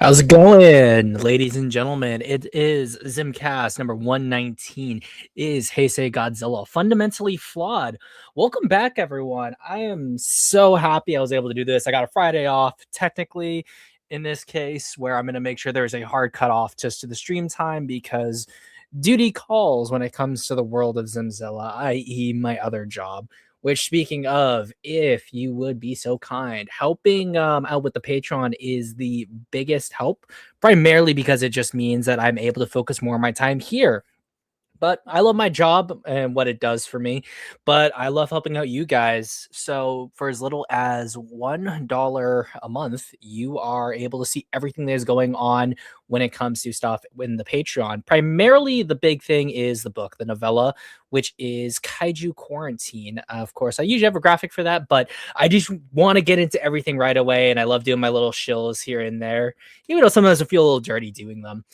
How's it going, ladies and gentlemen? It is Zimcast number 119 is Heisei Godzilla, fundamentally flawed. Welcome back, everyone. I am so happy I was able to do this. I got a Friday off, technically, in this case, where I'm going to make sure there's a hard cutoff just to the stream time because duty calls when it comes to the world of Zimzilla, i.e., my other job. Which, speaking of, if you would be so kind, helping out with the Patreon is the biggest help, primarily because it just means that I'm able to focus more of my time here. But I love my job and what it does for me, but I love helping out you guys. So for as little as $1 a month, you are able to see everything that is going on when it comes to stuff in the Patreon. Primarily, the big thing is the book, the novella, which is Kaiju Quarantine. Of course, I usually have a graphic for that, but I just want to get into everything right away, and I love doing my little shills here and there, even though sometimes I feel a little dirty doing them.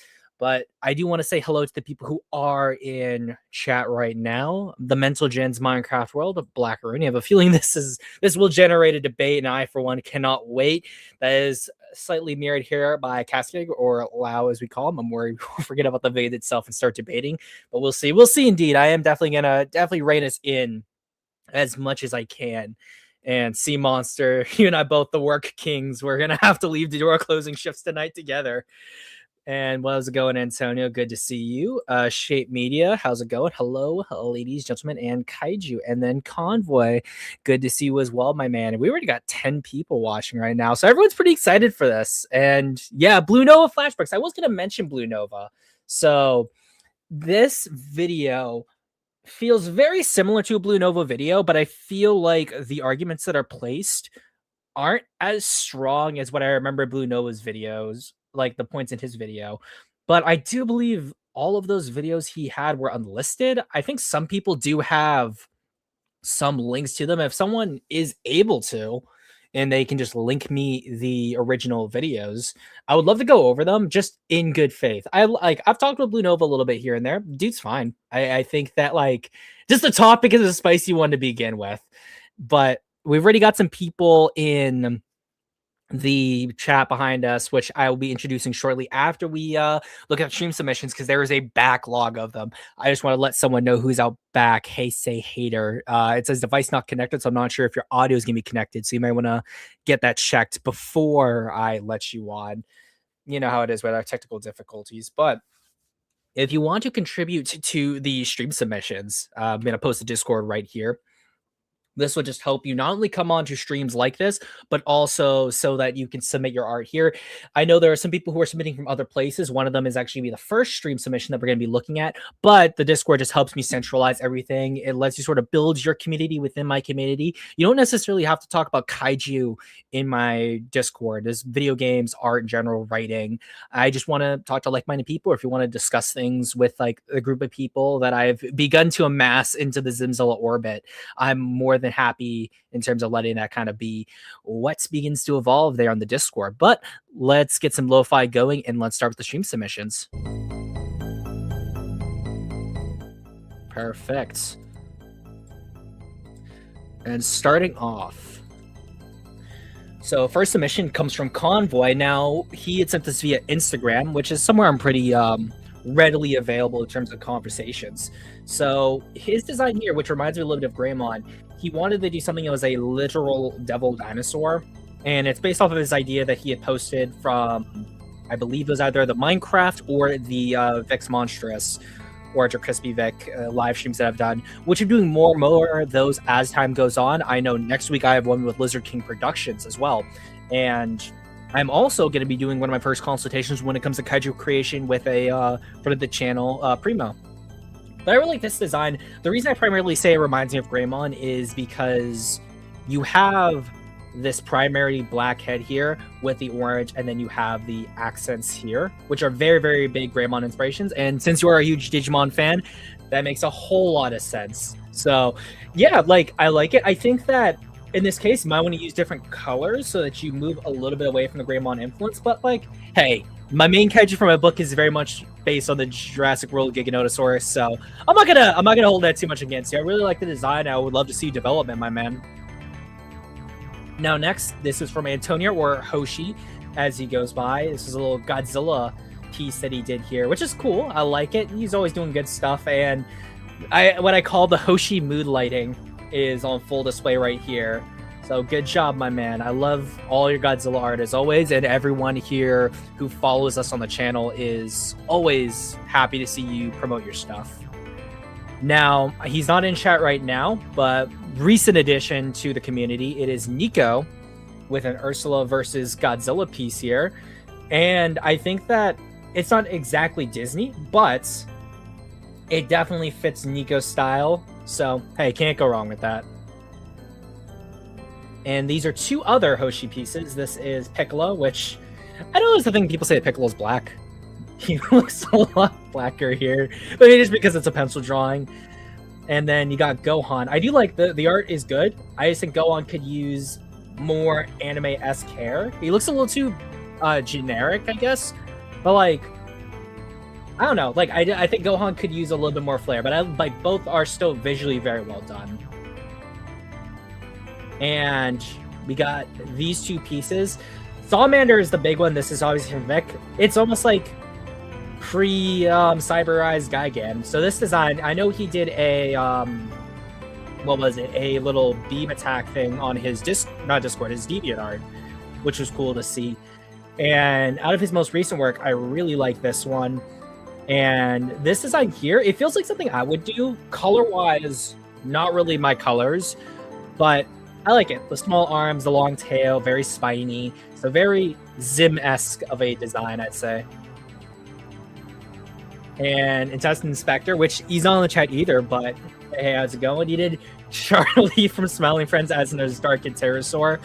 But I do want to say hello to the people who are in chat right now. The Mental Gens Minecraft World of Black Rooney. I have a feeling this will generate a debate, and I, for one, cannot wait. That is slightly mirrored here by Cascade, or Lau as we call him. I'm worried we'll forget about the video itself and start debating, but we'll see. We'll see indeed. I am definitely gonna rein us in as much as I can. And Sea Monster, you and I both the work kings. We're gonna have to leave to do our closing shifts tonight together. And how's it going, Antonio? Good to see you. Shape Media, how's it going? Hello, ladies, gentlemen, and Kaiju. And then Convoy, good to see you as well, my man. And we already got 10 people watching right now, so everyone's pretty excited for this. And yeah, Blue Nova flashbacks. I was going to mention Blue Nova. So this video feels very similar to a Blue Nova video, but I feel like the arguments that are placed aren't as strong as what I remember Blue Nova's videos, like the points in his video. But I do believe all of those videos he had were unlisted. I think some people do have some links to them. If someone is able to, and they can just link me the original videos, I would love to go over them just in good faith. I've talked with Blue Nova a little bit here and there. Dude's fine. I think that like just the topic is a spicy one to begin with. But we've already got some people in the chat behind us, which I will be introducing shortly after we look at stream submissions, because there is a backlog of them. I just want to let someone know who's out back. Hey, say hater. It says device not connected, so I'm not sure if your audio is going to be connected, so you might want to get that checked before I let you on. You know how it is with our technical difficulties. But if you want to contribute to the stream submissions, I'm going to post the Discord right here. This will just help you not only come on to streams like this, but also so that you can submit your art here. I know there are some people who are submitting from other places. One of them is actually the first stream submission that we're going to be looking at, but the Discord just helps me centralize everything. It lets you sort of build your community within my community. You don't necessarily have to talk about kaiju in my Discord. There's video games, art, general writing. I just want to talk to like-minded people, or if you want to discuss things with like a group of people that I've begun to amass into the Zimzilla orbit, I'm more than happy in terms of letting that kind of be what begins to evolve there on the Discord. But let's get some lo-fi going, and let's start with the stream submissions. Perfect. And starting off, so first submission comes from Convoy. Now, he had sent this via Instagram, which is somewhere I'm pretty readily available in terms of conversations. So his design here, which reminds me a little bit of Greymon, he wanted to do something that was a literal devil dinosaur, and it's based off of his idea that he had posted from, I believe it was either the Minecraft or the Vex Monstrous or Crispy Vic live streams that I've done, which I'm doing more of those as time goes on. I know next week I have one with Lizard King Productions as well, and I'm also going to be doing one of my first consultations when it comes to kaiju creation with a for the channel, Primo. But I really like this design. The reason I primarily say it reminds me of Greymon is because you have this primary black head here with the orange, and then you have the accents here, which are very, very big Greymon inspirations. And since you are a huge Digimon fan, that makes a whole lot of sense. So yeah, like I like it. I think that in this case, you might want to use different colors so that you move a little bit away from the Greymon influence. But like, hey, my main kaiju for my book is very much based on the Jurassic World Giganotosaurus, so I'm not gonna hold that too much against you. I really like the design. I would love to see development, my man. Now next, this is from Antonio or Hoshi. as he goes by. This is a little Godzilla piece that he did here, which is cool. I like it. He's always doing good stuff, and what I call the Hoshi mood lighting is on full display right here. So good job, my man. I love all your Godzilla art as always, and everyone here who follows us on the channel is always happy to see you promote your stuff. Now, he's not in chat right now, but recent addition to the community, it is Nico with an Ursula versus Godzilla piece here. And I think that it's not exactly Disney, but it definitely fits Nico's style. So, hey, can't go wrong with that. And these are two other Hoshi pieces. This is Piccolo, which I know there's the thing people say that Piccolo's black. He looks a lot blacker here, but maybe just because it's a pencil drawing. And then you got Gohan. I do like the art is good. I just think Gohan could use more anime-esque hair. He looks a little too generic, I guess. But like, I don't know. Like, I think Gohan could use a little bit more flair. But like both are still visually very well done. And we got these two pieces. Salamander is the big one. This is obviously from Vic. It's almost like pre-cyberized Gigan. So this design, I know he did a what was it? A little beam attack thing on his his DeviantArt, which was cool to see. And out of his most recent work, I really like this one. And this design here, it feels like something I would do. Color-wise, not really my colors, but I like it. The small arms, the long tail, very spiny. So very Zim-esque of a design, I'd say. And Intestine Inspector, which he's not in the chat either, but hey, how's it going? He did Charlie from Smiling Friends as an Azdark Pterosaur.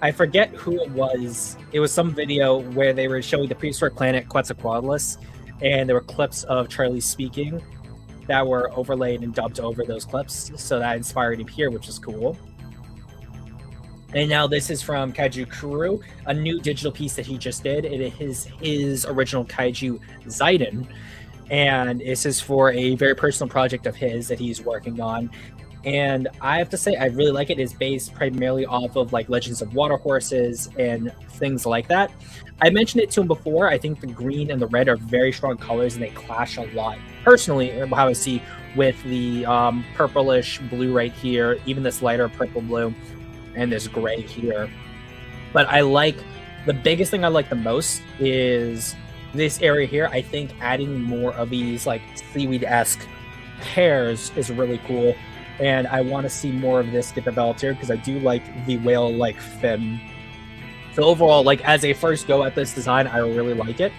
I forget who it was. It was some video where they were showing the prehistoric planet Quetzalcoatlus, and there were clips of Charlie speaking that were overlaid and dubbed over those clips. So that inspired him here, which is cool. And now this is from Kaiju Kuru, a new digital piece that he just did. It is his original Kaiju Zaiden. And this is for a very personal project of his that he's working on. And I have to say, I really like it. It's based primarily off of like Legends of Water Horses and things like that. I mentioned it to him before. I think the green and the red are very strong colors and they clash a lot. Personally, how I see with the purplish blue right here, even this lighter purple blue, and this gray here. But I like, the biggest thing I like the most is this area here. I think adding more of these like seaweed-esque hairs is really cool. And I want to see more of this get developed here because I do like the whale-like fin. So overall, like as a first go at this design, I really like it.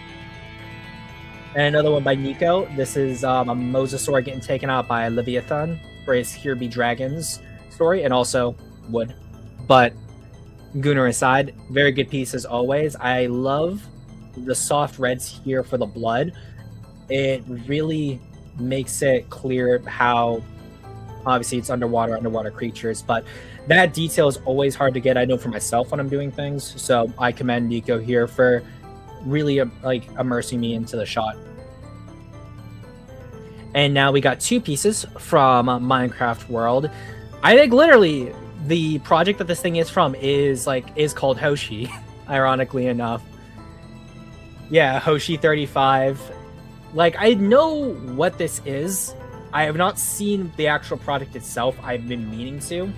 And another one by Nico. This is a Mosasaur getting taken out by Leviathan for his Here Be Dragons story, and also Wood. But Gunnar aside, very good piece as always. I love the soft reds here for the blood. It really makes it clear how obviously it's underwater creatures, but that detail is always hard to get. I know for myself when I'm doing things, so I commend Nico here for really like immersing me into the shot. And now we got two pieces from Minecraft World. I think literally the project that this thing is from is called Hoshi, ironically enough. Yeah, Hoshi 35. Like, I know what this is. I have not seen the actual product itself. I've been meaning to.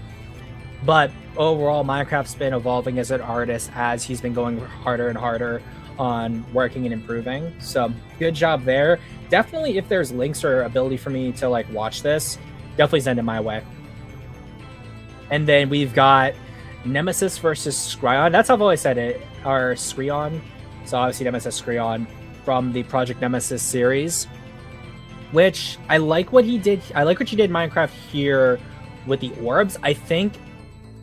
But overall, Minecraft's been evolving as an artist as he's been going harder and harder on working and improving. So good job there. Definitely, if there's links or ability for me to like watch this, definitely send it my way. And then we've got Nemesis versus Scryon. That's how I've always said it, or Scryon. So obviously Nemesis Scryon from the Project Nemesis series, which I like what he did. I like what you did in Minecraft here with the orbs. I think,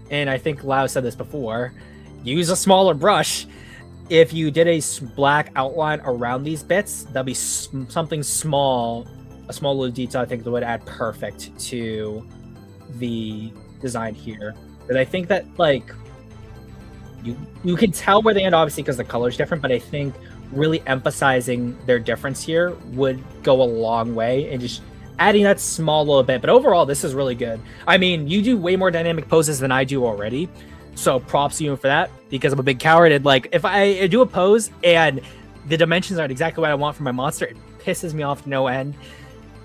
and I think Lau said this before, use a smaller brush. If you did a black outline around these bits, that'd be something small, a small little detail I think that would add perfect to the design here. But I think that like you can tell where they end obviously because the color's different, but I think really emphasizing their difference here would go a long way and just adding that small little bit. But overall, this is really good. I mean, you do way more dynamic poses than I do already. So props to you for that, because I'm a big coward. And like, if I do a pose and the dimensions aren't exactly what I want for my monster, it pisses me off to no end.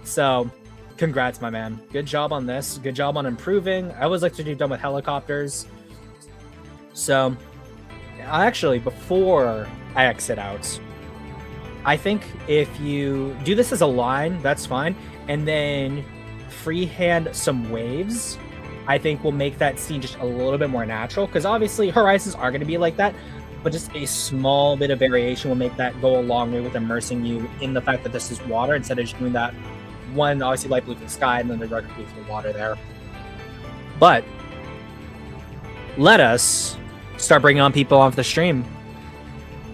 So congrats, my man. Good job on this. Good job on improving. I always like to do done with helicopters. So actually, before I exit out, I think if you do this as a line, that's fine. And then freehand some waves, I think will make that scene just a little bit more natural. Because obviously horizons are going to be like that, but just a small bit of variation will make that go a long way with immersing you in the fact that this is water, instead of just doing that one, obviously light blue for the sky and then the dark blue for the water there. But let us start bringing on people onto the stream.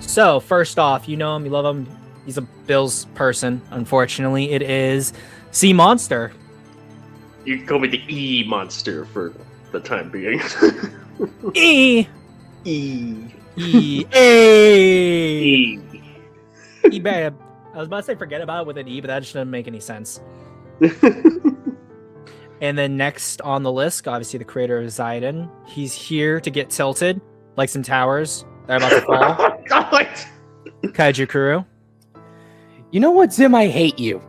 So first off, you know him, you love him. He's a Bills person. Unfortunately, it is Sea Monster. You can call me the E Monster for the time being. E. E. E. A. E. E. Babe. I was about to say forget about it with an E, but that just doesn't make any sense. And then next on the list, obviously the creator of Zidon. He's here to get tilted like some towers. They're about to fall. God. Kaiju Kuru. You know what, Zim? I hate you.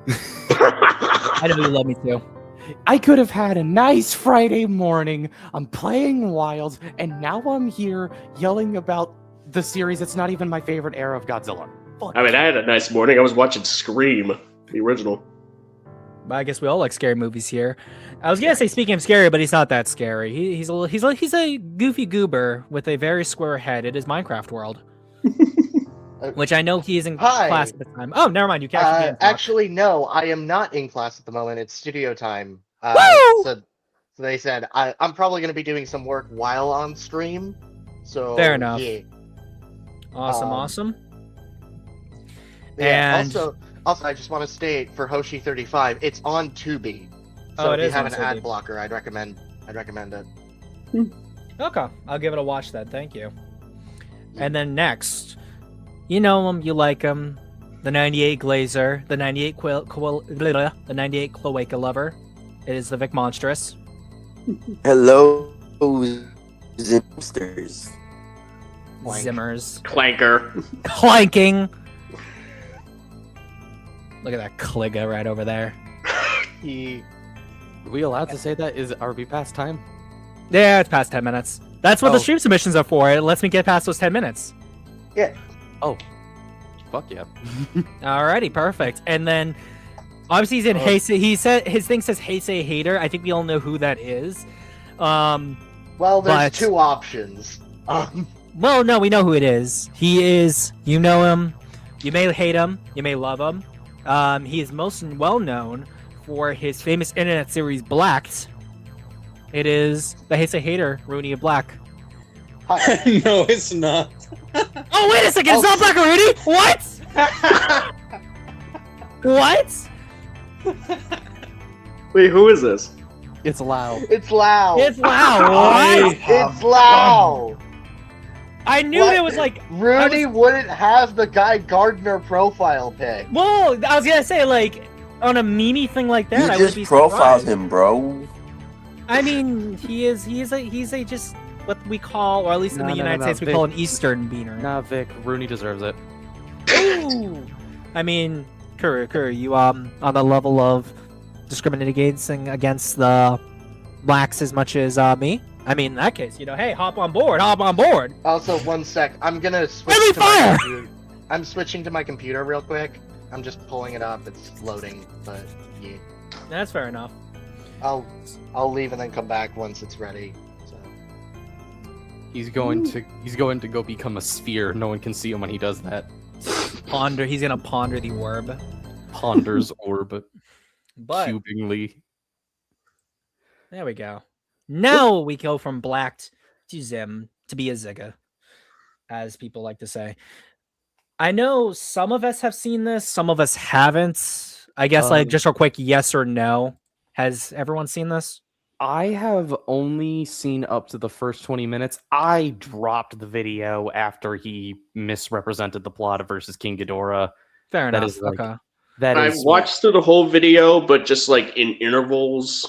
I know you love me too. I could have had a nice Friday morning. I'm playing Wild, and now I'm here yelling about the series that's not even my favorite era of Godzilla. Fuck. I mean, I had a nice morning. I was watching Scream, the original. But I guess we all like scary movies here. I was gonna say, speaking of scary, but he's not that scary. He's a goofy goober with a very square head. It is Minecraft world, which I know he's in class at the time. Oh, never mind. You can't. Actually, no, I am not in class at the moment. It's studio time. So they said I'm probably going to be doing some work while on stream. So fair enough. Yeah. Awesome. Yeah, And also, I just want to state for Hoshi 35, it's on Tubi. So if you have an ad blocker, I'd recommend it. Okay, I'll give it a watch then. Thank you. And then next, you know him, you like him, the 98 Glazer, the 98 the 98 Cloaca Lover. It is the Vic Monstrous. Hello, Zimsters. Zimmers. Clanker. Clanking. Look at that Kligga right over there. Are we allowed to say that? Are we past time? Yeah, it's past 10 minutes. That's what the stream submissions are for. It lets me get past those 10 minutes. Yeah. Oh. Fuck yeah. Alrighty, perfect. And then, obviously he's in Heisei. He said his thing says Heisei Hater. I think we all know who that is. Well, there's two options. Well, no, we know who it is. He is, you know him. You may hate him. You may love him. He is most well known for his famous internet series Blacked. It is the Heisei Hater, Rooney of Black. No, it's not. Oh, wait a second! It's not Black Rooney. What? What? Wait, who is this? It's loud. It's loud. It's loud. What? It's loud. I knew it was like Rudy wouldn't have the Guy Gardner profile pic. Well, I was gonna say like on a meme thing like that. You I just would be profiled surprised. him, bro. I mean, he's a just what we call, or at least in the United States, we Vic. call an Eastern beaner. Nah, Vic. Rooney deserves it. Ooh. I mean, Kuru, you on the level of discriminating against the blacks as much as me? I mean, in that case, you know, hey, hop on board. Also, one sec. I'm gonna switch Friendly to fire! my computer. I'm switching to my computer real quick. I'm just pulling it up. It's loading, but yeah. That's fair enough. I'll leave and then come back once it's ready. So. He's going to go become a sphere. No one can see him when he does that. He's gonna ponder the orb. Ponders orb. But Cubingly. there we go. Now we go from Blacked to Zim to be a Zigga, as people like to say. I know some of us have seen this, some of us haven't. I guess like just a quick yes or no. Has everyone seen this? I have only seen up to the first 20 minutes. I dropped the video after he misrepresented the plot of versus King Ghidorah. Fair That enough. is like- Okay. I watched through the whole video, but just like in intervals.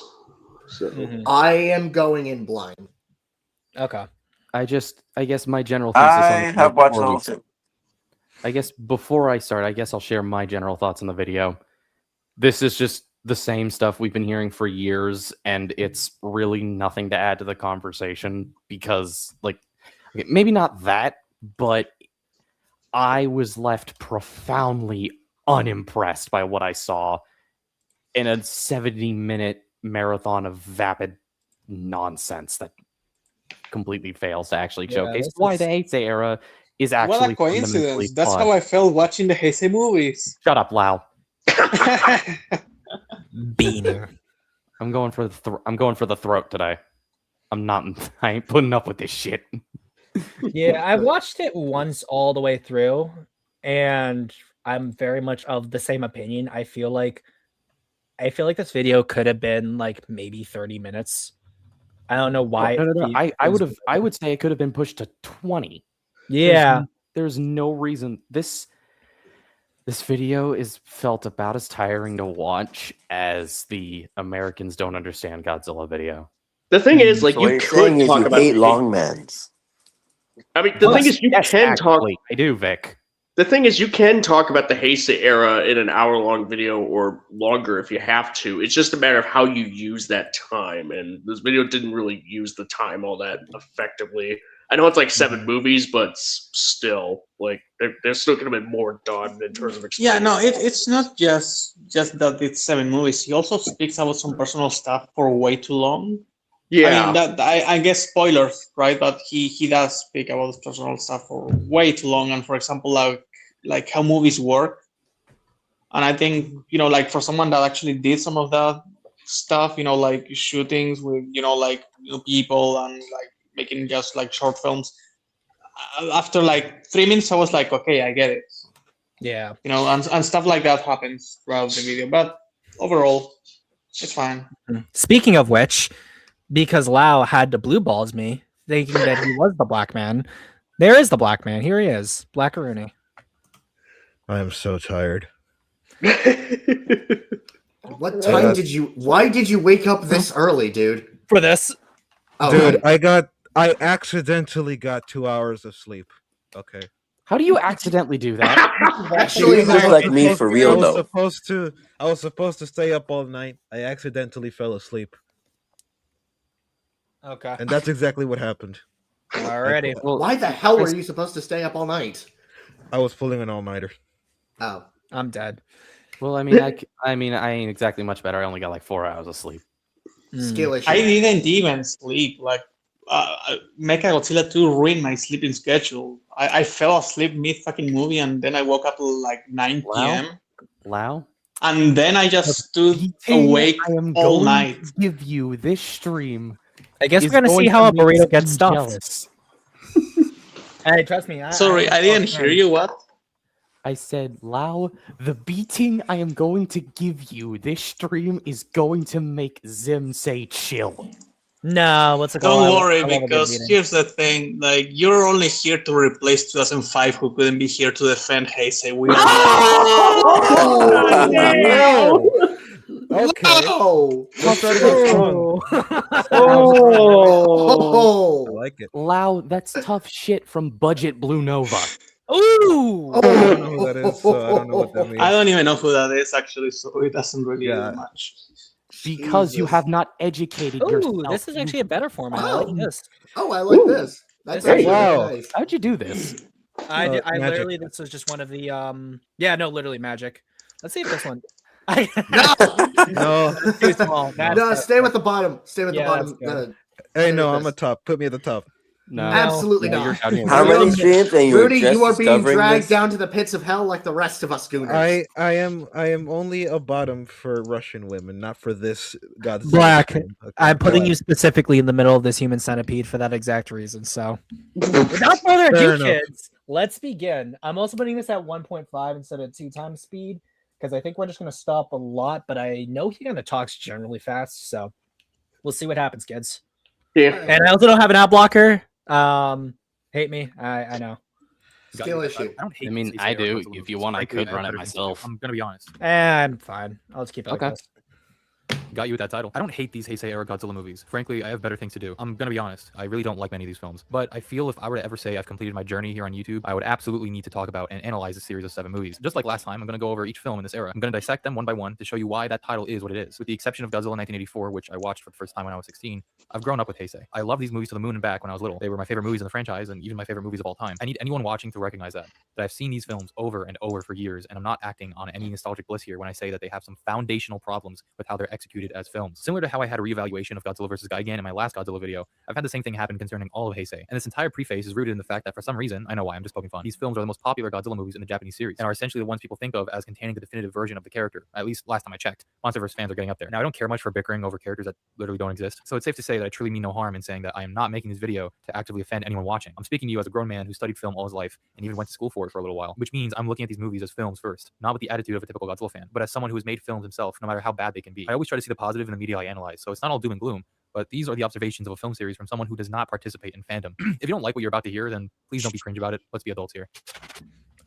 So Mhm. I am going in blind. Okay. I guess my general thesis on I the have watched before all we- of it. I guess before I start, I guess I'll share my general thoughts on the video. This is just the same stuff we've been hearing for years, and it's really nothing to add to the conversation because, like, okay, maybe not that, but I was left profoundly unimpressed by what I saw in a 70-minute marathon of vapid nonsense that completely fails to actually showcase this why is- the Heisei era is What actually a coincidence. fundamentally That's flawed. how I felt watching the Heisei movies. Shut up, Lau. Beaner. I'm going for the throat today. I'm not. I ain't putting up with this shit. Yeah, I watched it once all the way through, and I'm very much of the same opinion. I feel like this video could have been like maybe 30 minutes. I don't know why. No. I would say it could have been pushed to 20. Yeah. There's no reason this video is felt about as tiring to watch as the Americans Don't Understand Godzilla video. The thing is, like, So what you you're could saying is talk you about hate the- Longmans. I mean, the thing is, you Yes, can talk. actually, I do, Vic. The thing is, you can talk about the Heisei era in an hour-long video or longer if you have to. It's just a matter of how you use that time. And this video didn't really use the time all that effectively. I know it's like 7 movies, but still, like, there's still going to be more done in terms of Yeah, no, explaining. it's not just that it's 7 movies. He also speaks about some personal stuff for way too long. Yeah. I mean, I guess spoilers, right? But he does speak about his personal stuff for way too long. And for example, like how movies work. And I think, like for someone that actually did some of that stuff, like shootings with, people and like making just like short films. After like 3 minutes, I was like, okay, I get it. Yeah. And stuff like that happens throughout the video. But overall, it's fine. Speaking of which, because Lau had to blue balls me, thinking that he was the black man. There is the black man. Here he is, Blackaroonie. I am so tired. What time did you? Why did you wake up this early, dude? For this, Oh, Dude, I accidentally got 2 hours of sleep. Okay. How do you accidentally do that? actually, You look no, like me for real though. I was supposed to stay up all night. I accidentally fell asleep. okay, And that's exactly what happened. alrighty. Well, why the hell were you supposed to stay up all night? I was pulling an all-nighter. Oh, I'm dead. well, I mean, I ain't exactly much better. I only got like 4 hours of sleep. skill issue. I didn't even sleep. Like, Mecha Godzilla 2 ruined my sleeping schedule. I fell asleep mid fucking movie, and then I woke up like 9 p.m. Lau? And then I just stood Beating awake I am all going night. to give you this stream. I guess is we're gonna going see how a to make burrito you gets stuffed. jealous. Hey, trust me. Sorry, I didn't hear you. What? I said, Lau, the beating I am going to give you this stream is going to make Zim say chill. No, what's it Don't called? worry, I love a good because beating. here's the thing: like, you're only here to replace 2005, who couldn't be here to defend Heisei. We Okay. Oh, We'll start again strong. I oh, like it. Lau, that's tough shit from Budget Blue Nova. Ooh! I don't know who that is, so I don't know what that means. I don't even know who that is actually, so it doesn't really Yeah. do much. Because you Jesus. have not educated Ooh, yourself. this is actually a better format. I like this. Oh, I like this. That's Hey, actually wow. nice. How'd you do this? I magic. literally, this was just one of the yeah, no, literally magic. Let's see if this one. No. Too small. That's No, it. stay with the bottom. Stay with Yeah, the bottom. that's Hey, no, I'm a top. Put me at the top. No. Absolutely No, you're not. down here. How many streams and you're Rudy, just you are being discovering dragged this? down to the pits of hell like the rest of us gooners. I am only a bottom for Russian women, not for this Godzilla. Black. film, okay? I'm putting Black. you specifically in the middle of this human centipede for that exact reason. So, without further Fair ado, enough. kids, let's begin. I'm also putting this at 1.5 instead of 2 times speed because I think we're just going to stop a lot. But I know he kind of talks generally fast, so we'll see what happens, kids. Yeah. And I also don't have an ad blocker. Hate me. I know. Skill issue. I mean, I do. If you want, I could run it myself. I'm gonna be honest. I'm fine. I'll just keep it Okay. like this. got you with that title. I don't hate these Heisei era Godzilla movies. Frankly, I have better things to do. I'm gonna be honest. I really don't like many of these films. But I feel if I were to ever say I've completed my journey here on YouTube, I would absolutely need to talk about and analyze a series of 7 movies. Just like last time, I'm gonna go over each film in this era. I'm gonna dissect them one by one to show you why that title is what it is. With the exception of Godzilla 1984, which I watched for the first time when I was 16, I've grown up with Heisei. I love these movies to the moon and back when I was little. They were my favorite movies in the franchise and even my favorite movies of all time. I need anyone watching to recognize that I've seen these films over and over for years, and I'm not acting on any nostalgic bliss here when I say that they have some foundational problems with how they're executed as films. Similar to how I had a reevaluation of Godzilla vs. Gigan in my last Godzilla video, I've had the same thing happen concerning all of Heisei. And this entire preface is rooted in the fact that for some reason, I know why, I'm just poking fun, these films are the most popular Godzilla movies in the Japanese series, and are essentially the ones people think of as containing the definitive version of the character. At least last time I checked. Monsterverse fans are getting up there. Now, I don't care much for bickering over characters that literally don't exist, so it's safe to say that I truly mean no harm in saying that I am not making this video to actively offend anyone watching. I'm speaking to you as a grown man who studied film all his life and even went to school for it for a little while, which means I'm looking at these movies as films first, not with the attitude of a typical Godzilla fan, but as someone who has made films himself, no matter how bad they can be. I always try to see the positive in the media I analyze, so it's not all doom and gloom, but these are the observations of a film series from someone who does not participate in fandom. If you don't like what you're about to hear, then please don't be cringe about it. Let's be adults here.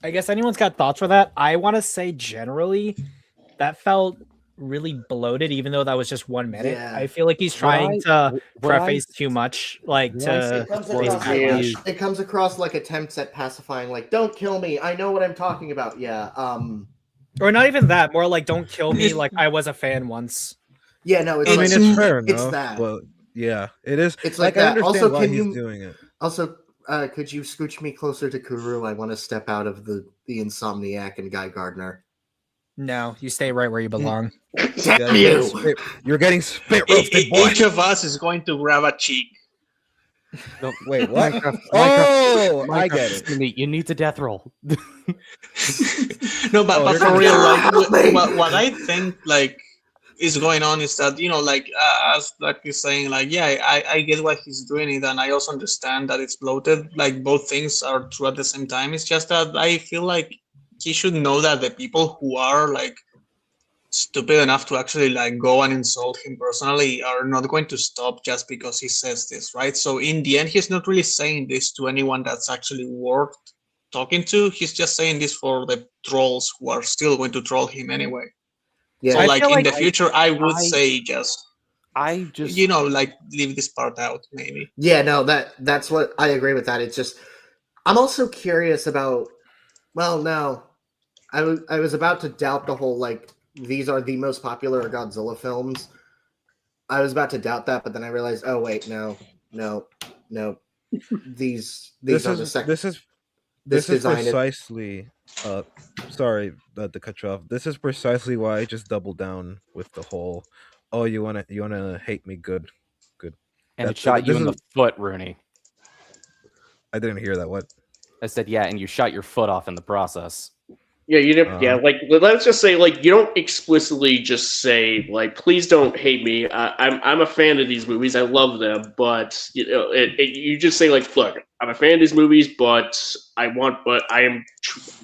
I guess anyone's got thoughts for that. I want to say generally that felt really bloated, even though that was just 1 minute. Yeah. I feel like he's trying to preface too much, like to. It comes across like attempts at pacifying, like "Don't kill me, I know what I'm talking about." Yeah. Or not even that. More like "Don't kill me." Like I was a fan once. Yeah. No. It's I mean, it's fair enough. It's that. But yeah, it is. It's like I that. understand Also, why can he's you doing it. also could you scooch me closer to Kuru? I want to step out of the Insomniac and Guy Gardner. No, you stay right where you belong. Damn you! You're getting spit roasted, boy. Each of us is going to grab a cheek. No, Wait, what? Minecraft, I get it. You need to death roll. No, but you're for gonna real, help like me! what I think like is going on is that, you know, like as like you're saying, like yeah, I get what he's doing it, and I also understand that it's bloated. Like both things are true at the same time. It's just that I feel like he should know that the people who are like stupid enough to actually like go and insult him personally are not going to stop just because he says this, right? So in the end, he's not really saying this to anyone that's actually worth talking to. He's just saying this for the trolls who are still going to troll him anyway. Yeah. So I like feel in like the future, I would I say just just like leave this part out maybe. Yeah, no, that's what I agree with that. It's just I'm also curious about. Well, no, I was about to doubt the whole like these are the most popular Godzilla films. I was about to doubt that, but then I realized, oh wait, no. These are the second. This is precisely. Sorry to cut you off. This is precisely why I just doubled down with the whole. Oh, you wanna hate me? Good. and it shot you in the foot, Rooney. I didn't hear that. What? I said, yeah, and you shot your foot off in the process. Yeah, you didn't. Yeah, like let's just say, like you don't explicitly just say, like, please don't hate me. I'm a fan of these movies. I love them, but you know, you just say like, look, I'm a fan of these movies, but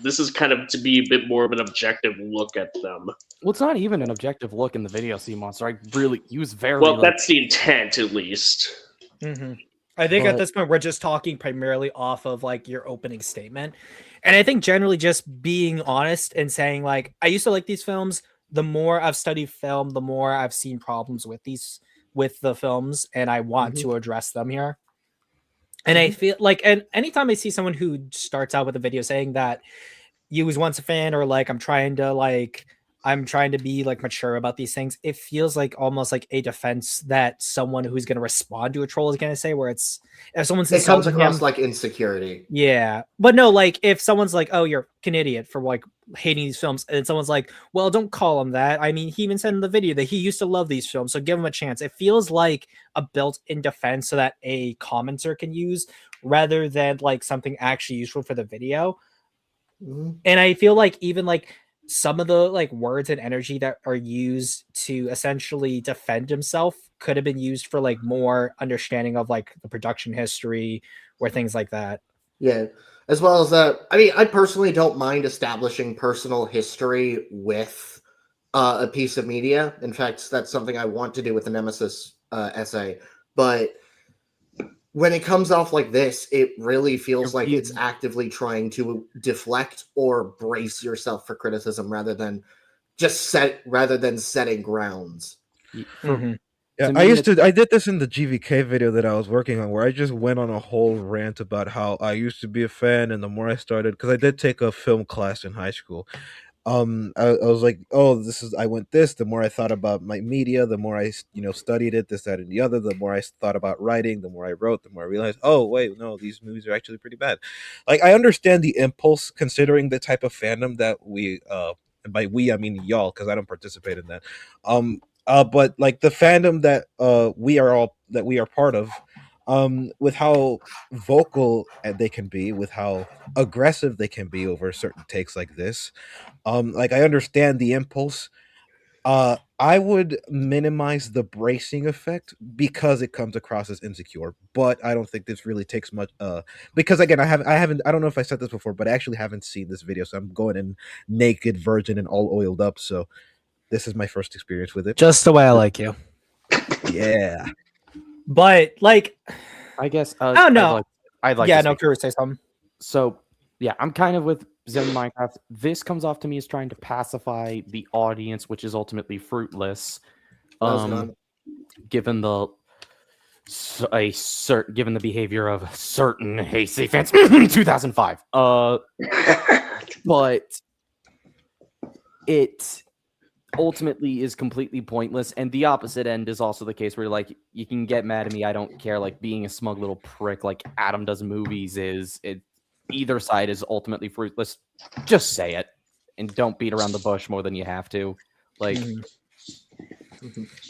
this is kind of to be a bit more of an objective look at them. Well, it's not even an objective look in the video, Sea Monster. I really use very well. That's the intent, at least. Mm-hmm. I think at this point we're just talking primarily off of like your opening statement. And I think generally just being honest and saying like, I used to like these films. The more I've studied film, the more I've seen problems with the films, and I want to address them here. And I feel like, and anytime I see someone who starts out with a video saying that you was once a fan, or like I'm trying to be like mature about these things, it feels like almost like a defense that someone who's going to respond to a troll is going to say, where it's if someone's it comes across like insecurity. Yeah, but no, like if someone's like, oh, you're an idiot for like hating these films, and someone's like, well, don't call him that. I mean, he even said in the video that he used to love these films, so give him a chance. It feels like a built-in defense so that a commenter can use rather than like something actually useful for the video. And I feel like even like some of the like words and energy that are used to essentially defend himself could have been used for like more understanding of like the production history or things like that. Yeah, as well as that. I mean, I personally don't mind establishing personal history with a piece of media. In fact, that's something I want to do with the Nemesis essay. But when it comes off like this, it really feels like it's actively trying to deflect or brace yourself for criticism rather than setting grounds. Yeah, I did this in the GVK video that I was working on, where I just went on a whole rant about how I used to be a fan, and the more I started, because I did take a film class in high school. I was like, oh, I went this. The more I thought about my media, the more I studied it, this, that, and the other. The more I thought about writing, the more I wrote, the more I realized, oh wait, no, these movies are actually pretty bad. Like, I understand the impulse, considering the type of fandom that we, and by we I mean y'all, because I don't participate in that. But like the fandom that we are part of, with how vocal they can be, with how aggressive they can be over certain takes like this. Like, I understand the impulse. I would minimize the bracing effect because it comes across as insecure, but I don't think this really takes much. Because again, I don't know if I said this before, but I actually haven't seen this video, so I'm going in naked, virgin, and all oiled up. So this is my first experience with it. Just the way I like you. Yeah. But like, I guess I don't know. I'd like. Yeah, no, Kuru, say something. So yeah, I'm kind of with Zim Minecraft. This comes off to me as trying to pacify the audience, which is ultimately fruitless. Given the given the behavior of certain Heisei fans, 2005. But it ultimately is completely pointless, and the opposite end is also the case where like you can get mad at me, I don't care, like being a smug little prick like Adam does movies is it. Either side is ultimately fruitless. Just say it and don't beat around the bush more than you have to. Like,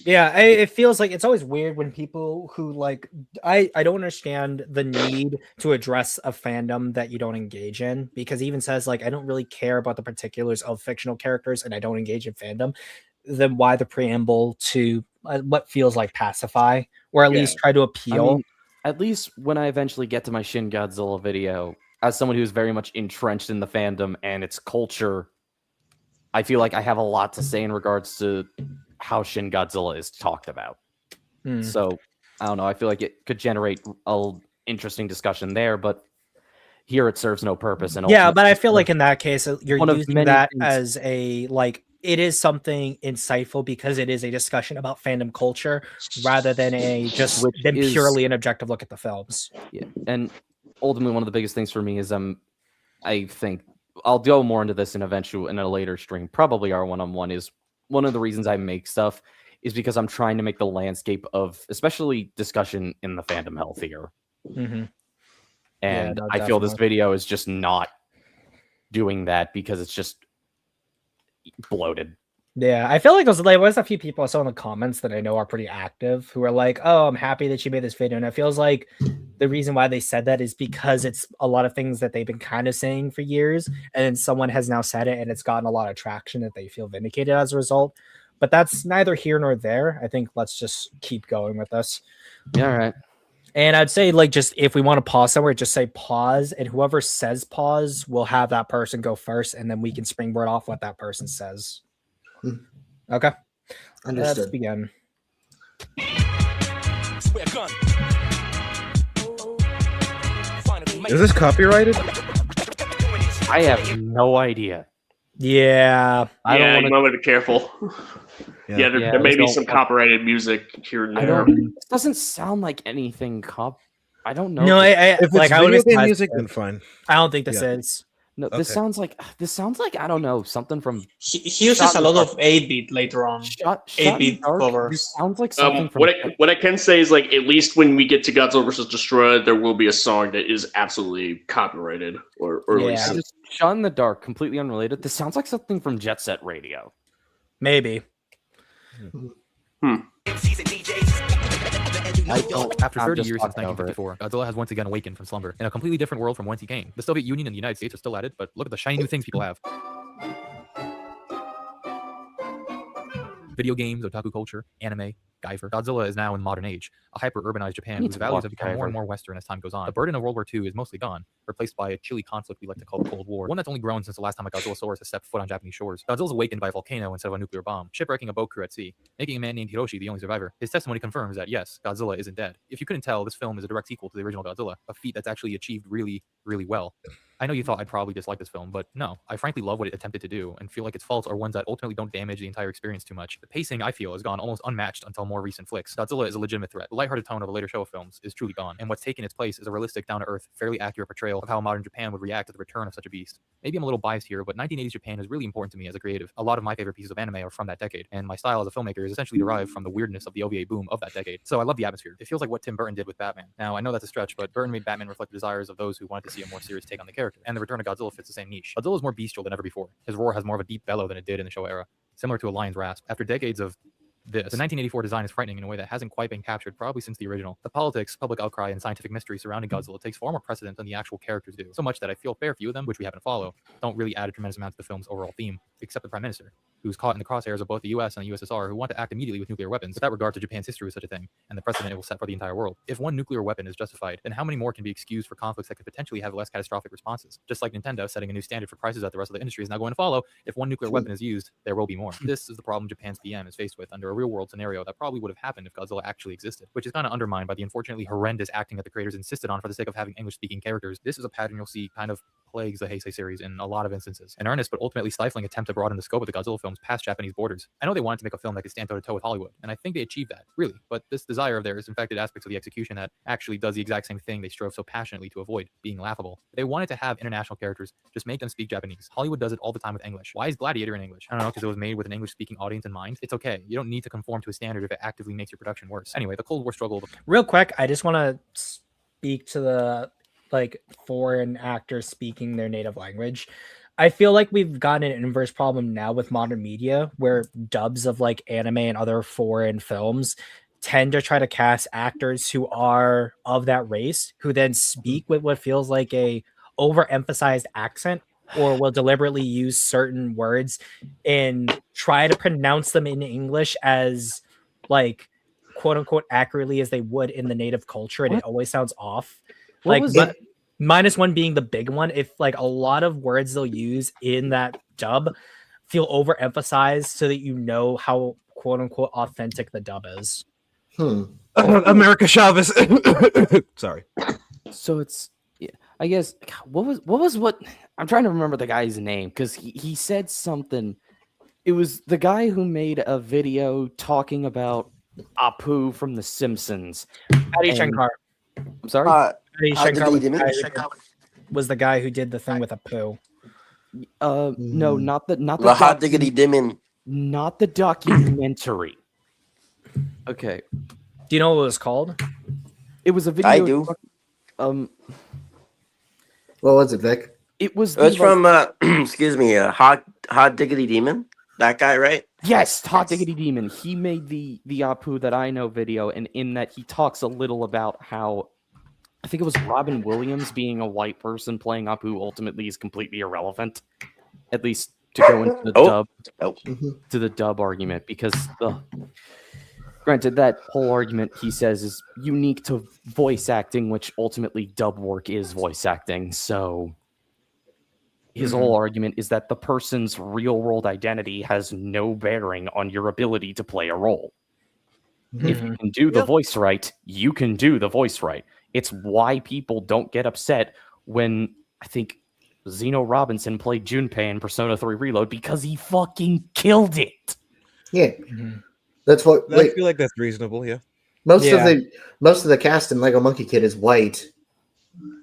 yeah, it feels like it's always weird when people who like I don't understand the need to address a fandom that you don't engage in, because he even says like I don't really care about the particulars of fictional characters and I don't engage in fandom. Then why the preamble to what feels like pacify or at least try to appeal? I mean, at least when I eventually get to my Shin Godzilla video, as someone who's very much entrenched in the fandom and its culture, I feel like I have a lot to say in regards to how Shin Godzilla is talked about. So, I don't know. I feel like it could generate an interesting discussion there, but here it serves no purpose. And yeah, but I feel like in that case, you're using that things as a, like, it is something insightful because it is a discussion about fandom culture rather than purely an objective look at the films. Yeah, and ultimately one of the biggest things for me is I think I'll go more into this in a later stream, probably our one-on-one, is one of the reasons I make stuff is because I'm trying to make the landscape of especially discussion in the fandom healthier. And I feel this video is just not doing that because it's just bloated. Yeah, I feel like there's a few people I saw in the comments that I know are pretty active who are like, oh, I'm happy that you made this video. And it feels like the reason why they said that is because it's a lot of things that they've been kind of saying for years. And then someone has now said it and it's gotten a lot of traction that they feel vindicated as a result. But that's neither here nor there. I think let's just keep going with this. Yeah, all right. And I'd say, like, just if we want to pause somewhere, just say pause. And whoever says pause will have that person go first. And then we can springboard off what that person says. Okay. Understood. Let's begin. Is this copyrighted? I have no idea. Yeah. You might want to be careful. There may be some copyrighted music here and there. It doesn't sound like anything I don't know. No, if it's like, video game music, then fine. I don't think this is. No, this sounds like I don't know, something from. He uses a lot of 8-bit later on. 8-bit covers. This sounds like something from. What I can say is, like, at least when we get to Godzilla vs. Destroyer, there will be a song that is absolutely copyrighted, or at least just Shot in the Dark, completely unrelated. This sounds like something from Jet Set Radio. Maybe. After 30 years since 1954, Godzilla has once again awakened from slumber in a completely different world from whence he came. The Soviet Union and the United States are still at it, but look at the shiny new things people have. Video games, otaku culture, anime, Guyver. Godzilla is now in the modern age, a hyper-urbanized Japan whose values have become more and more Western as time goes on. The burden of World War II is mostly gone, replaced by a chilly conflict we like to call the Cold War, one that's only grown since the last time a Godzillasaurus has stepped foot on Japanese shores. Godzilla's awakened by a volcano instead of a nuclear bomb, shipwrecking a boat crew at sea, making a man named Hiroshi the only survivor. His testimony confirms that, yes, Godzilla isn't dead. If you couldn't tell, this film is a direct sequel to the original Godzilla, a feat that's actually achieved really, really well. I know you thought I'd probably dislike this film, but no, I frankly love what it attempted to do and feel like its faults are ones that ultimately don't damage the entire experience too much. The pacing, I feel, has gone almost unmatched until more recent flicks. Godzilla is a legitimate threat. The lighthearted tone of a later Showa films is truly gone, and what's taken its place is a realistic, down-to-earth, fairly accurate portrayal of how modern Japan would react to the return of such a beast. Maybe I'm a little biased here, but 1980s Japan is really important to me as a creative. A lot of my favorite pieces of anime are from that decade, and my style as a filmmaker is essentially derived from the weirdness of the OVA boom of that decade. So I love the atmosphere. It feels like what Tim Burton did with Batman. Now, I know that's a stretch, but Burton made Batman reflect the desires of those who wanted to see a more serious take on the character, and the return of Godzilla fits the same niche. Godzilla is more bestial than ever before. His roar has more of a deep bellow than it did in the Showa era, similar to a lion's rasp. After decades of this, the 1984 design is frightening in a way that hasn't quite been captured probably since the original. The politics, public outcry, and scientific mystery surrounding Godzilla takes far more precedence than the actual characters do, so much that I feel a fair few of them, which we happen to follow, don't really add a tremendous amount to the film's overall theme, except the Prime Minister, who's caught in the crosshairs of both the US and the USSR, who want to act immediately with nuclear weapons without regard to Japan's history with such a thing, and the precedent it will set for the entire world. If one nuclear weapon is justified, then how many more can be excused for conflicts that could potentially have less catastrophic responses? Just like Nintendo setting a new standard for prices that the rest of the industry is now going to follow, if one nuclear weapon is used, there will be more. This is the problem Japan's PM is faced with under a real-world scenario that probably would have happened if Godzilla actually existed, which is kind of undermined by the unfortunately horrendous acting that the creators insisted on for the sake of having English-speaking characters. This is a pattern you'll see kind of plagues the Heisei series in a lot of instances. An earnest but ultimately stifling attempt to broaden the scope of the Godzilla films past Japanese borders. I know they wanted to make a film that could stand toe-to-toe with Hollywood, and I think they achieved that, really, but this desire of theirs infected aspects of the execution that actually does the exact same thing they strove so passionately to avoid, being laughable. They wanted to have international characters, just make them speak Japanese. Hollywood does it all the time with English. Why is Gladiator in English? I don't know, because it was made with an English-speaking audience in mind. It's okay. You don't need to conform to a standard if it actively makes your production worse. Anyway, the Cold War struggle. Real quick, I just want to speak to the foreign actors speaking their native language. I feel like we've gotten an inverse problem now with modern media where dubs of anime and other foreign films tend to try to cast actors who are of that race, who then speak with what feels like a overemphasized accent, or will deliberately use certain words and try to pronounce them in English as quote unquote accurately as they would in the native culture, and it always sounds off. Minus one being the big one. If a lot of words they'll use in that dub feel overemphasized so that you know how quote unquote authentic the dub is. America Chavez. Sorry. So it's, yeah, I guess, what I'm trying to remember the guy's name, because he said something. It was the guy who made a video talking about Apu from The Simpsons. Adi Shankar. I'm sorry? Adi Shankar was the guy who did the thing with Apu. No, not the Hot Diggity Dimmin. Not the documentary. Okay. Do you know what it was called? It was a video. I do. What was it, Vic? It was from excuse me, Hot Diggity Demon. That guy, right? Yes, Hot Diggity Demon. He made the Apu That I Know video, and in that he talks a little about how I think it was Robin Williams being a white person playing Apu ultimately is completely irrelevant. At least to go into the dub to the dub argument, because granted, that whole argument he says is unique to voice acting, which ultimately dub work is voice acting. So his whole argument is that the person's real world identity has no bearing on your ability to play a role. If you can do the voice right, you can do the voice right. It's why people don't get upset when, I think, Zeno Robinson played Junpei in Persona 3 Reload, because he fucking killed it. Yeah. That's what I feel like that's reasonable, yeah. Most of the cast in Lego Monkey Kid is white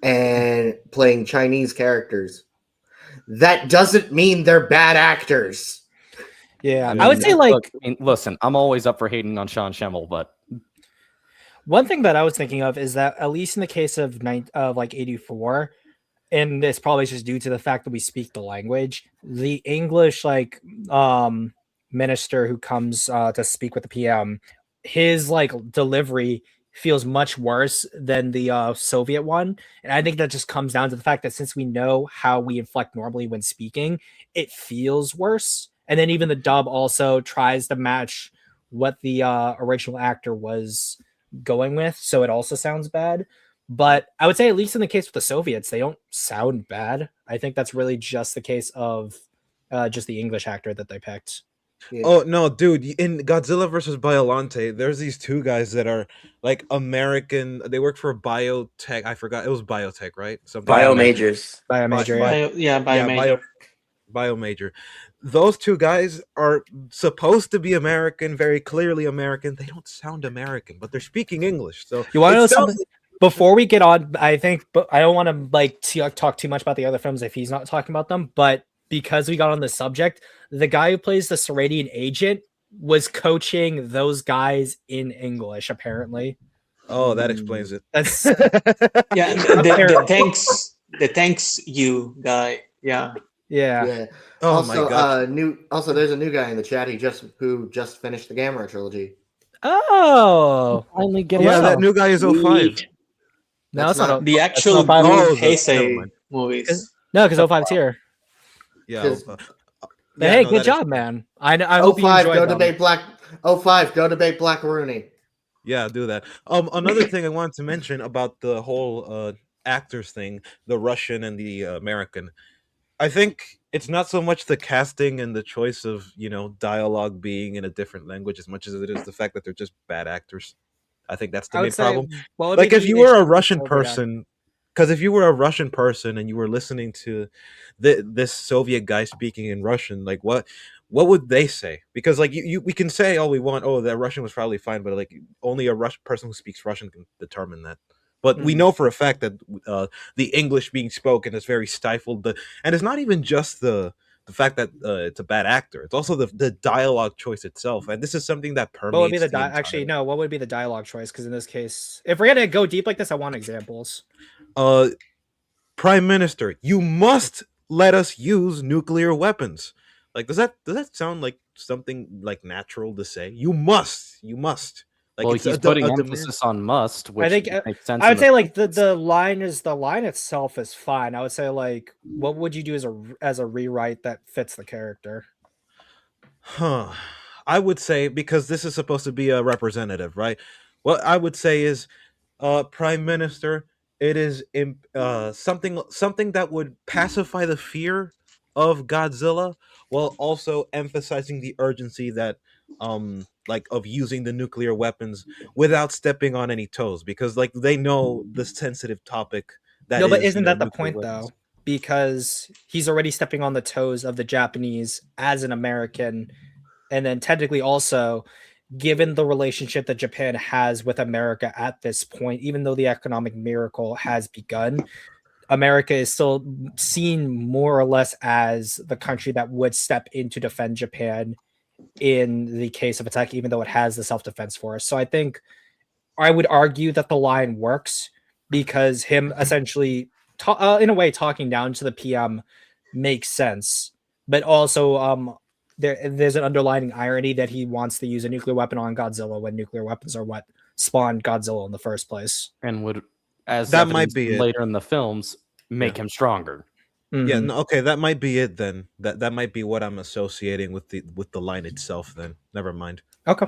and playing Chinese characters. That doesn't mean they're bad actors. Yeah, I would say listen, I'm always up for hating on Sean Schemmel, but one thing that I was thinking of is that at least in the case of 84, and this probably is just due to the fact that we speak the language, the English minister who comes to speak with the PM, his delivery feels much worse than the Soviet one. And I think that just comes down to the fact that since we know how we inflect normally when speaking, it feels worse. And then even the dub also tries to match what the original actor was going with, so it also sounds bad. But I would say, at least in the case with the Soviets, they don't sound bad. I think that's really just the case of just the English actor that they picked. Yeah. Oh no, dude! In Godzilla versus Biollante, there's these two guys that are like American. They work for biotech. I forgot it was biotech, right? Something Bio like that. majors. By a major, yeah. By a major. Bio major. Those two guys are supposed to be American, very clearly American. They don't sound American, but they're speaking English. So You want to know it sounds something? Before we get on, I think, but I don't want to like talk too much about the other films if he's not talking about them. But because we got on the subject, the guy who plays the Seradian agent was coaching those guys in English. Apparently, Oh, that explains it. that's Yeah, the thanks you guy. Yeah. yeah. Oh my also, god. Also, there's a new guy in the chat. Who just finished the Gamera trilogy. Oh, Finally get Yeah, it. that new guy is 05. Sweet. no, That's it's not. The actual not good Oh, never Heisei mind. movies. No, because 05's here. Yeah. 'Cause- But yeah, hey, no, good that job, explains- man. I hope you 05, enjoyed go them. debate Black. 05, go debate Black Rooney. Yeah, do that. Another thing I wanted to mention about the whole actors thing, the Russian and the American. I think it's not so much the casting and the choice of, dialogue being in a different language as much as it is the fact that they're just bad actors. I think that's the I main would say, problem. what would Like be if the you were a issue with Russian Soviet person, because if you were a Russian person and you were listening to this Soviet guy speaking in Russian, like what would they say? Because like we can say all we want, oh, that Russian was probably fine, but like only a Russian person who speaks Russian can determine that. But we know for a fact that the English being spoken is very stifled. And it's not even just the fact that it's a bad actor; it's also the dialogue choice itself. And this is something that permeates. What would be the entire- actually no? What would be the dialogue choice? Because in this case, if we're gonna go deep like this, I want examples. Prime Minister, you must let us use nuclear weapons. Like, does that sound like something like natural to say? You must. Like, Well, it's he's a putting demand. emphasis on must, which I think makes sense. I in would say like the line itself is fine. I would say like what would you do as a rewrite that fits the character? Huh. I would say, because this is supposed to be a representative, right? What I would say is, Prime Minister, it is something that would pacify the fear of Godzilla while also emphasizing the urgency that like of using the nuclear weapons without stepping on any toes, because like they know the sensitive topic that No, but is, isn't that the nuclear point weapons. though? Because he's already stepping on the toes of the Japanese as an American, and then technically also, given the relationship that Japan has with America at this point, even though the economic miracle has begun, America is still seen more or less as the country that would step in to defend Japan in the case of attack, even though it has the self-defense force. So I think I would argue that the line works because him essentially, in a way, talking down to the PM makes sense, but also there's an underlying irony that he wants to use a nuclear weapon on Godzilla when nuclear weapons are what spawned Godzilla in the first place. and would, as That might evidenced be it. later in the films, make him stronger. Yeah, Mhm. no, okay, that might be it then. That might be what I'm associating with the line itself then. Never mind. Okay.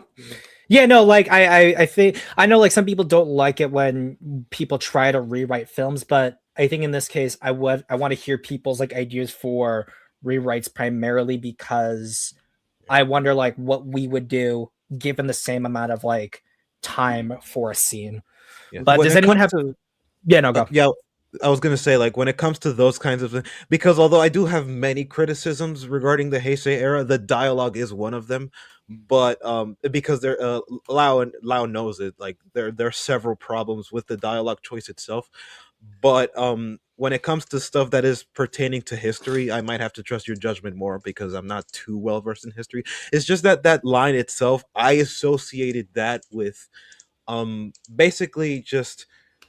Yeah, no, like I think I know like some people don't like it when people try to rewrite films, but I think in this case I want to hear people's like ideas for rewrites primarily because I wonder like what we would do given the same amount of like time for a scene. Yeah. But When does it anyone comes have to Yeah, no, go. Yeah, I was gonna say, like, when it comes to those kinds of because although I do have many criticisms regarding the Heisei era, the dialogue is one of them. But because they're Lau knows it, like there are several problems with the dialogue choice itself. But when it comes to stuff that is pertaining to history, I might have to trust your judgment more because I'm not too well versed in history. It's just that line itself, I associated that with basically just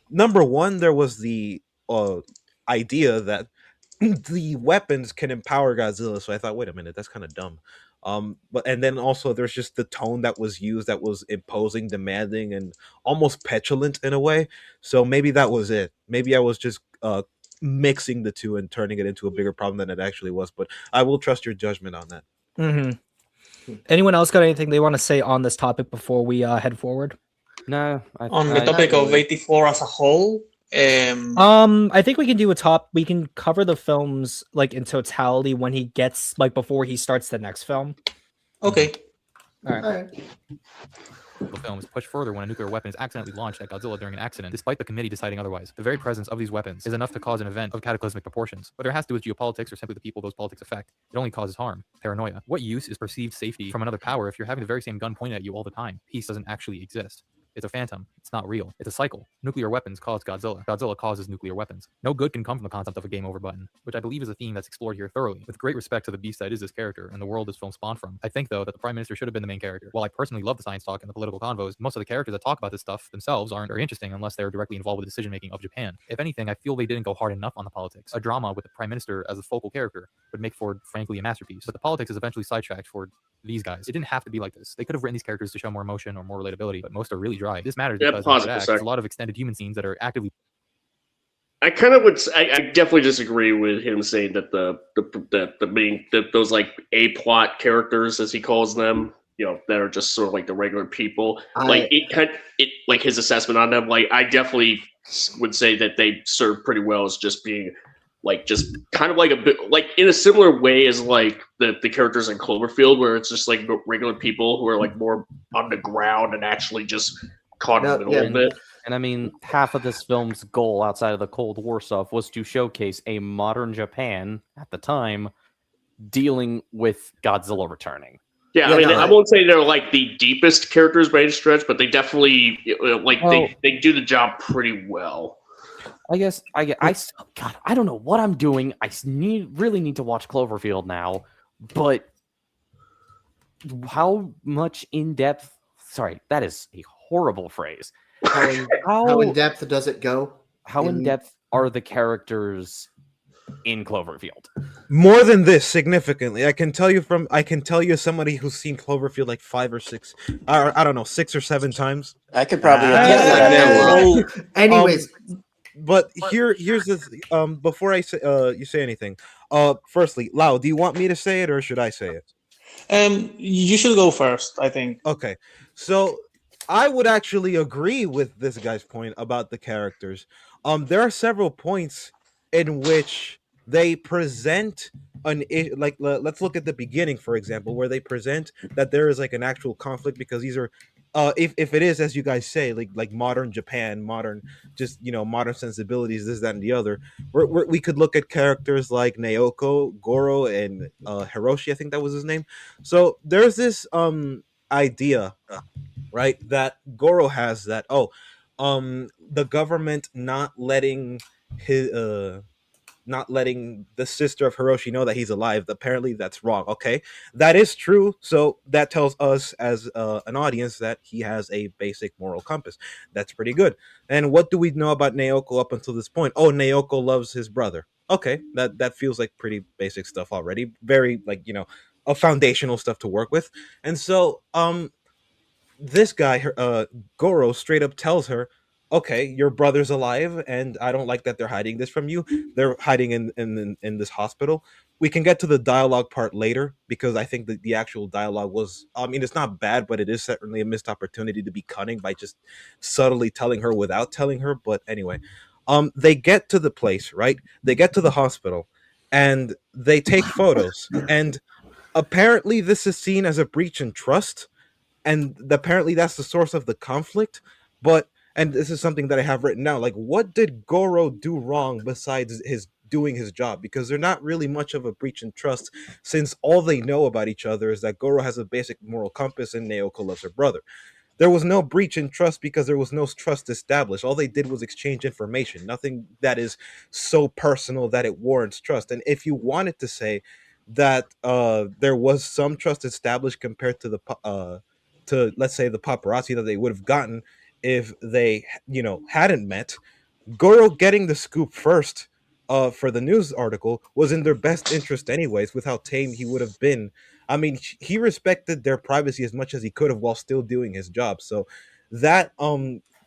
number one, there was the idea that the weapons can empower Godzilla. So I thought, wait a minute, that's kind of dumb. But and then also there's just the tone that was used that was imposing, demanding, and almost petulant in a way. So maybe that was it. Maybe I was just mixing the two and turning it into a bigger problem than it actually was. But I will trust your judgment on that. Mm-hmm. Anyone else got anything they want to say on this topic before we head forward? No, On the topic of 84 as a whole, I think we can do we can cover the films like in totality when he gets like before he starts the next film. Okay. All right. All right. The films push further when a nuclear weapon is accidentally launched at Godzilla during an accident, despite the committee deciding otherwise. The very presence of these weapons is enough to cause an event of cataclysmic proportions. Whether it has to do with geopolitics or simply the people those politics affect, it only causes harm. Paranoia. What use is perceived safety from another power if you're having the very same gun pointed at you all the time? Peace doesn't actually exist. It's a phantom. It's not real. It's a cycle. Nuclear weapons cause Godzilla. Godzilla causes nuclear weapons. No good can come from the concept of a game over button, which I believe is a theme that's explored here thoroughly. With great respect to the beast that is this character and the world this film spawned from, I think, though, that the Prime Minister should have been the main character. While I personally love the science talk and the political convos, most of the characters that talk about this stuff themselves aren't very interesting unless they're directly involved with the decision-making of Japan. If anything, I feel they didn't go hard enough on the politics. A drama with the Prime Minister as a focal character would make for, frankly, a masterpiece. But the politics is eventually sidetracked for these guys. It didn't have to be like this. They could have written these characters to show more emotion or more relatability, but most are really dry. This matters because there's a lot of extended human scenes that are actively. I kind of would. I definitely disagree with him saying that those like A plot characters, as he calls them, that are just sort of like the regular people. Like his assessment on them. Like I definitely would say that they serve pretty well as just being like just kind of like a bit like in a similar way as like the characters in Cloverfield, where it's just like regular people who are like more on the ground and actually just caught in the middle of it. And I mean, half of this film's goal outside of the Cold War stuff was to showcase a modern Japan at the time dealing with Godzilla returning. Yeah, I mean, I won't say they're like the deepest characters by any stretch, but they definitely they do the job pretty well. God, I don't know what I'm doing. I really need to watch Cloverfield now, but how much in depth? Sorry, that is a horrible phrase. How in depth does it go? How in depth are the characters in Cloverfield? More than this, significantly. I can tell you as somebody who's seen Cloverfield like 5 or 6, I don't know, 6 or 7 times. I could probably anyways. But here's the before I say you say anything. Firstly, Lau, do you want me to say it or should I say it? You should go first, I think. Okay. So I would actually agree with this guy's point about the characters. There are several points in which they present let's look at the beginning, for example, where they present that there is like an actual conflict because these are if it is, as you guys say, like modern Japan, modern sensibilities, this, that, and the other, we could look at characters like Naoko, Goro, and Hiroshi, I think that was his name. So there's this idea, right, that Goro has that the government not letting the sister of Hiroshi know that he's alive. Apparently that's wrong. Okay, that is true. So that tells us as an audience that he has a basic moral compass. That's pretty good. And what do we know about Naoko up until this point? Oh, Naoko loves his brother. Okay, that feels like pretty basic stuff already. Very a foundational stuff to work with. And so this guy, Goro, straight up tells her, okay, your brother's alive, and I don't like that they're hiding this from you. They're hiding in this hospital. We can get to the dialogue part later, because I think that the actual dialogue was, I mean, it's not bad, but it is certainly a missed opportunity to be cunning by just subtly telling her without telling her. But anyway, they get to the place, right? They get to the hospital, and they take photos, and apparently this is seen as a breach in trust, and apparently that's the source of the conflict. And this is something that I have written down. Like, what did Goro do wrong besides doing his job? Because they're not really much of a breach in trust, since all they know about each other is that Goro has a basic moral compass and Naoko loves her brother. There was no breach in trust because there was no trust established. All they did was exchange information. Nothing that is so personal that it warrants trust. And if you wanted to say that there was some trust established compared to to, let's say, the paparazzi that they would have gotten if they hadn't met, Goro getting the scoop first for the news article was in their best interest anyways, with how tame he would have been. I mean, he respected their privacy as much as he could have while still doing his job. So that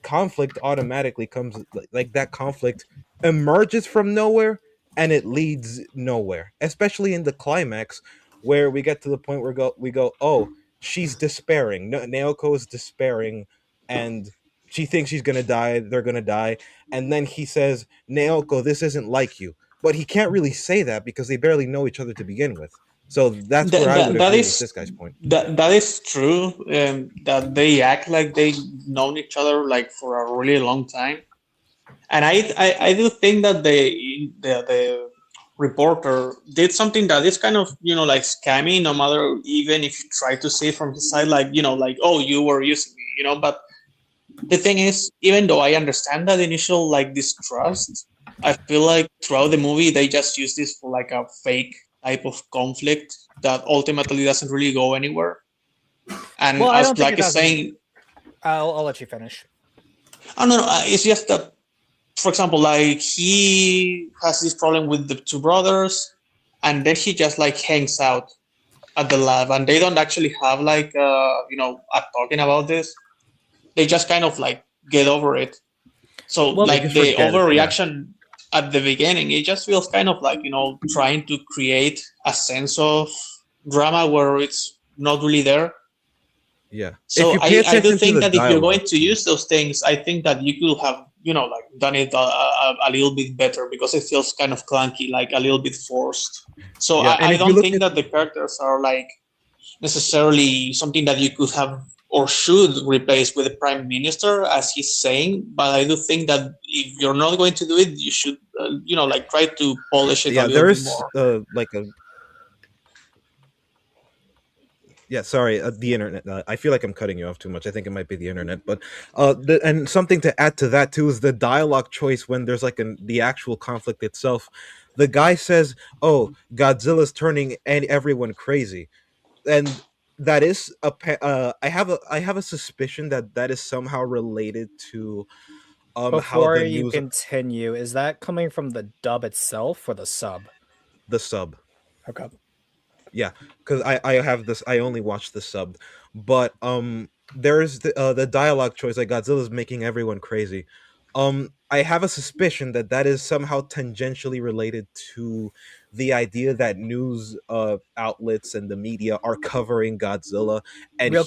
conflict automatically comes, like that conflict emerges from nowhere and it leads nowhere, especially in the climax where we get to the point where we go, oh, she's despairing. Naoko is despairing, and she thinks she's gonna die. They're gonna die, and then he says, "Naoko, this isn't like you." But he can't really say that because they barely know each other to begin with. So that's That where I would that agree with is this guy's point. that is true. That they act like they known each other like for a really long time, and I do think that the reporter did something that is kind of like scammy. No matter even if you try to see it from his side, like like, oh, you were using me, but the thing is, even though I understand that initial like distrust, I feel like throughout the movie they just use this for like a fake type of conflict that ultimately doesn't really go anywhere. And Well, I as don't think Black it is doesn't. saying, I'll let you finish. oh no, it's just that, for example, like he has this problem with the two brothers, and then he just like hangs out at the lab, and they don't actually have like a talking about this. They just kind of like get over it. So Well, They like just the forget it, yeah. overreaction at the beginning, it just feels kind of like trying to create a sense of drama where it's not really there. Yeah. So if you pay I do attention to think the that if you're dialogue, going to use those things, I think that you could have like done it a little bit better, because it feels kind of clunky, like a little bit forced. So yeah, and I if you don't look think at that the characters are like necessarily something that you could have or should replace with the prime minister, as he's saying. But I do think that if you're not going to do it, you should like try to polish it a yeah, little there bit is more. like a yeah, sorry, the internet. I feel like I'm cutting you off too much. I think it might be the internet, but and something to add to that too is the dialogue choice when there's like the actual conflict itself. The guy says, "Oh, Godzilla's turning everyone crazy," and that is I have a suspicion that that is somehow related to how Before the you news, continue, is that coming from the dub itself or the sub? the sub. Okay. Yeah, because I have this. I only watched the sub, but there's the dialogue choice. Like Godzilla's making everyone crazy. I have a suspicion that that is somehow tangentially related to the idea that news outlets and the media are covering Godzilla, and Real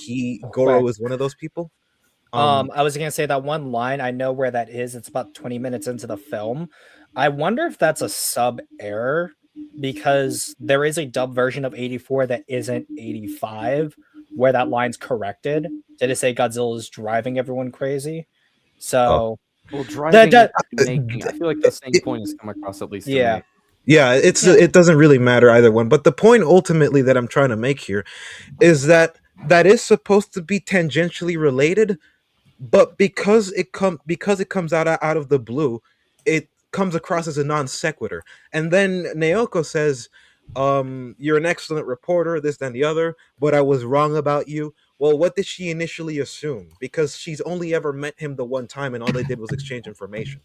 Goro quick. is one of those people. Um, I was gonna say that one line, I know where that is. It's about 20 minutes into the film. I wonder if that's a sub error, because there is a dub version of 84 that isn't 85 where that line's corrected. Did it say Godzilla is driving everyone crazy? So Well, driving that making. I feel like the same point has come across at least to yeah. me. yeah, it doesn't really matter either one. But the point ultimately that I'm trying to make here is that that is supposed to be tangentially related, but because it comes out of the blue, it comes across as a non sequitur. And then Naoko says, "You're an excellent reporter, this and the other, but I was wrong about you." Well, what did she initially assume? Because she's only ever met him the one time, and all they did was exchange information.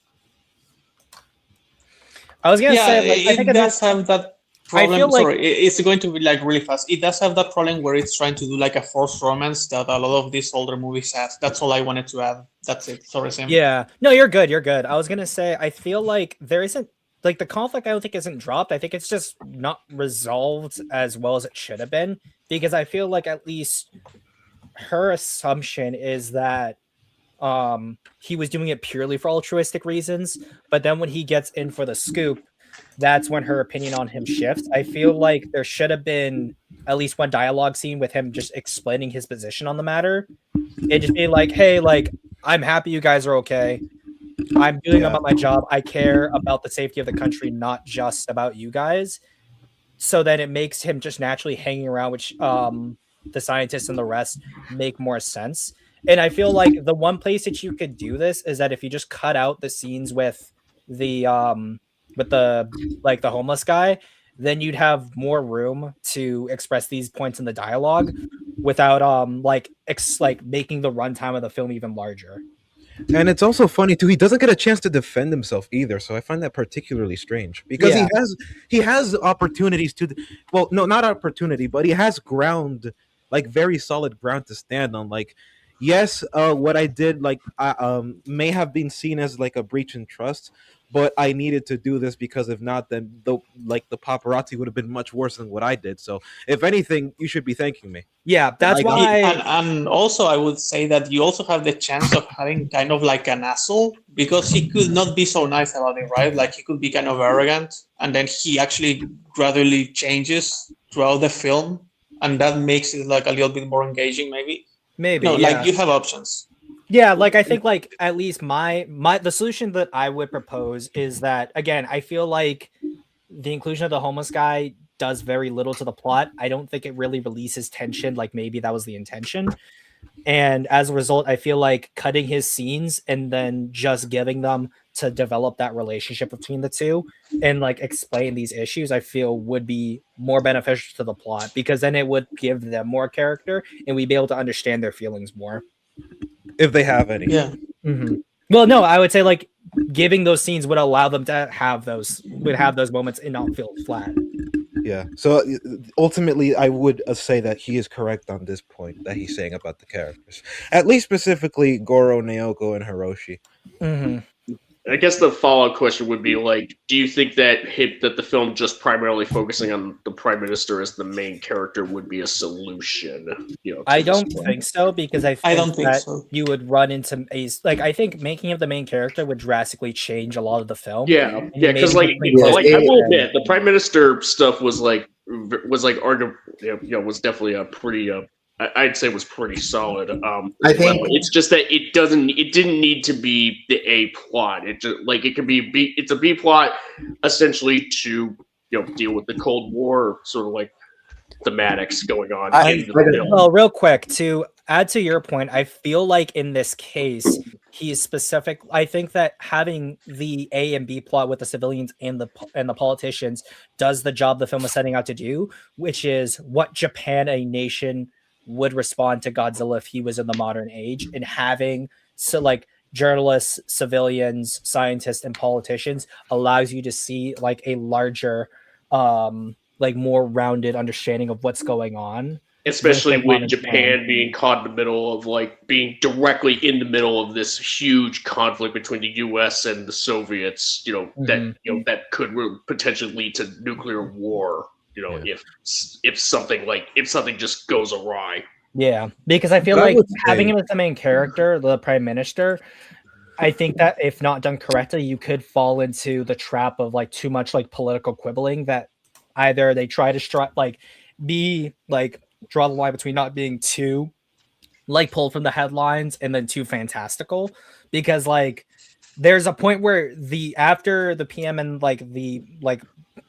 I was gonna Yeah, say, like, I think it does have that I problem. feel like Sorry, it's going to be like really fast. It does have that problem where it's trying to do like a forced romance that a lot of these older movies have. That's all I wanted to add. That's it. Sorry, Sam. yeah. No, you're good. You're good. I was gonna say, I feel like there isn't, like, the conflict, I don't think isn't dropped. I think it's just not resolved as well as it should have been, because I feel like at least her assumption is that he was doing it purely for altruistic reasons, but then when he gets in for the scoop, that's when her opinion on him shifts. I feel like there should have been at least one dialogue scene with him just explaining his position on the matter. It just be like, hey, like, I'm happy you guys are okay. I'm doing about my job. I care about the safety of the country, not just about you guys. So then it makes him just naturally hanging around, which the scientists and the rest make more sense. And I feel like the one place that you could do this is that if you just cut out the scenes the with the like the homeless guy, then you'd have more room to express these points in the dialogue without like making the runtime of the film even larger. And it's also funny too. He doesn't get a chance to defend himself either, so I find that particularly strange because Yeah. he has opportunities to. Well, no, not opportunity, but he has ground, like very solid ground to stand on. Like, yes, what I did, like, may have been seen as like a breach in trust, but I needed to do this because if not, then the paparazzi would have been much worse than what I did. So if anything, you should be thanking me. Yeah, that's why. And also, I would say that you also have the chance of having kind of like an asshole, because he could not be so nice about it, right? Like he could be kind of arrogant, and then he actually gradually changes throughout the film, and that makes it like a little bit more engaging, maybe. Maybe No, yeah. like you have options. Yeah, like I think like at least the solution that I would propose is that, again, I feel like the inclusion of the homeless guy does very little to the plot. I don't think it really releases tension like maybe that was the intention. And as a result, I feel like cutting his scenes and then just giving them to develop that relationship between the two and like explain these issues, I feel would be more beneficial to the plot, because then it would give them more character and we'd be able to understand their feelings more. If they have any. Yeah. Mm-hmm. Well, no, I would say like giving those scenes would allow them to have those moments and not feel flat. Yeah. So ultimately, I would say that he is correct on this point that he's saying about the characters, at least specifically Goro, Naoko, and Hiroshi. Mm-hmm. I guess the follow-up question would be like, do you think that the film just primarily focusing on the Prime Minister as the main character would be a solution? I don't think so, because I don't think so. You would run into I think making him the main character would drastically change a lot of the film. Yeah, because I will admit the Prime Minister stuff was definitely a pretty I'd say was pretty solid. I think it's just that it didn't need to be the A plot. It just it could be it's a B plot essentially to deal with the Cold War sort of like thematics going on. Well, real quick, to add to your point, I feel like in this case he is specific. I think that having the A and B plot with the civilians and the politicians does the job the film is setting out to do, which is what Japan, a nation, would respond to Godzilla if he was in the modern age, and having journalists, civilians, scientists, and politicians allows you to see like a larger more rounded understanding of what's going on, especially with Japan being caught in the middle of being directly in the middle of this huge conflict between the US and the Soviets, that could potentially lead to nuclear war. If something just goes awry. Yeah, because I feel like having him as the main character, the Prime Minister, I think that if not done correctly, you could fall into the trap of too much political quibbling, that either they try to draw the line between not being too pulled from the headlines and then too fantastical, because there's a point where after the PM and the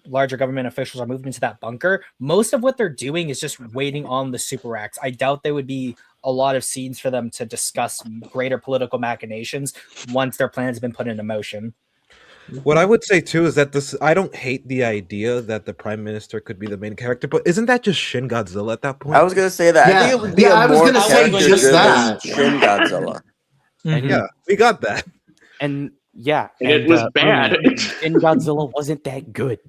larger government officials are moved into that bunker, most of what they're doing is just waiting on the super acts. I doubt there would be a lot of scenes for them to discuss greater political machinations once their plans have been put into motion. What I would say too is that I don't hate the idea that the Prime Minister could be the main character, but isn't that just Shin Godzilla at that point? I was gonna say that. Yeah. I think it would be I was more gonna say just that. Shin Godzilla. Mm-hmm. Yeah, we got that. And it was bad. And Godzilla wasn't that good.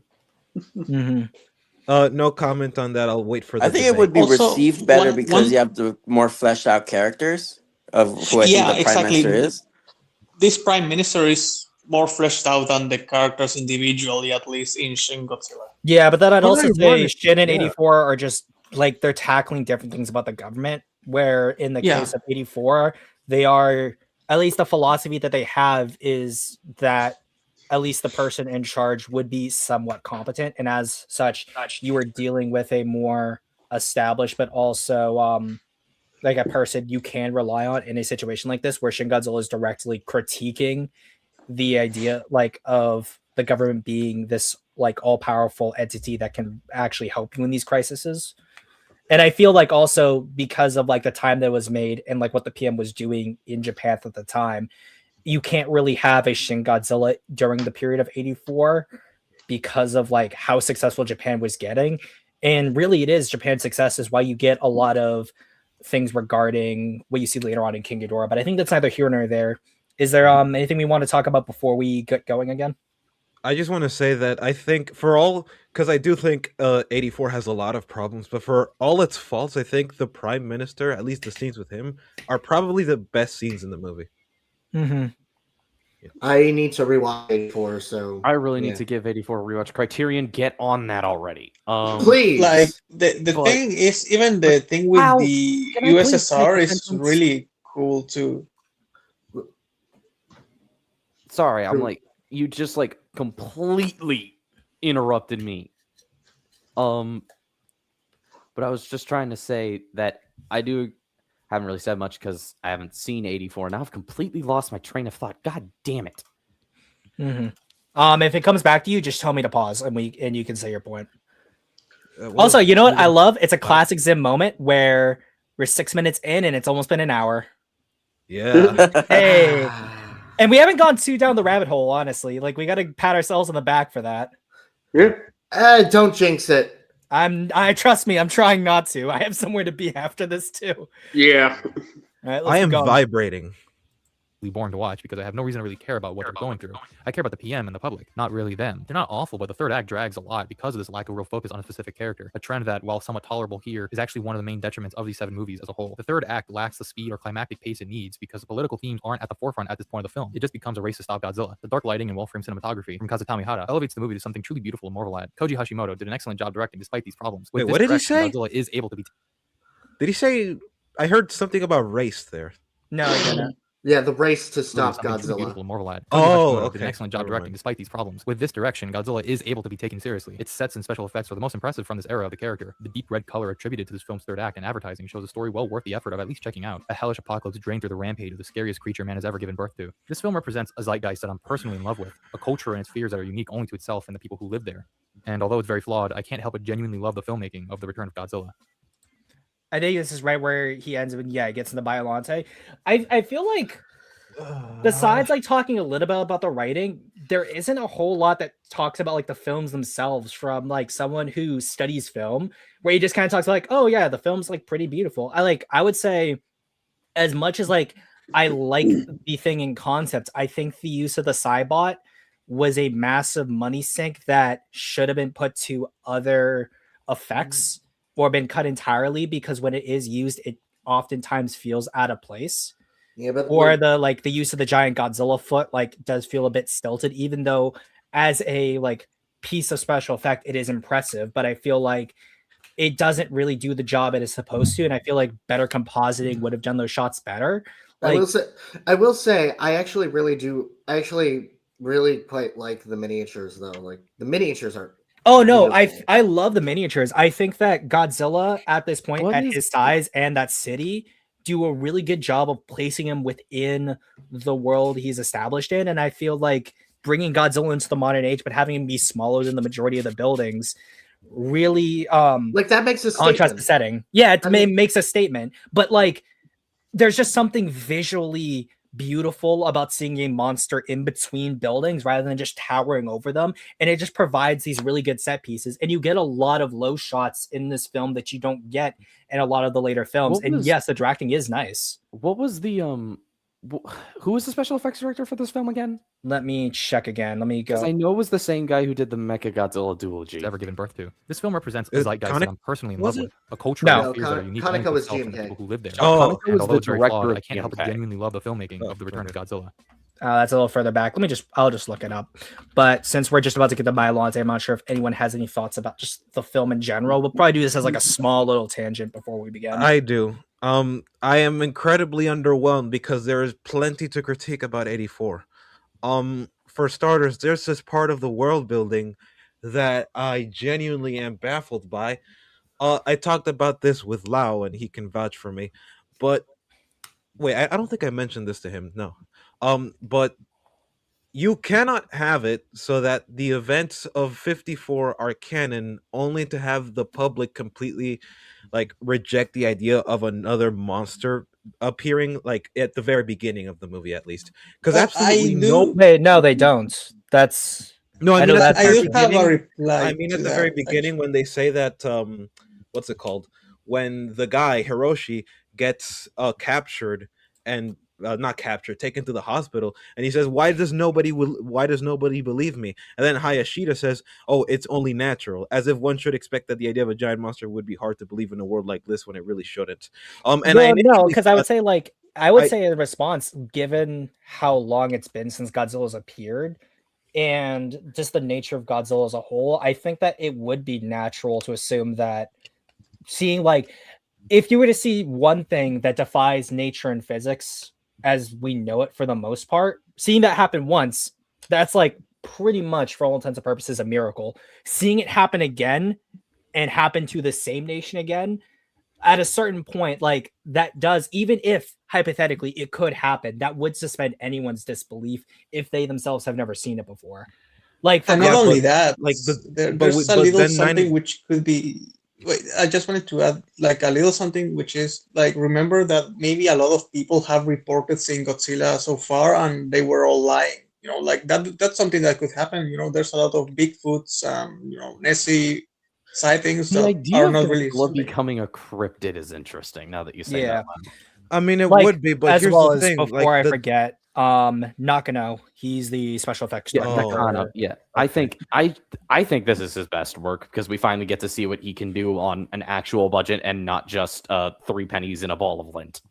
Mm-hmm. No comment on that. I'll wait for the I think debate. it would be received better because you have the more fleshed out characters of who I think the Prime Minister is. This Prime Minister is more fleshed out than the characters individually, at least in Shin Godzilla. Yeah, but then I'd also say Shin and 84 are just they're tackling different things about the government, where in the case of 84, they are, at least the philosophy that they have is that at least the person in charge would be somewhat competent, and as such, you are dealing with a more established, but also a person you can rely on in a situation like this, where Shin Godzilla is directly critiquing the idea of the government being this all-powerful entity that can actually help you in these crises. And I feel also because of the time that was made and what the PM was doing in Japan at the time, you can't really have a Shin Godzilla during the period of 84 because of how successful Japan was getting. And really it is Japan's success is why you get a lot of things regarding what you see later on in King Ghidorah. But I think that's neither here nor there. Is there anything we want to talk about before we get going again? I just want to say that I think because I do think 84 has a lot of problems, but for all its faults, I think the Prime Minister, at least the scenes with him, are probably the best scenes in the movie. Mm-hmm. I need to rewatch 84, so I really yeah. need to give 84 a rewatch. Criterion, get on that already. Please. Like the but- thing is, even the thing with Wow, the can I please USSR finish a is sentence? really cool too. Sorry, I'm True. like, you just like completely interrupted me. But I was just trying to say that I haven't really said much because I haven't seen 84. Now I've completely lost my train of thought. God damn it. If it comes back to you, just tell me to pause and you can say your point. What Also, if you know what I moving- love? It's a classic Zim moment where we're 6 minutes in and it's almost been an hour. Yeah. Hey, and we haven't gone too down the rabbit hole, honestly. Like, we got to pat ourselves on the back for that. Yeah. Don't jinx it. I trust me, I'm trying not to. I have somewhere to be after this too. Yeah. All right, let's I keep am going. vibrating. Born to watch because I have no reason to really care about what they're going through. I care about the PM and the public, not really them. They're not awful, but the third act drags a lot because of this lack of real focus on a specific character. A trend that, while somewhat tolerable here, is actually one of the main detriments of these 7 movies as a whole. The third act lacks the speed or climactic pace it needs because the political themes aren't at the forefront at this point of the film. It just becomes a race to stop Godzilla. The dark lighting and well-framed cinematography from Kazutami Hara elevates the movie to something truly beautiful and marvel at. Koji Hashimoto did an excellent job directing despite these problems. With Wait, this what did he direction, say? Godzilla is able to be Did he say? I heard something about race there. No, I didn't. Yeah, the race to stop something truly Godzilla. beautiful and marvel at. Oh, Koji Hashimoto did okay. an excellent job Never directing mind. despite these problems. With this direction, Godzilla is able to be taken seriously. Its sets and special effects are the most impressive from this era of the character. The deep red color attributed to this film's third act and advertising shows a story well worth the effort of at least checking out. A hellish apocalypse drained through the rampage of the scariest creature man has ever given birth to. This film represents a zeitgeist that I'm personally in love with, a culture and its fears that are unique only to itself and the people who live there. And although it's very flawed, I can't help but genuinely love the filmmaking of The Return of Godzilla. I think this is right where he ends when he gets into Biollante. I feel like besides like talking a little bit about the writing, there isn't a whole lot that talks about like the films themselves from like someone who studies film, where he just kind of talks like, oh yeah, the film's like pretty beautiful. I would say, as much as like I like the thing in concept, I think the use of the Cybot was a massive money sink that should have been put to other effects or been cut entirely, because when it is used, it oftentimes feels out of place. Yeah, but Or the use of the giant Godzilla foot like does feel a bit stilted, even though as a like piece of special effect it is impressive, but I feel like it doesn't really do the job it is supposed to, and I feel like better compositing would have done those shots better. Like, I will say I actually really quite like the miniatures though. Like the miniatures are oh no, beautiful. I love the miniatures. I think that Godzilla at this point, What at is- his size and that city, do a really good job of placing him within the world he's established in. And I feel like bringing Godzilla into the modern age, but having him be smaller than the majority of the buildings, really like that makes a contrast the statement. setting. Yeah, it I mean- makes a statement, but like there's just something visually beautiful about seeing a monster in between buildings rather than just towering over them, and it just provides these really good set pieces, and you get a lot of low shots in this film that you don't get in a lot of the later films. What And was- yes, the directing is nice. What was the who was the special effects director for this film again? Let me check again. Let me Because go. I know it was the same guy who did the Mecha Godzilla duology. Ever given birth to. This film represents a zeitgeist Kaneko- that I'm personally in was love it? with, a culture No. and fears that are unique only Kaneko to was itself and the GMK. people who live there. Oh, Kaneko And was although the it's very director flawed, of I can't help but GMK. genuinely love the filmmaking Oh, of The Return of okay. Godzilla. That's a little further back. I'll just look it up. But since we're just about to get to Biollante, I'm not sure if anyone has any thoughts about just the film in general. We'll probably do this as like a small little tangent before we begin. I do. I am incredibly underwhelmed because there is plenty to critique about 84. For starters, there's this part of the world building that I genuinely am baffled by. I talked about this with Lau, and he can vouch for me. But wait, I don't think I mentioned this to him. No. But you cannot have it so that the events of 54 are canon only to have the public completely like reject the idea of another monster appearing like at the very beginning of the movie, at least, because Well, absolutely I no. do- No, they don't. That's No, I I know mean at that's the I very do have a beginning. reply. I mean at to the very that, beginning when they say that what's it called, when the guy Hiroshi gets captured and not captured, taken to the hospital, and he says, why does nobody believe me? And then Hayashida says, oh, it's only natural, as if one should expect that the idea of a giant monster would be hard to believe in a world like this when it really shouldn't. And well, I no, initially because I would thought- say like I would say in response, given how long it's been since Godzilla's appeared, and just the nature of Godzilla as a whole, I think that it would be natural to assume that seeing like if you were to see one thing that defies nature and physics as we know it for the most part, seeing that happen once, that's like pretty much for all intents and purposes a miracle. Seeing it happen again and happen to the same nation again, at a certain point, like that does, even if hypothetically it could happen, that would suspend anyone's disbelief if they themselves have never seen it before. Like, And not only that, like there's a little something which could be. Wait, I just wanted to add like a little something, which is like remember that maybe a lot of people have reported seeing Godzilla so far, and they were all lying. You know, like that's something that could happen. You know, there's a lot of Bigfoots, Nessie sightings The that idea are of not really Godzilla something. becoming a cryptid is interesting. Now that you say yeah. that, I mean, it Like, would be, but as here's well the as thing. before Like I forget, Nakano, he's the special effects yeah, director. Nakano, yeah. I think this is his best work because we finally get to see what he can do on an actual budget and not just 3 pennies in a ball of lint.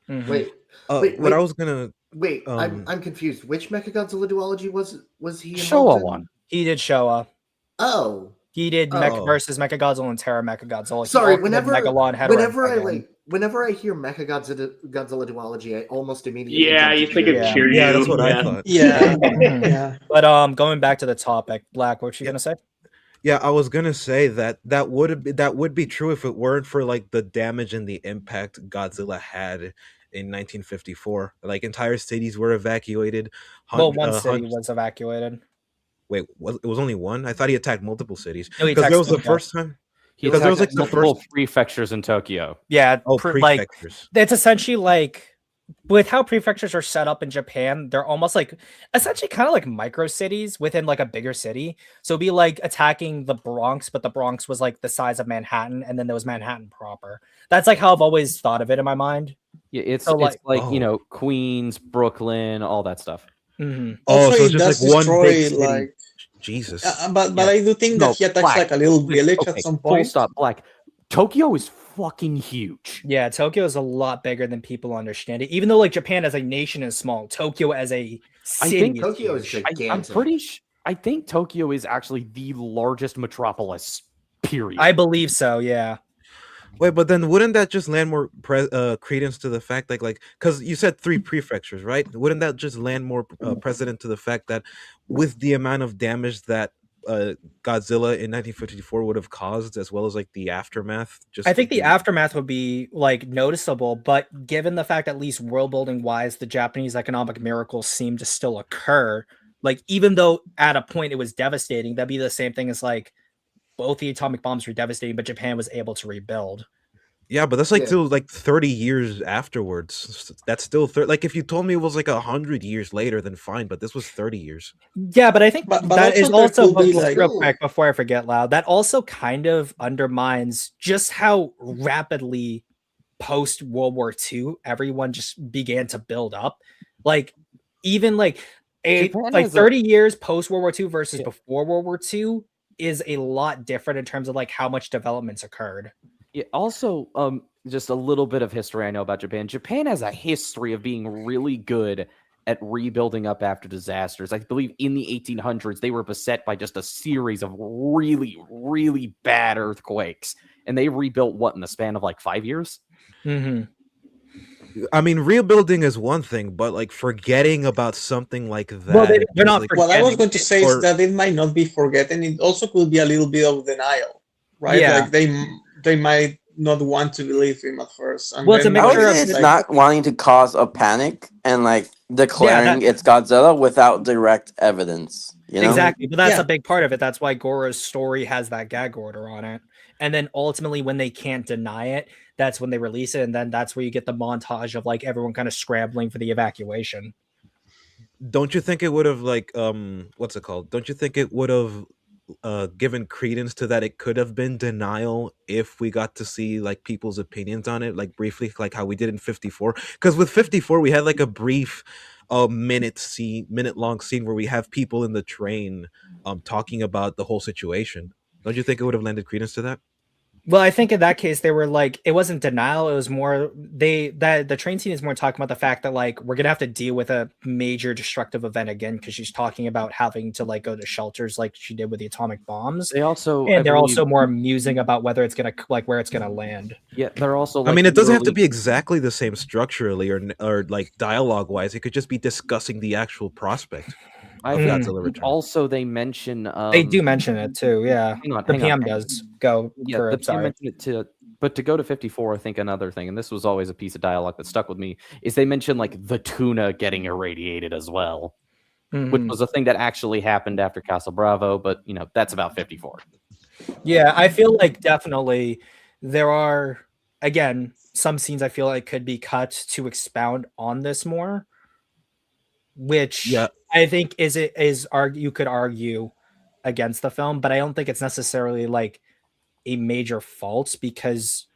Mhm. Wait, what I was gonna wait. I'm confused. Which Mechagodzilla duology was he involved Showa in? one. He did Showa. Oh, He did Oh. versus Mechagodzilla and Terra Mechagodzilla. He sorry. also did Megalon Heteran. Whenever I hear Mechagodzilla duology, I almost immediately Yeah, jump you to think Kiryu. it's Kiryu. Yeah, that's what I yeah. thought. Yeah, Mhm. yeah. But going back to the topic, Black, what you Yeah. gonna say? Yeah, I was gonna say that would be true if it weren't for like the damage and the impact Godzilla had in 1954. Like entire cities were evacuated. Well, one city was evacuated. Wait, it was only one? I thought he attacked multiple cities. No, he Because there was attacked the Tokyo. first time. He Because there was like attacked the multiple first. prefectures in Tokyo. Yeah, Oh, like prefectures. it's essentially like with how prefectures are set up in Japan, they're almost like essentially kind of like micro cities within like a bigger city. So it'd be like attacking the Bronx, but the Bronx was like the size of Manhattan, and then there was Manhattan proper. That's like how I've always thought of it in my mind. Yeah, it's So, like oh. you know, Queens, Brooklyn, all that stuff. Mhm. Oh, Also, so it it's just does like one destroy big city. like. Jesus. But Yeah. I do think No, that he attacks Black, like a little please, village okay, at some full point. stop, Black. Tokyo is fucking huge. Yeah, Tokyo is a lot bigger than people understand it. Even though like Japan as a nation is small, Tokyo as a city think is Tokyo is huge. gigantic. I think Tokyo is actually the largest metropolis. Period. I believe so. Yeah. Wait, but then wouldn't that just land more credence to the fact that, like, because you said 3 prefectures, right? Wouldn't that just land more precedent to the fact that with the amount of damage that Godzilla in 1954 would have caused, as well as like the aftermath? I think the aftermath would be like noticeable, but given the fact, at least world building wise, the Japanese economic miracles seem to still occur. Like, even though at a point it was devastating, that'd be the same thing as like both the atomic bombs were devastating, but Japan was able to rebuild. Yeah, but that's like Yeah. still like 30 years afterwards. That's still like if you told me it was like 100 years later, then fine. But this was 30 years. Yeah, but I think But that is also there also could be, like- real quick before I forget, Loud. That also kind of undermines just how rapidly post World War II everyone just began to build up. Like even like Japan like has 30 years post World War II versus Yeah. before World War II is a lot different in terms of like how much developments occurred. Yeah, also, just a little bit of history I know about Japan. Japan has a history of being really good at rebuilding up after disasters. I believe in the 1800s, they were beset by just a series of really, really bad earthquakes. And they rebuilt what in the span of like 5 years? Mm-hmm. I mean, rebuilding is one thing, but like forgetting about something like that. Well, they're is, not like, What I was forgetting going to it, say or- is that it might not be forgotten. It also could be a little bit of denial, right? Yeah. Like they might not want to believe him at first. And Well, it's a then I would mixture say of, it's like, not wanting to cause a panic and like declaring it's Godzilla without direct evidence. You know? Exactly, but that's Yeah. a big part of it. That's why Gora's story has that gag order on it. And then ultimately, when they can't deny it, that's when they release it. And then that's where you get the montage of like everyone kind of scrambling for the evacuation. Don't you think it would have like what's it called? Don't you think it would have given credence to that it could have been denial if we got to see like people's opinions on it, like briefly, like how we did in 54? Because with 54 we had like a brief minute long scene where we have people in the train talking about the whole situation. Don't you think it would have lended credence to that? Well, I think in that case they were like, it wasn't denial, it was more that the train scene is more talking about the fact that like we're gonna have to deal with a major destructive event again, because she's talking about having to like go to shelters like she did with the atomic bombs. They also, And I they're believe, also more musing about whether it's gonna like where it's gonna land. yeah, they're also I like mean, it doesn't have to literally- be exactly the same structurally or like dialogue wise. It could just be discussing the actual prospect I of think Godzilla Return. also they mention They do mention it too, yeah. hang on, The hang on. PM does go. Yeah, for the it, PM sorry. mentioned it too. But to go to 54, I think another thing, and this was always a piece of dialogue that stuck with me, is they mentioned like the tuna getting irradiated as well, which Mhm. was a thing that actually happened after Castle Bravo. But you know, that's about 54. Yeah, I feel like definitely there are, again, some scenes I feel like could be cut to expound on this more, which Yeah. I think you could argue against the film, but I don't think it's necessarily like a major fault, because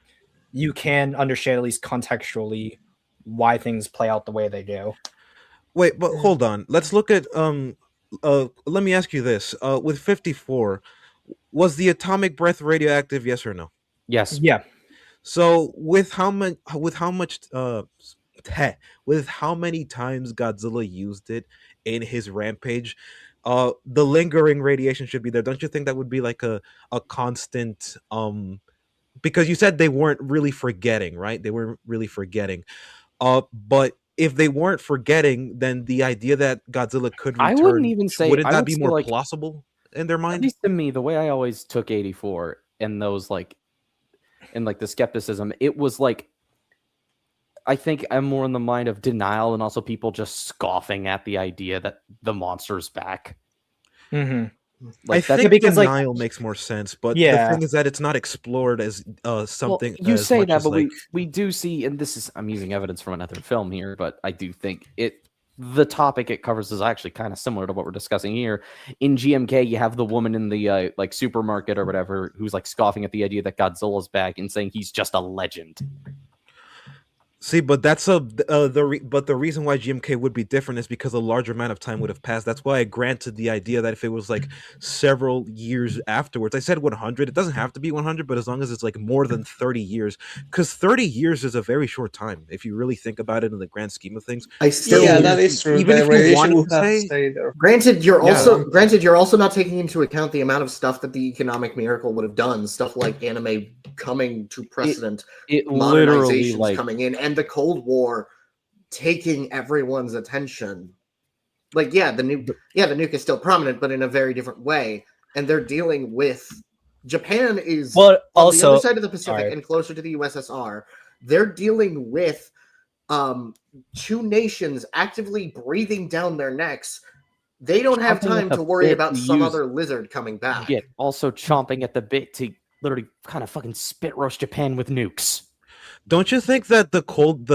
you can understand at least contextually why things play out the way they do. Wait, but hold on. Let's look at let me ask you this. With 54, was the atomic breath radioactive, yes or no? Yes. Yeah. So with how much with how many times Godzilla used it in his rampage, the lingering radiation should be there. Don't you think that would be like a constant because you said they weren't really forgetting, right? They weren't really forgetting. But if they weren't forgetting, then the idea that Godzilla could return, I wouldn't even say. wouldn't I that would be say, more like, plausible in their at mind? least to me, the way I always took 84 and those like, and like the skepticism, it was like, I think I'm more in the mind of denial and also people just scoffing at the idea that the monster's back. Mm-hmm. I Like, that's think because, like- denial makes more sense, but Yeah. the thing is that it's not explored as something. Well, you as say much that, as, but like, we do see, and this is, I'm using evidence from another film here, but I do think the topic it covers is actually kind of similar to what we're discussing here. In GMK, you have the woman in the like supermarket or whatever who's like scoffing at the idea that Godzilla's back and saying he's just a legend. See, but that's the reason why GMK would be different is because a larger amount of time would have passed. That's why I granted the idea that if it was like several years afterwards, I said 100. It doesn't have to be 100, but as long as it's like more than 30 years, because 30 years is a very short time if you really think about it in the grand scheme of things. I still Yeah, that is true. even The if you radiation wanted would to have say- stayed there. Granted, you're Yeah. also not taking into account the amount of stuff that the economic miracle would have done. Stuff like anime coming to precedent, It literally modernizations like coming in, and the Cold War taking everyone's attention. Like, yeah, the nuke is still prominent, but in a very different way. And they're dealing with Japan is Well, on also, the other side of the Pacific sorry. and closer to the USSR. They're dealing with two nations actively breathing down their necks. They don't have Chomping at time the to worry bit about to some use- other lizard coming back. yet also chomping at the bit to literally kind of fucking spit roast Japan with nukes. Don't you think that the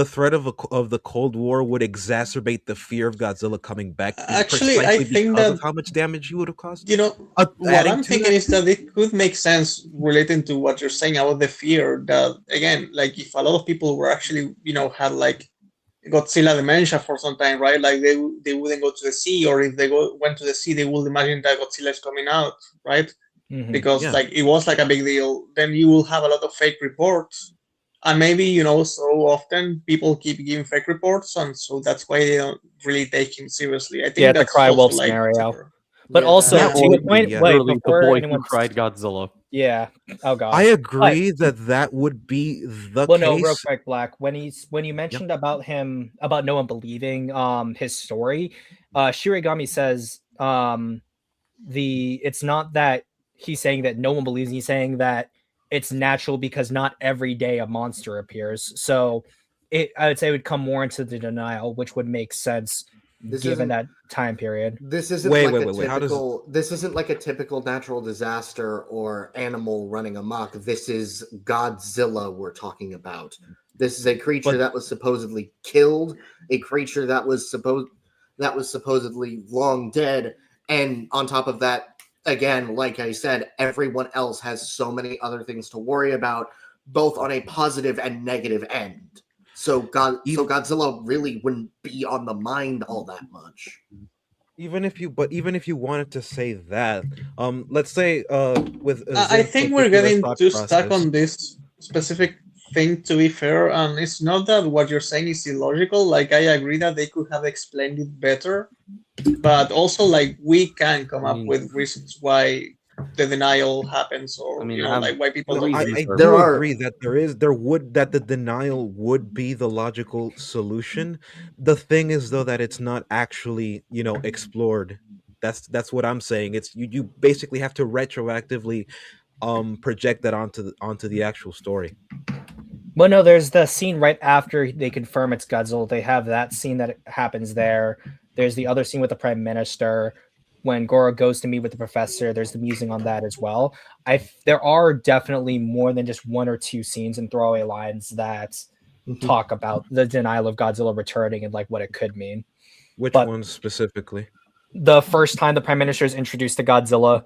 threat of the Cold War would exacerbate the fear of Godzilla coming back? Actually, I precisely think because of that- how much damage you would have caused. You know, what Adding I'm to thinking that- is that it could make sense relating to what you're saying about the fear that, again, like if a lot of people were actually, had like Godzilla dementia for some time, right? Like they wouldn't go to the sea, or if they went to the sea, they would imagine that Godzilla is coming out, right? Mhm. Because Yeah. like it was like a big deal. Then you will have a lot of fake reports, and maybe so often people keep giving fake reports, and so that's why they don't really take him seriously. I think Yeah, the that's cry also, wolf like, scenario. super- But Yeah. also, That to your would be, point, yeah. wait, Literally, the before boy anyone who cried Godzilla. Yeah. Oh god. I agree that would be the Well, case. no, real quick, Black. When you mentioned about no one believing his story, Shirigami says it's not that he's saying that no one believes. He's saying that it's natural because not every day a monster appears. So I would say it would come more into the denial, which would make sense This given isn't- that time period. This isn't Wait, like wait, a wait, wait, how does- typical. This isn't like a typical natural disaster or animal running amok. This is Godzilla we're talking about. This is a creature But- that was supposedly killed, a creature that was supposedly long dead, and on top of that, again, like I said, everyone else has so many other things to worry about, both on a positive and negative end. So Godzilla really wouldn't be on the mind all that much. even if you wanted to say that, let's say with I Zim's think we're particular getting thought too stuck process. on this specific thing, to be fair, and it's not that what you're saying is illogical. Like, I agree that they could have explained it better, but also, like, we can come up with reasons why the denial happens, or like why people don't. I There do are- agree that that the denial would be the logical solution. The thing is though that it's not actually, explored. That's what I'm saying. It's you basically have to retroactively project that onto the actual story. Well, no, there's the scene right after they confirm it's Godzilla. They have that scene that happens there. There's the other scene with the Prime Minister. When Goro goes to meet with the professor, there's the musing on that as well. There are definitely more than just one or two scenes and throwaway lines that talk about the denial of Godzilla returning and like what it could mean. Which ones specifically? The first time the Prime Minister is introduced to Godzilla,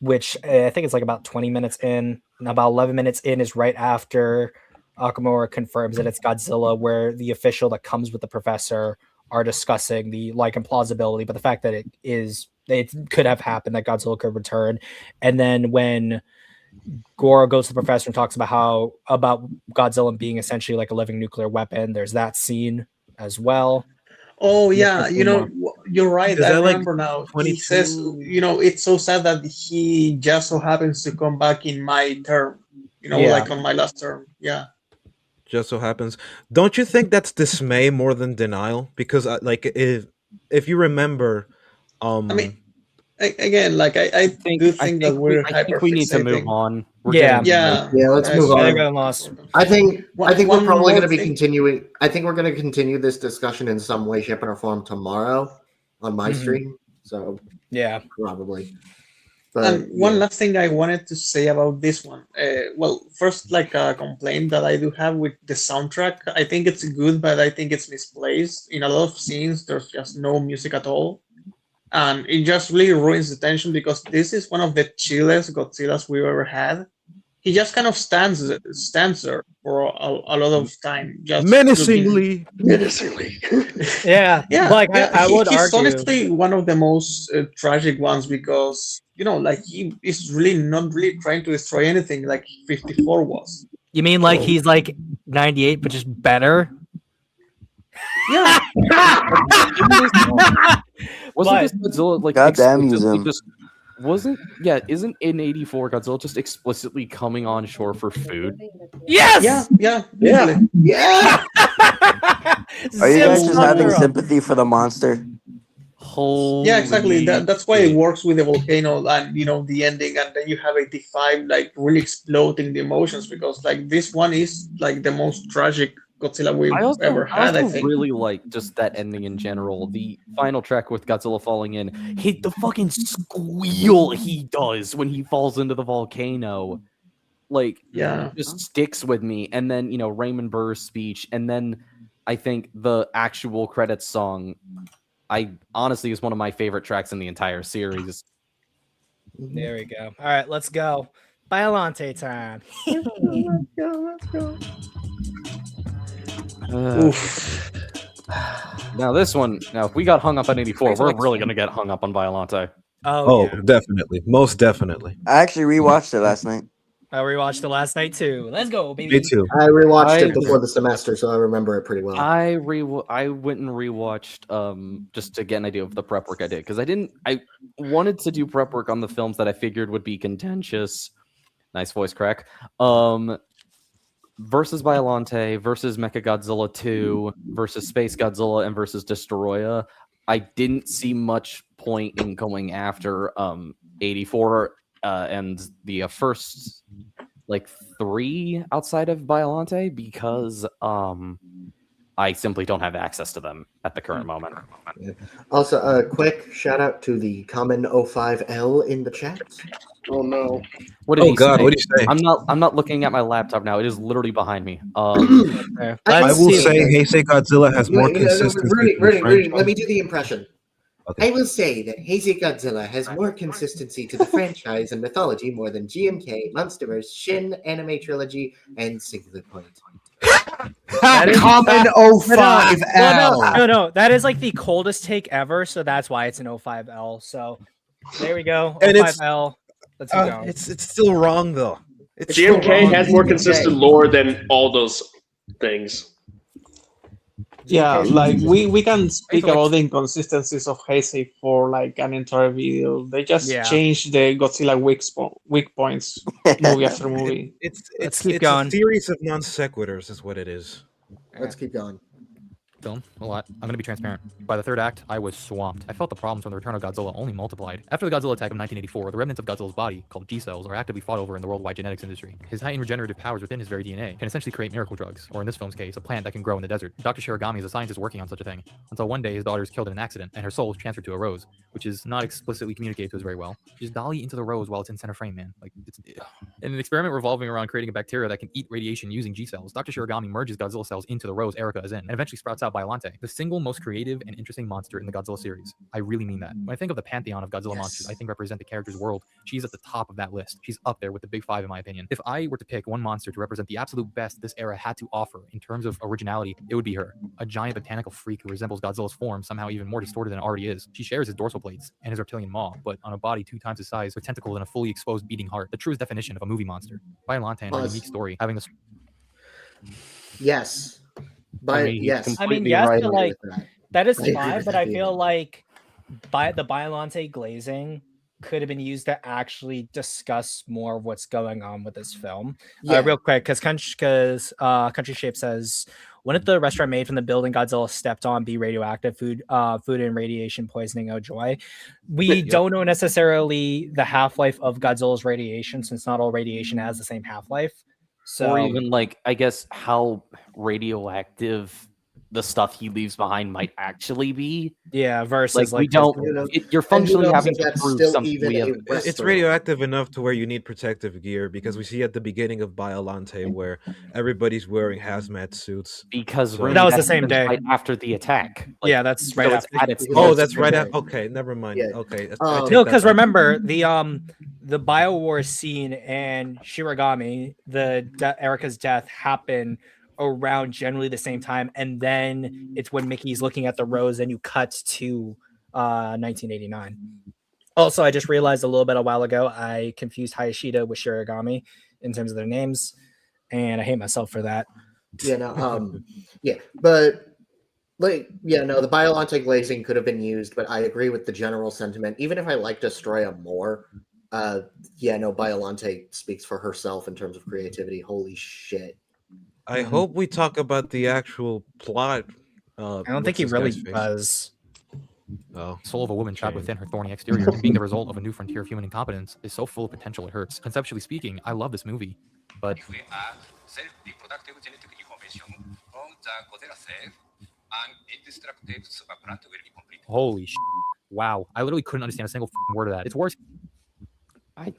which I think it's like about 20 minutes in, and about 11 minutes in is right after Akamura confirms that it's Godzilla, where the official that comes with the professor are discussing the like implausibility, but the fact that it could have happened, that Godzilla could return. And then when Goro goes to the professor and talks about Godzilla being essentially like a living nuclear weapon, there's that scene as well. Oh yeah, you're right. I remember now. He says, 22? It's so sad that he just so happens to come back in my term, like on my last term. Yeah. Just so happens. Don't you think that's dismay more than denial? Because like if you remember, I mean, again, like I think that we're I think we need to move on. Yeah, let's move on. Lost. I think we're one probably more going to be thing. continuing. I think we're going to continue this discussion in some way, shape, or form tomorrow on my stream. So yeah, probably. But, And one last thing I wanted to say about this one. Well, first, like a complaint that I do have with the soundtrack. I think it's good, but I think it's misplaced. In a lot of scenes, there's just no music at all. And it just really ruins the tension because this is one of the chillest Godzillas we've ever had. He just kind of stands there for a lot of time. Just menacingly. Yeah, like I would he's argue. honestly one of the most tragic ones because like he is really not really trying to destroy anything like 54 was. You mean like he's like 98, but just better? Yeah. Wasn't this Godzilla like Goddamn explicitly Zim. just isn't in 84 Godzilla just explicitly coming on shore for food? Yes. Yeah. Are you guys just having Zim's sympathy for the monster? Yeah, exactly. That's why it works with the volcano and the ending, and then you have 85 like really exploding the emotions because like this one is like the most tragic Godzilla we've ever had. I think. Really like just that ending in general. The final track with Godzilla falling in, the fucking squeal he does when he falls into the volcano, like just sticks with me. And then Raymond Burr's speech, and then I think the actual credits song, I honestly is one of my favorite tracks in the entire series. There we go. All right, let's go. Biolante time. Let's go. Now this one, if we got hung up on 84, we're really gonna get hung up on Biolante. Oh, definitely, most definitely. I actually rewatched it last night. I rewatched it last night too. Let's go, baby. Me too. I rewatched it before the semester, so I remember it pretty well. I went and rewatched just to get an idea of the prep work I did because I wanted to do prep work on the films that I figured would be contentious. Nice voice crack. Versus Biolante, versus Mechagodzilla 2, versus Space Godzilla, and versus Destoroyah. I didn't see much point in going after 84 and the first like 3 outside of Biolante because I simply don't have access to them at the current moment. Also, a quick shout out to the common 05L in the chat. Oh no! What did he say? What did he say? I'm not looking at my laptop now. It is literally behind me. I will say Heisei Godzilla has more consistency. Rudy, let me do the impression. Okay. I will say that Heisei Godzilla has more consistency to the franchise and mythology more than GMK, Monsterverse, Shin, Anime Trilogy, and Singular Point. That is- Common 05L. No. That is like the coldest take ever, so that's why it's an 05L. So there we go. And it's- 05L. Let's keep going. It's still wrong though. It's GMK still wrong. has more consistent lore than all those things. Yeah, like we can speak like- about the inconsistencies of Heisei for like an entire video. They just Yeah. changed the Godzilla weak points movie after movie. It's keep it's going. a series of non sequiturs, is what it is. Let's keep going. Film a lot. I'm gonna be transparent. By the third act, I was swamped. I felt the problems from the return of Godzilla only multiplied. After the Godzilla attack of 1984, the remnants of Godzilla's body, called G cells, are actively fought over in the worldwide genetics industry. His heightened regenerative powers within his very DNA can essentially create miracle drugs, or in this film's case, a plant that can grow in the desert. Dr. Shiragami is a scientist working on such a thing, until one day his daughter is killed in an accident, and her soul is transferred to a rose, which is not explicitly communicated to us very well. Just dolly into the rose while it's in center frame, man. Like, it's in an experiment revolving around creating a bacteria that can eat radiation using G cells, Dr. Shiragami merges Godzilla cells into the rose Erica is in, and eventually sprouts out Biollante, the single most creative and interesting monster in the Godzilla series. I really mean that. When I think of the pantheon of Godzilla monsters, I think represent the character's world. She's at the top of that list. She's up there with the big five, in my opinion. If I were to pick one monster to represent the absolute best this era had to offer in terms of originality, it would be her. A giant botanical freak who resembles Godzilla's form, somehow even more distorted than it already is. She shares his dorsal plates and his reptilian maw, but on a body 2 times his size, with tentacles and a fully exposed beating heart. The truest definition of a movie monster. Biollante and her Pause. unique story, having this. Yes. But mean, yes. I mean, completely yes, right but I agree like with that. that is I agree fine, with but that I feel feeling. like the Biollante glazing could have been used to actually discuss more of what's going on with this film. Yeah. Real quick, because Country Shape says, wouldn't the restaurant made from the building Godzilla stepped on be radioactive food and radiation poisoning? Oh joy. We don't know necessarily the half-life of Godzilla's radiation, since not all radiation has the same half-life. So Or even like, I guess, how radioactive the stuff he leaves behind might actually be. yeah, versus Like, we just- don't. you know, You're functionally knows having if to that's prove still something. even We a have. It's restaurant. radioactive enough to where you need protective gear, because we see at the beginning of Biollante where everybody's wearing hazmat suits. Because So- Rooney, That was the that same happens day. right after the attack. Like, yeah, that's right so it's after. at its Because Oh, that's that's right. okay. Okay, never mind. Yeah. Okay, I Um, take No, that because back. remember the BioWar scene and Shiragami, Erica's death happened around generally the same time, and then it's when Mickey's looking at the rose, and you cut to 1989. Also, I just realized a little bit a while ago I confused Hayashida with Shiragami in terms of their names, and I hate myself for that. Yeah, no, yeah, but like, yeah, no, the Biollante glazing could have been used, but I agree with the general sentiment. Even if I like Destroya more, yeah, no, Biollante speaks for herself in terms of creativity. Holy shit! I hope we talk about the actual plot. I don't think he really does. Oh, Soul of a woman trapped okay. within her thorny exterior and being the result of a new frontier of human incompetence is so full of potential it hurts. Conceptually speaking, I love this movie, but holy sh! Wow, I literally couldn't understand a single word of that. It's worse. I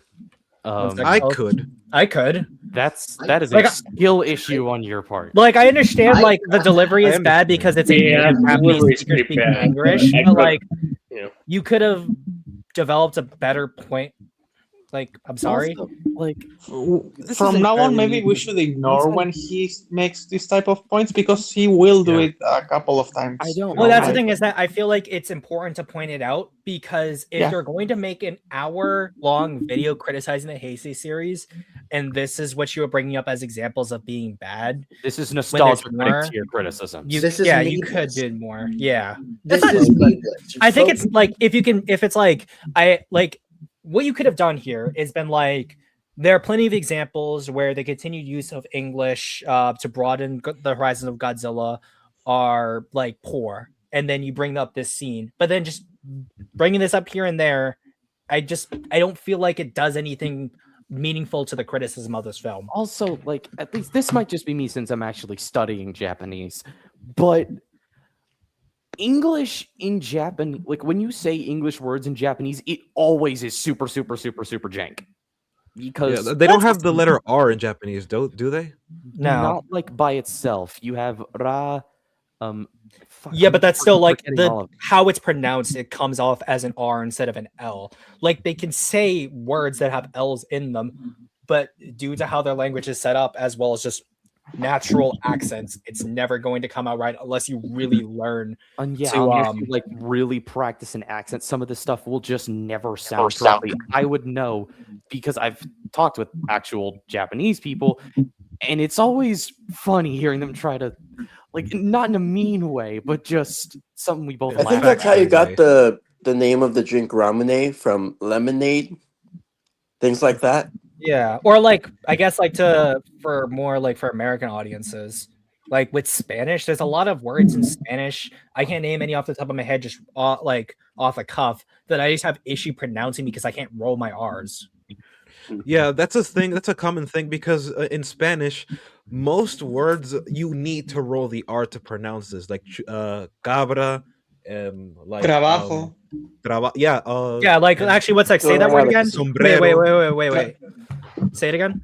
could. I could. That is Like, a skill issue on your part. Like, I understand, like, the delivery is I bad because it's a Yeah, native the Japanese delivery's speaker pretty speaking bad. English, I but, could- like, you know. you could have developed a better point. Like, I'm sorry. Also, like, This From is now on, entirely maybe we new. should ignore when he makes this type of points because he will do Yeah. it a couple of times. I don't Well, know. that's the I- thing, is that I feel like it's important to point it out, because if Yeah. you're going to make an hour-long video criticizing the Heisei series, and this is what you were bringing up as examples of being bad, This is there's nostalgia more, critic tier criticism. you This is you could needless. do more. Yeah, This That's is not- needless. You I think focus- it's like if it's like what you could have done here is been like, there are plenty of examples where the continued use of English to broaden the horizons of Godzilla are like poor, and then you bring up this scene, but then just bringing this up here and there, I don't feel like it does anything meaningful to the criticism of this film. Also, like, at least this might just be me since I'm actually studying Japanese, but English in Japan, like when you say English words in Japanese, it always is super, super, super, super jank. Because Yeah, they don't have the letter R in Japanese, do they? No. not like by itself. You have ra. Fuck, Yeah, I'm but that's still like forgetting all the of it. how it's pronounced. It comes off as an R instead of an L. Like, they can say words that have L's in them, but due to how their language is set up, as well as just natural accents, it's never going to come out right unless you really learn And yeah, to unless you like really practice an accent, some of this stuff will just never sound correctly. I would know because I've talked with actual Japanese people, and it's always funny hearing them try to, like, not in a mean way, but just something we both I laugh think at. that's how you got the name of the drink Ramen from lemonade, things like that. Yeah, or like I guess like for more like for American audiences, like with Spanish, there's a lot of words in Spanish. I can't name any off the top of my head, just like off the cuff, that I just have issue pronouncing because I can't roll my R's. Yeah, that's a thing. That's a common thing because in Spanish, most words you need to roll the R to pronounce this, like cabra, like Trabajo. yeah, Yeah, like actually, what's like? Say that word again. Sombrero. Wait. Say it again.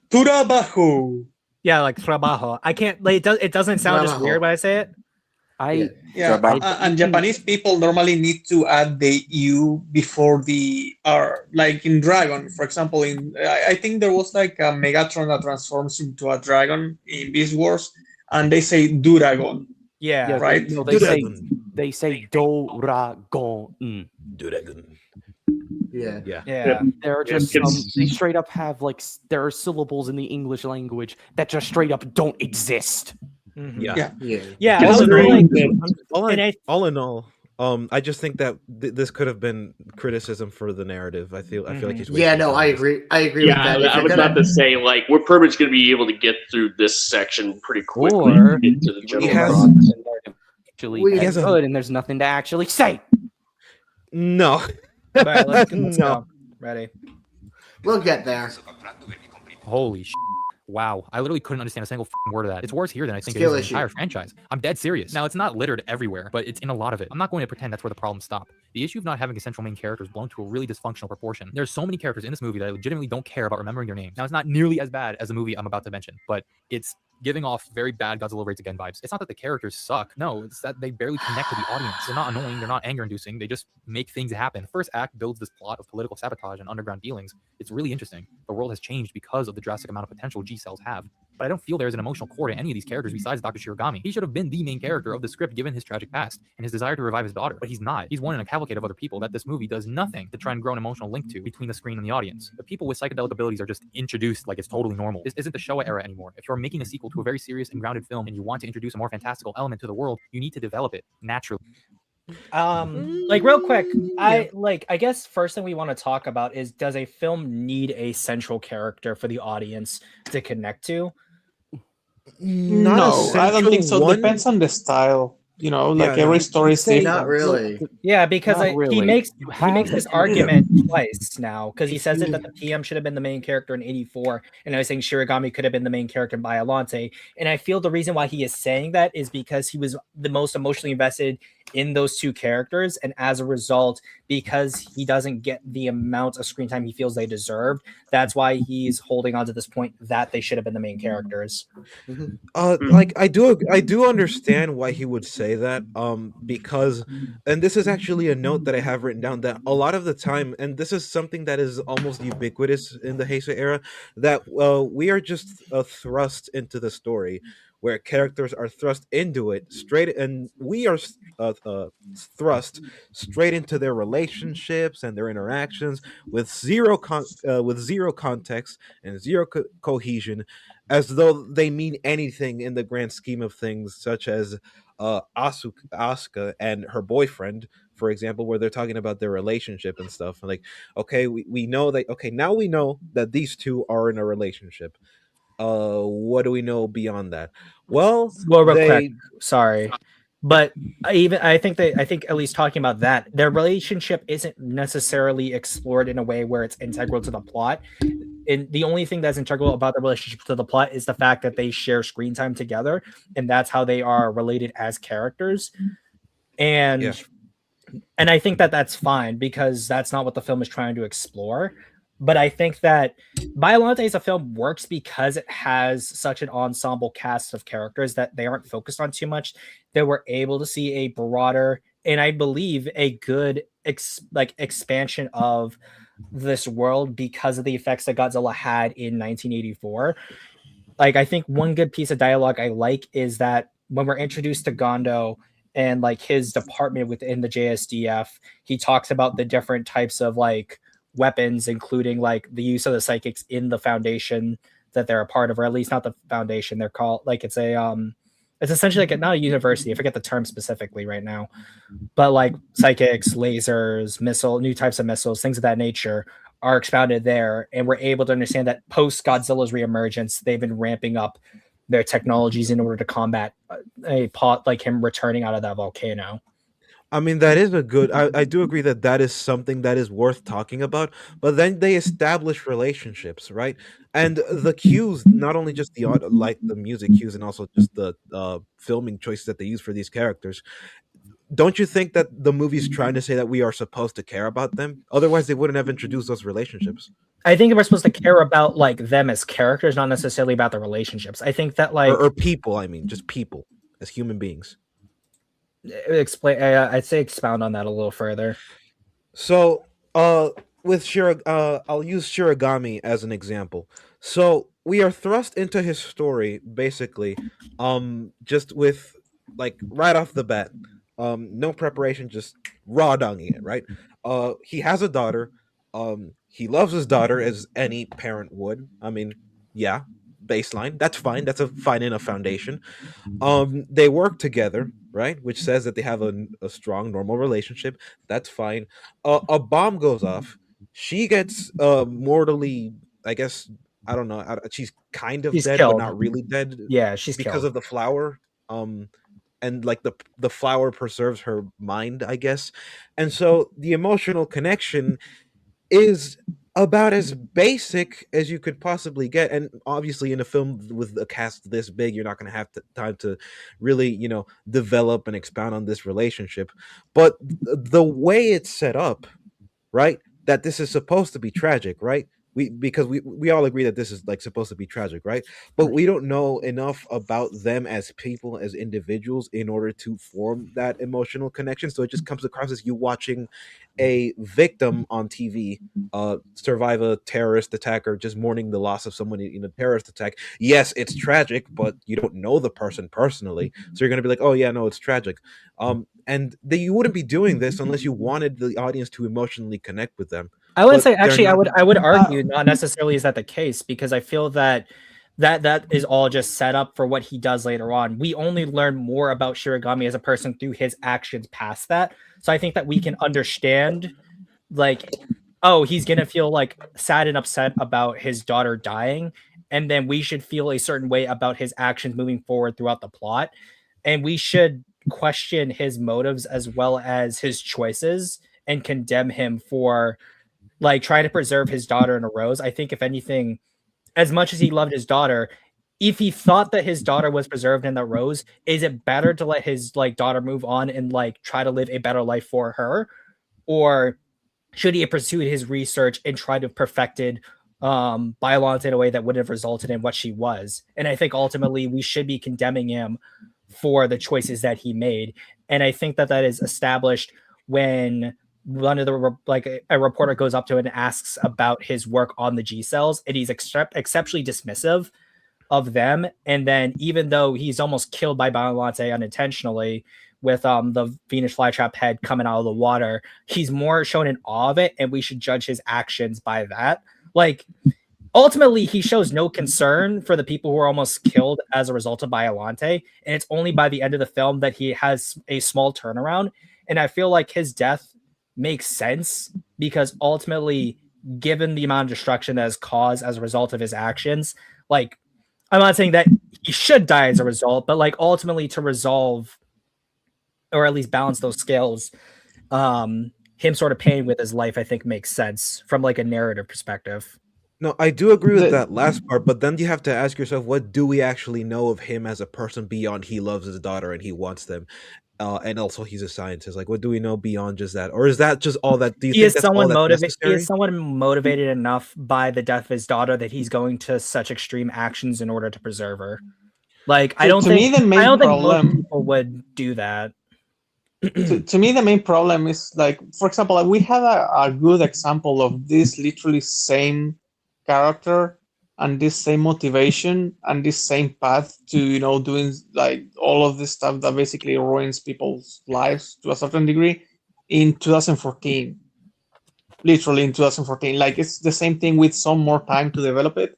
Trabajo. Yeah, like trabajo. I can't. Like, it doesn't sound just weird when I say it. Yeah, and Japanese people normally need to add the U before the R. Like in Dragon, for example, I think there was like a Megatron that transforms into a dragon in Beast Wars, and they say Duragon. Yeah, right. No, they say Doragon. Duragon. Yeah. There are just they straight up have like there are syllables in the English language that just straight up don't exist. Yeah. All in all, I just think that this could have been criticism for the narrative. I feel like he's I agree with that. I was about to say, like, we're pretty much going to be able to get through this section pretty quickly Or into the general actually good, and there's nothing to actually say. No. All right, let's go. Ready? We'll get there. Holy shit. Wow, I literally couldn't understand a single word of that. It's worse here than I think it Skill is in the issue. entire franchise. I'm dead serious. Now, it's not littered everywhere, but it's in a lot of it. I'm not going to pretend that's where the problems stop. The issue of not having a central main character is blown to a really dysfunctional proportion. There's so many characters in this movie that I legitimately don't care about remembering their names. Now, it's not nearly as bad as the movie I'm about to mention, but it's giving off very bad Godzilla Rates Again vibes. It's not that the characters suck. No, it's that they barely connect to the audience. They're not annoying. They're not anger-inducing. They just make things happen. The first act builds this plot of political sabotage and underground dealings. It's really interesting. The world has changed because of the drastic amount of potential G-cells have. But I don't feel there's an emotional core to any of these characters besides Dr. Shirogami. He should have been the main character of the script given his tragic past and his desire to revive his daughter. But he's not. He's one in a cavalcade of other people that this movie does nothing to try and grow an emotional link to between the screen and the audience. The people with psychedelic abilities are just introduced like it's totally normal. This isn't the Showa era anymore. If you're making a sequel to a very serious and grounded film and you want to introduce a more fantastical element to the world, you need to develop it naturally. Like real quick, I guess first thing we want to talk about is, does a film need a central character for the audience to connect to? No, I don't think so. One? Depends on the style. You know, like every story is different. Not really. Yeah, because really. he makes this argument twice now, because he says it that the PM should have been the main character in '84, and I was saying Shirogami could have been the main character in Biollante, and I feel the reason why he is saying that is because he was the most emotionally invested in those two characters, and as a result, because he doesn't get the amount of screen time he feels they deserve, that's why he's holding on to this point that they should have been the main characters. Like I do understand why he would say that, because, and this is actually a note that I have written down, that a lot of the time, and this is something that is almost ubiquitous in the Heisei era, that we are just thrust into the story, where characters are thrust into it straight, and we are thrust straight into their relationships and their interactions with zero context and zero cohesion, as though they mean anything in the grand scheme of things, such as Asuka and her boyfriend, for example, where they're talking about their relationship and stuff. And like, okay, we know that. Okay, now we know that these two are in a relationship. What do we know beyond that? Well, real quick, sorry, but I think at least talking about that, their relationship isn't necessarily explored in a way where it's integral to the plot. And the only thing that's integral about the relationship to the plot is the fact that they share screen time together, and that's how they are related as characters. And I think that that's fine, because that's not what the film is trying to explore. But I think that Biollante as a film works because it has such an ensemble cast of characters that they aren't focused on too much, that we're able to see a broader, and I believe a good expansion of this world because of the effects that Godzilla had in 1984. like I think one good piece of dialogue I like is that when we're introduced to Gondo and like his department within the JSDF, he talks about the different types of like weapons, including like the use of the psychics in the foundation that they're a part of, or at least not the foundation. They're called like it's essentially like not a university. I forget the term specifically right now, but like psychics, lasers, new types of missiles, things of that nature are expounded there, and we're able to understand that post Godzilla's reemergence, they've been ramping up their technologies in order to combat a pot like him returning out of that volcano. I mean, that is a good. I do agree that that is something that is worth talking about. But then they establish relationships, right? And the cues, not only just like the music cues, and also just the filming choices that they use for these characters. Don't you think that the movie's trying to say that we are supposed to care about them? Otherwise, they wouldn't have introduced those relationships. I think we're supposed to care about like them as characters, not necessarily about the relationships. I think that like or people. I mean, just people as human beings. Explain. I'd say expound on that a little further. So, with I'll use Shiragami as an example. So we are thrust into his story basically, just with like right off the bat, no preparation, just raw dogging it. Right. He has a daughter. He loves his daughter as any parent would. I mean, yeah, baseline. That's fine. That's a fine enough foundation. They work together, right? Which says that they have a strong normal relationship. That's fine. A bomb goes off. She gets mortally, I guess, I don't know, she's kind of dead killed. but not really dead. Yeah, she's because killed. of the flower. And like the flower preserves her mind, I guess. And so the emotional connection is about as basic as you could possibly get. And obviously in a film with a cast this big, you're not going to have time to really, develop and expound on this relationship. But the way it's set up, right, that this is supposed to be tragic, right? Because we all agree that this is like supposed to be tragic, right? But we don't know enough about them as people, as individuals, in order to form that emotional connection. So it just comes across as you watching a victim on TV survive a terrorist attack, or just mourning the loss of someone in a terrorist attack. Yes, it's tragic, but you don't know the person personally, so you're gonna be like, oh yeah, no, it's tragic. And you wouldn't be doing this unless you wanted the audience to emotionally connect with them. I would But say actually, they're I would argue not necessarily is that the case, because I feel that is all just set up for what he does later on. We only learn more about Shiragami as a person through his actions past that. So I think that we can understand, like, oh, he's gonna feel like sad and upset about his daughter dying, and then we should feel a certain way about his actions moving forward throughout the plot, and we should question his motives as well as his choices and condemn him for like trying to preserve his daughter in a rose. I think if anything, as much as he loved his daughter, if he thought that his daughter was preserved in the rose, is it better to let his like daughter move on and like try to live a better life for her, or should he have pursued his research and tried to perfected Biollante in a way that would have resulted in what she was? And I think ultimately we should be condemning him for the choices that he made. And I think that is established when one of the like a reporter goes up to him and asks about his work on the G cells, and he's exceptionally dismissive of them. And then even though he's almost killed by Biollante unintentionally with the Venus flytrap head coming out of the water, he's more shown in awe of it, and we should judge his actions by that. Like ultimately, he shows no concern for the people who are almost killed as a result of Biollante, and it's only by the end of the film that he has a small turnaround. And I feel like his death makes sense because ultimately, given the amount of destruction that is caused as a result of his actions, like I'm not saying that he should die as a result, but like ultimately to resolve or at least balance those scales, him sort of paying with his life, I think makes sense from like a narrative perspective. No, I do agree with that last part, but then you have to ask yourself, what do we actually know of him as a person beyond he loves his daughter and he wants them? And also he's a scientist. Like, what do we know beyond just that? Or is that just all that? Do you think that's all that's necessary? He is someone motivated enough by the death of his daughter that he's going to such extreme actions in order to preserve her. Like, I don't think most people would do that. To me, the main problem is, like, for example, we had a good example of this literally same character and this same motivation and this same path to doing like all of this stuff that basically ruins people's lives to a certain degree in 2014, literally in 2014. Like it's the same thing with some more time to develop it.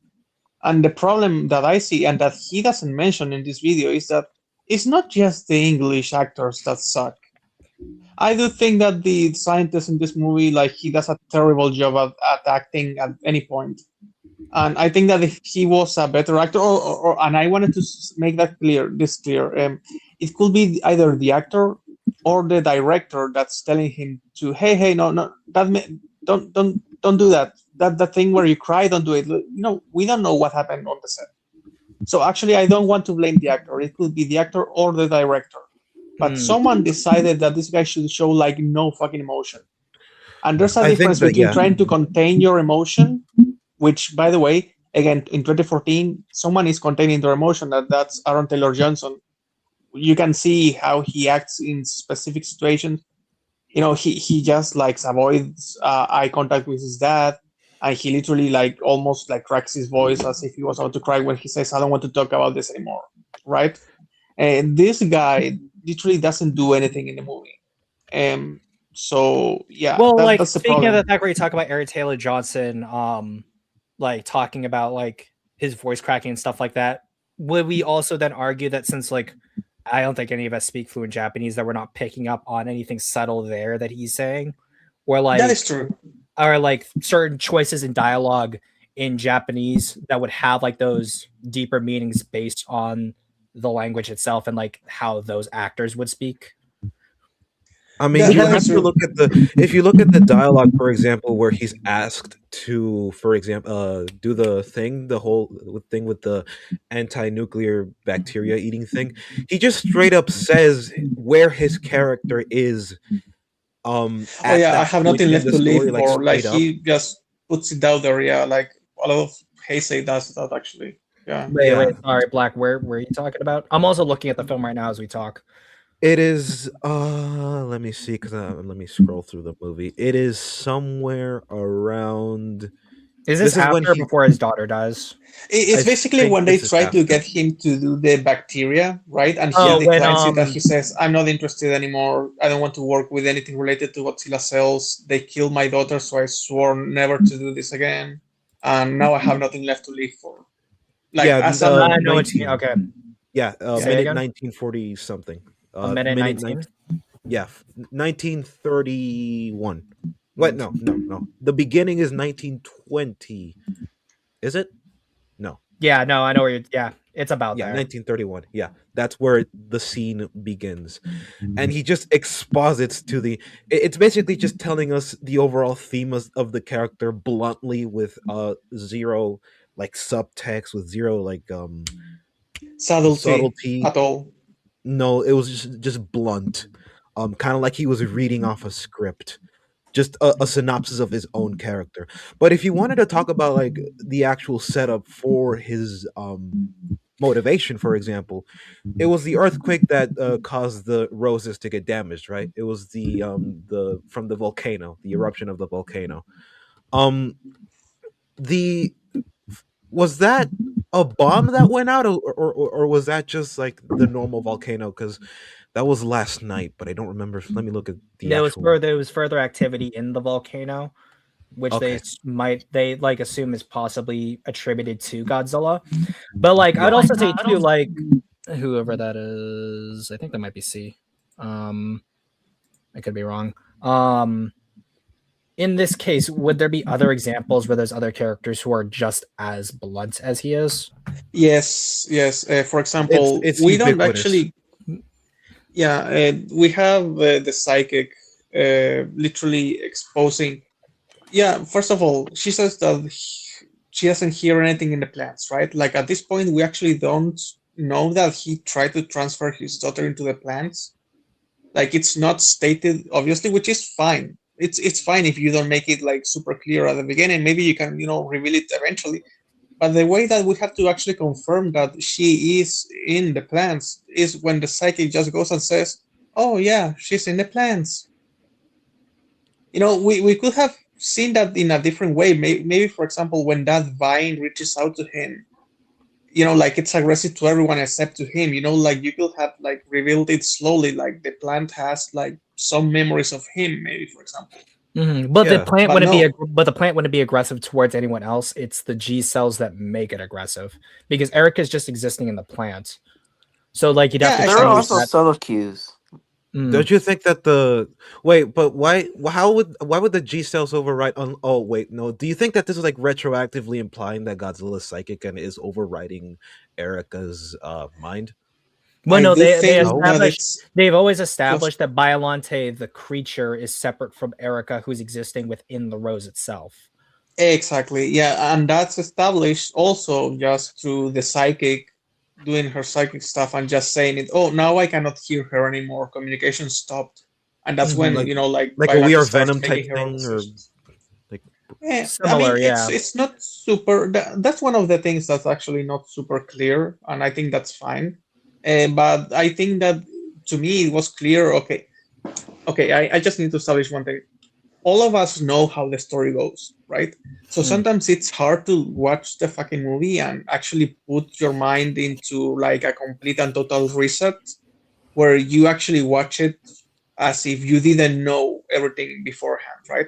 And the problem that I see and that he doesn't mention in this video is that it's not just the English actors that suck. I do think that the scientist in this movie, like, he does a terrible job at acting at any point. And I think that if he was a better actor, and I wanted to make that clear, it could be either the actor or the director that's telling him to, hey, no, don't do that. That thing where you cry, don't do it. We don't know what happened on the set. So actually, I don't want to blame the actor. It could be the actor or the director. But someone decided that this guy should show like no fucking emotion. And there's a difference between trying to contain your emotion, which, by the way, again, in 2014, someone is containing their emotion. That's Aaron Taylor Johnson. You can see how he acts in specific situations. He just like avoids eye contact with his dad, and he literally like almost like cracks his voice as if he was about to cry when he says, "I don't want to talk about this anymore." Right? And this guy literally doesn't do anything in the movie. So yeah. Well, that's the speaking problem. of the fact where you talk about Aaron Taylor Johnson, like talking about like his voice cracking and stuff like that, would we also then argue that since like I don't think any of us speak fluent Japanese, that we're not picking up on anything subtle there that he's saying, or like that is true, or like certain choices in dialogue in Japanese that would have like those deeper meanings based on the language itself and like how those actors would speak. I mean, you have to look at if you look at the dialogue, for example, where he's asked to, for example, do the whole thing with the anti-nuclear bacteria eating thing. He just straight up says where his character is. I have nothing left to live for. Like he just puts it out there. Yeah, like a lot of Heisei does that actually. Yeah. Wait, sorry, Black. Where are you talking about? I'm also looking at the film right now as we talk. It is let me see, because let me scroll through the movie. It is somewhere around. Is this after or before his daughter dies? It's basically when they try to get him to do the bacteria, right? And he declines it and he says, "I'm not interested anymore. I don't want to work with anything related to Godzilla cells. They killed my daughter, so I swore never to do this again. And now I have nothing left to live for." Like, yeah, I know what you mean. Okay. Yeah, minute 1940 something. A minute 19? Yeah, 1931. What? No. The beginning is 1920. Is it? No. Yeah, no, I know where you're. Yeah, it's about there. 1931. Yeah, that's where the scene begins, and he just exposits to the. It's basically just telling us the overall theme of the character bluntly, with zero like subtext, with zero like subtlety at all. No, it was just blunt, kind of like he was reading off a script, just a synopsis of his own character. But if you wanted to talk about like the actual setup for his motivation, for example, it was the earthquake that caused the roses to get damaged, right? It was the from the volcano, the eruption of the volcano. Was that a bomb that went out, or was that just like the normal volcano? Because that was last night, but I don't remember. Let me look at the. There was further activity in the volcano, which they like assume is possibly attributed to Godzilla. But like, I'd also say too, like whoever that is, I think that might be C. I could be wrong. In this case, would there be other examples where there's other characters who are just as blunt as he is? Yes. For example, we don't actually. Yeah, we have the psychic literally exposing. Yeah, first of all, she says that she doesn't hear anything in the plants, right? Like at this point, we actually don't know that he tried to transfer his daughter into the plants. Like it's not stated, obviously, which is fine. It's fine if you don't make it like super clear at the beginning. Maybe you can reveal it eventually. But the way that we have to actually confirm that she is in the plants is when the psychic just goes and says, "Oh yeah, she's in the plants." We could have seen that in a different way. Maybe for example, when that vine reaches out to him, like it's aggressive to everyone except to him. Like you could have like revealed it slowly, like the plant has like some memories of him, maybe for example. But the Yeah. plant But wouldn't no. the plant wouldn't be aggressive towards anyone else. It's the G cells that make it aggressive because Erica's just existing in the plant. So like you'd have Yeah, to There are change also that. subtle cues. Don't you think that but why? Why would the G cells override? Oh wait, no. Do you think that this is like retroactively implying that Godzilla's psychic and is overriding Erica's mind? Well, I no, do they think that they've always established that Biollante, the creature, is separate from Erica, who's existing within the rose itself. Exactly, yeah, and that's established also just through the psychic doing her psychic stuff and just saying it. Oh, now I cannot hear her anymore. Communication stopped, and that's when Like like a We Biollante Are starts Venom type making her own thing, or decisions. like I Similar, mean, yeah. it's not super. That's one of the things that's actually not super clear, and I think that's fine. But I think that to me it was clear. Okay. I just need to establish one thing. All of us know how the story goes, right? So sometimes it's hard to watch the fucking movie and actually put your mind into like a complete and total reset, where you actually watch it as if you didn't know everything beforehand, right?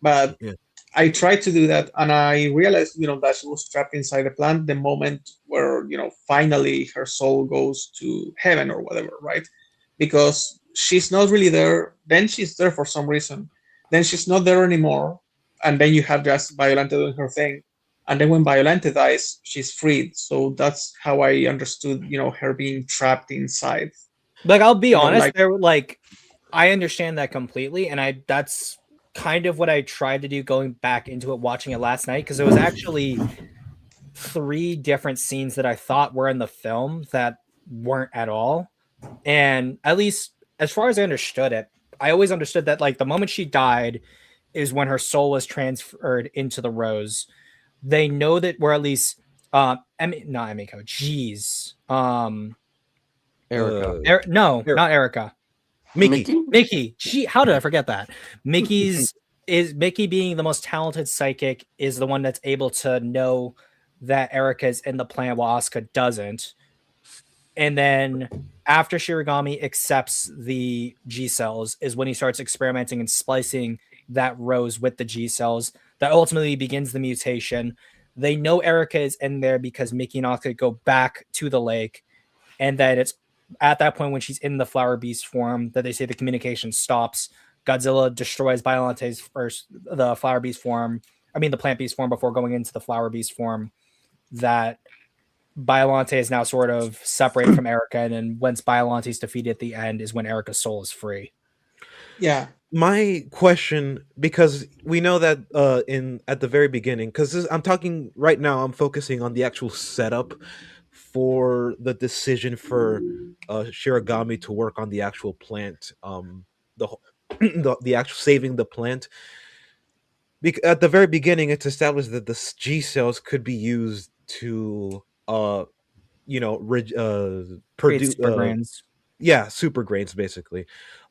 But Yeah. I tried to do that, and I realized, that she was trapped inside the plant the moment where, finally her soul goes to heaven or whatever, right? Because she's not really there. Then she's there for some reason. Then she's not there anymore, and then you have just Violante doing her thing. And then when Violante dies, she's freed. So that's how I understood, her being trapped inside. Like I'll be honest, like I understand that completely, and that's kind of what I tried to do going back into it, watching it last night, because it was actually 3 different scenes that I thought were in the film that weren't at all. And at least as far as I understood it, I always understood that like the moment she died is when her soul was transferred into the rose. They know that we're at least not Emiko, jeez. Erica. Not Erica. Mickey. Mickey. How did I forget that? Mickey being the most talented psychic is the one that's able to know that Erica is in the plant while Asuka doesn't. And then after Shirogami accepts the G cells is when he starts experimenting and splicing that rose with the G cells. That ultimately begins the mutation. They know Erica is in there because Mickey and Asuka go back to the lake. And then it's at that point when she's in the flower beast form that they say the communication stops. Godzilla destroys Biolante's the flower beast form. I mean the plant beast form before going into the flower beast form. That Biolante is now sort of separated from Erica, and then once Biolante's defeated at the end is when Erica's soul is free. Yeah. My question, because we know that at the very beginning, because I'm talking right now, I'm focusing on the actual setup for the decision for Shirogami to work on the actual plant, the actual saving the plant. At the very beginning, it's established that the G cells could be used to produce super grains. Yeah, super grains basically.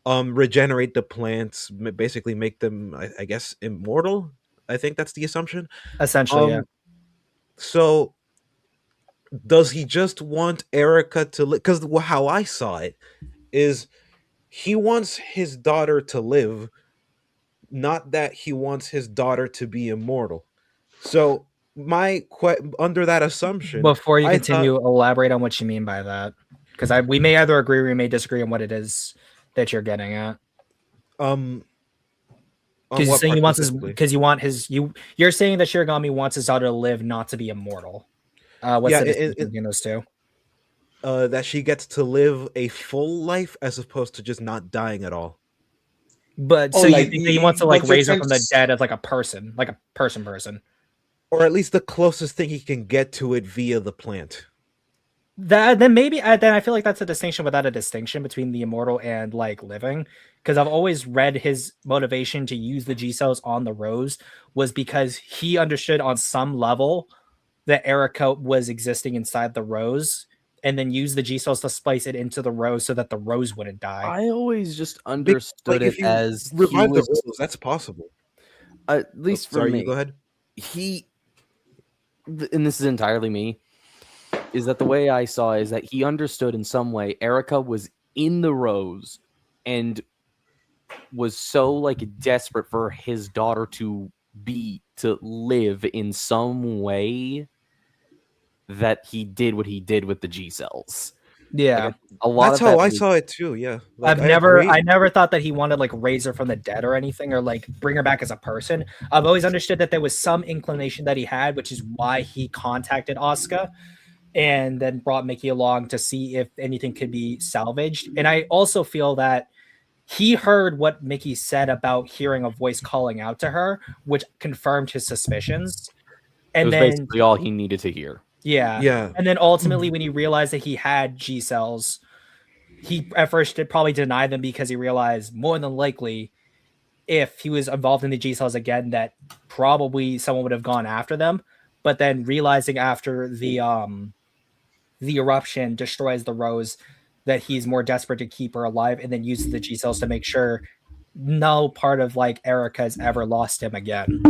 Regenerate the plants, basically make them, I guess, immortal. I think that's the assumption. Essentially, yeah. So does he just want Erica to live? Because how I saw it is he wants his daughter to live, not that he wants his daughter to be immortal. So under that assumption, before you continue, elaborate on what you mean by that, because we may either agree or we may disagree on what it is that you're getting at. Because you're saying you're saying that Shirogami wants his daughter to live, not to be immortal. What's the difference between those two? That she gets to live a full life as opposed to just not dying at all. But so you think that he wants to like raise her from the dead as like a person, or at least the closest thing he can get to it via the plant. Then I feel like that's a distinction without a distinction between the immortal and like living. Because I've always read his motivation to use the G cells on the rose was because he understood on some level that Erica was existing inside the rose, and then use the G cells to splice it into the rose so that the rose wouldn't die. I always just understood it as revive the rose. That's possible. At least for Sorry, me, you go ahead. And this is entirely me, is that the way I saw is that he understood in some way Erica was in the rose and was so like desperate for his daughter to live in some way that he did what he did with the G cells. Yeah. Like a lot That's of how that I was, saw it too. Yeah, like I never agree. thought that he wanted like raise her from the dead or anything, or like bring her back as a person. I've always understood that there was some inclination that he had, which is why he contacted Asuka and then brought Mickey along to see if anything could be salvaged. And I also feel that he heard what Mickey said about hearing a voice calling out to her, which confirmed his suspicions. it And was then basically all he needed to hear. yeah. And then ultimately when he realized that he had G cells, he at first did probably deny them because he realized more than likely if he was involved in the G cells again, that probably someone would have gone after them. But then realizing after the eruption destroys the rose, that he's more desperate to keep her alive, and then uses the G cells to make sure no part of like Erica's ever lost him again.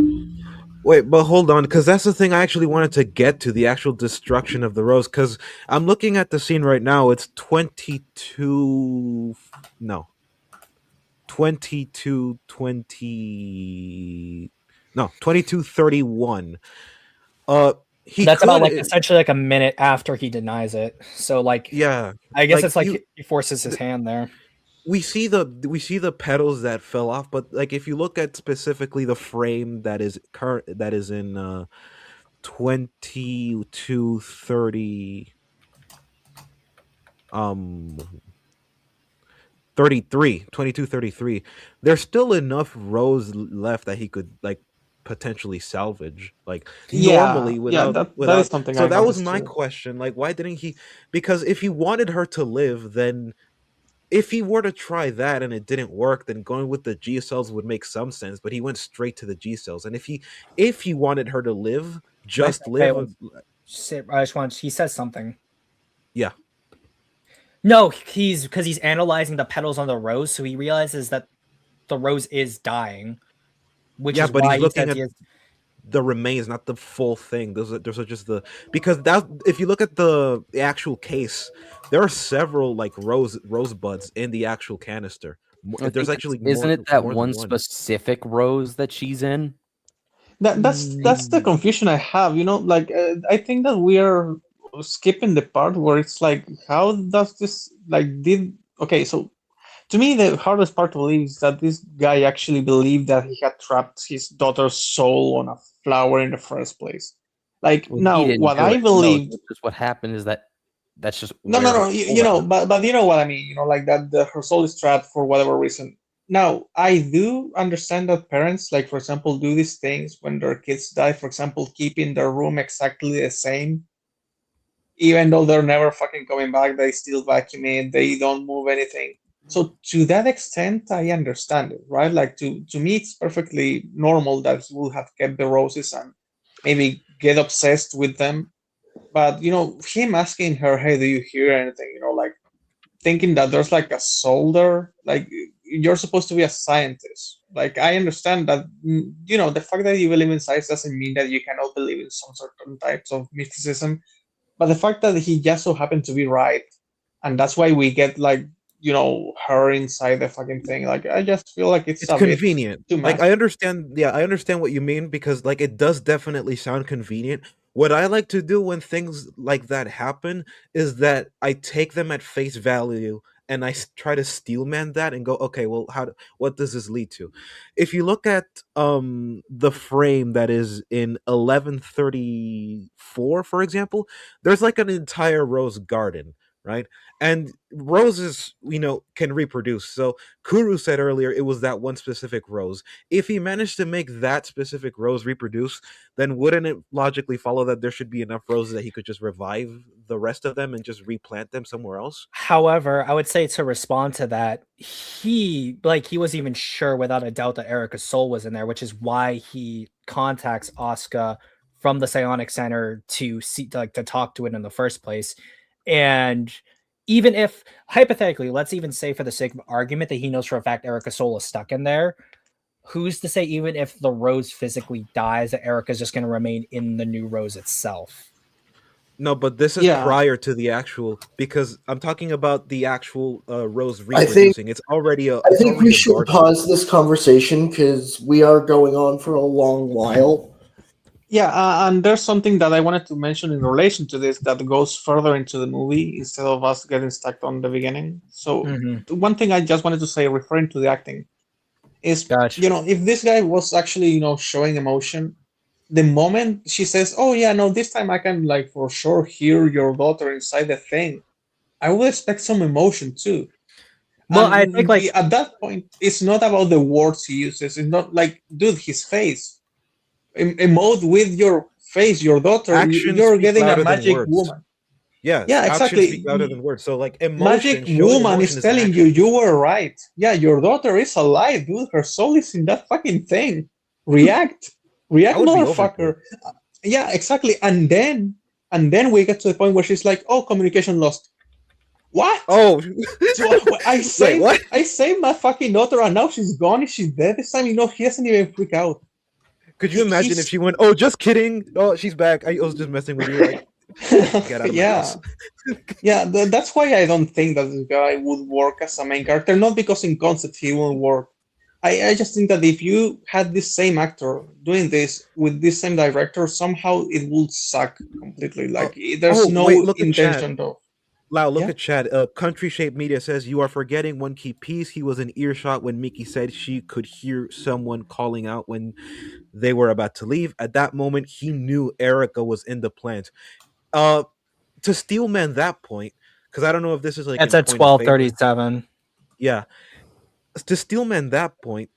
Wait, but hold on, because that's the thing I actually wanted to get to, the actual destruction of the rose. Because I'm looking at the scene right now. It's 22. No. 22:20. No, 22:31. That's about like essentially like a minute after he denies it. So like, yeah, I guess like it's like he forces his hand there. We see the petals that fell off, but like if you look at specifically the frame that is in 22:30 22:33, there's still enough rows left that he could like potentially salvage, like normally that without is something so I that was noticed my too. question, like why didn't he, because if he wanted her to live, then if he were to try that and it didn't work, then going with the G cells would make some sense, but he went straight to the G cells. And if he wanted her to live, just live. He says something. Yeah. No, because he's analyzing the petals on the rose, so he realizes that the rose is dying, which is but why he's looking at he has the remains, not the full thing. Those are just the, because that, if you look at the actual case, there are several like rosebuds in the actual canister. There's actually isn't it that more than one specific rose that she's in? That's the confusion I have. Like I think that we are skipping the part where it's like, how does this like did okay? So to me, the hardest part to believe is that this guy actually believed that he had trapped his daughter's soul on a flower in the first place. Like Well, now, he didn't what do I it. believed. No, just what happened is that's just No, where no, no. But you know what I mean. Like that, her soul is trapped for whatever reason. Now, I do understand that parents, like for example, do these things when their kids die. For example, keeping their room exactly the same, even though they're never fucking coming back. They still vacuum it. They don't move anything. So to that extent, I understand it, right? Like to me, it's perfectly normal that he will have kept the roses and maybe get obsessed with them. But him asking her, "Hey, do you hear anything?" Like thinking that there's like a solder, like you're supposed to be a scientist. Like I understand that, the fact that you believe in science doesn't mean that you cannot believe in some certain types of mysticism. But the fact that he just so happened to be right, and that's why we get like her inside the fucking thing. Like I just feel like it's a convenient. bit too Like much. I understand, I understand what you mean, because like it does definitely sound convenient. What I like to do when things like that happen is that I take them at face value and I try to steelman that and go, okay, well, what does this lead to? If you look at the frame that is in 1134, for example, there's like an entire rose garden, right? And roses, can reproduce. So Kuru said earlier it was that one specific rose. If he managed to make that specific rose reproduce, then wouldn't it logically follow that there should be enough roses that he could just revive the rest of them and just replant them somewhere else? However, I would say to respond to that, he wasn't even sure without a doubt that Erica's soul was in there, which is why he contacts Asuka from the Psionic Center to see, to talk to it in the first place. And even if hypothetically, let's even say for the sake of argument that he knows for a fact Erica's soul is stuck in there, who's to say even if the rose physically dies, that Erica's just going to remain in the new rose itself? No, but this is Yeah. prior to the actual, because I'm talking about the actual rose I think- reproducing. It's already a. I It's think already we a should garden. pause this conversation because we are going on for a long while. Yeah, and there's something that I wanted to mention in relation to this that goes further into the movie instead of us getting stuck on the beginning. So one thing I just wanted to say, referring to the acting, is Gotcha. if this guy was actually showing emotion, the moment she says, "Oh yeah, no, this time I can like for sure hear your daughter inside the thing," I would expect some emotion too. Well, And I think like at that point, it's not about the words he uses. It's not like, dude, his face. Emote with your face, your daughter. Actions You're speak getting a louder than magic words. woman. Yes, Yeah, actions exactly. speak louder than words. So like Magic emotion, showing woman emotion is telling action. you were right. Yeah, your daughter is alive, dude. Her soul is in that fucking thing. React, I would be motherfucker. Yeah, exactly. And then we get to the point where she's like, "Oh, communication lost." What? Oh, So I saved, what? I saved my fucking daughter, and now she's gone. Is she dead this time? He doesn't even freak out. Could you imagine if she went, "Oh, just kidding. Oh, she's back. I was just messing with you." Like, get out of my house. Yeah, that's why I don't think that this guy would work as a main character. Not because in concept he won't work. I just think that if you had this same actor doing this with this same director, somehow it would suck completely. Like there's no wait, look at intention chat. of. Lau, look Yeah. at chat. Country Shaped Media says you are forgetting one key piece. He was in earshot when Miki said she could hear someone calling out when they were about to leave. At that moment, he knew Erica was in the plant. To steelman that point, because I don't know if this is like it's in at point of favor. 12:37. Yeah, to steelman that point,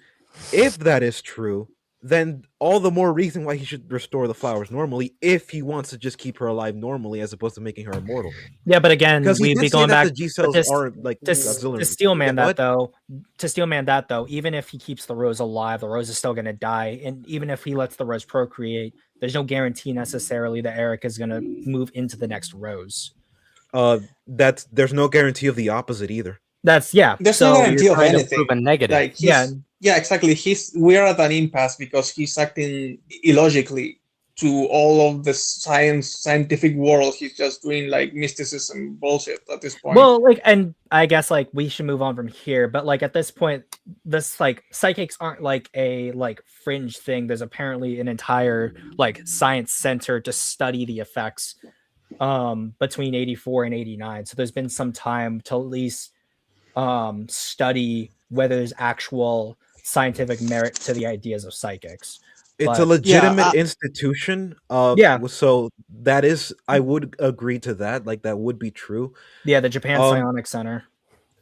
if that is true, then all the more reason why he should restore the flowers normally if he wants to just keep her alive normally as opposed to making her immortal. Yeah, but again, Because he we'd did be say going that back the G cells are like to auxiliary. steelman Yeah, that though, even if he keeps the rose alive, the rose is still going to die, and even if he lets the rose procreate, there's no guarantee necessarily that Eric is going to move into the next rose. There's no guarantee of the opposite either. There's no guarantee of anything. Prove a negative. Like yeah, exactly. We're at an impasse because he's acting illogically to all of the scientific world. He's just doing like mysticism bullshit at this point. Well, like, and I guess like we should move on from here, but like at this point, this like psychics aren't like a like fringe thing. There's apparently an entire like science center to study the effects between 84 and 89. So there's been some time to at least study whether there's actual scientific merit to the ideas of psychics. It's a legitimate institution. So that is, I would agree to that. Like that would be true. Yeah, the Japan Psionics Center.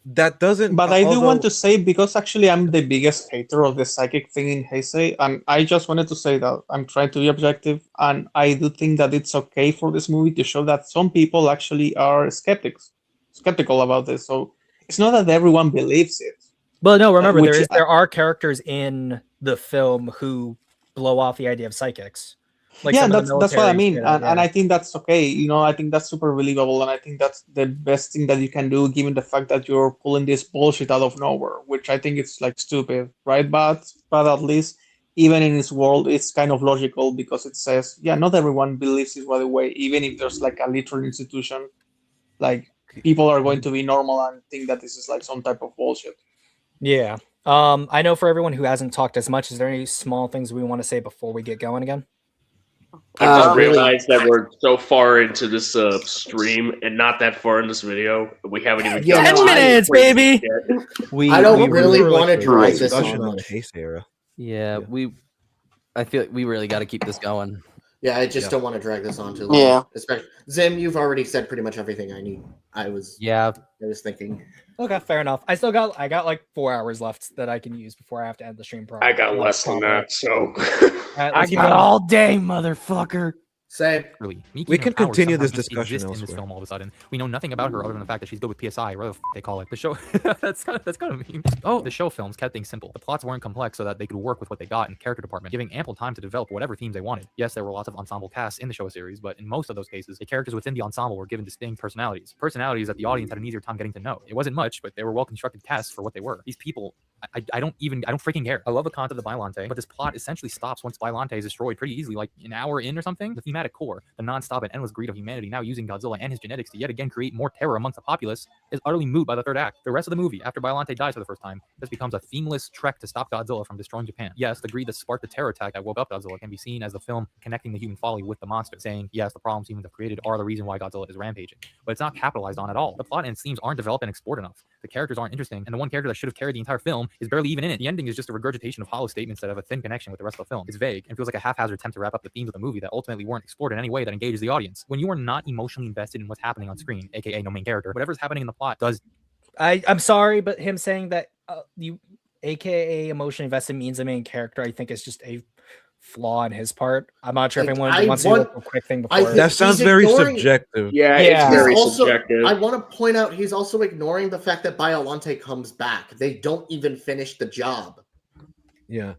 That doesn't. But I do want to say, because actually I'm the biggest hater of the psychic thing in Heisei, and I just wanted to say that I'm trying to be objective, and I do think that it's okay for this movie to show that some people actually are skeptical about this. So it's not that everyone believes it. But no, remember there are characters in the film who blow off the idea of psychics. Like yeah, that's what I mean, and I think that's okay. I think that's super believable, and I think that's the best thing that you can do, given the fact that you're pulling this bullshit out of nowhere, which I think it's like stupid, right? But at least even in this world, it's kind of logical because it says, yeah, not everyone believes it right away, even if there's like a literal institution, like people are going to be normal and think that this is like some type of bullshit. Yeah. I know for everyone who hasn't talked as much, is there any small things we want to say before we get going again? I just realized that we're so far into this stream and not that far in this video. We haven't even 10 minutes, baby. I don't really want to drag this on. Yeah, I feel like we really got to keep this going. Yeah, I just don't want to drag this on too long. Yeah. Especially Zim, you've already said pretty much everything I need. I was thinking. Okay, fair enough. I got like 4 hours left that I can use before I have to end the stream. I got less than that, so I got all day, motherfucker. Same. Really, we can continue this discussion in this film all of a sudden. We know nothing about her other than the fact that she's good with PSI, or whatever the they call it. The show that's kind of mean. Oh, the show films kept things simple. The plots weren't complex so that they could work with what they got in character department, giving ample time to develop whatever themes they wanted. Yes, there were lots of ensemble casts in the show series, but in most of those cases, the characters within the ensemble were given distinct personalities that the audience had an easier time getting to know. It wasn't much, but they were well constructed casts for what they were. These people I don't freaking care. I love the concept of Bylante, but this plot essentially stops once Bylante is destroyed pretty easily, like an hour in or something. The thematic core, the non-stop and endless greed of humanity now using Godzilla and his genetics to yet again create more terror amongst the populace is utterly moot by the third act. The rest of the movie, after Bylante dies for the first time, this becomes a themeless trek to stop Godzilla from destroying Japan. Yes, the greed that sparked the terror attack that woke up Godzilla can be seen as the film connecting the human folly with the monster, saying, yes, the problems humans have created are the reason why Godzilla is rampaging. But it's not capitalized on at all. The plot and its themes aren't developed and explored enough. The characters aren't interesting, and the one character that should have carried the entire film is barely even in it. The ending is just a regurgitation of hollow statements that have a thin connection with the rest of the film. It's vague and feels like a haphazard attempt to wrap up the themes of the movie that ultimately weren't explored in any way that engages the audience. When you are not emotionally invested in what's happening on screen, aka no main character, whatever's happening in the plot does. I'm sorry, but him saying that you, aka emotionally invested, means the main character, I think is just a flaw on his part. I'm not sure if anyone wants to do a quick thing before. That sounds very subjective. Yeah, it's very subjective. I want to point out he's also ignoring the fact that Bylante comes back. They don't even finish the job. Yeah.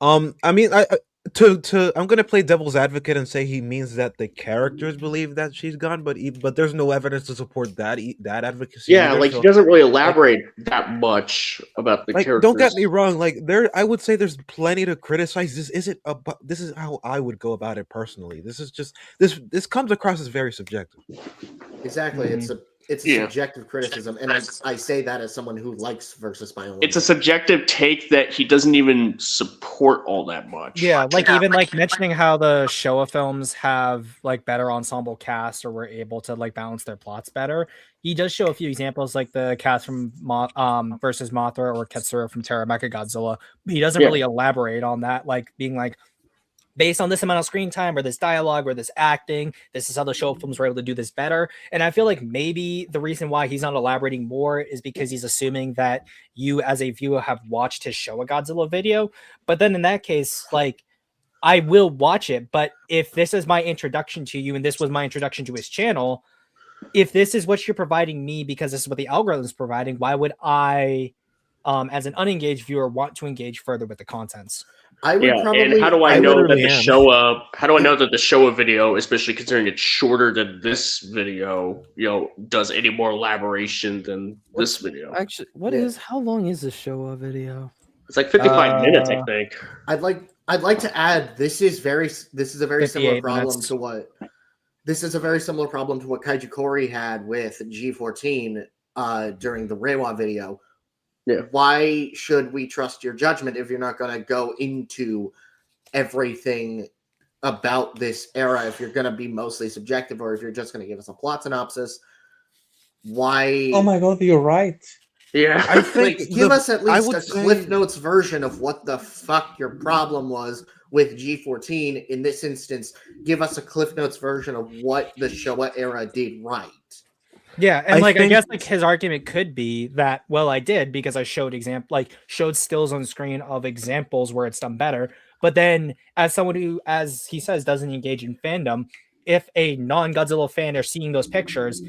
I mean, I'm gonna play devil's advocate and say he means that the characters believe that she's gone, but there's no evidence to support that advocacy. Yeah, either, like so, he doesn't really elaborate that much about the characters. Don't get me wrong. Like I would say there's plenty to criticize. This is how I would go about it personally. This is just this comes across as very subjective. Exactly, it's a subjective criticism, and I say that as someone who likes versus Bylante. It's a subjective take that he doesn't even support all that much. Yeah, like even like mentioning how the Showa films have like better ensemble cast or were able to like balance their plots better. He does show a few examples like the cast from versus Mothra or Katsura from Terra Mecha Godzilla. But he doesn't really elaborate on that, like being like, based on this amount of screen time or this dialogue or this acting, this is how the Showa films were able to do this better. And I feel like maybe the reason why he's not elaborating more is because he's assuming that you as a viewer have watched his Showa Godzilla video. But then in that case, like, I will watch it. But if this is my introduction to you and this was my introduction to his channel, if this is what you're providing me because this is what the algorithm is providing, why would I, as an unengaged viewer, want to engage further with the contents? I would probably. And how do I know that the Showa? How do I know that the Showa video, especially considering it's shorter than this video, does any more elaboration than this video? Actually, how long is the Showa video? It's like 55 minutes, I think. I'd like to add this is a very similar problem to what Kaiju Corey had with G14 during the Reiwa video. Yeah. Why should we trust your judgment if you're not going to go into everything about this era? If you're going to be mostly subjective, or if you're just going to give us a plot synopsis, why? Oh my god, you're right. Yeah, I think give us at least a Cliff Notes version of what the fuck your problem was with G14. In this instance, give us a Cliff Notes version of what the Showa era did right. Yeah, and I guess like his argument could be that, well, I did because I showed showed stills on screen of examples where it's done better. But then as someone who, as he says, doesn't engage in fandom, if a non-Godzilla fan are seeing those pictures,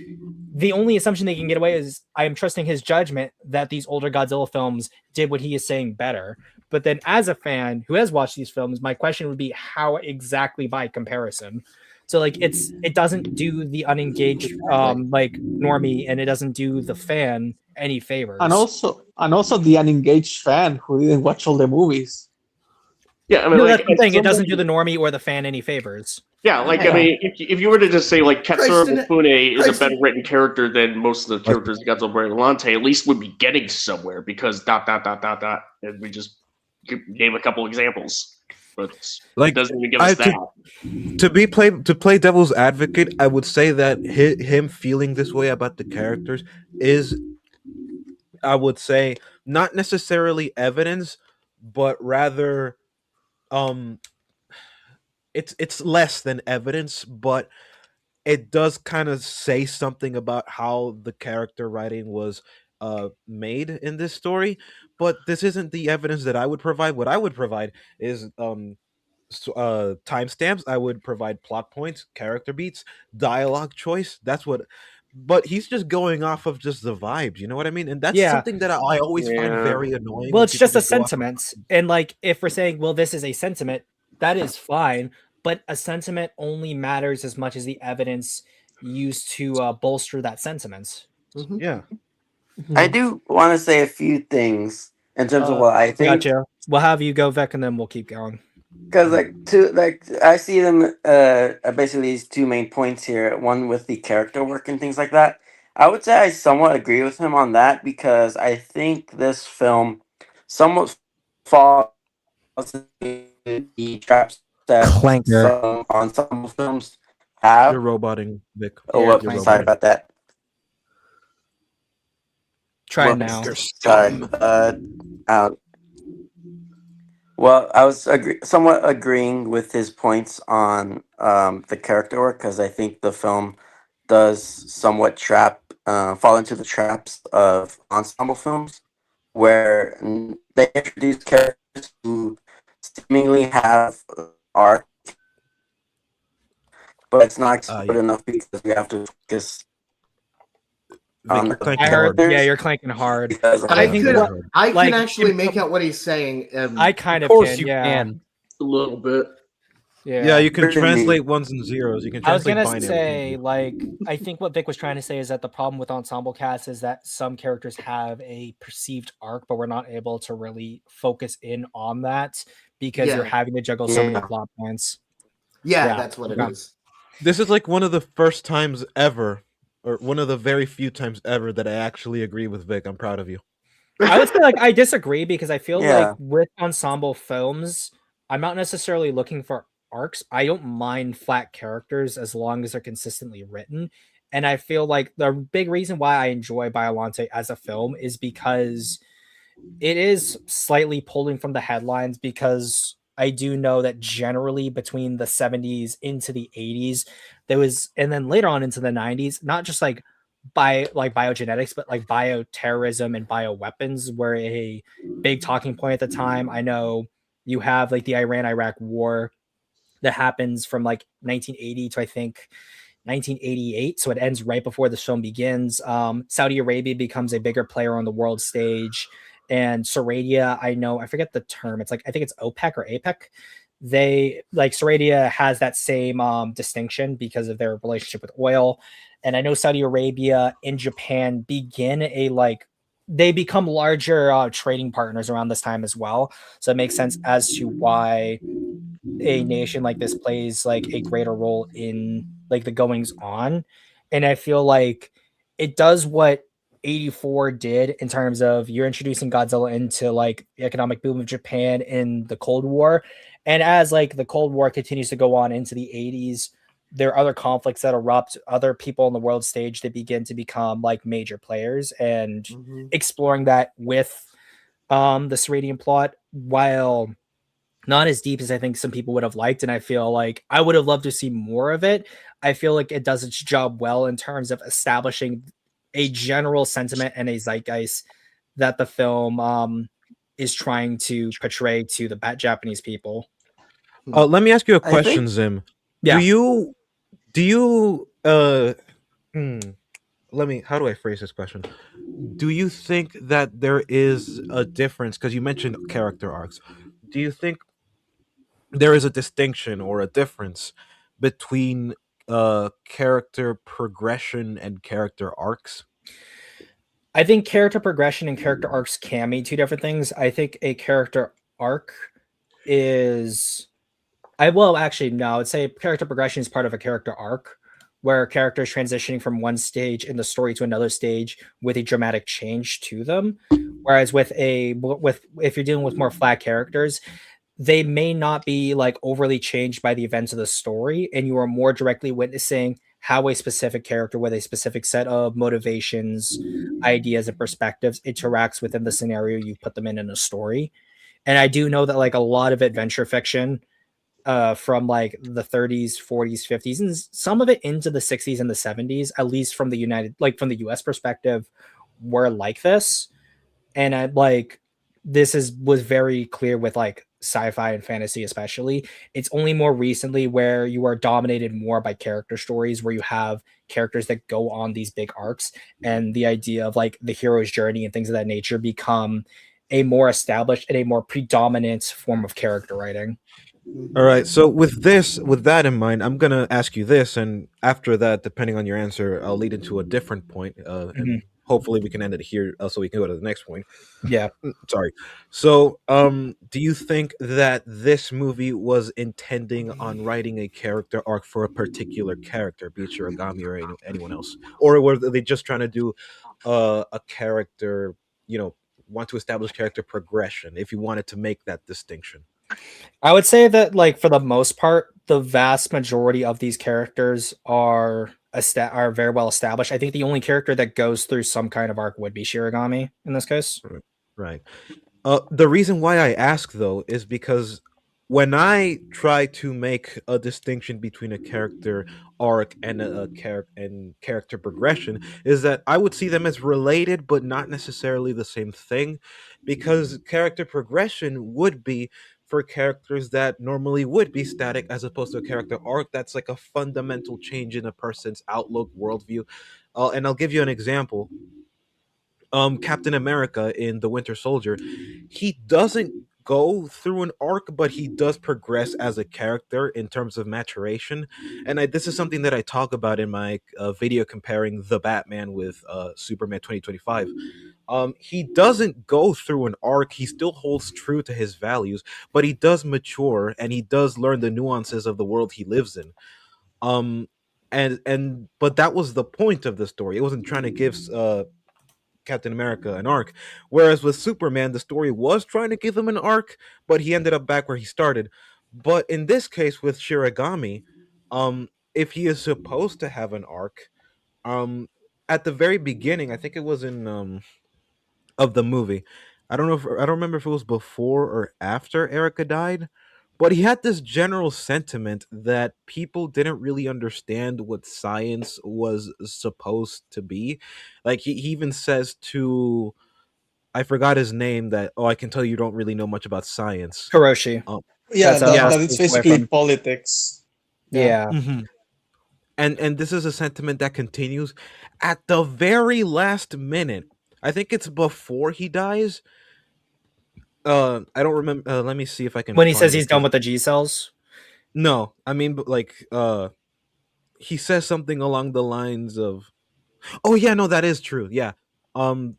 the only assumption they can get away is I am trusting his judgment that these older Godzilla films did what he is saying better. But then as a fan who has watched these films, my question would be how exactly by comparison? So like it doesn't do the unengaged like normie, and it doesn't do the fan any favors. And also the unengaged fan who didn't watch all the movies. Yeah, I mean, that's the thing. It doesn't do the normie or the fan any favors. Yeah, like I mean, if you were to just say like Katsura Mifune is a better written character than most of the characters in Godzilla Bylante, at least we'd be getting somewhere because ... and we just name a couple examples. But it doesn't even give us that. To play devil's advocate, I would say that him feeling this way about the characters is, I would say, not necessarily evidence, but rather, it's less than evidence, but it does kind of say something about how the character writing was made in this story. But this isn't the evidence that I would provide. What I would provide is timestamps. I would provide plot points, character beats, dialogue choice. That's what. But he's just going off of just the vibes. You know what I mean? And that's something that I always find very annoying. Well, it's just a sentiment, and like if we're saying, well, this is a sentiment, that is fine. But a sentiment only matters as much as the evidence used to bolster that sentiment. Yeah. I do want to say a few things in terms of what I think. Gotcha. We'll have you go, Vic, and then we'll keep going. Because I see them basically these two main points here. One with the character work and things like that. I would say I somewhat agree with him on that because I think this film somewhat falls into the traps that Clanker. some ensemble films have. You're roboting, Vic. Oh, Yeah, whoops, you're sorry roboting. about that. Try it Whoops, now. Sorry. Well, I was somewhat agreeing with his points on the character work because I think the film does somewhat fall into the traps of ensemble films where they introduce characters who seemingly have arc, but it's not explored Yeah. enough because we have to focus Vic, on you're the clanking I heard. hard. Yeah, you're clanking hard. because of I think can what- I like, can actually in- make out what he's saying. I kind Of of course can. you Yeah. can. A little bit. Yeah, you can Pretty translate ones and zeros. You can I was translate gonna binary. say, like, I think what Vic was trying to say is that the problem with ensemble casts is that some characters have a perceived arc, but we're not able to really focus in on that because you're Yeah. having to juggle so many Yeah. plot points. Yeah, Yeah. that's what it Okay. is. This is like one of the first times ever, or one of the very few times ever that I actually agree with Vic. I'm proud of you. I would say, like, I disagree because I feel Yeah. like with ensemble films, I'm not necessarily looking for arcs. I don't mind flat characters as long as they're consistently written. And I feel like the big reason why I enjoy Biollante as a film is because it is slightly pulling from the headlines because I do know that generally between the 70s into the 80s, there was, and then later on into the 90s, not just like biogenetics, but like bioterrorism and bioweapons were a big talking point at the time. I know you have like the Iran-Iraq war that happens from like 1980 to I think 1988, so it ends right before the film begins. Saudi Arabia becomes a bigger player on the world stage, and Sarabia, I forget the term. It's like I think it's OPEC or APEC. They like Sarabia has that same distinction because of their relationship with oil, and I know Saudi Arabia and Japan begin a like they become larger trading partners around this time as well. So it makes sense as to why a nation like this plays like a greater role in like the goings on. And I feel like it does what 84 did in terms of you're introducing Godzilla into like the economic boom of Japan in the Cold War. And as like the Cold War continues to go on into the 80s, there are other conflicts that erupt, other people on the world stage that begin to become like major players and exploring that with the Seradian plot while not as deep as I think some people would have liked. And I feel like I would have loved to see more of it. I feel like it does its job well in terms of establishing a general sentiment and a zeitgeist that the film is trying to portray to the Japanese people. Let me ask you a I question, think- Zim. Yeah. Do you how do I phrase this question? Do you think that there is a difference because you mentioned character arcs? Do you think there is a distinction or a difference between character progression and character arcs? I think character progression and character arcs can mean two different things. I think a character arc is I would say character progression is part of a character arc where a character is transitioning from one stage in the story to another stage with a dramatic change to them. Whereas with if you're dealing with more flat characters, they may not be like overly changed by the events of the story, and you are more directly witnessing how a specific character with a specific set of motivations, ideas, and perspectives interacts within the scenario you put them in a story. And I do know that like a lot of adventure fiction from like the 30s, 40s, 50s, and some of it into the 60s and the 70s, at least from the from the US perspective, were like this. And I like was very clear with like sci-fi and fantasy, especially. It's only more recently where you are dominated more by character stories, where you have characters that go on these big arcs, and the idea of like the hero's journey and things of that nature become a more established and a more predominant form of character writing. All right. So with that in mind, I'm gonna ask you this, and after that, depending on your answer, I'll lead into a different point. And hopefully we can end it here so we can go to the next point. Yeah. Sorry. So, do you think that this movie was intending on writing a character arc for a particular character, be it Shirogami or anyone else, or were they just trying to do a character, want to establish character progression? If you wanted to make that distinction, I would say that, like, for the most part, the vast majority of these characters are very well established. I think the only character that goes through some kind of arc would be Shirogami in this case. right? The reason why I ask though is because when I try to make a distinction between a character arc and a character progression, is that I would see them as related but not necessarily the same thing, because character progression would be for characters that normally would be static, as opposed to a character arc that's like a fundamental change in a person's outlook, worldview. And I'll give you an example. Captain America in The Winter Soldier, he doesn't go through an arc, but he does progress as a character in terms of maturation. And this is something that I talk about in my video comparing the Batman with Superman 2025. He doesn't go through an arc. He still holds true to his values, but he does mature and he does learn the nuances of the world he lives in. But that was the point of the story. It wasn't trying to give Captain America an arc, whereas with Superman the story was trying to give him an arc, but he ended up back where he started. But in this case with Shirogami, if he is supposed to have an arc, at the very beginning, I think it was in of the movie, I don't remember if it was before or after Erica died, but he had this general sentiment that people didn't really understand what science was supposed to be. Like he even says to, I forgot his name, that, oh, I can tell you don't really know much about science. Hiroshi. Yeah, That's that it's basically politics. Yeah. Mm-hmm. And this is a sentiment that continues at the very last minute. I think it's before he dies. I don't remember. Let me see if I can. When he says find he's it. done with the G cells. No, I mean, but like, he says something along the lines of, "Oh yeah, no, that is true. Yeah."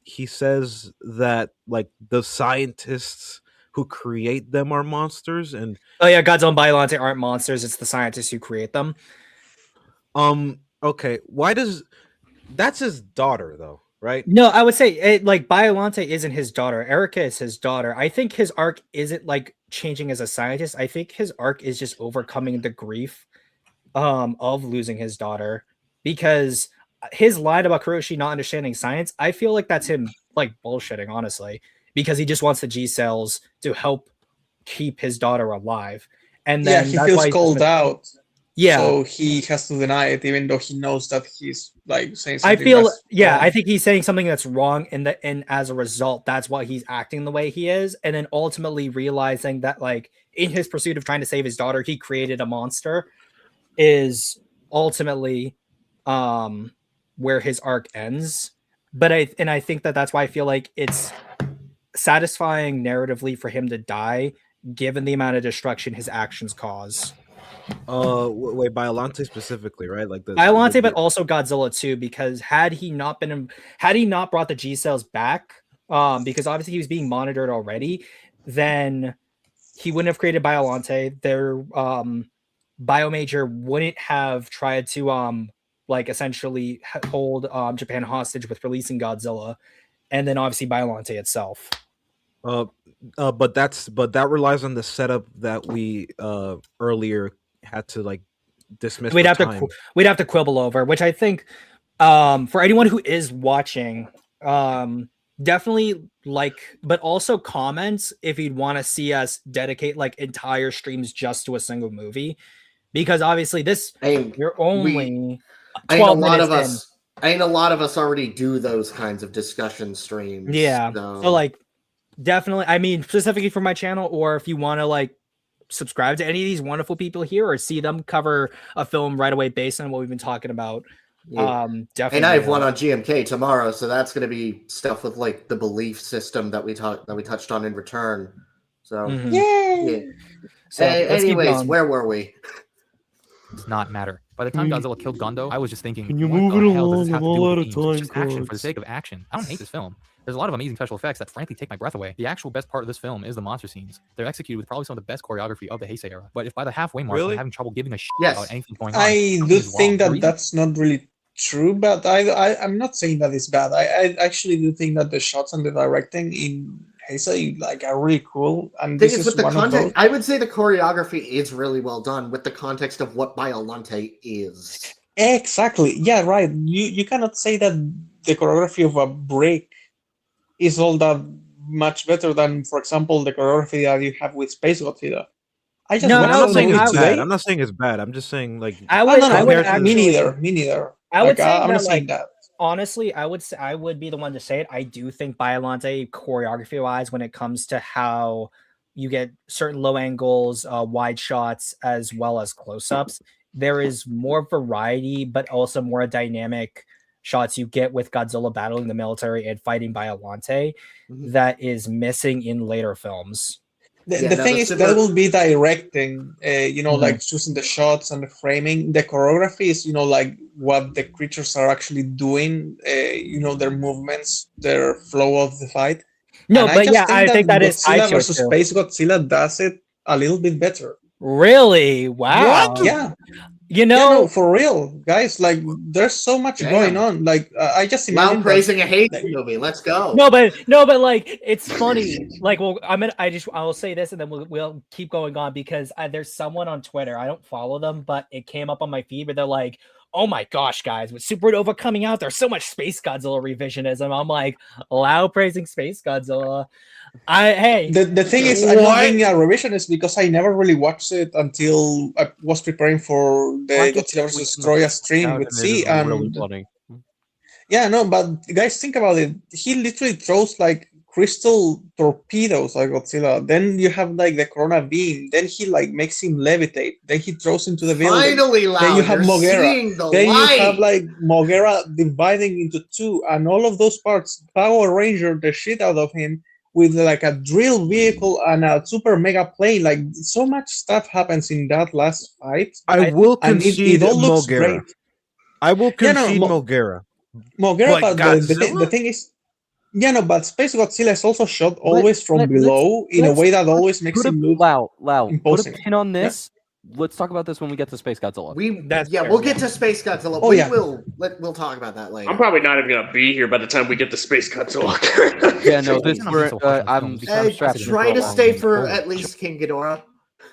He says that like the scientists who create them are monsters, and oh yeah, Godzilla and Biollante aren't monsters. It's the scientists who create them. Okay, why does that's his daughter though? Right? No, I would say like Biollante isn't his daughter. Erica is his daughter. I think his arc isn't like changing as a scientist. I think his arc is just overcoming the grief of losing his daughter, because his line about Kuroshi not understanding science, I feel like that's him like bullshitting, honestly, because he just wants the G cells to help keep his daughter alive. And then he feels called out. Yeah. So he has to deny it, even though he knows that he's like saying I something. feel, yeah, wrong. I think he's saying something that's wrong, and as a result, that's why he's acting the way he is. And then ultimately realizing that, like, in his pursuit of trying to save his daughter, he created a monster, is ultimately where his arc ends. But I think that's why I feel like it's satisfying narratively for him to die, given the amount of destruction his actions cause. Wait, Biollante specifically, right? Like Biollante, but also Godzilla too, because had he not brought the G cells back, because obviously he was being monitored already, then he wouldn't have created Biollante. Their Biomajor wouldn't have tried to like essentially hold Japan hostage with releasing Godzilla, and then obviously Biollante itself. But that relies on the setup that we earlier had to like dismiss. We'd have to quibble over, which I think for anyone who is watching, definitely like, but also comments if you'd want to see us dedicate like entire streams just to a single movie, because obviously you're only 12 minutes in. A lot of us already do those kinds of discussion streams. Yeah. So like, definitely, I mean, specifically for my channel, or if you want to like subscribe to any of these wonderful people here or see them cover a film right away based on what we've been talking about. Yeah. Definitely. And I have one on GMK tomorrow, so that's going to be stuff with like the belief system that we touched on in Return. So Mm-hmm. yeah. So anyways, where were we? Does not matter. By the time Godzilla killed Gondo, I was just thinking, Can you what move the it hell does along? this have I'm to do all with out the of themes? It's just time action for the cards. sake of action. I don't hate this film. There's a lot of amazing special effects that frankly take my breath away. The actual best part of this film is the monster scenes. They're executed with probably some of the best choreography of the Heisei era. But if by the halfway mark Really? I'm having trouble giving a shit Yes. about anything going on, I something do is wrong. think The that reason- that's not really true, but I'm not saying that it's bad. I actually do think that the shots and the directing in Heisei like are really cool, and Thing this is, with is the one of context, those. I would say the choreography is really well done with the context of what Biollante is. Exactly. Yeah, right. You cannot say that the choreography of a break is all that much better than, for example, the choreography that you have with Space Godzilla. I just No, I'm watched not the saying movie it's today. bad. I'm not saying it's bad. I'm just saying like I Oh, would, no, no, I would compared to- me actually, neither. Me neither. I would Like, say I'm that, not saying like, that. honestly, I would say I would be the one to say it. I do think Biollante, choreography wise, when it comes to how you get certain low angles, wide shots, as well as close ups, there is more variety, but also more dynamic shots you get with Godzilla battling the military and fighting Biollante Mhm. that is missing in later films. Yeah, The no, thing the is, super- that will be directing, Mhm. like choosing the shots and the framing. The choreography is, like what the creatures are actually doing, their movements, their flow of the fight. No, And but yeah, I that think that is tied Godzilla to it versus too. Space Godzilla does it a little bit better. Really? Wow. Yeah. You Yeah, know, no, for real, guys. Like, there's so much going Damn. on. Like, I just Loud imagine that. praising a hate movie. Let's go. no, but like it's funny. Like, well, I will say this, and then we'll keep going on because there's someone on Twitter. I don't follow them, but it came up on my feed where they're like, "Oh my gosh, guys, with Supernova coming out, there's so much Space Godzilla revisionism." I'm like, loud praising Space Godzilla. The thing is, I'm not being a revisionist because I never really watched it until I was preparing for the I get Godzilla vs. tweeting the Troya fuck stream out with of it C, is really and funny. yeah, no, but guys, think about it. He literally throws like crystal torpedoes like Godzilla. Then you have like the Corona beam. Then he like makes him levitate. Then he throws into the building. Finally, Loud, Then you have you're Mogera. seeing the Then light. you have like Mogera dividing into two, and all of those parts Power Ranger the shit out of him with like a drill vehicle and a super mega plane. Like, so much stuff happens in that last fight. I will and concede it all looks Mogera. great. I will Yeah, no, concede Mogera. Mogera, But but the Godzilla? thing is, yeah, no, but Space Godzilla is also shot always from let's- below in a let's way that always makes Put a him look Lau, put a imposing. pin on this. Let's talk about this when we get to Space Godzilla. That's fair, we'll get yeah. to Space Godzilla. Oh, yeah. We'll talk about that later. I'm probably not even gonna be here by the time we get to Space Godzilla. Yeah, no, The this reason I'm being we're so harsh on this I'm film is because I'm strapped in try for a to long stay time. for Holy at least King Ghidorah.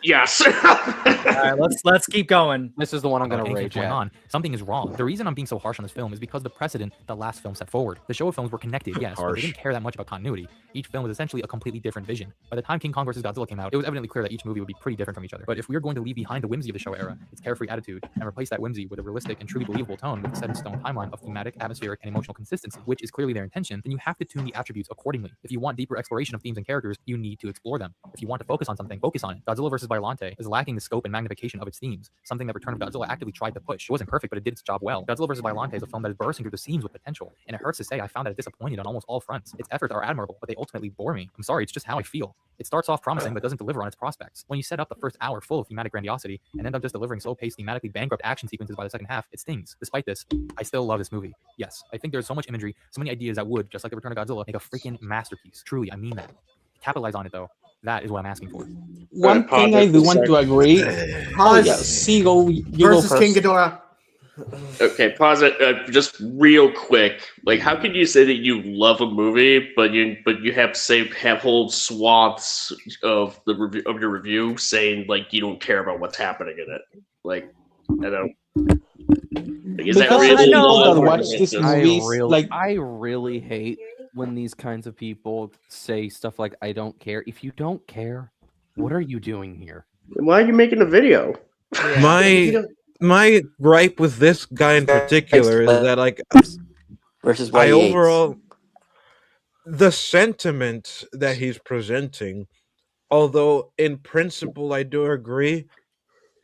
Yes. All right, let's keep going. This is the one I'm about gonna anything rage going at. on, something is wrong. The reason I'm being so harsh on this film is because the precedent the last film set forward. The Showa films were connected, yes, but Harsh. they didn't care that much about continuity. Each film was essentially a completely different vision. By the time King Kong vs. Godzilla came out, it was evidently clear that each movie would be pretty different from each other. But if we're going to leave behind the whimsy of the Showa era, its carefree attitude, and replace that whimsy with a realistic and truly believable tone with a set-in-stone timeline of thematic, atmospheric, and emotional consistency, which is clearly their intention, then you have to tune the attributes accordingly. If you want deeper exploration of themes and characters, you need to explore them. If you want to focus on something, focus on it. Godzilla vs. Biollante is lacking the scope and magnification of its themes, something that Return of Godzilla actively tried to push. It wasn't perfect, but it did its job well. Godzilla vs. Biollante is a film that is bursting through the seams with potential, and it hurts to say I found that it disappointed on almost all fronts. Its efforts are admirable, but they ultimately bore me. I'm sorry, it's just how I feel. It starts off promising, but doesn't deliver on its prospects. When you set up the first hour full of thematic grandiosity and end up just delivering slow-paced, thematically bankrupt action sequences by the second half, it stings. Despite this, I still love this movie. Yes, I think there's so much imagery, so many ideas that would, just like the Return of Godzilla, make a freaking masterpiece. Truly, I mean that. Capitalize on it though. That is what I'm asking for. One pause thing it I for do a want sec. to agree. Oh Pause. yeah, C, you go Versus first. King Ghidorah. Okay, pause it. Just real quick. Like, how can you say that you love a movie, but you have whole swaths of the review of your review saying like you don't care about what's happening in it? Like, I don't. Like, is that Because really people that love or watch is it these just- movies, I really hate when these kinds of people say stuff like "I don't care." If you don't care, what are you doing here? Why are you making a video? My gripe with this guy in particular is that like versus I White overall the sentiment that he's presenting, although in principle I do agree,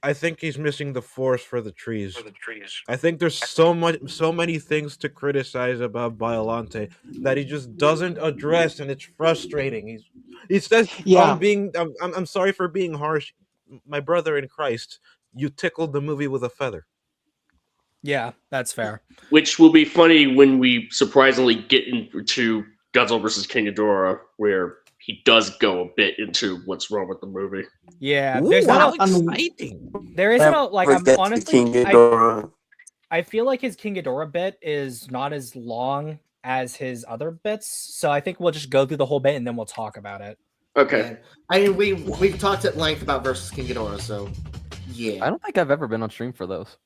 I think he's missing the forest for the trees. I think there's so many things to criticize about Biollante that he just doesn't address, and it's frustrating. He says, Yeah. I'm sorry for being harsh, my brother in Christ. You tickled the movie with a feather. Yeah, that's fair. Which will be funny when we surprisingly get into Godzilla vs. King Ghidorah, where he does go a bit into what's wrong with the movie. Yeah, Ooh, there's how not exciting! there isn't a like I'm Forget the honestly King Ghidorah. I feel like his King Ghidorah bit is not as long as his other bits, so I think we'll just go through the whole bit and then we'll talk about it. Okay. Yeah. I mean, we've talked at length about versus King Ghidorah, so yeah. I don't think I've ever been on stream for those.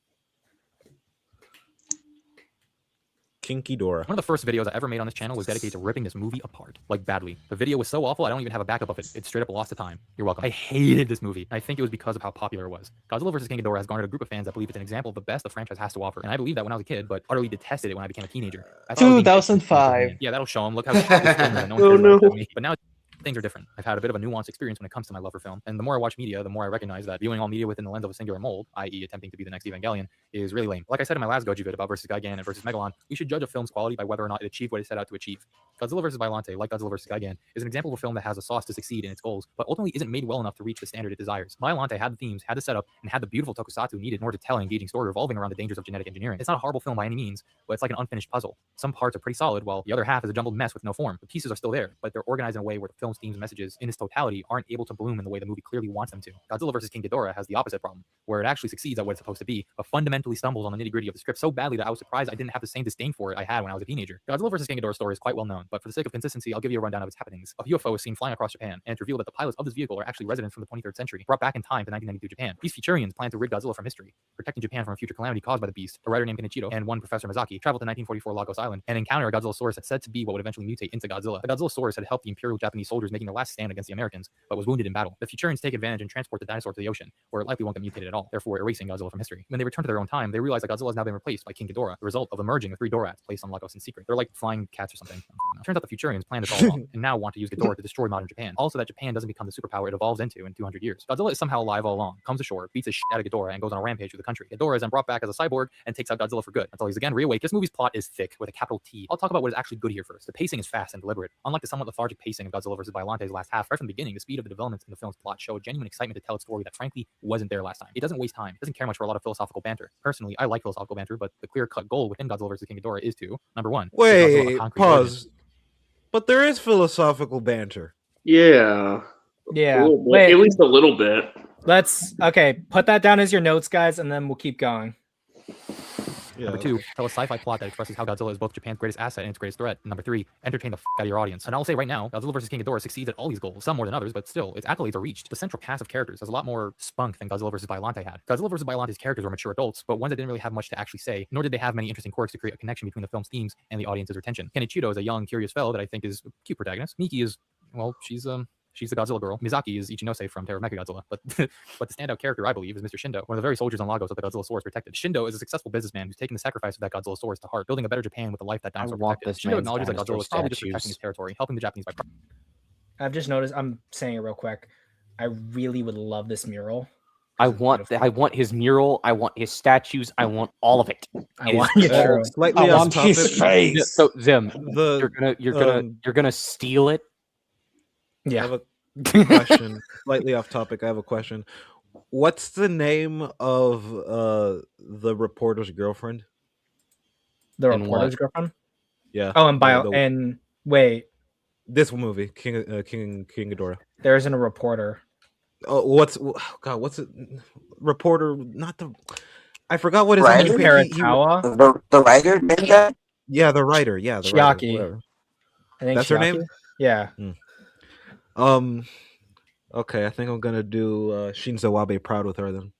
King Ghidorah. One of the first videos I ever made on this channel was dedicated to ripping this movie apart, like badly. The video was so awful, I don't even have a backup of it. It straight up lost the time. You're welcome. I hated this movie. I think it was because of how popular it was. Godzilla vs. King Ghidorah has garnered a group of fans that believe it's an example of the best the franchise has to offer. And I believe that when I was a kid, but utterly detested it when I became a teenager. I thought it was being 2005. Yeah, that'll show him. Look how shit this film is. No one cares about me. But now things are different. I've had a bit of a nuanced experience when it comes to my love for film, and the more I watch media, the more I recognize that viewing all media within the lens of a singular mold, i.e. attempting to be the next Evangelion, is really lame. Like I said in my last Goji vid about versus Gigan and versus Megalon, we should judge a film's quality by whether or not it achieved what it set out to achieve. Godzilla vs. Bylante, like Godzilla vs. Gigan, is an example of a film that has a sauce to succeed in its goals, but ultimately isn't made well enough to reach the standard it desires. Bylante had the themes, had the setup, and had the beautiful tokusatsu needed in order to tell an engaging story revolving around the dangers of genetic engineering. It's not a horrible film by any means, but it's like an unfinished puzzle. Some parts are pretty solid, while the other half is a jumbled mess with no form. The pieces are still there, but they're organized in a way where the film's themes and messages in its totality aren't able to bloom in the way the movie clearly wants them to. Godzilla vs. King Ghidorah has the opposite problem, where it actually succeeds at what it's supposed to be, but fundamentally stumbles on the nitty-gritty of the script so badly that I was surprised I didn't have the same disdain for it I had when I was a teenager. Godzilla vs. King Ghidorah's story is quite well known, but for the sake of consistency, I'll give you a rundown of its happenings. A UFO is seen flying across Japan, and it's revealed that the pilots of this vehicle are actually residents from the 23rd century, brought back in time to 1992 Japan. These Futurians plan to rid Godzilla from history, protecting Japan from a future calamity caused by the beast. A writer named Kenichiro and one Professor Mizaki travel to 1944 Lagos Island and encounter a Godzillasaurus that's said to be what would eventually mutate into Godzilla. The Godzillasaurus had helped the Imperial Japanese soldiers making their last stand against the Americans, but was wounded in battle. The Futurians take advantage and transport the dinosaur to the ocean, where it likely won't get mutated at all, therefore erasing Godzilla from history. When they return to their own time, they realize that Godzilla has now been replaced by King Ghidorah, the result of the merging of 3 Dorats placed on Lagos in secret. They're like flying cats or something. Turns out the Futurians planned this all wrong and now want to use Ghidorah to destroy modern Japan. Also, that Japan doesn't become the superpower it evolves into in 200 years. Godzilla is somehow alive all along, comes ashore, beats the shit out of Ghidorah, and goes on a rampage through the country. Ghidorah is then brought back as a cyborg and takes out Godzilla for good, until he's again reawaked. This movie's plot is thick, with a capital T. I'll talk about what is actually good here first. The pacing is fast and deliberate. Unlike the somewhat lethargic pacing of Godzilla vs. Bylante's last half, right from the beginning, the speed of the developments in the film's plot show a genuine excitement to tell a story that frankly wasn't there last time. It doesn't waste time. It doesn't care much for a lot of philosophical banter. Personally, I like philosophical banter, but the clear-cut goal within Godzilla vs. King Ghidorah is to, number one, Wait, pause. But there is philosophical banter. Yeah. Yeah. Wait, at least a little bit. Let's put that down as your notes, guys, and then we'll keep going. Yeah, Number 2, tell a sci-fi plot that expresses how Godzilla is both Japan's greatest asset and its greatest threat. And number 3, entertain the out of your audience. And I'll say right now, Godzilla vs. King Ghidorah succeeds at all these goals, some more than others, but still, its accolades are reached. The central cast of characters has a lot more spunk than Godzilla vs. Bylante had. Godzilla vs. Bylante's characters were mature adults, but ones that didn't really have much to actually say, nor did they have many interesting quirks to create a connection between the film's themes and the audience's retention. Kenichiro is a young, curious fellow that I think is a cute protagonist. Miki is, well, she's the Godzilla girl. Mizaki is Ichinose from Terror of Mechagodzilla. But the standout character, I believe, is Mr. Shindo, one of the very soldiers on Lagos that the Godzillasaurus protected. Shindo is a successful businessman who's taken the sacrifice of that Godzillasaurus to heart, building a better Japan with the life that dinosaur protected. Shindo acknowledges that Godzilla was probably just protecting his territory, helping the Japanese by... I've just noticed, I'm saying it real quick, I really would love this mural. I want his mural. I want his statues. I want all of it. I want it. Slightly off topic. His face. So Zim, you're gonna steal it. Yeah. I have a question. Slightly off topic. I have a question. What's the name of the reporter's girlfriend? The And reporter's what? girlfriend? Yeah. Oh, and wait, This movie, King Ghidorah. there isn't a reporter. Oh, what's it? Reporter, not the. I forgot what his Right. name. Paratawa? The writer did that? Yeah, the writer. Yeah, the writer. Chiaki. Whatever. I think That's her Chiaki? name? Yeah. Okay, I think I'm gonna do Shinzo Wabe proud with her then.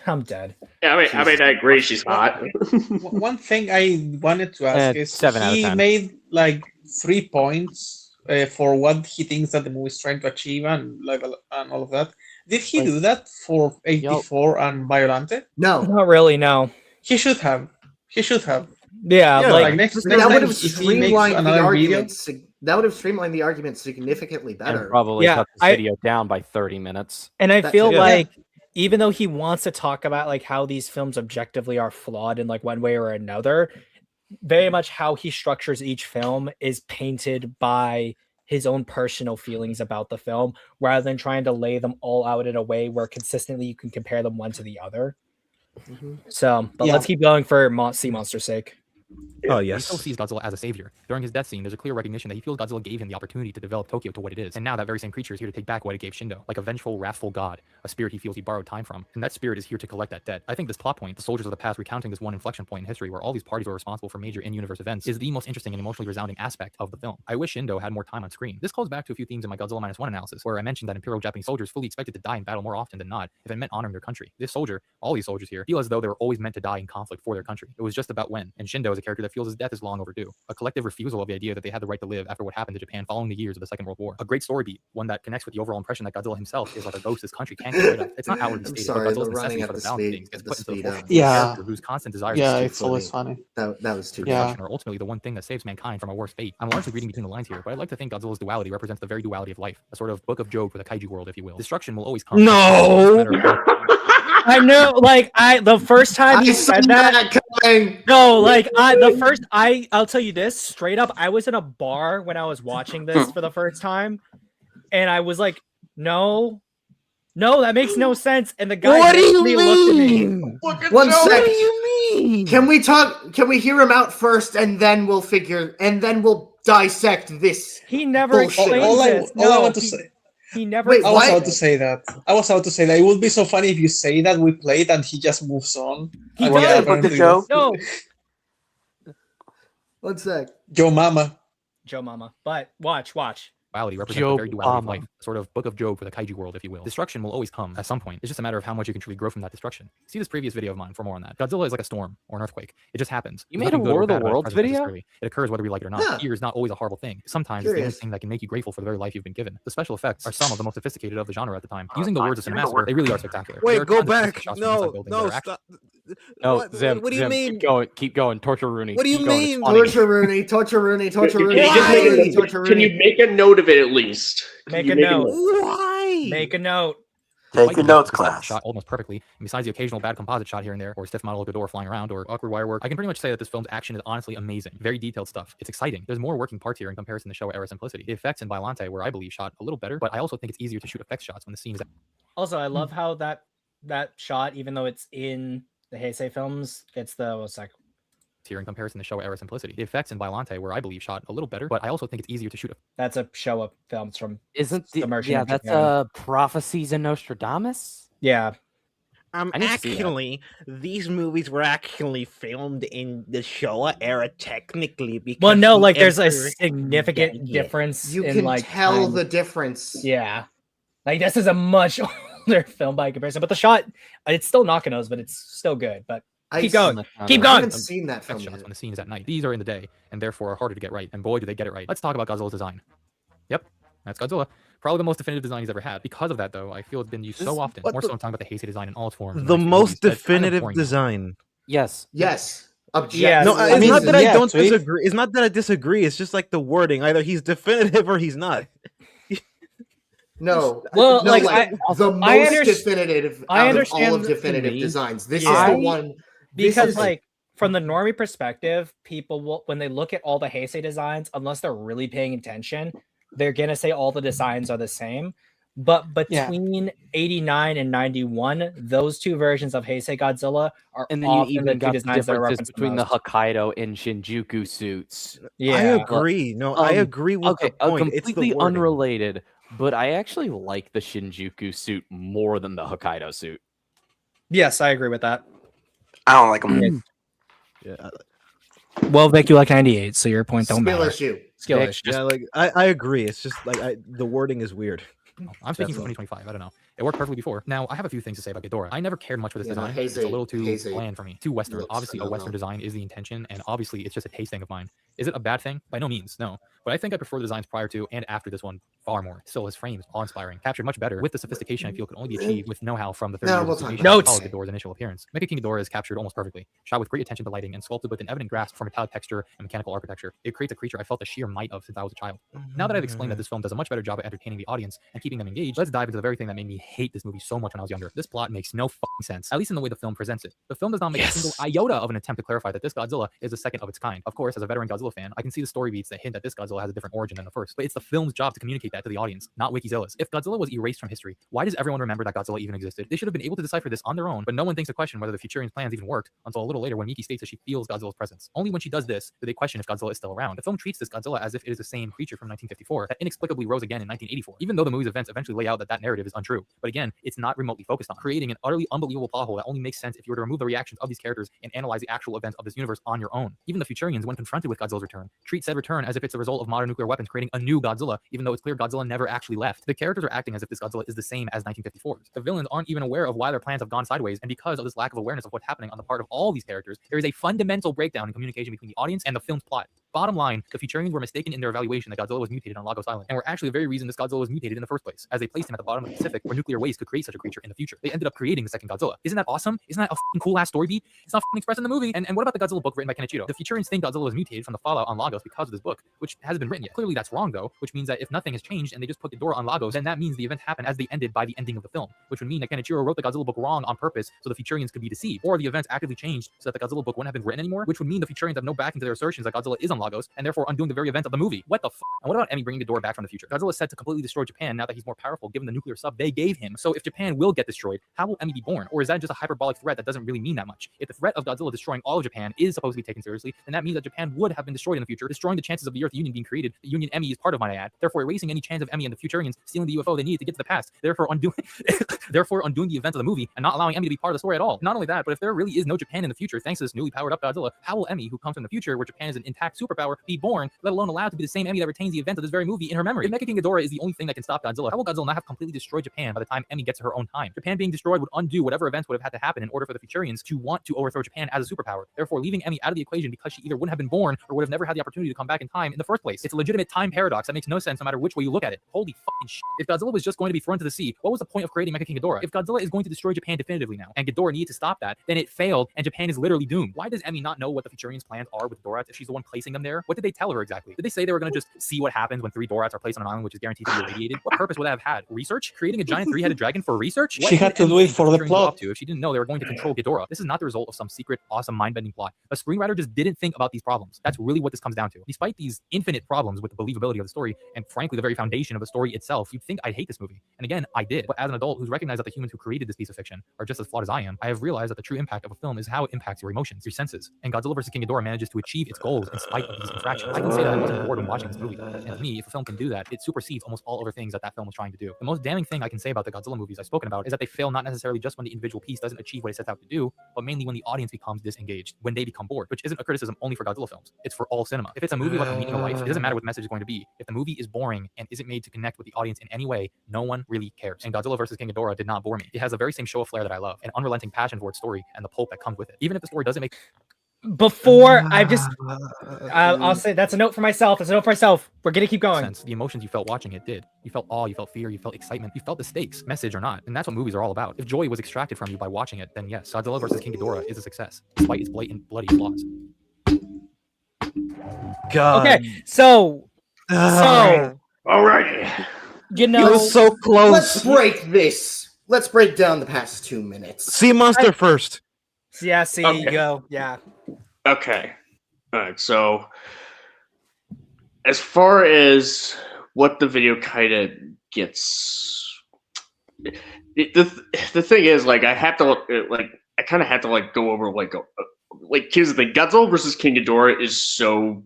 I'm dead. Yeah, I mean, I agree. She's hot. One thing I wanted to ask is 7 out of he 10. made like 3 points for what he thinks that the movie is trying to achieve and like and all of that. Did he do that for 84 and Violante? No, Not really, no. He should have. He should have. Yeah, Yeah, like next that would time have if he makes streamlined the another video, argument. That would have streamlined the argument significantly And better. probably Yeah, cut this video down by 30 minutes. and I That- feel yeah. like even though he wants to talk about like how these films objectively are flawed in like one way or another, very much how he structures each film is painted by his own personal feelings about the film rather than trying to lay them all out in a way where consistently you can compare them one to the other. So, but Yeah. let's keep going for sea monster's sake. Oh He yes. still sees Godzilla as a savior. During his death scene, there's a clear recognition that he feels Godzilla gave him the opportunity to develop Tokyo to what it is. And now that very same creature is here to take back what it gave Shindo, like a vengeful, wrathful god, a spirit he feels he borrowed time from. And that spirit is here to collect that debt. I think this plot point, the soldiers of the past recounting this one inflection point in history where all these parties were responsible for major in-universe events, is the most interesting and emotionally resounding aspect of the film. I wish Shindo had more time on screen. This calls back to a few themes in my Godzilla -1 analysis, where I mentioned that Imperial Japanese soldiers fully expected to die in battle more often than not if it meant honoring their country. This soldier, all these soldiers here, feel as though they were always meant to die in conflict for their country. It was just about when. And Shindo is a character that feels his death is long overdue. A collective refusal of the idea that they had the right to live after what happened to Japan following the years of the Second World War. A great story beat, one that connects with the overall impression that Godzilla himself is like a ghost this country can't get rid of. It's not outwardly I'm stated, sorry, but Godzilla's they're running necessity at for the the balance of speed- things gets at the put into the speed forefront. up. A Yeah. character whose constant desire Yeah, to it's always funny. That was too Yeah. much. are ultimately the one thing that saves mankind from a worse fate. I'm largely reading between the lines here, but I like to think Godzilla's duality represents the very duality of life, a sort of book of Job for the kaiju world, if you will. Destruction will always come. No! It's a matter of I know, like the first time he said that. No, like I'll tell you this straight up. I was in a bar when I was watching this for the first time, and I was like, no, that makes no sense. And the guy What do you looked at me. mean? One What sec. do you mean? Can we hear him out first, and then we'll dissect this? He never Bullshit. explained All I this. want to say. He never. Wait, I was what? about to say that. It would be so funny if you say that we played and he just moves on. He And does. yeah, Book of apparently Joe? No, One sec. Joe Mama. Joe Mama. But watch. duality represents Job the very duality of Mama. life, a sort of book of Job for the kaiju world, if you will. Destruction will always come at some point. It's just a matter of how much you can truly grow from that destruction. See this previous video of mine for more on that. Godzilla is like a storm or an earthquake. It just happens. You There's made a nothing good or War of the bad about its Worlds presence video? necessarily. It occurs whether we like it or not. Yeah. Fear is not always a horrible thing. Sometimes it's the only Curious. thing that can make you grateful for the very life you've been given. The special effects are some of the most sophisticated of the genre at the time. Using the words of Cinemaster, they really are spectacular. There Wait, are go tons of fantastic back. shots from inside No, buildings no, that are actually- stop. No, What- Zim, what do you Zim, mean? Keep going. Torture Rooney. What do you Keep going, it's mean? funny. Torture Rooney. Can you make a note of it at least? Make a note. Why? Make a note. The Take fight your scenes notes, are set class. shot almost perfectly, and besides the occasional bad composite shot here and there, or stiff model of the door flying around, or awkward wire work, I can pretty much say that this film's action is honestly amazing. Very detailed stuff. It's exciting. There's more working parts here in comparison to Showa era simplicity. The effects in Violante were, I believe, shot a little better, but I also think it's easier to shoot effects shots when the scene is Also, I love how that shot, even though it's in the Heisei films, it's the here in comparison to Showa era simplicity. The effects in Violante were, I believe, shot a little better, but I also think it's easier to shoot. That's a Showa films from. Isn't the Submersion yeah? of That's Japan. Prophecies in Nostradamus. Yeah. I need to see that. Actually, these movies were actually filmed in the Showa era, technically. Because Well, no, the like there's a Emperor- significant Yeah. difference. You in, can like, tell time. the difference. Yeah. Like this is a much older film by comparison, but the shot, it's still Nakanos, but it's still good. But keep going. Keep I going. haven't seen that film Effects shots yet. when the scene is at night. These are in the day, and therefore are harder to get right. And boy, do they get it right. Let's talk about Godzilla's design. Yep, that's Godzilla. Probably the most definitive design he's ever had. Because of that, though, I feel it's been used so often. but More the- so, I'm talking about the Heisei design in all its forms. The in recent most movies, that it's kind of definitive boring now. design. Yes. Yes. Yeah, No, I it's mean, not that I yeah, don't sweet. disagree. It's not that I disagree. It's just like the wording. Either he's definitive or he's not. No. Well, no, like, the I most underst- definitive I out understand of all of the- definitive me. designs. This Yeah. is the one. This because is- like from the normie perspective, people will when they look at all the Heisei designs, unless they're really paying attention, they're gonna say all the designs are the same. But Yeah. between 89 and 91, those two versions of Heisei Godzilla are And then you often the even two got the designs that are differences referenced between the most. Hokkaido and Shinjuku suits. Yeah. I agree. No, I agree with Okay, the point. It's completely the wording. unrelated, but I actually like the Shinjuku suit more than the Hokkaido suit. Yes, I agree with that. I don't like him. Yeah, Well, Vic, you like 98, so your point don't skill matter. issue. Skill Vic, issue. yeah, like I agree. It's just like the wording is weird. I'm speaking That's for all. 2025. I don't know. It worked perfectly before. Now, I have a few things to say about Ghidorah. I never cared much for this Yeah, no, design. It's a Heisei- little too Heisei bland for me. Too Western. looks Obviously, a Western phenomenal. design is the intention, and obviously, it's just a taste thing of mine. Is it a bad thing? By no means, no. But I think I prefer the designs prior to and after this one far more. Still, his frame is awe-inspiring, captured much better with the sophistication I feel could only be achieved with know-how from the 30 No, years we'll of talk animation about that it. followed Ghidorah's initial appearance. Mecha King Ghidorah is captured almost perfectly, shot with great attention to lighting and sculpted with an evident grasp for metallic texture and mechanical architecture. It creates a creature I felt the sheer might of since I was a child. Now that I've explained that this film does a much better job at entertaining the audience and keeping them engaged, let's dive into the very thing that made me hate this movie so much when I was younger. This plot makes no fucking sense, at least in the way the film presents it. The film does not make a single iota of an attempt to clarify that this Godzilla is the second of its kind. Of course, as a veteran Godzilla fan, I can see the story beats that hint that this Godzilla has a different origin than the first, but it's the film's job to communicate that to the audience, not Wikizilla's. If Godzilla was erased from history, why does everyone remember that Godzilla even existed? They should have been able to decipher this on their own, but no one thinks to question whether the Futurians' plans even worked until a little later when Miki states that she feels Godzilla's presence. Only when she does this do they question if Godzilla is still around. The film treats this Godzilla as if it is the same creature from 1954 that inexplicably rose again in 1984, even though the movie's events eventually lay out that that narrative is untrue. But again, it's not remotely focused on, creating an utterly unbelievable plot hole that only makes sense if you were to remove the reactions of these characters and analyze the actual events of this universe on your own. Even the Futurians, when confronted with Godzilla's return, treat said return as if it's a result of modern nuclear weapons creating a new Godzilla, even though it's clear Godzilla never actually left. The characters are acting as if this Godzilla is the same as 1954's. The villains aren't even aware of why their plans have gone sideways, and because of this lack of awareness of what's happening on the part of all these characters, there is a fundamental breakdown in communication between the audience and the film's plot. Bottom line, the Futurians were mistaken in their evaluation that Godzilla was mutated on Lagos Island, and were actually the very reason this Godzilla was mutated in the first place, as they placed him at the bottom of the Pacific where nuclear waste could create such a creature in the future. They ended up creating the second Godzilla. Isn't that awesome? Isn't that a cool ass story beat? It's not expressed in the movie. And what about the Godzilla book written by Kenichiro? The Futurians think Godzilla was mutated from the fallout on Lagos because of this book, which hasn't been written yet. Clearly that's wrong though, which means that if nothing has changed and they just put Ghidorah on Lagos, then that means the events happen as they ended by the ending of the film, which would mean that Kenichiro wrote the Godzilla book wrong on purpose so the Futurians could be deceived, or the events actively changed so that the Godzilla book wouldn't have been written anymore, which would mean the Futurians have no backing to their assertions that Godzilla is on Lagos, and therefore undoing the very event of the movie. What the f? And what about Emmy bringing Ghidorah back from the future? Godzilla is set to completely destroy Japan now that he's more powerful given the nuclear sub they gave him. So if Japan will get destroyed, how will Emmy be born? Or is that just a hyperbolic threat that doesn't really mean that much? If the threat of Godzilla destroying all of Japan is supposed to be taken seriously, then that means that Japan would have been destroyed in the future, destroying the chances of the Earth Union being created. The Union Emmy is part of, might I add, therefore erasing any chance of Emmy and the Futurians stealing the UFO they needed to get to the past, therefore undoing the events of the movie and not allowing Emmy to be part of the story at all. Not only that, but if there really is no Japan in the future thanks to this newly powered up Godzilla, how will Emmy, who comes from the future where Japan is an intact superpower, be born, let alone allowed to be the same Emmy that retains the event of this very movie in her memory? If Mecha King Ghidorah is the only thing that can stop Godzilla, how will Godzilla not have completely destroyed Japan by the time Emmy gets to her own time? Japan being destroyed would undo whatever events would have had to happen in order for the Futurians to want to overthrow Japan as a superpower, therefore leaving Emmy out of the equation because she either wouldn't have been born or would have never had the opportunity to come back in time in the first place. It's a legitimate time paradox that makes no sense no matter which way you look at it. Holy fucking shit. If Godzilla was just going to be thrown to the sea, what was the point of creating Mecha King Ghidorah? If Godzilla is going to destroy Japan definitively now, and Ghidorah needed to stop that, then it failed and Japan is literally doomed. Why does Emmy not know what the Futurians' plans are with Dorats if she's the one placing them there? What did they tell her exactly? Did they say they were going to just see what happens when 3 Dorats are placed on an island which is guaranteed to be irradiated? What purpose would that have had? Research? Creating a giant 3-headed dragon for research? What She had to do it for the plot. If she didn't know they were going to control Ghidorah. This is not the result of some secret, awesome, mind-bending plot. A screenwriter just didn't think about these problems. That's really what this comes down to. Despite these infinite problems with the believability of the story, and frankly the very foundation of the story itself, you'd think I'd hate this movie. And again, I did. But as an adult who's recognized that the humans who created this piece of fiction are just as flawed as I am, I have realized that the true impact of a film is how it impacts your emotions, your senses. And Godzilla vs. King Ghidorah manages to achieve its goals in spite of these infractions. I can say that I wasn't bored when watching this movie. And to me, if a film can do that, it supersedes almost all other things that film was trying to do. The most damning thing I can say about the Godzilla movies I've spoken about is that they fail not necessarily just when the individual piece doesn't achieve what it sets out to do, but mainly when the audience becomes disengaged, when they become bored, which isn't a criticism only for Godzilla films. It's for all cinema. If it's a movie about the meaning of life, it doesn't matter what the message is going to be. If the movie is boring and isn't made to connect with the audience in any way, no one really cares. And Godzilla vs. King Ghidorah did not bore me. It has the very same show of flair that I love, an unrelenting passion for its story and the pulp that comes with it. Even if the story doesn't make Before I'll say that's a note for myself. That's a note for myself. We're gonna keep going. sense, the emotions you felt watching it did. You felt awe, you felt fear, you felt excitement, you felt the stakes, message or not. And that's what movies are all about. If joy was extracted from you by watching it, then yes, Godzilla vs. King Ghidorah is a success, despite its blatant, bloody flaws. God. Okay, so All right. you It know, was so close. Let's break this. Let's break down the past 2 minutes. See Monster first. yeah, see, Okay. you go, yeah. Okay. All right. So, as far as what the video kind of gets, the thing is, like, I have to, like, I kind of have to, like, go over, like, here's the thing: Godzilla versus King Ghidorah is so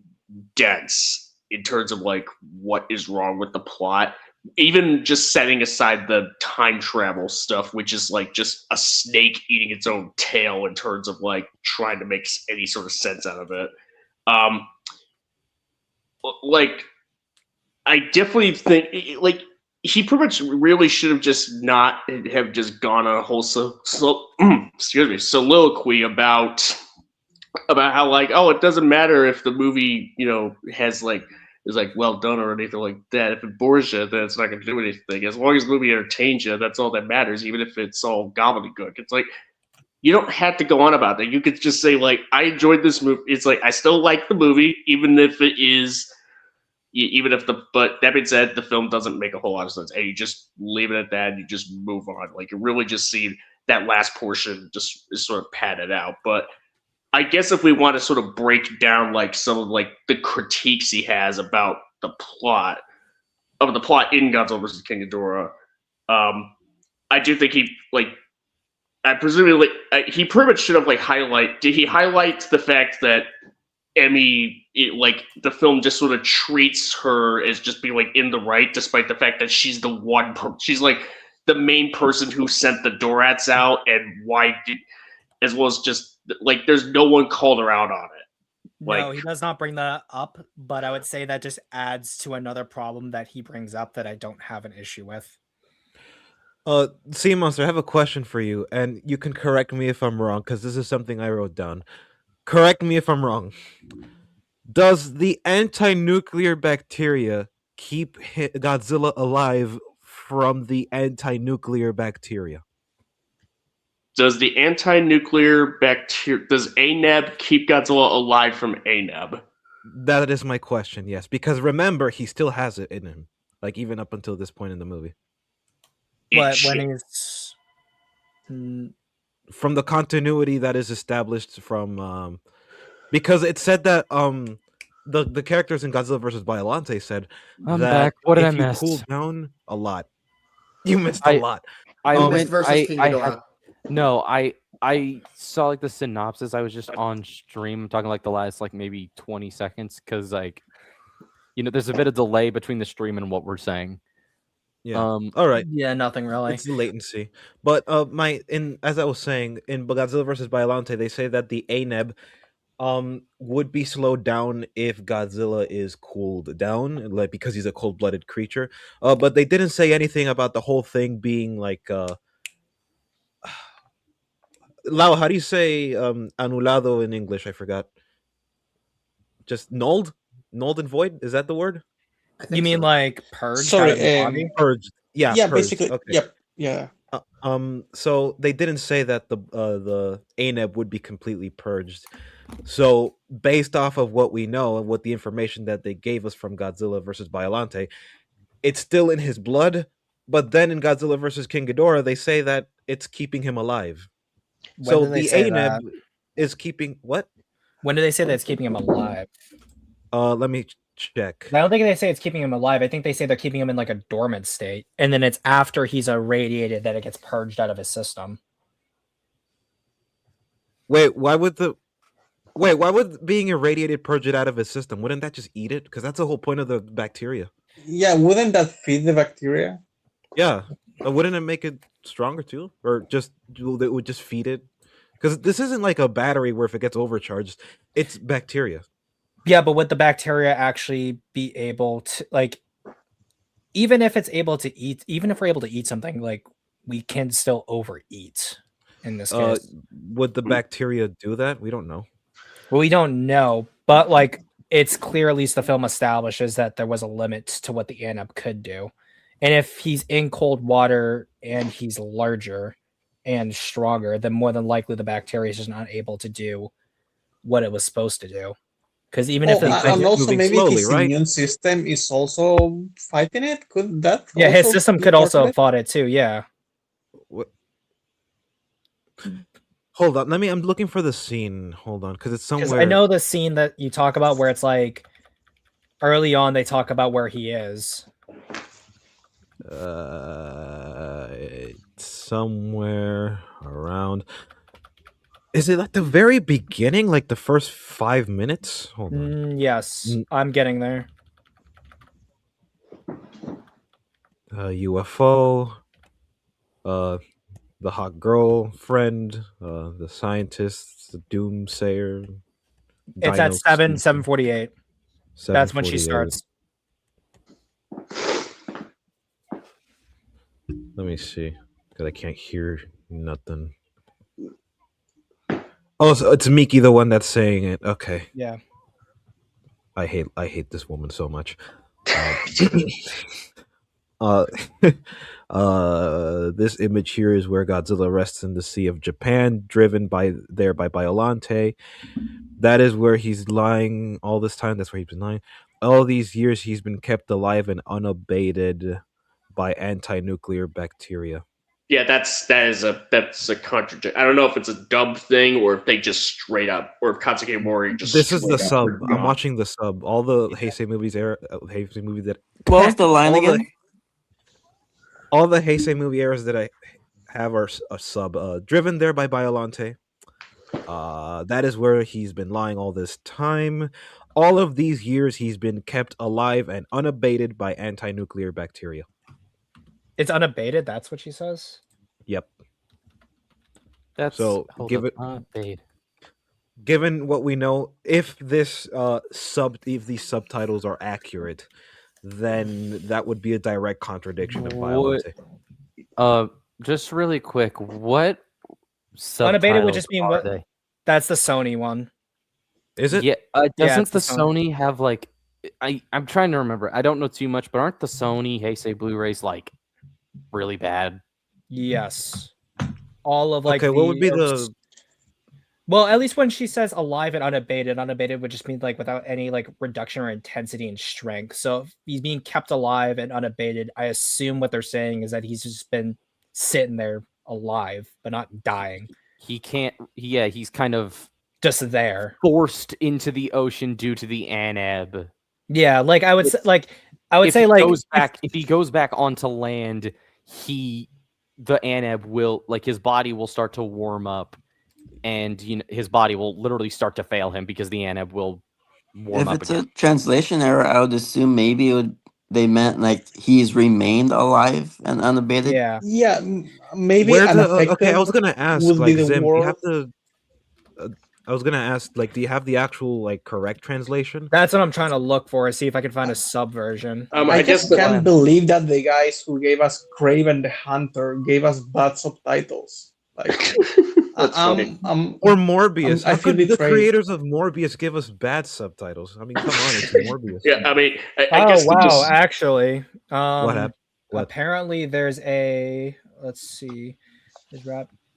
dense in terms of, like, what is wrong with the plot. Even just setting aside the time travel stuff, which is like just a snake eating its own tail in terms of like trying to make any sort of sense out of it. Like, I definitely think like he pretty much really should have just not have just gone on a whole soliloquy about how like, oh, it doesn't matter if the movie, you know, has like is like well done or anything like that. If it bores you, then it's not going to do anything. As long as the movie entertains you, that's all that matters, even if it's all gobbledygook. It's like, you don't have to go on about that. You could just say, like, I enjoyed this movie. It's like, I still like the movie, even if it is even if but that being said, the film doesn't make a whole lot of sense, and you just leave it at that, and you just move on. Like you really just see that last portion just is sort of padded out. But I guess if we want to sort of break down like some of like the critiques he has about the plot in Godzilla vs. King Ghidorah, I do think he like. I presumably he pretty much should have like Did he highlight the fact that Emmy, the film just sort of treats her as just being like in the right, despite the fact that she's she's like the main person who sent the Dorats out, and as well as just like there's no one called her out on it. No, he does not bring that up, but I would say that just adds to another problem that he brings up that I don't have an issue with. Sea Monster, I have a question for you, and you can correct me if I'm wrong, because this is something I wrote down. Correct me if I'm wrong. Does the anti-nuclear bacteria keep Godzilla alive from the anti-nuclear bacteria? Does the anti-nuclear bacteria, does ANAB keep Godzilla alive from ANAB? That is my question, yes. Because remember, he still has it in him. Like, even up until this point in the movie. But when he's... From the continuity that is established from... because it said that the characters in Godzilla vs. Biollante said I'm that back. What did if I you miss? cool down a lot. You missed a lot. I missed versus King Ghidorah. I saw like the synopsis. I was just on stream talking like the last like maybe 20 seconds because like there's a bit of delay between the stream and what we're saying. Yeah. All right. Yeah, nothing really. It's the latency. But as I was saying, in Godzilla vs. Biollante, they say that the ANEB would be slowed down if Godzilla is cooled down, like because he's a cold-blooded creature. But they didn't say anything about the whole thing being like Lau, how do you say anulado in English? I forgot. Just nulled? Nulled and void? Is that the word? You mean like purged? Sorry, out of the body? Purged. Yeah, yeah, purged. basically. Okay. Yep. Yeah. So they didn't say that the ANEB would be completely purged. So based off of what we know and what the information that they gave us from Godzilla versus Biollante, it's still in his blood. But then in Godzilla versus King Ghidorah, they say that it's keeping him alive. So the ANEB is keeping what? When do they say that it's keeping him alive? Let me check. I don't think they say it's keeping him alive. I think they say they're keeping him in like a dormant state, and then it's after he's irradiated that it gets purged out of his system. Wait, why would being irradiated purge it out of his system? Wouldn't that just eat it? Because that's the whole point of the bacteria. Yeah, wouldn't that feed the bacteria? Yeah, wouldn't it make it stronger too, or just it would just feed it? Because this isn't like a battery where if it gets overcharged, it's bacteria. Yeah, but would the bacteria actually be able to, like, even if it's able to eat, even if we're able to eat something, like, we can still overeat in this case. Would the bacteria do that? We don't know. Well, we don't know, but like, it's clear, at least the film establishes that there was a limit to what the ANEB could do. And if he's in cold water and he's larger and stronger, then more than likely the bacteria is just not able to do what it was supposed to do. Because even if it's and also maybe slowly, his right? immune system is also fighting it. Could that? Yeah, his also system be could part also of have it? fought it too. Yeah. What? Hold on, I'm looking for the scene. Hold on, because it's 'Cause somewhere. I know the scene that you talk about where it's like early on they talk about where he is. It's somewhere around. Is it at the very beginning, like the first 5 minutes? Hold on. Yes, I'm getting there. UFO. The hot girl friend. The scientist. The doomsayer. It's at Dino 7:48. That's when she 748. starts. Let me see, because I can't hear nothing. Oh, so it's Miki, the one that's saying it. Okay. Yeah. I hate this woman so much. Uh, this image here is where Godzilla rests in the Sea of Japan, driven by Biolante. That is where he's lying all this time. That's where he's been lying. All these years, he's been kept alive and unabated by anti-nuclear bacteria. Yeah, that's a contradiction. I don't know if it's a dub thing or if they just straight up, or if Katsuki Mori just This is the straight up sub. I'm forgot. watching the sub. All the Heisei movies era, Heisei movie that What was the line all again? all the Heisei movie eras that I have are a sub. Driven there by Biolante. That is where he's been lying all this time. All of these years, he's been kept alive and unabated by anti-nuclear bacteria. It's unabated. That's what she says. Yep. That's So, hold up, given what we know, if these subtitles are accurate, then that would be a direct contradiction of Biolante. Just really quick, what Unabated would just subtitles mean are what? they? That's the Sony one. Is it? Yeah, Yeah, doesn't it's the the Sony. Sony have like? I'm trying to remember. I don't know too much, but aren't the Sony Heisei Blu-rays like really bad? Yes. All of like Okay, what would be the? Well, at least when she says alive and unabated would just mean like without any like reduction or intensity and strength. So if he's being kept alive and unabated, I assume what they're saying is that he's just been sitting there alive but not dying, He can't. Yeah, he's kind of just there. forced into the ocean due to the anab. Yeah, like I would say, If he goes back onto land, the anab will his body will start to warm up, and his body will literally start to fail him because the anab will warm If up it's again. a translation error, I would assume maybe they meant like he's remained alive and unabated. Yeah. Yeah, maybe Where unaffected. okay, I was gonna ask, would be like the Zim, do you word. have the? I was gonna ask, like, do you have the actual like correct translation? That's what I'm trying to look for. See if I can find a sub version. I just can't believe that the guys who gave us Craven the Hunter gave us bad subtitles. Like, Or Morbius. I How feel could the betrayed. creators of Morbius give us bad subtitles? I mean, come on, it's Morbius. Yeah, I mean, I guess wow, just actually, What happened? What? apparently there's a let's see,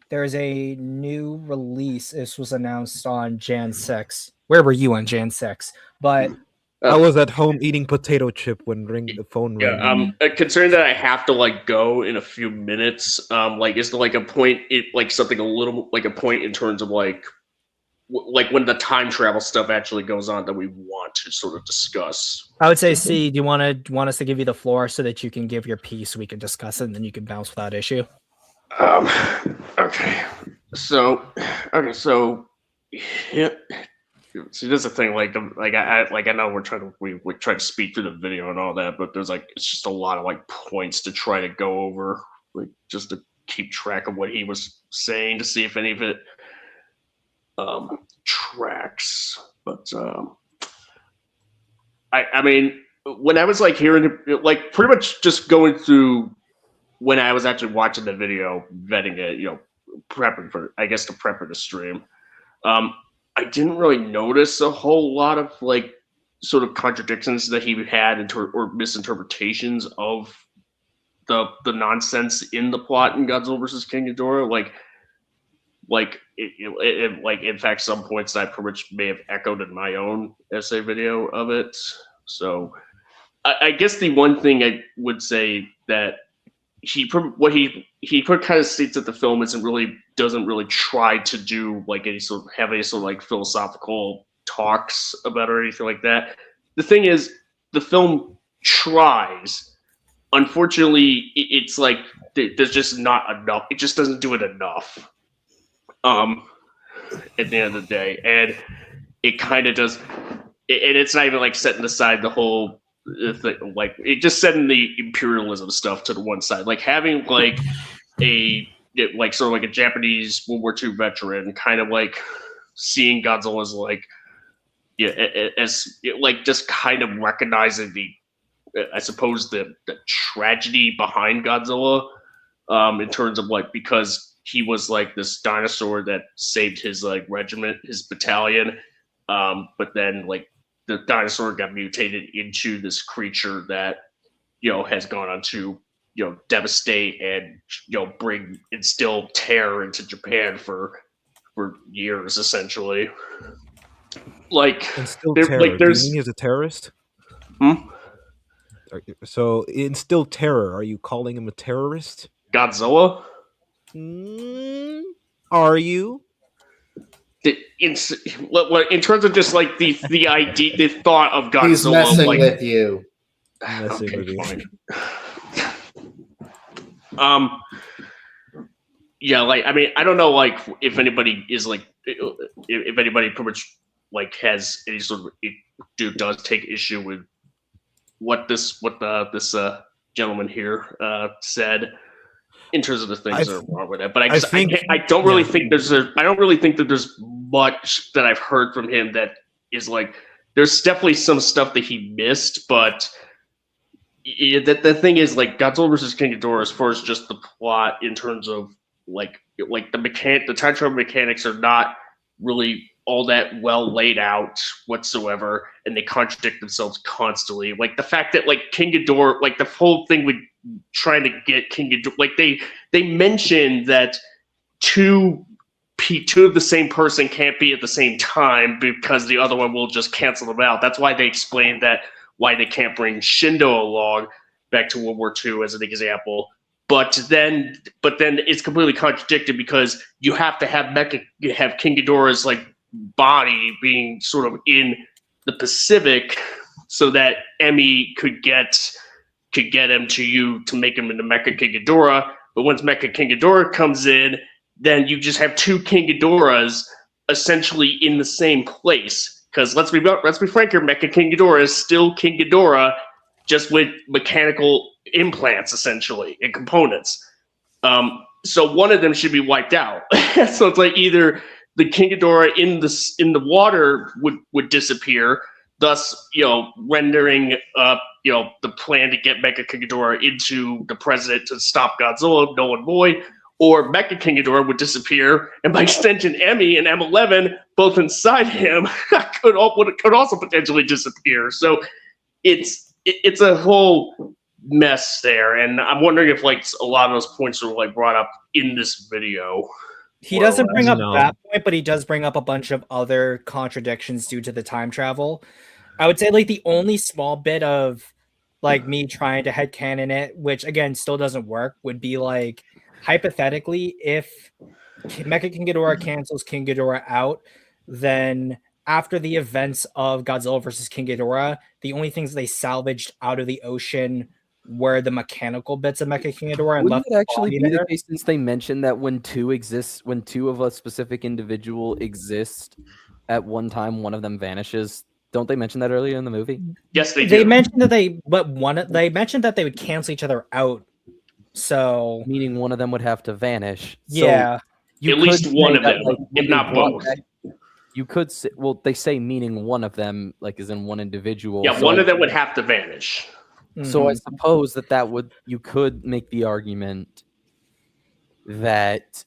there's a new release. This was announced on Jan 6. Where were you on Jan 6? But I was at home eating potato chip when the phone rang. considering that I have to like go in a few minutes, like is there like a point, something a little like a point in terms of like when the time travel stuff actually goes on that we want to sort of discuss? I would say, C, do you want us to give you the floor so that you can give your piece, we can discuss it, and then you can bounce without issue? Okay. So yeah. See, that's the thing. I know we're trying to speed through the video and all that, but there's it's just a lot of points to try to go over, just to keep track of what he was saying to see if any of it tracks. But I mean, when I was hearing it, pretty much just going through when I was actually watching the video, vetting it, prepping for, I guess, to prep for the stream. I didn't really notice a whole lot of sort of contradictions that he had or misinterpretations of the nonsense in the plot in Godzilla vs. King Ghidorah. In fact, some points I pretty much may have echoed in my own essay video of it. So I guess the one thing I would say that he kind of states that the film doesn't really try to do any sort of philosophical talks about or anything like that. The thing is, the film tries. Unfortunately, it's there's just not enough. It just doesn't do it enough. At the end of the day, and it kind of does. And it's not even setting aside the whole. It just setting the imperialism stuff to the one side, having a Japanese World War II veteran, kind of seeing Godzilla as just kind of recognizing I suppose the tragedy behind Godzilla, in terms of because he was this dinosaur that saved his regiment, his battalion, but then the dinosaur got mutated into this creature that has gone on to devastate and instill terror into Japan for years, essentially. Like, Instill there, terror. like Do you there's mean he's a terrorist? Hmm? So instill terror. Are you calling him a terrorist? Godzilla. Are you? In terms of just like the idea, the thought of Godzilla, He's messing like, with you. Messing with you. fine. Yeah, like, I mean, I don't know, like, if anybody is like, if anybody pretty much like has any sort of does take issue with what this gentleman here said in terms of the things that are wrong with it. But I don't really think I don't really think that there's much that I've heard from him that is like, there's definitely some stuff that he missed, but the thing is, like, Godzilla versus King Ghidorah, as far as just the plot in terms of like the time travel mechanics are not really all that well laid out whatsoever, and they contradict themselves constantly. Like the fact that like King Ghidorah, like the whole thing with trying to get King Ghidorah, like they mentioned that two of the same person can't be at the same time because the other one will just cancel them out. That's why they explained that why they can't bring Shindo along back to World War II as an example. But then it's completely contradicted because you have to have King Ghidorah's like body being sort of in the Pacific so that Emmy could get him to you to make him into Mecha King Ghidorah. But once Mecha King Ghidorah comes in, then you just have two King Ghidorahs essentially in the same place. Because let's be frank here, Mecha King Ghidorah is still King Ghidorah, just with mechanical implants essentially and components. So one of them should be wiped out. So it's like either the King Ghidorah in the water would disappear, thus rendering the plan to get Mecha King Ghidorah into the president to stop Godzilla null and void, or Mecha King Ghidorah would disappear, and by extension, Emmy and M11, both inside him, could also potentially disappear. So it's a whole mess there, and I'm wondering if like a lot of those points are like brought up in this video. He doesn't bring up that point, but he does bring up a bunch of other contradictions due to the time travel. I would say like the only small bit of like me trying to headcanon it, which again still doesn't work, would be like hypothetically if Mecha King Ghidorah cancels King Ghidorah out, then after the events of Godzilla versus King Ghidorah, the only things they salvaged out of the ocean were the mechanical bits of Mecha King Ghidorah. Wouldn't it actually be the case, since they mentioned that when two of a specific individual exist at one time, one of them vanishes? Don't they mention that earlier in the movie? Yes, they do. They mentioned that they mentioned that they would cancel each other out. So meaning one of them would have to vanish. Yeah. So at least one of them, if not both. You could say, well, they say meaning one of them, like as in one individual. Yeah, one of them would have to vanish. So I suppose you could make the argument that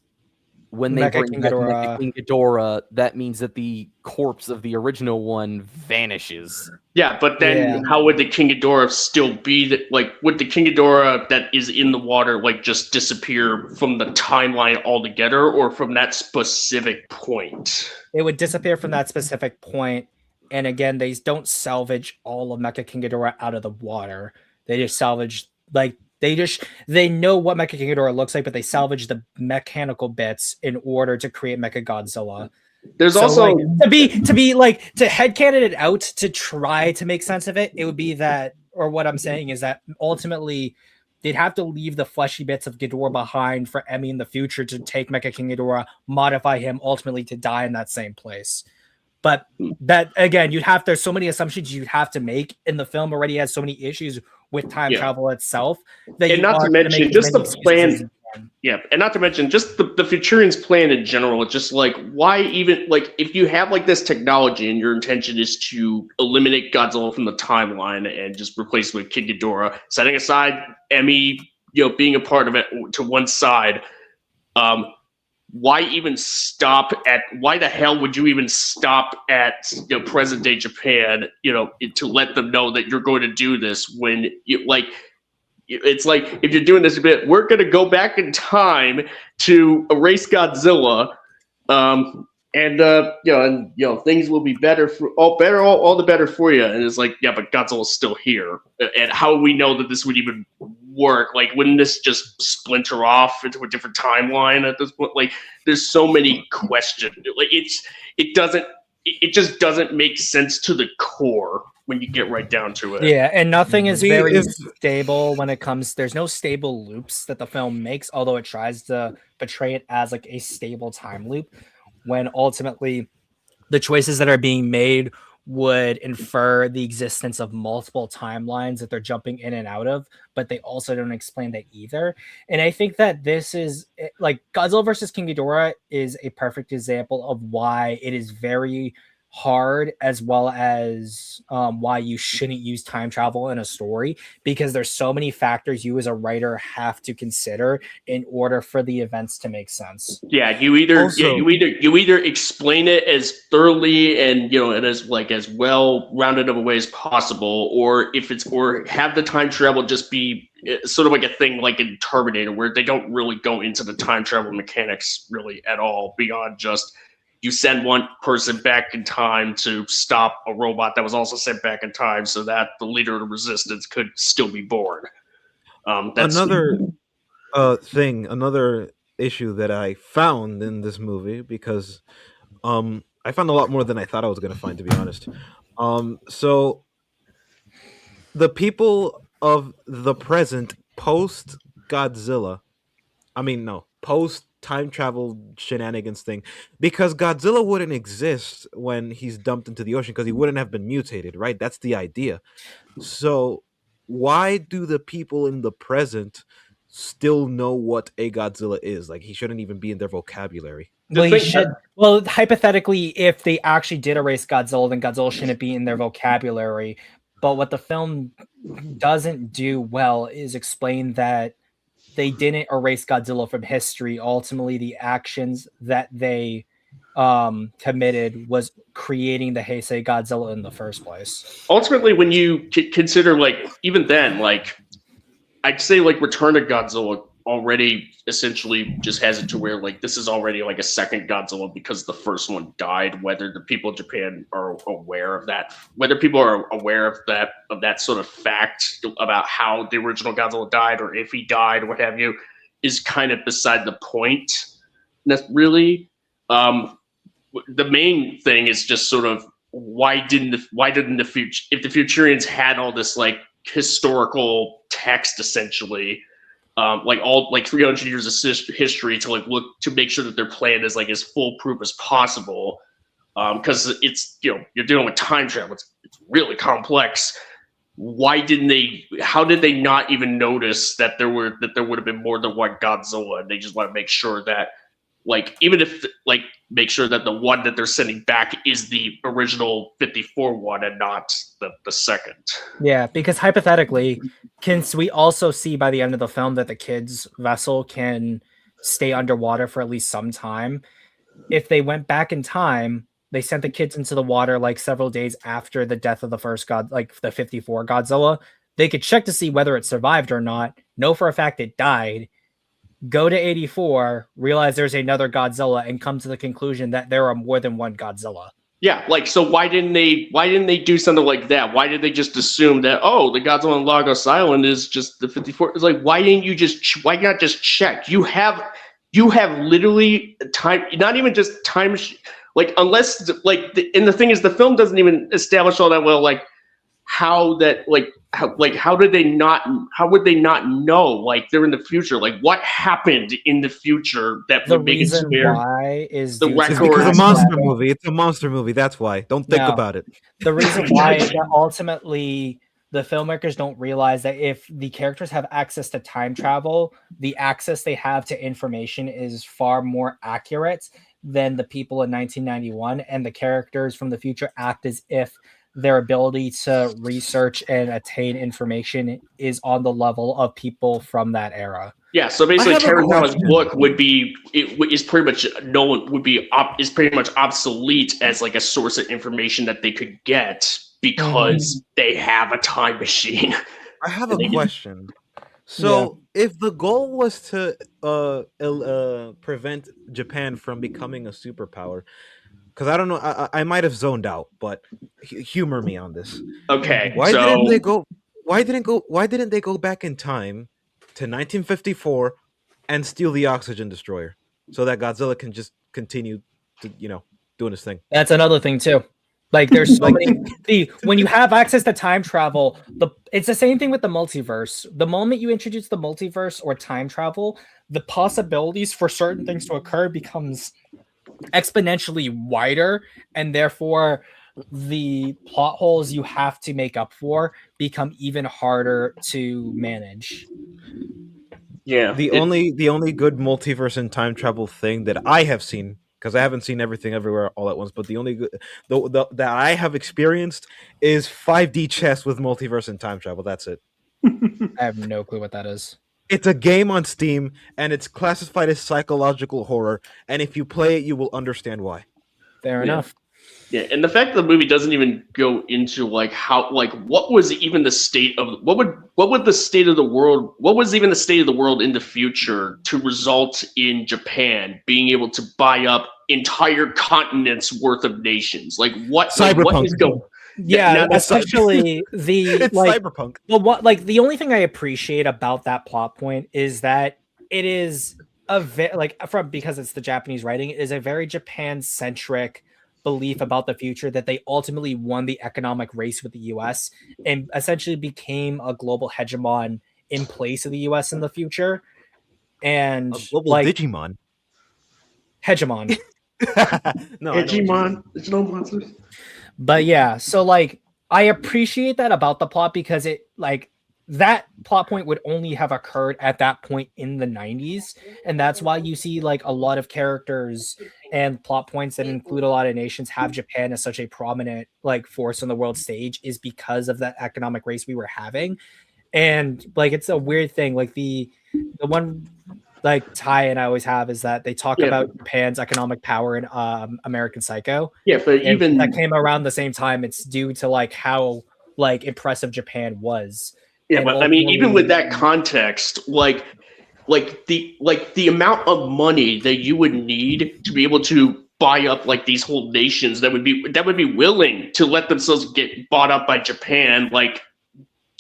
when they bring back Mecha King Ghidorah, that means that the corpse of the original one vanishes. Yeah, but then how would the King Ghidorah still be? Would the King Ghidorah that is in the water like just disappear from the timeline altogether, or from that specific point? It would disappear from that specific point. And again, they don't salvage all of Mecha King Ghidorah out of the water. They just salvage they know what Mecha King Ghidorah looks like, but they salvage the mechanical bits in order to create Mecha Godzilla. There's also to headcanon it out to try to make sense of it. It would be that, or what I'm saying is that ultimately they'd have to leave the fleshy bits of Ghidorah behind for Emmy in the future to take Mecha King Ghidorah, modify him ultimately to die in that same place. But that again, there's so many assumptions you'd have to make, and the film already has so many issues with time travel itself. And not to mention just the plan. Yeah, and not to mention just the Futurians' plan in general. It's just like, why even, like, if you have like this technology and your intention is to eliminate Godzilla from the timeline and just replace it with King Ghidorah, setting aside Emmy, being a part of it to one side, why the hell would you even stop at present day Japan, to let them know that you're going to do this when it's like if you're doing this a bit, we're gonna go back in time to erase Godzilla, things will be better for all the better for you. And it's like, yeah, but Godzilla's still here. And how do we know that this would even work? Like, wouldn't this just splinter off into a different timeline at this point? Like, there's so many questions. Like, it just doesn't make sense to the core when you get right down to it. Yeah, and nothing is very stable when it comes. There's no stable loops that the film makes, although it tries to portray it as like a stable time loop, when ultimately the choices that are being made would infer the existence of multiple timelines that they're jumping in and out of, but they also don't explain that either. And I think that this is like Godzilla versus King Ghidorah is a perfect example of why it is very hard, as well as why you shouldn't use time travel in a story, because there's so many factors you as a writer have to consider in order for the events to make sense. Yeah, you either explain it as thoroughly and and as well rounded of a way as possible, or have the time travel just be sort of like a thing like in Terminator, where they don't really go into the time travel mechanics really at all beyond just you send one person back in time to stop a robot that was also sent back in time so that the leader of the resistance could still be born. Another issue that I found in this movie, because I found a lot more than I thought I was going to find, to be honest. So the people of the present post Godzilla, post time travel shenanigans thing, because Godzilla wouldn't exist when he's dumped into the ocean because he wouldn't have been mutated, right? That's the idea. So why do the people in the present still know what a Godzilla is? Like, he shouldn't even be in their vocabulary. Well, hypothetically, if they actually did erase Godzilla, then Godzilla shouldn't be in their vocabulary. But what the film doesn't do well is explain that they didn't erase Godzilla from history. Ultimately, the actions that they committed was creating the Heisei Godzilla in the first place. Ultimately, when you consider, even then, I'd say, Return to Godzilla already essentially just has it to where, this is already, a second Godzilla because the first one died, whether the people of Japan are aware of that, whether people are aware of that sort of fact about how the original Godzilla died, or if he died, what have you, is kind of beside the point. That's really, the main thing is just sort of why didn't the future, if the Futurians had all this historical text essentially, 300 years of history to look to make sure that their plan is as foolproof as possible, because it's you're dealing with time travel, it's really complex. How did they not even notice that there would have been more than one Godzilla, and they just want to make sure that even if make sure that the one that they're sending back is the original 54 one and not the second. Yeah, because hypothetically, since we also see by the end of the film that the kids' vessel can stay underwater for at least some time, if they went back in time, they sent the kids into the water several days after the death of the first the 54 Godzilla, they could check to see whether it survived or not, know for a fact it died, go to 84, realize there's another Godzilla, and come to the conclusion that there are more than one Godzilla. Yeah, so why didn't they do something like that? Why did they just assume that, the Godzilla on Lagos Island is just the 54? It's why not just check? You have literally time, not even just time, unless and the thing is, the film doesn't even establish all that well, how would they not know they're in the future, what happened in the future that would make it clear? Why is the record? Because it's a monster movie. It's a monster movie. That's why. Don't think about it. The reason why is that ultimately the filmmakers don't realize that if the characters have access to time travel, the access they have to information is far more accurate than the people in 1991, and the characters from the future act as if their ability to research and attain information is on the level of people from that era. Yeah, so basically, Tarantino's book is pretty much obsolete as a source of information that they could get because they have a time machine. I have a question. So if the goal was to prevent Japan from becoming a superpower, because I don't know, I might have zoned out, but humor me on this. Okay, Why so didn't they go? Why didn't they go back in time to 1954 and steal the oxygen destroyer so that Godzilla can just continue to doing his thing? That's another thing too. Like there's so Like- many. When you have access to time travel, it's the same thing with the multiverse. The moment you introduce the multiverse or time travel, the possibilities for certain things to occur becomes exponentially wider, and therefore the plot holes you have to make up for become even harder to manage. yeah, The only good multiverse and time travel thing that I have seen, because I haven't seen everything everywhere all at once, but the only good that I have experienced is 5D chess with multiverse and time travel. That's it. I have no clue what that is. It's a game on Steam, and it's classified as psychological horror. And if you play it, you will understand why. Fair enough. Yeah, and the fact that the movie doesn't even go into like how what was even the state of what would the state of the world, what was even the state of the world in the future to result in Japan being able to buy up entire continents worth of nations? Like what Cyberpunk. is going? Yeah, Now that's especially the It's cyberpunk. Well, the only thing I appreciate about that plot point is that it is because it's the Japanese writing, it is a very Japan centric belief about the future that they ultimately won the economic race with the US and essentially became a global hegemon in place of the US in the future. And A global Digimon. hegemon. No, I know what you mean. Digimon, digital monsters. But yeah, so I appreciate that about the plot because it that plot point would only have occurred at that point in the 90s, and that's why you see a lot of characters and plot points that include a lot of nations have Japan as such a prominent force on the world stage is because of that economic race we were having. And it's a weird thing, the one tie and I always have is that they talk about Japan's economic power in American Psycho. Yeah, but even that came around the same time. It's due to how impressive Japan was. Yeah, And but I mean, even with that context, the amount of money that you would need to be able to buy up these whole nations that would be willing to let themselves get bought up by Japan,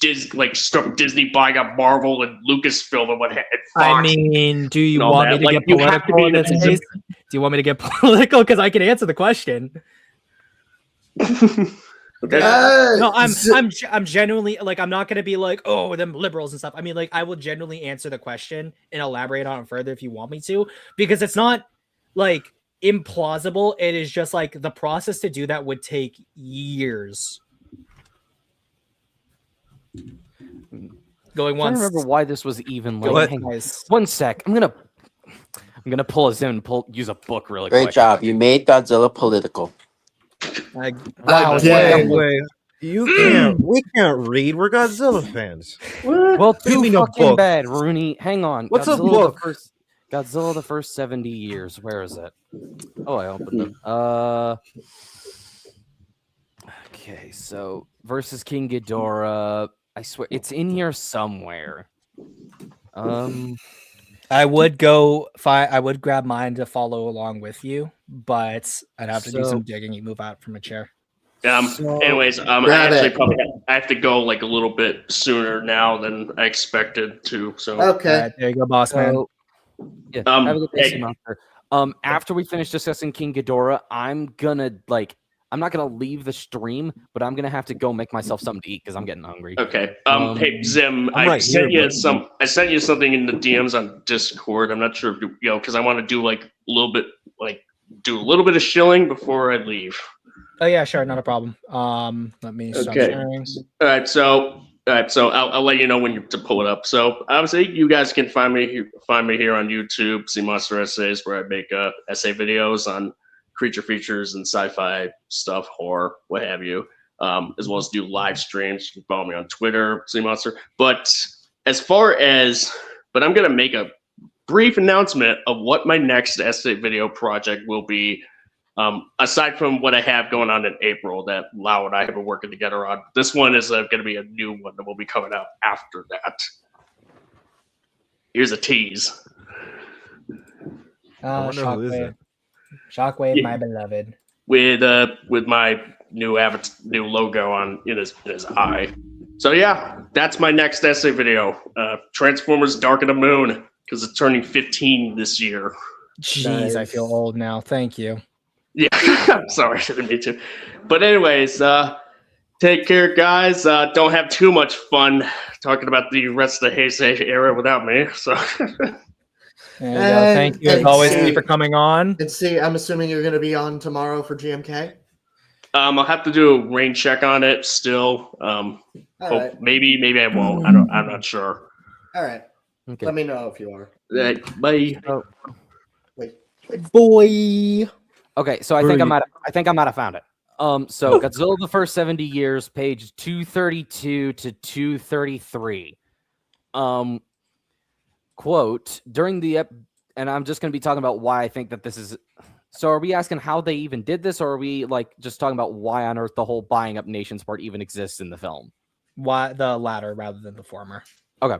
Disney buying up Marvel and Lucasfilm and what. I mean, do you want me to get political in this case? Do you want me to get political? Because I can answer the question. Okay. No, I'm genuinely I'm not gonna be oh, them liberals and stuff. I mean, I will genuinely answer the question and elaborate on it further if you want me to, because it's not implausible. It is just the process to do that would take years. Going once. I don't remember why this was even ahead. One sec. I'm gonna pull us in and use a book really Great quick. job. You made Godzilla political. Wow. Wait. We can't read. We're Godzilla fans. Well, do you too mean a fucking book? bad, Rooney. Hang on. What's a Godzilla book? Godzilla the first 70 years. Where is it? Oh, I opened it. Okay, so versus King Ghidorah. I swear it's in here somewhere. I would grab mine to follow along with you, but I'd have to do some digging. You move out from a chair. Anyways, I have to go a little bit sooner now than I expected to. So Okay. There you go, boss man. Yeah, have a good day, Monster. After we finish discussing King Ghidorah, I'm not gonna leave the stream, but I'm gonna have to go make myself something to eat because I'm getting hungry. Okay. Hey Zim, I sent you something in the DMs on Discord. I'm not sure if because I want to do a little bit of shilling before I leave. Oh yeah, sure, not a problem. Let me stop sharing. All right, so I'll let you know when to pull it up. So obviously, you guys can find me here on YouTube, see Monster Essays, where I make essay videos on creature features and sci-fi stuff, horror, what have you, as well as do live streams. You can follow me on Twitter, see Monster. But I'm gonna make a brief announcement of what my next essay video project will be. Aside from what I have going on in April that Lau and I have been working together on, this one is going to be a new one that will be coming out after that. Here's a tease. I wonder who is Shockwave. it. Shockwave, Yeah. my beloved. With my new new logo on in his eye. So yeah, that's my next essay video. Transformers: Dark of the Moon, because it's turning 15 this year. Jeez, I feel Nice. old now. Thank you. Yeah, I'm sorry, I didn't mean to. But anyways, take care, guys. Don't have too much fun talking about the rest of the Heisei era without me. So There you go. Thank you as And always see- for coming on. And see, I'm assuming you're going to be on tomorrow for GMK. I'll have to do a rain check on it still. All right. Maybe I won't. I'm not sure. All right. Okay. Let me know if you are. Bye. Wait. Boy. Okay, so I think I might have found it. So Godzilla the First 70 Years, page 232 to 233. Quote, during the and I'm just going to be talking about why I think that this is. So are we asking how they even did this, or are we like just talking about why on earth the whole buying up nations part even exists in the film? Why the latter rather than the former? Okay.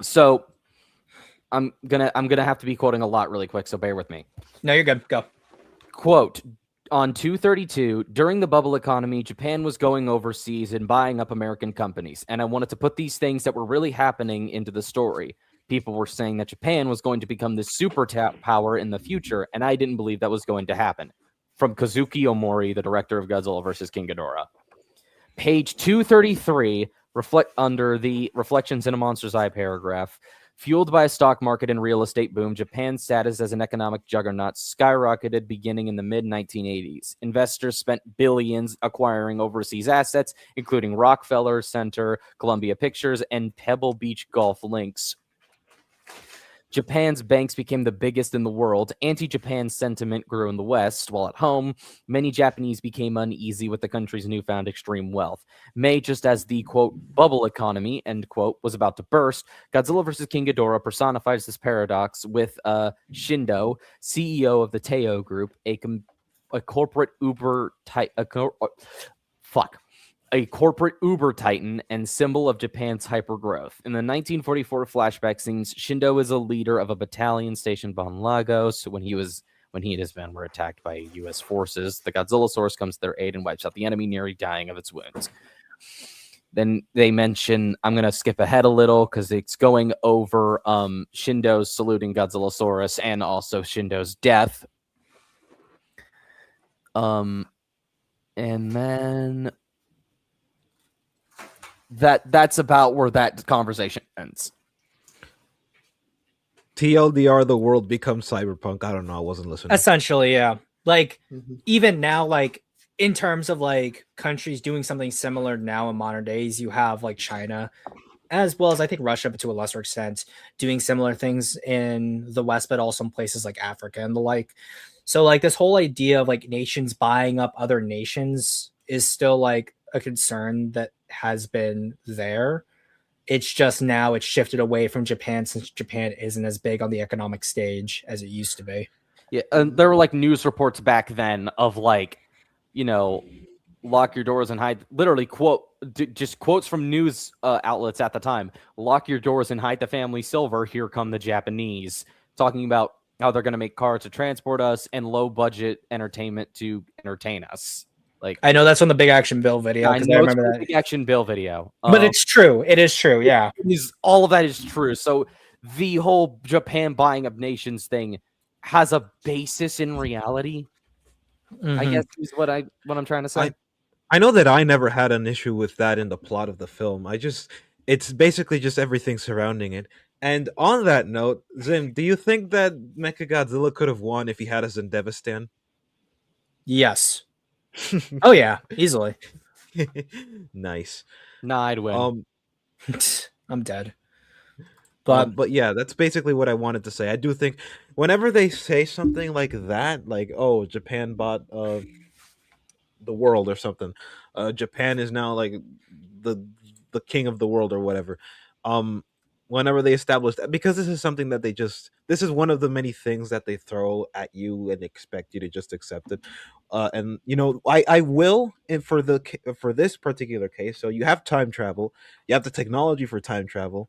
So I'm gonna have to be quoting a lot really quick, so bear with me. No, you're good. Go. Quote, on 232, during the bubble economy, Japan was going overseas and buying up American companies. And I wanted to put these things that were really happening into the story. People were saying that Japan was going to become this super power in the future, and I didn't believe that was going to happen. From Kazuki Omori, the director of Godzilla vs. King Ghidorah. Page 233, under the Reflections in a Monster's Eye paragraph. Fueled by a stock market and real estate boom, Japan's status as an economic juggernaut skyrocketed beginning in the mid-1980s. Investors spent billions acquiring overseas assets, including Rockefeller Center, Columbia Pictures, and Pebble Beach Golf Links. Japan's banks became the biggest in the world. Anti-Japan sentiment grew in the West, while at home, many Japanese became uneasy with the country's newfound extreme wealth. Just as the, quote, bubble economy, end quote, was about to burst, Godzilla vs. King Ghidorah personifies this paradox with Shindo, CEO of the Teo Group, a corporate Uber type... a corporate Uber titan and symbol of Japan's hypergrowth. In the 1944 flashback scenes, Shindo is a leader of a battalion stationed on Lagos. When he and his men were attacked by U.S. forces, the Godzilla source comes to their aid and wipes out the enemy, nearly dying of its wounds. Then they mention, I'm going to skip ahead a little because it's going over Shindo's saluting Godzillasaurus and also Shindo's death. And then that's about where that conversation ends. TLDR, the world becomes cyberpunk. I don't know. I wasn't listening. Essentially, yeah. Like even now, like in terms of like countries doing something similar now in modern days, you have like China, as well as I think Russia, but to a lesser extent, doing similar things in the West, but also in places like Africa and the like. So like this whole idea of like nations buying up other nations is still like a concern that has been there. It's just now it's shifted away from Japan since Japan isn't as big on the economic stage as it used to be. Yeah, there were like news reports back then of like, you know, lock your doors and hide. Literally just quotes from news outlets at the time. Lock your doors and hide the family silver. Here come the Japanese. Talking about how they're going to make cars to transport us and low budget entertainment to entertain us. Like I know that's on the Big Action Bill video because I remember that. Big Action Bill video, but it's true. It is true. Yeah, all of that is true. So the whole Japan buying up nations thing has a basis in reality. I guess is what I'm trying to say. I know that I never had an issue with that in the plot of the film. It's basically just everything surrounding it. And on that note, Zim, do you think that Mechagodzilla could have won if he had a Zendevistan? Yes. Oh yeah, easily. Nice. Nah, I'd win. I'm dead. But yeah, that's basically what I wanted to say. I do think whenever they say something like that, like, oh, Japan bought the world or something, Japan is now like the king of the world or whatever. Whenever they establish that, because this is something that this is one of the many things that they throw at you and expect you to just accept it. And you know, I will, and for this particular case, so you have time travel, you have the technology for time travel.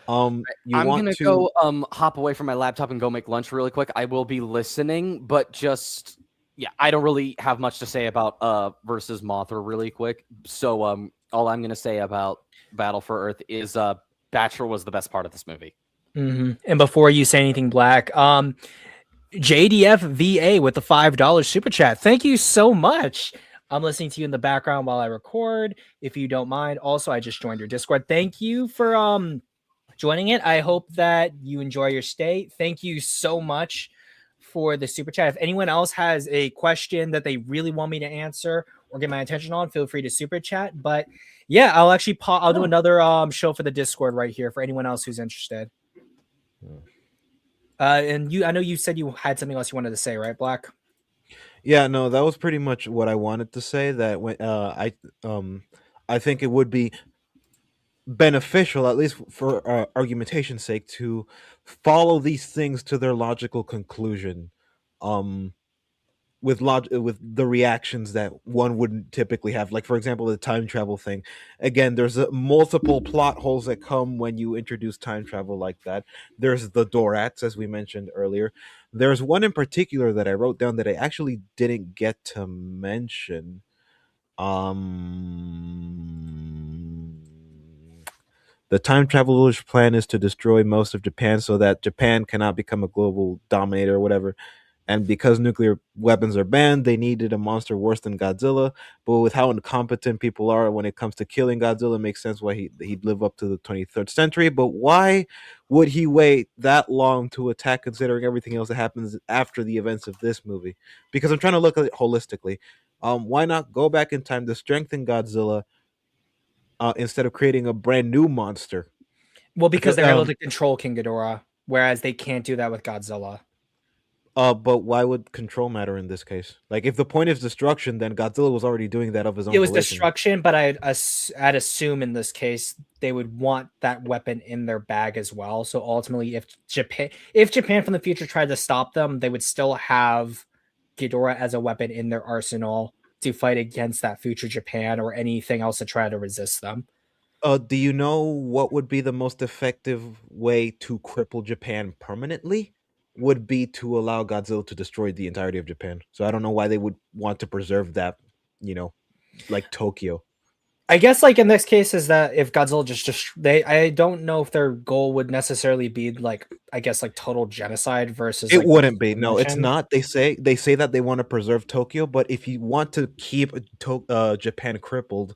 You I'm want gonna to go hop away from my laptop and go make lunch really quick. I will be listening, but just I don't really have much to say about versus Mothra really quick. So all I'm gonna say about Battle for Earth is Bachelor was the best part of this movie. And before you say anything, Black, JDF VA with the $5 super chat. Thank you so much. I'm listening to you in the background while I record, if you don't mind. Also, I just joined your Discord. Thank you for joining it. I hope that you enjoy your stay. Thank you so much for the super chat. If anyone else has a question that they really want me to answer or get my attention on, feel free to super chat. But yeah, I'll actually I'll do another show for the Discord right here for anyone else who's interested. And I know you said you had something else you wanted to say, right, Black? Yeah, no, that was pretty much what I wanted to say. That when I think it would be beneficial, at least for argumentation's sake, to follow these things to their logical conclusion, with the reactions that one wouldn't typically have. Like, for example, the time travel thing. Again, there's multiple plot holes that come when you introduce time travel like that. There's the Dorats, as we mentioned earlier. There's one in particular that I wrote down that I actually didn't get to mention. The time traveler's plan is to destroy most of Japan so that Japan cannot become a global dominator or whatever. And because nuclear weapons are banned, they needed a monster worse than Godzilla. But with how incompetent people are when it comes to killing Godzilla, it makes sense why he'd live up to the 23rd century. But why would he wait that long to attack, considering everything else that happens after the events of this movie? Because I'm trying to look at it holistically. Why not go back in time to strengthen Godzilla instead of creating a brand new monster? Well, because they're able to control King Ghidorah, whereas they can't do that with Godzilla. But why would control matter in this case? Like, if the point is destruction, then Godzilla was already doing that of his own. It was volition. destruction, but I'd assume in this case they would want that weapon in their bag as well. So ultimately, if Japan from the future tried to stop them, they would still have Ghidorah as a weapon in their arsenal to fight against that future Japan or anything else to try to resist them. Do you know what would be the most effective way to cripple Japan permanently? Would be to allow Godzilla to destroy the entirety of Japan. So I don't know why they would want to preserve that, like Tokyo. I guess, like, in this case, is that if Godzilla I don't know if their goal would necessarily be, like, I guess, like, total genocide versus. It wouldn't be. No, it's not. They say that they want to preserve Tokyo, but if you want to keep Japan crippled,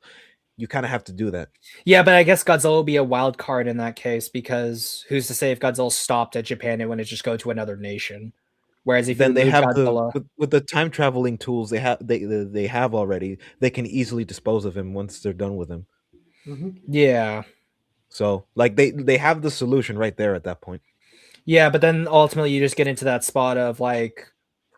you kind of have to do that. Yeah, but I guess Godzilla will be a wild card in that case, because who's to say if Godzilla stopped at Japan, it wouldn't just go to another nation. Whereas if then they have Godzilla... with the time traveling tools they have already, they can easily dispose of him once they're done with him. Mm-hmm. Yeah. So, like, they have the solution right there at that point. Yeah, but then ultimately you just get into that spot of, like,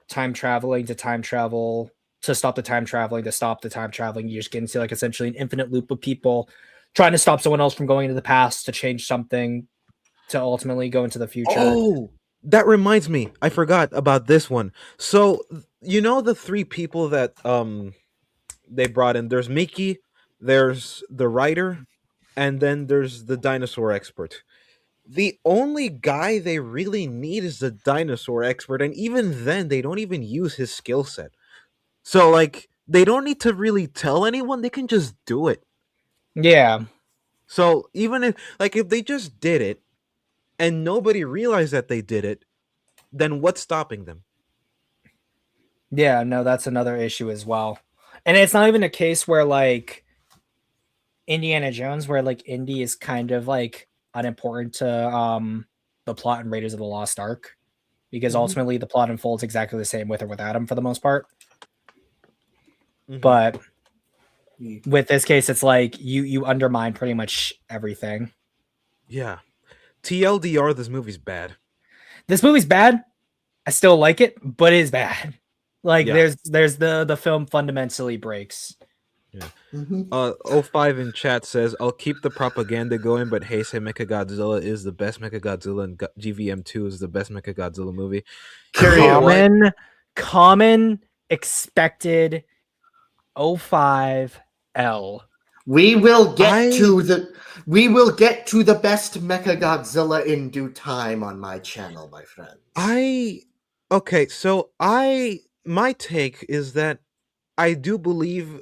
time traveling to time travel to stop the time traveling to stop the time traveling. You just get into, like, essentially an infinite loop of people trying to stop someone else from going into the past to change something to ultimately go into the future. Oh, that reminds me. I forgot about this one. So, the three people that they brought in. There's Mickey, there's the writer, and then there's the dinosaur expert. The only guy they really need is the dinosaur expert, and even then they don't even use his skill set. So, like, they don't need to really tell anyone, they can just do it. Yeah. So even if they just did it and nobody realized that they did it, then what's stopping them? Yeah, no, that's another issue as well. And it's not even a case where, like, Indiana Jones, where, like, Indy is kind of, like, unimportant to the plot in Raiders of the Lost Ark, because ultimately the plot unfolds exactly the same with or without him for the most part. But with this case, it's like you undermine pretty much everything. Yeah. TLDR, this movie's bad. This movie's bad. I still like it, but it is bad. Like, there's the film fundamentally breaks. Yeah. 05 in chat says, I'll keep the propaganda going, but Heisei Mechagodzilla is the best Mechagodzilla, and GVM2 is the best Mechagodzilla movie. Common expected 05 L. We will get to the best Mecha Godzilla in due time on my channel, my friends. My take is that I do believe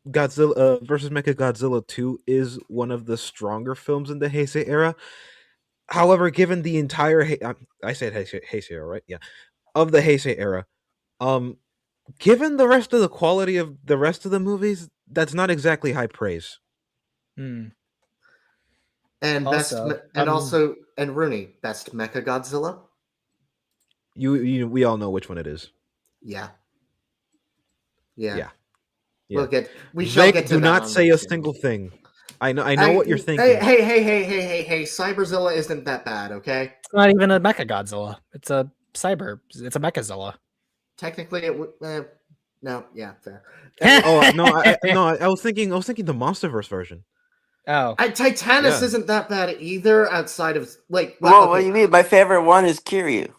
Godzilla versus Mechagodzilla 2 is one of the stronger films in the Heisei era. However, given the entire I said Heisei era, right? Yeah, of the Heisei era, given the rest of the quality of the rest of the movies, that's not exactly high praise. Hmm. And and Rooney, best Mecha Godzilla. We all know which one it is. Yeah. Yeah. We shall get to do that not on say the a channel. single thing. I know what you're thinking. Hey, Cyberzilla isn't that bad, okay? It's not even a Mecha Godzilla. It's a It's a Mechazilla. Technically, it would. No, yeah, fair. Oh no, I was thinking the MonsterVerse version. Oh, Titanus isn't that bad either. Outside of like, What do you mean? My favorite one is Kiryu.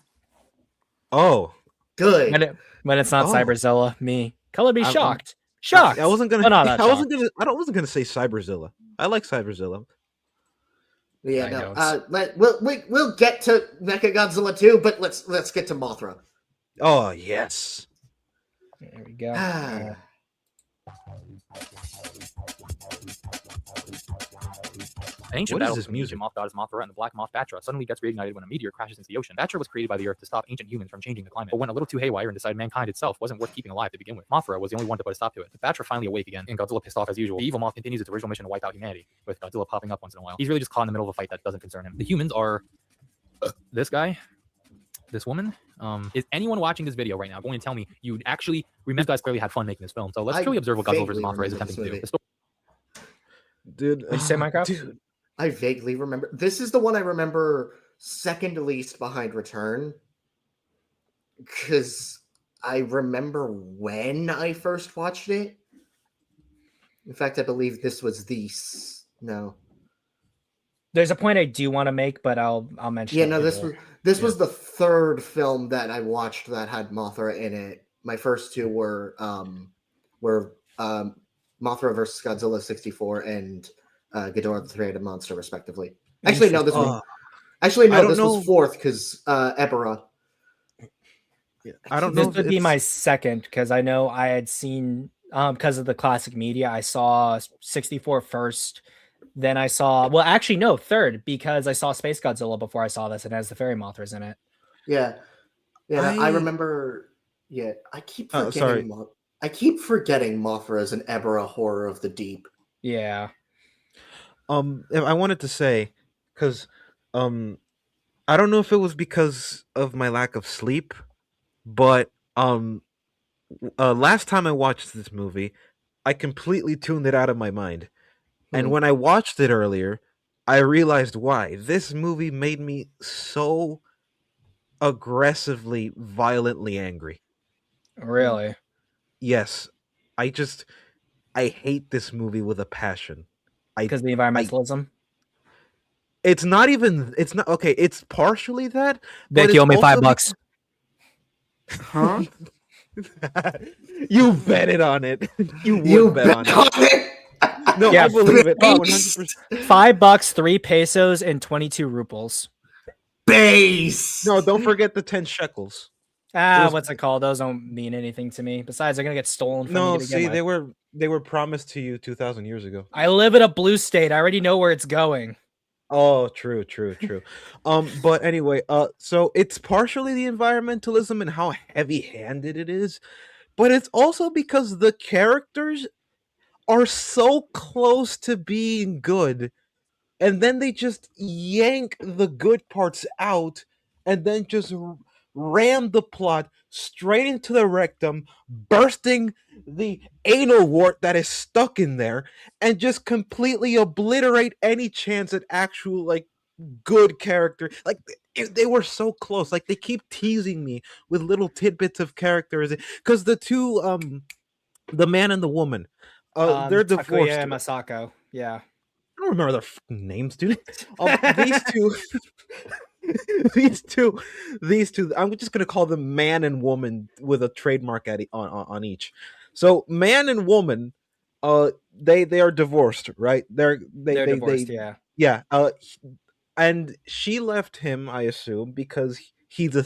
Oh, good. When it's not Cyberzilla, me. Color be shocked. Shocked. I wasn't gonna. But not that I wasn't shocked. gonna. I wasn't gonna say Cyberzilla. I like Cyberzilla. Yeah, no. We'll get to Mechagodzilla 2, but let's get to Mothra. Oh yes. There we go. An ancient What is battle this between the ancient moth goddess Mothra and the black moth Batra suddenly gets reignited when a meteor crashes into the ocean. Batra was created by the Earth to stop ancient humans from changing the climate, but went a little too haywire and decided mankind itself wasn't worth keeping alive to begin with. Mothra was the only one to put a stop to it. But Batra finally awake again, and Godzilla pissed off as usual. The evil moth continues its original mission to wipe out humanity, with Godzilla popping up once in a while. He's really just caught in the middle of a fight that doesn't concern him. The humans are this guy, this woman. Is anyone watching this video right now going to tell me you'd actually remember? You guys clearly had fun making this film, so let's truly observe what Godzilla vs. Mothra is attempting to do. Dude, did you say Minecraft? Dude, I vaguely remember. This is the one I remember second least behind Return, because I remember when I first watched it. In fact, I believe this was no. There's a point I do want to make, but I'll mention. Yeah, no, this was the third film that I watched that had Mothra in it. My first two were Mothra vs. Godzilla 64 and Ghidorah the Three-Headed Monster, respectively. Actually, no, this was fourth because Ebera. Yeah, I don't know. This would be my second because I know I had seen because of the classic media. I saw 64 first. Then I saw, third, because I saw Space Godzilla before I saw this, and it has the fairy Mothras in it. Yeah. I remember. Yeah, I keep forgetting. I keep forgetting Mothra is an Ebera horror of the deep. Yeah. I wanted to say, because, I don't know if it was because of my lack of sleep, but last time I watched this movie, I completely tuned it out of my mind. And when I watched it earlier, I realized why. This movie made me so aggressively, violently angry. Really? Yes. I hate this movie with a passion. Because the environmentalism? It's not okay, it's partially that. Vic, you owe me $5. Huh? You betted on it. You bet on it. No, yeah, I believe it. 100%. $5, 3 pesos, and 22 rubles. Base. No, don't forget the 10 shekels. What's it called? Those don't mean anything to me. Besides, they're gonna get stolen from me. No, see, they were promised to you 2,000 years ago. I live in a blue state. I already know where it's going. Oh, true. But anyway, so it's partially the environmentalism and how heavy-handed it is, but it's also because the characters are so close to being good, and then they just yank the good parts out and then just ram the plot straight into the rectum, bursting the anal wart that is stuck in there, and just completely obliterate any chance at actual good character. Like they were so close. Like they keep teasing me with little tidbits of characters because the two the man and the woman, they're divorced. Takuya and Masako. Yeah. I don't remember their names, dude. These two, these two. I'm just gonna call them man and woman with a trademark on each. So man and woman, they are divorced, right? They're divorced, yeah. yeah. And she left him, I assume, because he's a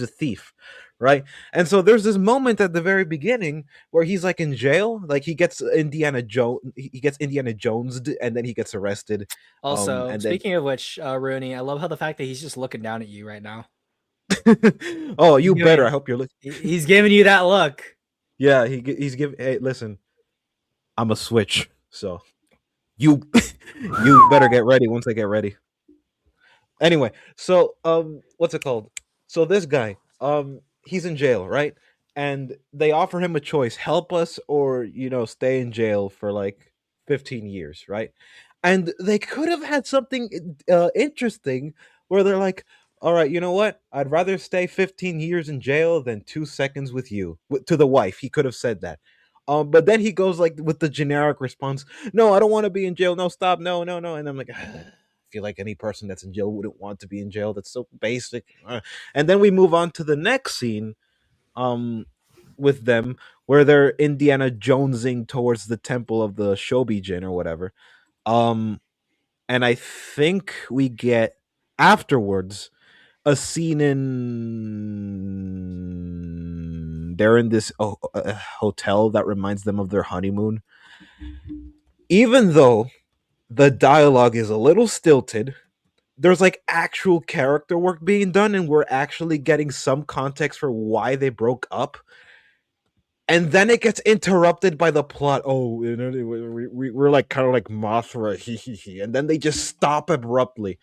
thief, right? And so there's this moment at the very beginning where he's like in jail, like he gets Indiana Jonesed, and then he gets arrested. Also, and speaking of which, Rooney, I love how the fact that he's just looking down at you right now. then oh, you He's better. giving- I hope you're looking. He's giving you that look. Yeah, he's giving. Hey, listen, I'm a switch, so you you better get ready once I get ready. Anyway, so what's it called? So this guy, he's in jail, right? And they offer him a choice: help us or stay in jail for like 15 years, right? And they could have had something interesting where they're like, all right, you know what? I'd rather stay 15 years in jail than 2 seconds with you. To the wife, he could have said that. But then he goes like with the generic response, no, I don't want to be in jail. No, stop. No, no, no. And I'm like, I feel like any person that's in jail wouldn't want to be in jail. That's so basic. And then we move on to the next scene with them where they're Indiana Jonesing towards the temple of the Shobijin or whatever. And I think we get afterwards a scene in they're in this hotel that reminds them of their honeymoon. Even though the dialogue is a little stilted, there's like actual character work being done, and we're actually getting some context for why they broke up. And then it gets interrupted by the plot. Oh, we're like kind of like Mothra, and then they just stop abruptly.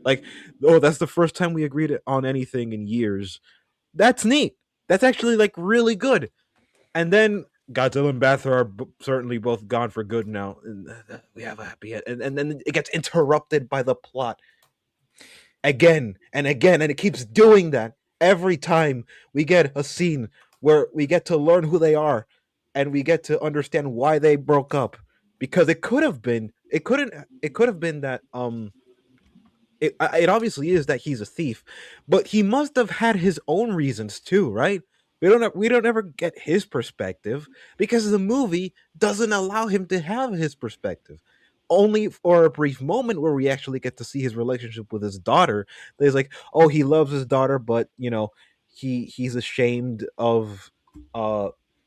Like, oh, that's the first time we agreed on anything in years. That's neat. That's actually like really good. And then Godzilla and Bather are certainly both gone for good now. And we have a happy end. And then it gets interrupted by the plot again and again, and it keeps doing that every time we get a scene where we get to learn who they are and we get to understand why they broke up. Because it could have been that it obviously is that he's a thief, but he must have had his own reasons too, right? We don't ever get his perspective because the movie doesn't allow him to have his perspective. Only for a brief moment where we actually get to see his relationship with his daughter. There's like, oh, he loves his daughter, but he's ashamed of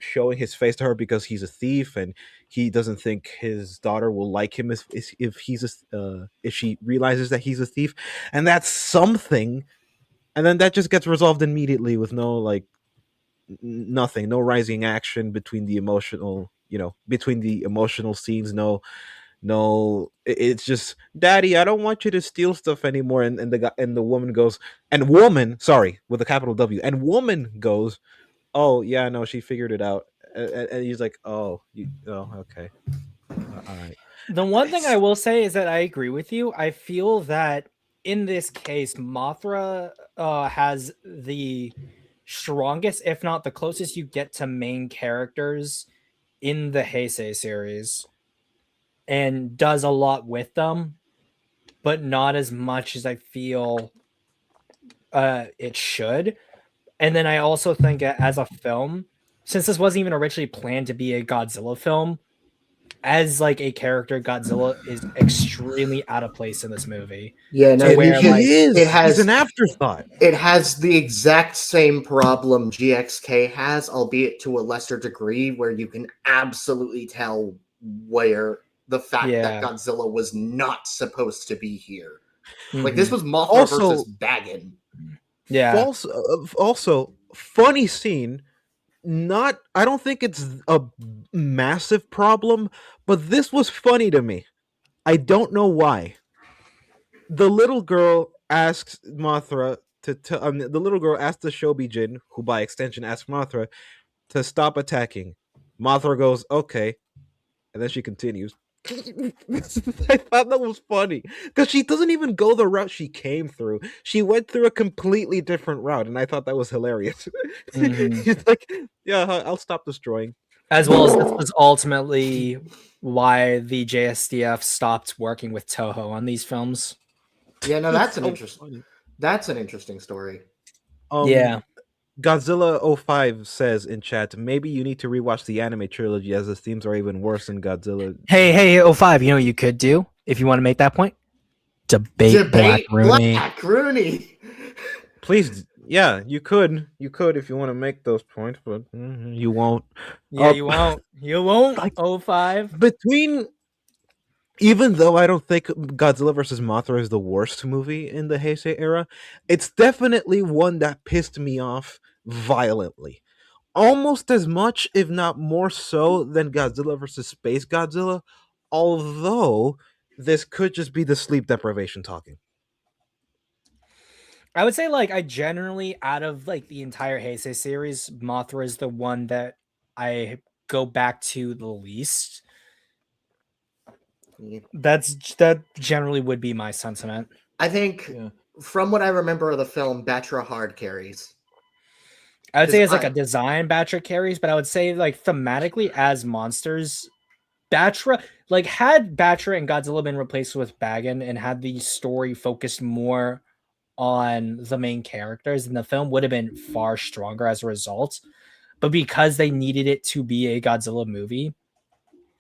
showing his face to her because he's a thief, and he doesn't think his daughter will like him if she realizes that he's a thief, and that's something. And then that just gets resolved immediately with no like nothing, no rising action between the emotional scenes. It's just, Daddy, I don't want you to steal stuff anymore. And the woman goes, and woman, sorry, with a capital W, and woman goes, oh yeah, no, she figured it out. And he's like, oh, okay, all right. The one thing I will say is that I agree with you. I feel that in this case, Mothra has the strongest, if not the closest you get to main characters in the Heisei series, and does a lot with them, but not as much as I feel it should. And then I also think as a film, since this wasn't even originally planned to be a Godzilla film, as like a character, Godzilla is extremely out of place in this movie. Yeah, no, He's an afterthought. It has the exact same problem GXK has, albeit to a lesser degree, where you can absolutely tell where the fact that Godzilla was not supposed to be here. Mm-hmm. Like, this was Mothra versus Baggin. Yeah. Also, funny scene. I don't think it's a massive problem, but this was funny to me. I don't know why. The little girl asks Mothra the little girl asks the Shobijin, who by extension asks Mothra, to stop attacking. Mothra goes, okay, and then she continues. I thought that was funny because she doesn't even go the route she came through. She went through a completely different route, and I thought that was hilarious. Mm-hmm. She's like, yeah, I'll stop destroying. As well as this was ultimately why the JSDF stopped working with Toho on these films. Yeah, no, that's an interesting story. Yeah. Godzilla 05 says in chat, maybe you need to rewatch the anime trilogy as the themes are even worse than Godzilla. Hey, 05, you know what you could do if you want to make that point? Debate Black Rooney. Black Rooney. Please, yeah, you could if you want to make those points, but you won't. Yeah, you won't. You won't. Like, 05. Even though I don't think Godzilla vs. Mothra is the worst movie in the Heisei era, it's definitely one that pissed me off violently. Almost as much, if not more so, than Godzilla vs. Space Godzilla, although this could just be the sleep deprivation talking. I would say, like, I generally, out of like the entire Heisei series, Mothra is the one that I go back to the least. Yeah. That generally would be my sentiment. I think from what I remember of the film, Batra hard carries. I would say as like a design, Batra carries, but I would say like thematically as monsters, Batra, like had Batra and Godzilla been replaced with Bagan and had the story focused more on the main characters, then the film would have been far stronger as a result. But because they needed it to be a Godzilla movie,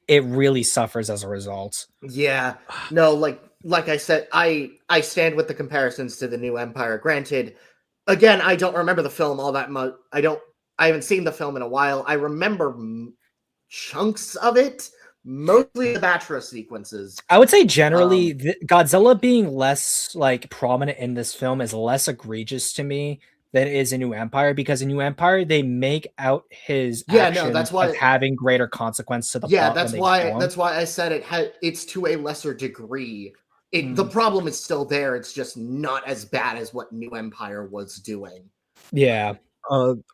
it really suffers as a result. Yeah. No, like I said, I stand with the comparisons to the New Empire. Granted, again, I don't remember the film all that much. I haven't seen the film in a while. I remember chunks of it, mostly the Batra sequences. I would say generally Godzilla being less like prominent in this film is less egregious to me than it is in New Empire, because in New Empire they make out his actions that's why as having greater consequence to the yeah, plot. That's why I said it's to a lesser degree. The problem is still there. It's just not as bad as what New Empire was doing. Yeah.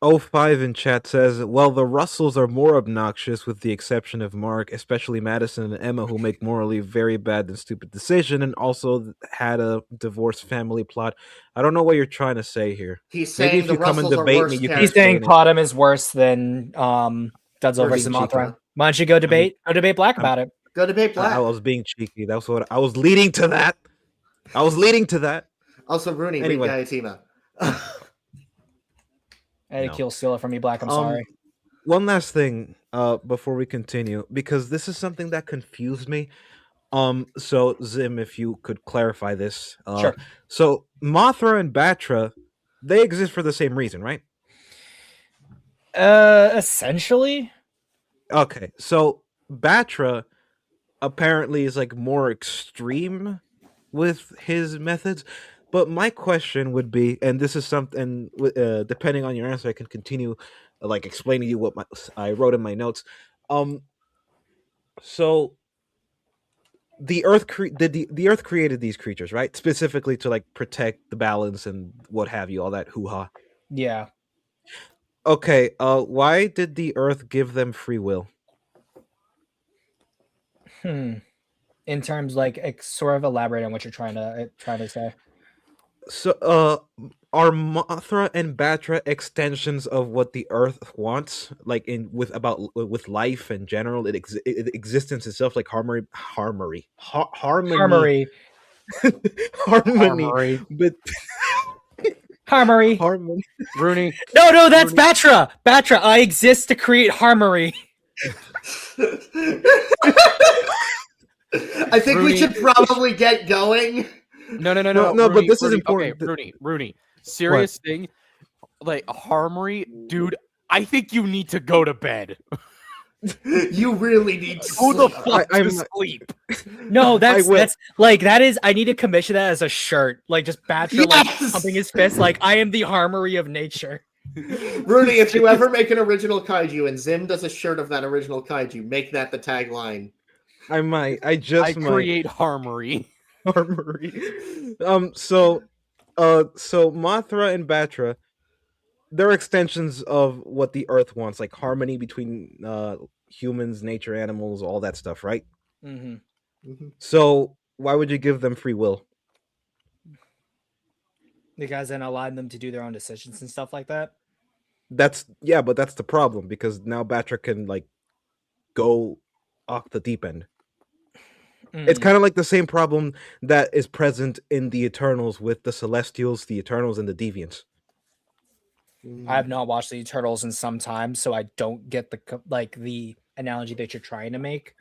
05 in chat says, well, the Russells are more obnoxious with the exception of Mark, especially Madison and Emma, who make morally very bad and stupid decision and also had a divorced family plot. I don't know what you're trying to say here. He's saying if you come and debate me, you can he's saying Potem is worse than Godzilla vs. Mothra. Why don't you go debate Black about it? Go debate Black. I was being cheeky. That's what I was leading to that. Also, Rooney, anyway. Gayatima. Hey, Kill steal it from me, Black. I'm sorry. One last thing before we continue, because this is something that confused me. So Zim, if you could clarify this. Sure. So Mothra and Batra, they exist for the same reason, right? Essentially. Okay, so Batra apparently is like more extreme with his methods. But my question would be, and this is something, depending on your answer, I can continue, like explaining to you what I wrote in my notes. So the Earth the Earth created these creatures, right? Specifically to like protect the balance and what have you, all that hoo-ha. Yeah. Okay. Why did the Earth give them free will? In terms, like, sort of elaborate on what you're trying to say. So, are Mothra and Batra extensions of what the Earth wants, like with life in general, existence itself, like harmony, but harmony. Rooney. No, that's Rooney. Batra. I exist to create harmony. I think Rooney. We should probably get going. No. Rooney, but this is important. Okay, Rooney. Serious thing, like harmony, dude. I think you need to go to bed. You really need to go the fuck to sleep. No, that's like that is. I need to commission that as a shirt, like just Batra like pumping his fist, like I am the harmony of nature. Rooney, if you ever make an original kaiju and Zim does a shirt of that original kaiju, make that the tagline. I might. I create harmony. So Mothra and Batra, they're extensions of what the Earth wants, like harmony between humans, nature, animals, all that stuff, right? Mm-hmm. So why would you give them free will? Because then allowing them to do their own decisions and stuff like that. But that's the problem, because now Batra can like go off the deep end. It's kind of like the same problem that is present in the Eternals with the Celestials, the Eternals, and the Deviants. I have not watched the Eternals in some time, so I don't get the analogy that you're trying to make.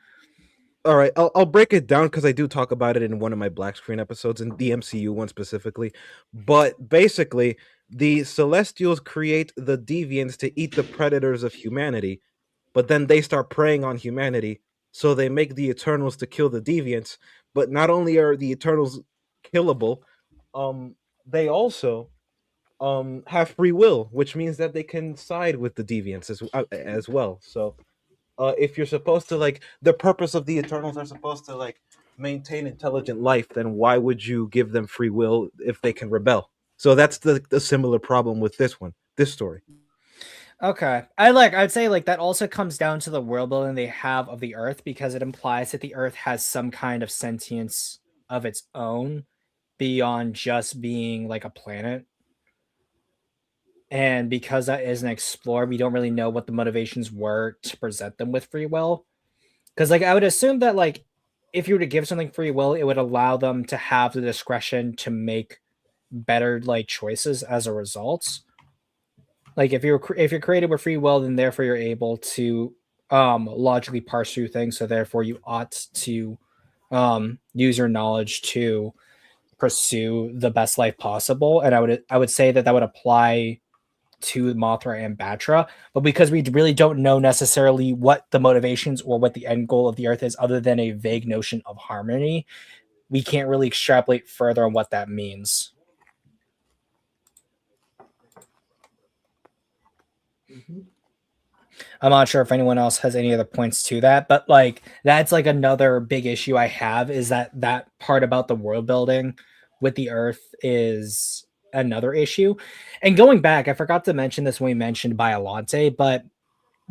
All right, I'll break it down because I do talk about it in one of my black screen episodes, in the MCU one specifically. But basically, the Celestials create the deviants to eat the predators of humanity, but then they start preying on humanity, so they make the Eternals to kill the deviants. But not only are the Eternals killable, they also have free will, which means that they can side with the deviants as well. So if you're supposed to the purpose of the Eternals are supposed to maintain intelligent life, then why would you give them free will if they can rebel? So that's the similar problem with this story. Okay. I'd say that also comes down to the world building they have of the Earth, because it implies that the Earth has some kind of sentience of its own beyond just being like a planet. And because that isn't explored, we don't really know what the motivations were to present them with free will. Because I would assume that if you were to give something free will, it would allow them to have the discretion to make better choices as a result. If you're created with free will, then therefore you're able to logically parse through things. So therefore you ought to use your knowledge to pursue the best life possible. And I would say that would apply to Mothra and Batra, but because we really don't know necessarily what the motivations or what the end goal of the Earth is, other than a vague notion of harmony, we can't really extrapolate further on what that means. I'm not sure if anyone else has any other points to that, but that's another big issue I have, is that part about the world building with the Earth is another issue. And going back, I forgot to mention this when we mentioned Biollante, but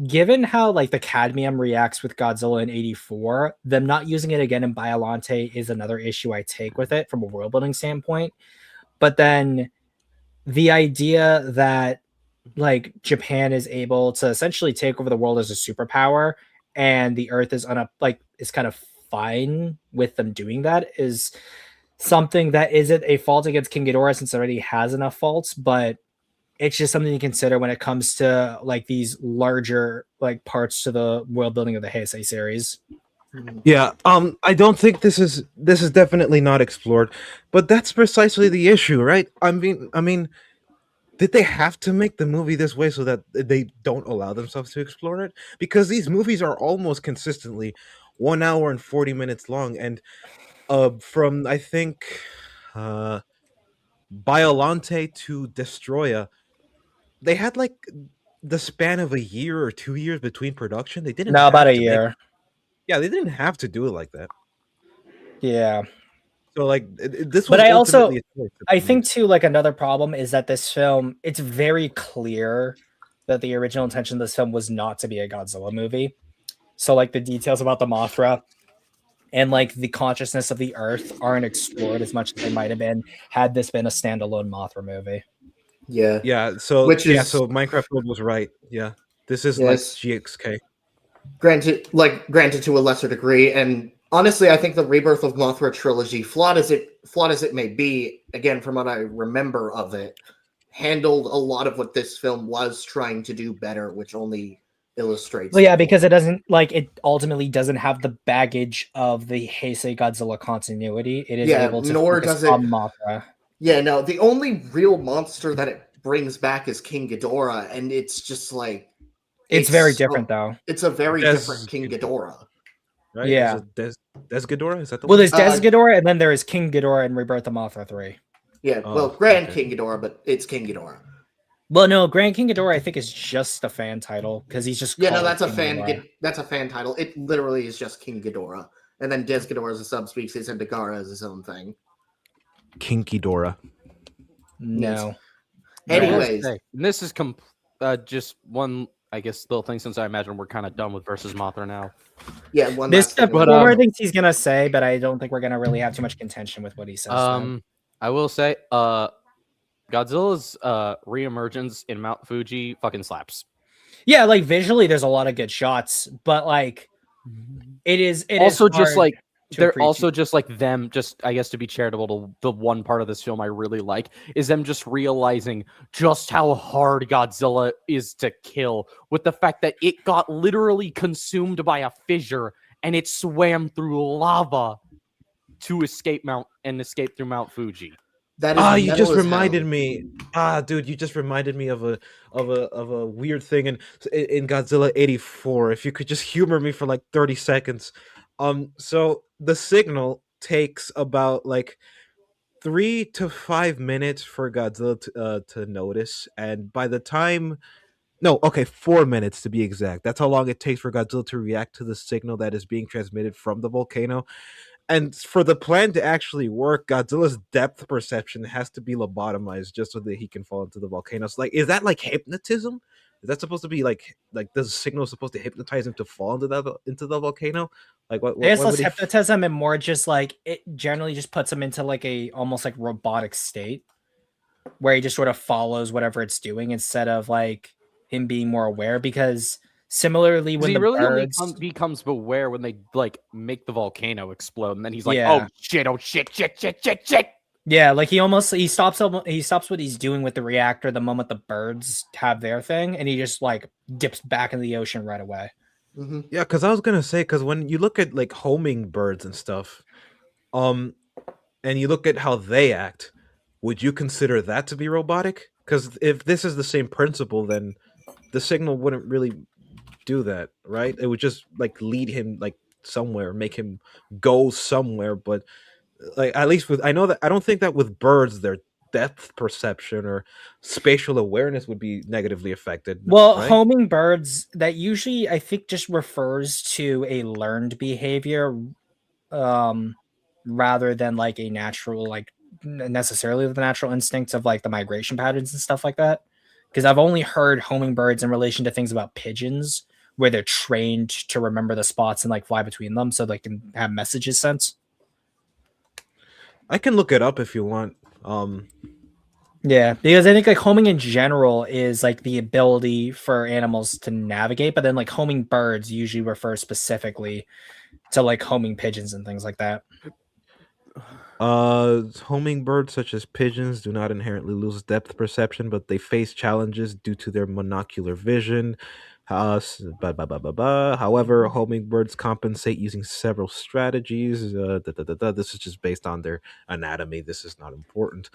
given how the cadmium reacts with Godzilla in 84, them not using it again in Biollante is another issue I take with it from a world building standpoint. But then the idea that Japan is able to essentially take over the world as a superpower, and the Earth is is kind of fine with them doing that, is something that isn't a fault against King Ghidorah, since it already has enough faults, but it's just something to consider when it comes to these larger parts to the world building of the Heisei series. Yeah, I don't think this is definitely not explored, but that's precisely the issue, right? I mean, did they have to make the movie this way so that they don't allow themselves to explore it? Because these movies are almost consistently 1 hour and 40 minutes long, and from I think Biollante to Destroya, they had the span of a year or 2 years between production. They didn't No, have about a to year. yeah, they didn't have to do it like that. Yeah. So this was But ultimately a choice that I they think made. too, another problem is that this film, it's very clear that the original intention of this film was not to be a Godzilla movie. So the details about the Mothra and the consciousness of the Earth aren't explored as much as they might have been had this been a standalone Mothra movie. Yeah. Yeah, so Which is so Minecraft World was right. Yeah. This is Yes. GXK. granted to a lesser degree, and honestly I think the Rebirth of Mothra trilogy, flawed as it may be, again from what I remember of it, handled a lot of what this film was trying to do better, which only illustrates Well, yeah, because it doesn't it ultimately doesn't have the baggage of the Heisei Godzilla continuity. It is able to nor focus does it on Mothra. Yeah, no, the only real monster that it brings back is King Ghidorah, and it's just It's very different though. it's a very Des different King Ghidorah. Right? Yeah. Des Ghidorah? Is that the Well, one? there's Des Ghidorah, and then there is King Ghidorah in Rebirth of Mothra 3. Yeah, Oh, Grand okay. King Ghidorah, but it's King Ghidorah. Well, no, Grand King Ghidorah I think is just a fan title because he's just called that's a King Ghidorah. that's a fan title. It literally is just King Ghidorah, and then Des Ghidorah is a subspecies, and Dagara is his own thing. King Ghidorah. No. Anyways, and this is just one, I guess, little thing, since I imagine we're kind of done with versus Mothra now. yeah, one This last thing. one more things he's gonna say, but I don't think we're gonna really have too much contention with what he says. I will say, Godzilla's reemergence in Mount Fuji fucking slaps. Yeah, visually, there's a lot of good shots, but it is also just hard. they're also just like them, just I guess to be charitable to the one part of this film I really like is them just realizing just how hard Godzilla is to kill, with the fact that it got literally consumed by a fissure and it swam through lava to escape through Mount Fuji. That is you just reminded me. Dude, you just reminded me of a weird thing in Godzilla 84. If you could just humor me for like 30 seconds. So the signal takes about like 3 to 5 minutes for Godzilla to notice, and by the time 4 minutes to be exact. That's how long it takes for Godzilla to react to the signal that is being transmitted from the volcano. And for the plan to actually work, Godzilla's depth perception has to be lobotomized just so that he can fall into the volcano. So, like, is that like hypnotism? Is that supposed to be like the signal supposed to hypnotize him to fall into the volcano? Like, what? I guess less hypnotism and more just like it generally just puts him into like a almost like robotic state where he just sort of follows whatever it's doing instead of like him being more aware. Because similarly, when he the really birds only becomes aware when they like make the volcano explode, and then he's like, Yeah. "Oh shit!" Yeah, like he stops what he's doing with the reactor the moment the birds have their thing, and he just like dips back in the ocean right away. Mm-hmm. Yeah, because I was gonna say, because when you look at like homing birds and stuff, and you look at how they act, would you consider that to be robotic? Because if this is the same principle, then the signal wouldn't really do that, right? It would just like lead him like somewhere, make him go somewhere. But like at least I don't think that with birds their depth perception or spatial awareness would be negatively affected. Well, right? homing birds, that usually I think just refers to a learned behavior, rather than like a natural, like necessarily the natural instincts of like the migration patterns and stuff like that. Because I've only heard homing birds in relation to things about pigeons, where they're trained to remember the spots and like fly between them so they can have messages sent. I can look it up if you want. Yeah, because I think like homing in general is like the ability for animals to navigate, but then like homing birds usually refer specifically to like homing pigeons and things like that. Homing birds such as pigeons do not inherently lose depth perception, but they face challenges due to their monocular vision. However, homing birds compensate using several strategies. This is just based on their anatomy. This is not important.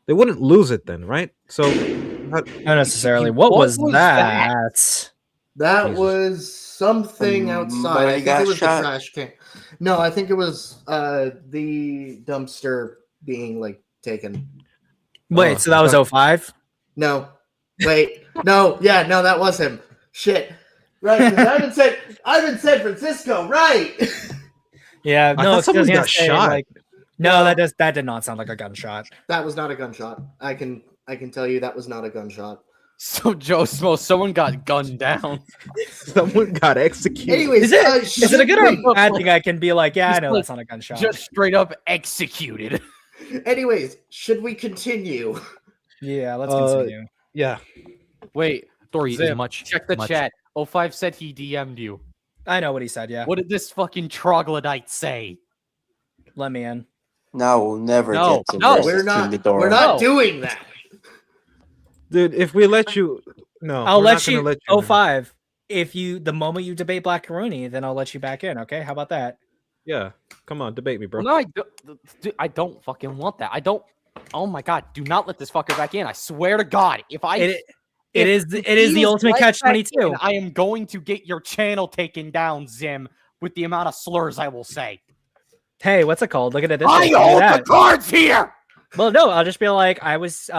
They wouldn't lose it then, right? So, not necessarily. What was that? That Jesus. was something outside. I think got it was shot. the trash can. No, I think it was the dumpster being like taken. Wait, so that was 05? No, wait, no, yeah, no, that was him. Shit, right? 'Cause I'm in San Francisco, right? Yeah, I no, thought it's someone 'cause he got has to say, shot. like, no, that did not sound like a gunshot. That was not a gunshot. I can tell you that was not a gunshot. So Joe Smo, someone got gunned down. Someone got executed. Anyways, Is it a good or a bad thing? I can be like, yeah, I know like, that's not a gunshot. Just straight up executed. Anyways, should we continue? Yeah, let's continue. Yeah. Wait, Story is Zim, much. check the much- chat. 05 said he DM'd you. I know what he said. Yeah, What did this fucking troglodyte say? let me in. No, we'll never No, get to no, versus We're not. King Ghidorah. We're not No. doing that. Dude, if we let you, no, I'll we're let not gonna you. let you. 05. If you, the moment you debate Black Rooney, then I'll let you back in. Okay, how about that? Yeah, come on, debate me, bro. No, I don't fucking want that. I don't. Oh my god, do not let this fucker back in. I swear to God, if It is he the was ultimate let catch back 22. in, I am going to get your channel taken down, Zim, with the amount of slurs I will say. Hey, what's it called? Look at it this I way. Do hold the that. cards here. Well, no, I'll just be like, I was,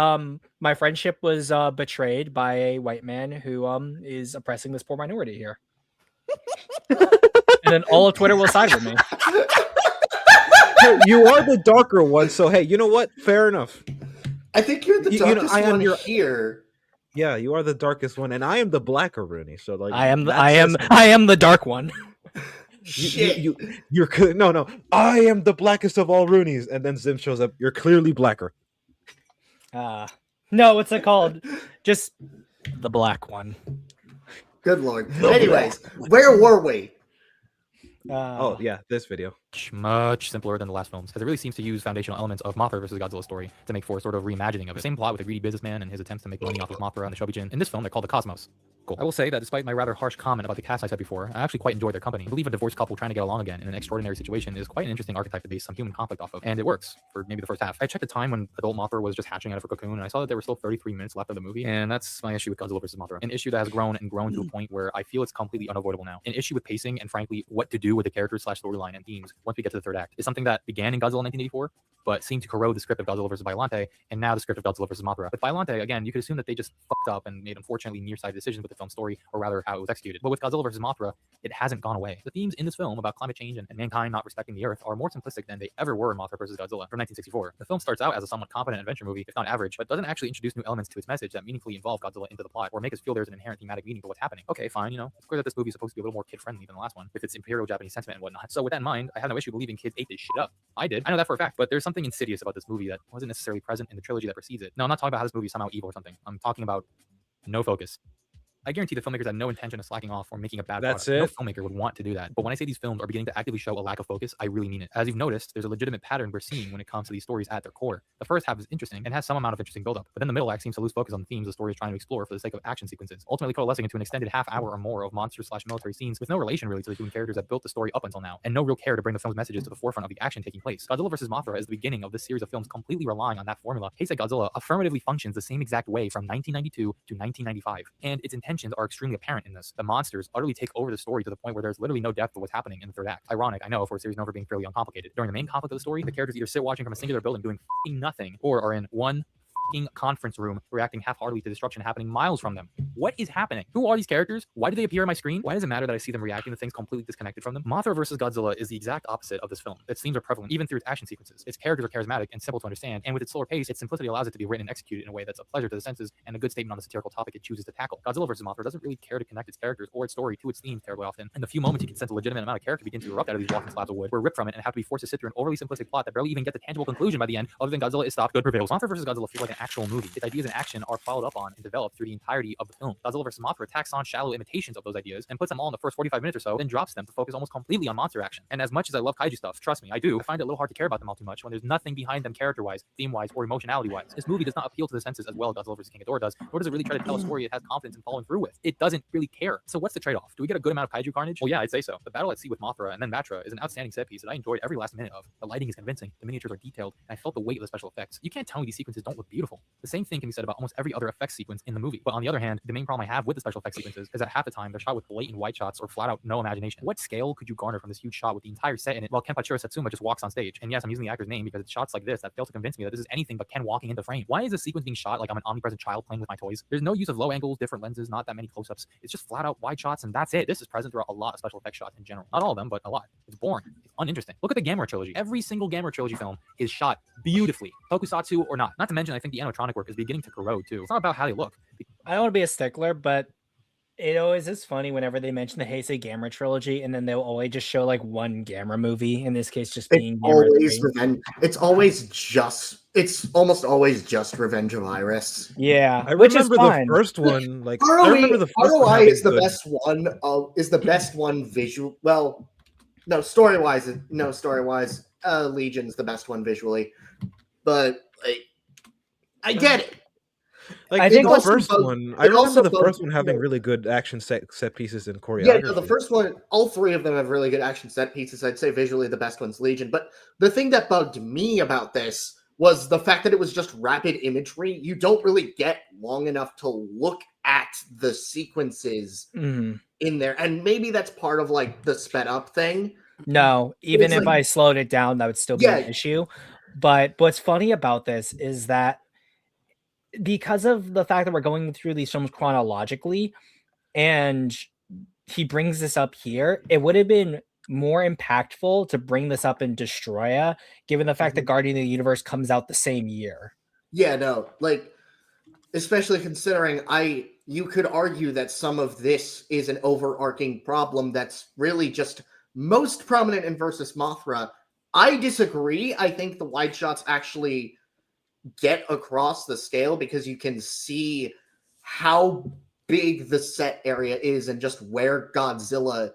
my friendship was betrayed by a white man who is oppressing this poor minority here, and then all of Twitter will side with me. Hey, you are the darker one, so hey, you know what? Fair enough. I think you're the You know, darkest I am one your- here. Yeah, you are the darkest one, and I am the blacker Rooney. So like, I am that's the dark one. Shit. you're no. I am the blackest of all Roonies, and then Zim shows up. You're clearly blacker. No, what's it called? Just the black one. Good lord. Anyways, where were we? Oh yeah, this video. much simpler than the last films, as it really seems to use foundational elements of Mothra versus Godzilla story to make for a sort of reimagining of it. Same plot with a greedy businessman and his attempts to make money off of Mothra and the Shobijin. In this film, they're called the Cosmos. Cool. I will say that despite my rather harsh comment about the cast I said before, I actually quite enjoy their company. I believe a divorced couple trying to get along again in an extraordinary situation is quite an interesting archetype to base some human conflict off of, and it works for maybe the first half. I checked the time when adult Mothra was just hatching out of her cocoon, and I saw that there were still 33 minutes left of the movie, and that's my issue with Godzilla vs. Mothra. An issue that has grown and grown to a point where I feel it's completely unavoidable now. An issue with pacing and frankly what to do with the characters / storyline and themes once we get to the third act is something that began in Godzilla 1984, but seemed to corrode the script of Godzilla vs. Biollante, and now the script of Godzilla vs. Mothra. With Biollante, again, you could assume that they just fucked up and made unfortunately nearsighted decisions with the film story, or rather how it was executed. But with Godzilla vs. Mothra, it hasn't gone away. The themes in this film about climate change and mankind not respecting the earth are more simplistic than they ever were in Mothra vs. Godzilla from 1964. The film starts out as a somewhat competent adventure movie, if not average, but doesn't actually introduce new elements to its message that meaningfully involve Godzilla into the plot, or make us feel there's an inherent thematic meaning to what's happening. Okay, fine, it's clear that this movie is supposed to be a little more kid-friendly than the last one, with its imperial Japanese sentiment and whatnot. So with that in mind, I have no issue believing kids ate this shit up. I did. I know that for a fact, but there's something insidious about this movie that wasn't necessarily present in the trilogy that precedes it. No, I'm not talking about how this movie is somehow evil or something. I'm talking about no focus. I guarantee the filmmakers had no intention of slacking off or making a bad product. No filmmaker would want to do that. But when I say these films are beginning to actively show a lack of focus, I really mean it. As you've noticed, there's a legitimate pattern we're seeing when it comes to these stories at their core. The first half is interesting and has some amount of interesting buildup, but then the middle act seems to lose focus on the themes the story is trying to explore for the sake of action sequences, ultimately coalescing into an extended half hour or more of monster / military scenes with no relation really to the human characters that built the story up until now, and no real care to bring the film's messages to the forefront of the action taking place. Godzilla vs. Mothra is the beginning of this series of films completely relying on that formula. Heisei Godzilla affirmatively functions the same exact way from 1992 to 1995, and its intentions are extremely apparent in this. The monsters utterly take over the story to the point where there's literally no depth to what's happening in the third act. Ironic, I know, for a series known for being fairly uncomplicated. During the main conflict of the story, the characters either sit watching from a singular building doing nothing, or are in one conference room reacting half-heartedly to destruction happening miles from them. What is happening? Who are these characters? Why do they appear on my screen? Why does it matter that I see them reacting to things completely disconnected from them? Mothra vs. Godzilla is the exact opposite of this film. Its themes are prevalent, even through its action sequences. Its characters are charismatic and simple to understand, and with its slower pace, its simplicity allows it to be written and executed in a way that's a pleasure to the senses and a good statement on the satirical topic it chooses to tackle. Godzilla vs. Mothra doesn't really care to connect its characters or its story to its themes terribly often, and the few moments you can sense a legitimate amount of character begin to erupt out of these walking slabs of wood, we're ripped from it and have to be forced to sit through an overly simplistic plot that barely even gets a tangible conclusion by the end, other than Godzilla is stopped, good prevails. Mothra vs. Godzilla feels like an actual movie. Its ideas and action are followed up on and developed through the entirety of the film. Godzilla vs. Mothra tacks on shallow imitations of those ideas and puts them all in the first 45 minutes or so, then drops them to focus almost completely on monster action. And as much as I love kaiju stuff, trust me, I do, I find it a little hard to care about them all too much when there's nothing behind them character-wise, theme-wise, or emotionality-wise. This movie does not appeal to the senses as well as Godzilla vs. King Ghidorah does, nor does it really try to tell a story it has confidence in following through with. It doesn't really care. So what's the trade-off? Do we get a good amount of kaiju carnage? Well, yeah, I'd say so. The battle at sea with Mothra and then Batra is an outstanding set piece that I enjoyed every last minute of. The lighting is convincing, the miniatures are detailed, and I felt the weight of the special effects. You can't tell me these sequences don't look beautiful. The same thing can be said about almost every other effects sequence in the movie. But on the other hand, the main problem I have with the special effects sequences is that half the time they're shot with blatant white shots or flat out no imagination. What scale could you garner from this huge shot with the entire set in it while Kenpachiro Satsuma just walks on stage? And yes, I'm using the actor's name because it's shots like this that fail to convince me that this is anything but Ken walking into frame. Why is this sequence being shot like I'm an omnipresent child playing with my toys? There's no use of low angles, different lenses, not that many close-ups. It's just flat out wide shots and that's it. This is present throughout a lot of special effects shots in general. Not all of them, but a lot. It's boring. It's uninteresting. Look at the Gamera trilogy. Every single Gamera trilogy film is shot beautifully, tokusatsu or not. Not to mention, I think the animatronic work is beginning to corrode too. It's not about how they look. I don't want to be a stickler, but it always is funny whenever they mention the Heisei Gamera trilogy, and then they'll always just show like one Gamera movie. In this case, just being Gamera. It's almost always just Revenge of Iris. Yeah, I remember the first one. Like ROI, I remember the first ROI one is the best one. Is the best one visual. Well, no, story wise. Legion's the best one visually, but I get it. Like I think the first one, I remember the first one having really good action set pieces and choreography. Yeah, no, the first one, all three of them have really good action set pieces. I'd say visually the best one's Legion. But the thing that bugged me about this was the fact that it was just rapid imagery. You don't really get long enough to look at the sequences in there. And maybe that's part of like the sped up thing. No, even if I slowed it down, that would still be an issue. But what's funny about this is that because of the fact that we're going through these films chronologically and he brings this up here, it would have been more impactful to bring this up in Destroya, given the fact that Guardian of the Universe comes out the same year. Yeah, no, like, especially considering you could argue that some of this is an overarching problem that's really just most prominent in Versus Mothra. I disagree. I think the wide shots actually get across the scale because you can see how big the set area is and just where Godzilla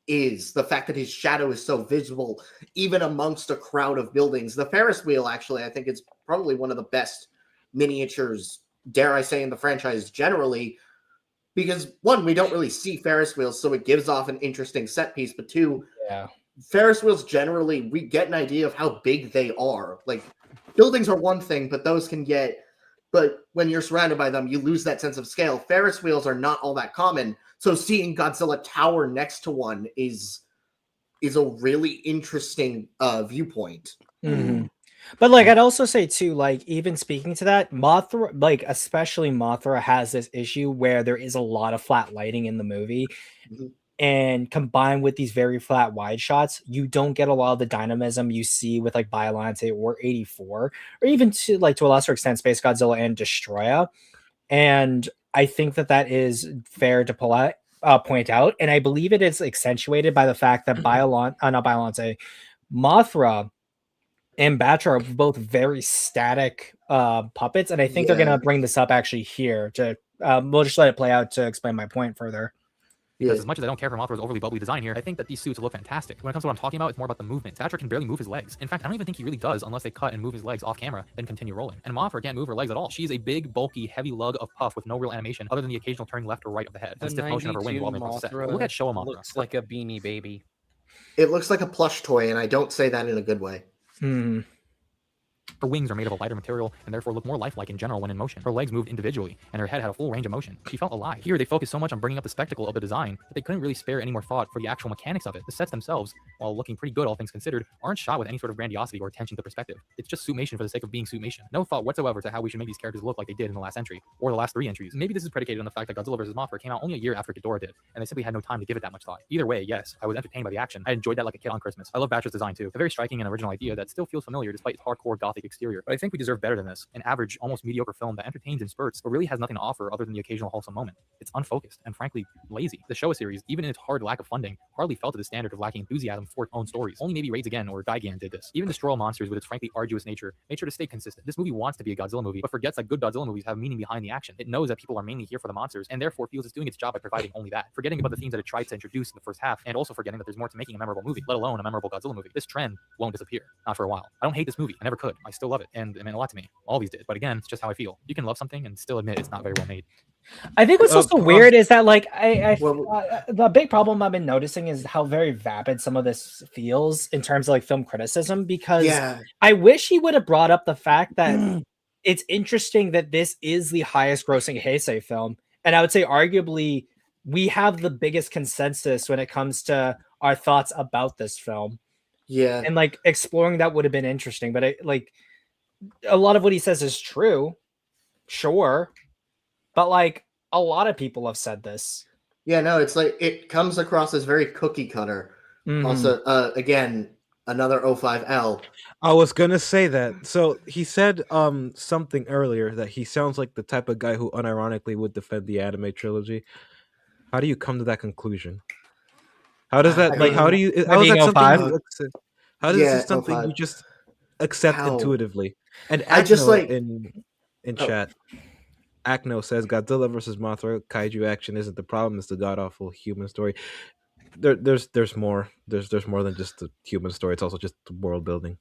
is, the fact that his shadow is so visible even amongst a crowd of buildings. The Ferris wheel, actually, I think it's probably one of the best miniatures, dare I say, in the franchise generally, because one, we don't really see Ferris wheels, so it gives off an interesting set piece, but two, Ferris wheels generally, we get an idea of how big they are. Like, buildings are one thing, but those can get, but when you're surrounded by them, you lose that sense of scale. Ferris wheels are not all that common, so seeing Godzilla tower next to one is a really interesting viewpoint. Mm-hmm. But like, I'd also say too, like, even speaking to that, Mothra, like especially Mothra, has this issue where there is a lot of flat lighting in the movie, and combined with these very flat wide shots, you don't get a lot of the dynamism you see with like Biollante or 84, or even to a lesser extent Space Godzilla and Destroya. And I think that is fair to point out, and I believe it is accentuated by the fact that Mothra and Batra are both very static puppets, and I think they're gonna bring this up actually here to we'll just let it play out to explain my point further. Because as much as I don't care for Mothra's overly bubbly design here, I think that these suits look fantastic. When it comes to what I'm talking about, it's more about the movement. Batra can barely move his legs. In fact, I don't even think he really does unless they cut and move his legs off camera, then continue rolling. And Mothra can't move her legs at all. She's a big, bulky, heavy lug of puff with no real animation other than the occasional turning left or right of the head. The stiff motion of her wing while being set. Look at Showa Mothra. Looks like a Beanie Baby. It looks like a plush toy, and I don't say that in a good way. Her wings are made of a lighter material and therefore look more lifelike in general when in motion. Her legs moved individually, and her head had a full range of motion. She felt alive. Here, they focused so much on bringing up the spectacle of the design that they couldn't really spare any more thought for the actual mechanics of it. The sets themselves, while looking pretty good all things considered, aren't shot with any sort of grandiosity or attention to perspective. It's just suitmation for the sake of being suitmation. No thought whatsoever to how we should make these characters look like they did in the last entry, or the last 3 entries. Maybe this is predicated on the fact that Godzilla vs. Mothra came out only a year after Ghidorah did, and they simply had no time to give it that much thought. Either way, yes, I was entertained by the action. I enjoyed that like a kid on Christmas. I love Batra's design too. A very striking and original idea that still feels familiar despite its hardcore gothic exterior. But I think we deserve better than this. An average, almost mediocre film that entertains in spurts, but really has nothing to offer other than the occasional wholesome moment. It's unfocused and frankly lazy. The Showa series, even in its hard lack of funding, hardly fell to the standard of lacking enthusiasm for its own stories. Only maybe Raids Again or Gigan did this. Even Destroy All Monsters, with its frankly arduous nature, made sure to stay consistent. This movie wants to be a Godzilla movie, but forgets that good Godzilla movies have meaning behind the action. It knows that people are mainly here for the monsters, and therefore feels it's doing its job by providing only that. Forgetting about the themes that it tried to introduce in the first half, and also forgetting that there's more to making a memorable movie, let alone a memorable Godzilla movie. This trend won't disappear. Not for a while. I don't hate this movie. I never could. I still love it, and it meant a lot to me. Always did. But again, it's just how I feel. You can love something and still admit it's not very well made. I think what's also weird is that, like, the big problem I've been noticing is how very vapid some of this feels in terms of like film criticism. Because I wish he would have brought up the fact that it's interesting that this is the highest grossing Heisei film, and I would say arguably we have the biggest consensus when it comes to our thoughts about this film. Yeah, and like exploring that would have been interesting, but like a lot of what he says is true, sure, but like a lot of people have said this. Yeah, no, it's like it comes across as very cookie cutter. Also, again, another 05L. I was gonna say that. So he said something earlier that he sounds like the type of guy who unironically would defend the anime trilogy. How do you come to that conclusion? How does that how do you how is that something how does this something you just accept intuitively? And I just like in chat, Acno says Godzilla versus Mothra kaiju action isn't the problem; it's the god awful human story. There's more. There's more than just the human story. It's also just the world building.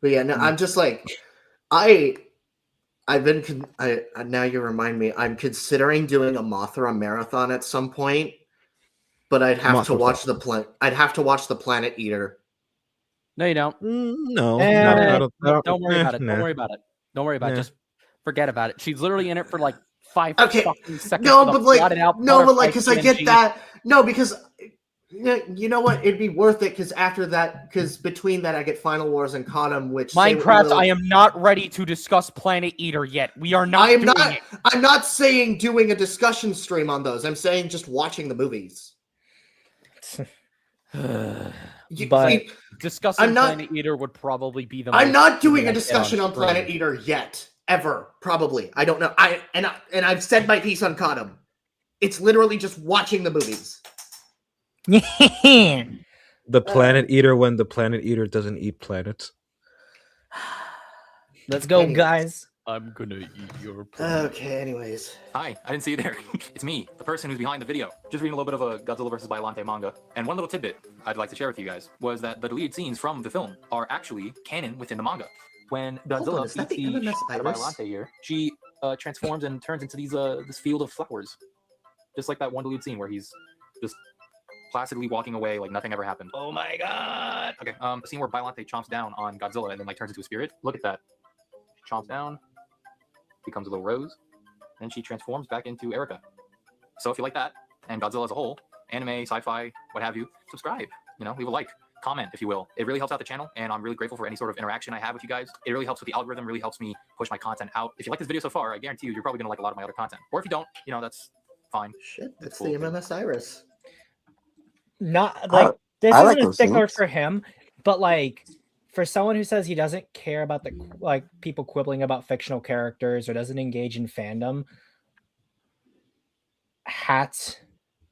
But yeah, no, I'm just like now you remind me. I'm considering doing a Mothra marathon at some point, but I'd have to watch the Planet Eater. No, you don't. No, don't worry about it. Don't worry about it. Don't worry about it. Just forget about it. She's literally in it for like 5 fucking seconds. No, but like, because I get that. No, because you know what? It'd be worth it because after that, because between that, I get Final Wars and Condom, which Minecraft. I am not ready to discuss Planet Eater yet. We are not. I'm not saying doing a discussion stream on those. I'm saying just watching the movies. But discussing Planet Eater would probably be the. I'm not doing a discussion on Planet Eater yet, ever. Probably, I don't know. I've said my piece on Condom. It's literally just watching the movies. The Planet Eater when the Planet Eater doesn't eat planets. Let's go, guys. I'm gonna eat your Okay, anyways. Hi, I didn't see you there. It's me, the person who's behind the video. Just reading a little bit of a Godzilla vs. Biollante manga. And one little tidbit I'd like to share with you guys was that the deleted scenes from the film are actually canon within the manga. When Godzilla is that beats the the MMS shit out of Iris? Biollante here, she transforms and turns into these this field of flowers. Just like that one deleted scene where he's just placidly walking away like nothing ever happened. Oh my god! Okay, the scene where Biollante chomps down on Godzilla and then like turns into a spirit. Look at that. She chomps down, becomes a little rose, and she transforms back into Erica. So if you like that, and Godzilla as a whole, anime, sci-fi, what have you, subscribe, leave a like, comment, if you will. It really helps out the channel, and I'm really grateful for any sort of interaction I have with you guys. It really helps with the algorithm, really helps me push my content out. If you like this video so far, I guarantee you're probably gonna like a lot of my other content. Or if you don't, that's fine. Shit, that's Cool. the MMS Iris. Not like this I isn't like a those stickler scenes. for him, but like for someone who says he doesn't care about the like people quibbling about fictional characters or doesn't engage in fandom, hats,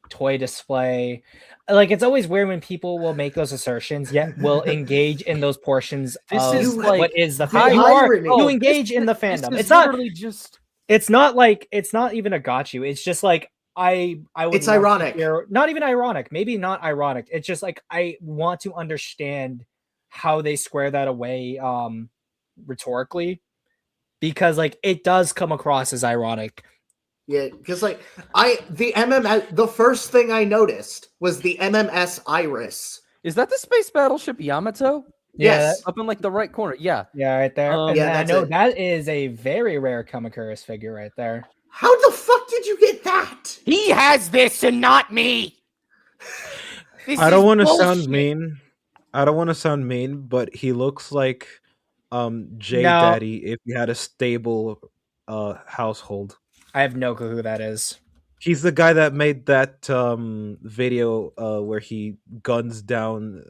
toy display, like it's always weird when people will make those assertions yet will engage in those portions This of is like what is the the fandom. irony. You engage in the fandom. This is It's not literally just. it's not even a got you. It's just like I would It's want to ironic. hear- not even ironic, maybe not ironic. It's just like I want to understand how they square that away rhetorically, because like it does come across as ironic. Yeah, because like the first thing I noticed was the MMS Iris. Is that the space battleship Yamato? Yes. Up in like the right corner. Yeah. Yeah, right there. And Yeah, I that's know it. that is a very rare Kamakuris figure right there. How the fuck did you get that? He has this and not me. I don't want to sound mean. I don't want to sound mean, but he looks like J No. Daddy if he had a stable household. I have no clue who that is. He's the guy that made that video where he guns down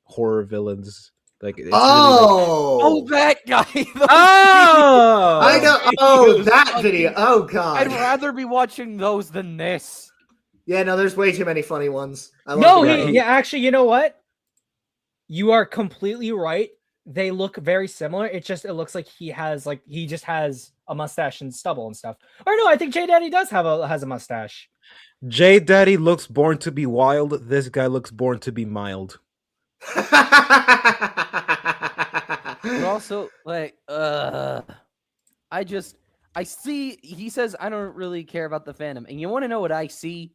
horror villains. Like it's Oh, that guy. Oh, I know. Oh, that video. Oh god. I'd rather be watching those than this. Yeah, no, there's way too many funny ones. I love No, the guy. yeah, actually, you know what? You are completely right. They look very similar. It looks like he just has a mustache and stubble and stuff. Or no, I think J Daddy does has a mustache. J Daddy looks born to be wild. This guy looks born to be mild. But also, like, I see, he says, I don't really care about the fandom. And you want to know what I see?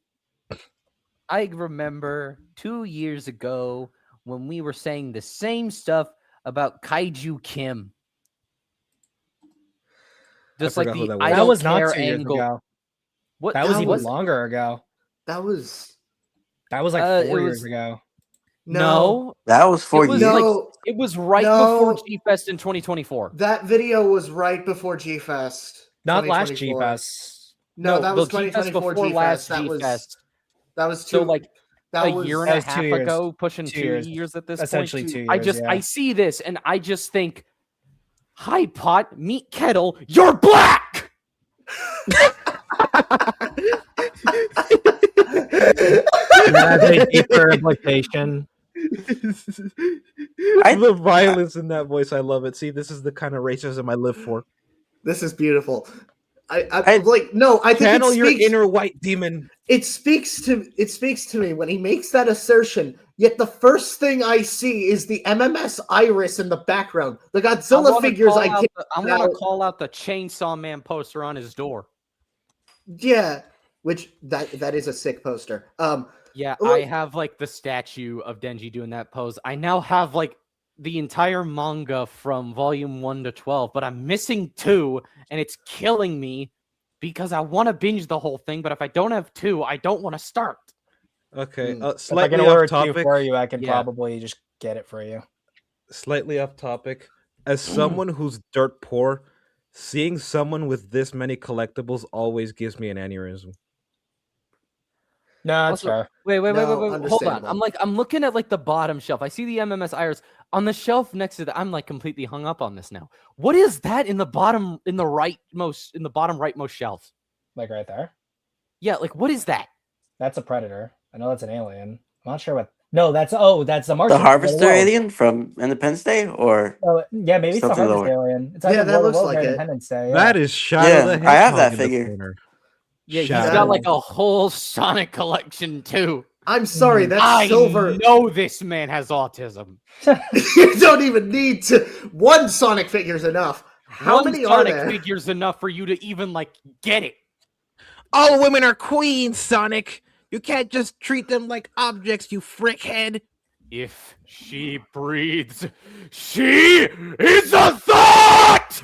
I remember 2 years ago when we were saying the same stuff about Kaiju Kim. Just like forgot who the that was. I That don't was not care 2 years angle. ago. What That was how even was- longer ago. That was That was like it 4 was- years ago. No, That was 4 it was years. like No. it was right No. before G Fest in 2024. That video was right before G Fest. Not last G 2024. Fest. No, that was the G Fest 2024 before G last Fest. That G was Fest. that was So two. like that a was year and that a was 2 half years. ago, pushing 2 2 years. years at this Essentially point. 2 I years, just yeah. I see this and I just think, hi pot, meet kettle, you're black. That's a deeper implication. The violence in that voice, I love it. See, this is the kind of racism I live for. This is beautiful. I like no. I think Channel it your speaks, inner white demon. It speaks to me when he makes that assertion. Yet the first thing I see is the MMS Iris in the background. The Godzilla figures I want can't. to call out the Chainsaw Man poster on his door. Yeah, which that is a sick poster. Yeah, Well- I have like the statue of Denji doing that pose. I now have like the entire manga from volume 1 to 12, but I'm missing 2, and it's killing me because I want to binge the whole thing. But if I don't have 2, I don't want to start. Okay, If I slightly can off order 2 topic. for you, I can Yeah. probably just get it for you. Slightly off topic. As someone who's dirt poor, seeing someone with this many collectibles always gives me an aneurysm. No, that's Also, fair. wait, No, hold on. understandable. I'm looking at like the bottom shelf. I see the MMS Iris on the shelf next to the. I'm like completely hung up on this now. What is that in the bottom bottom rightmost shelf? Like right there. Yeah, like what is that? That's a predator. I know that's an alien. I'm not sure what No, that's the The Martian. harvester World. alien from Independence Day, or Oh, yeah, maybe it's the something Harvest lower? Alien. It's Yeah, either that War of the looks Worlds like or it. Independence Day. That Yeah. is Shadow the Yeah, I have Hedgehog that in the figure. corner. Yeah, he's Shadow. got like a whole Sonic collection too. I'm sorry, that's I silver. know this man has autism. You don't even need to. One Sonic figure's enough. How One many Sonic are there? figure's enough for you to even like get it. All women are queens, Sonic. You can't just treat them like objects, you frickhead. If she breathes, she is a thought!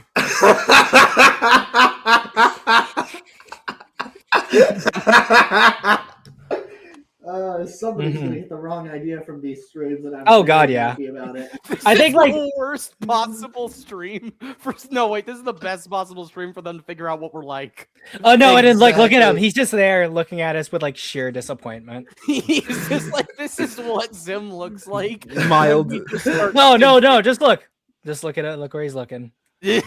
Somebody's gonna get the wrong idea from these streams, and I'm Oh, God, very yeah. happy about it. I think like the worst possible stream. No, wait, this is the best possible stream for them to figure out what we're like. oh no, and then like look at him. Exactly. He's just there looking at us with like sheer disappointment. He's just like, this is what Zim looks like. Mild. We just start No, just look. Just look at it. Look where he's looking. He's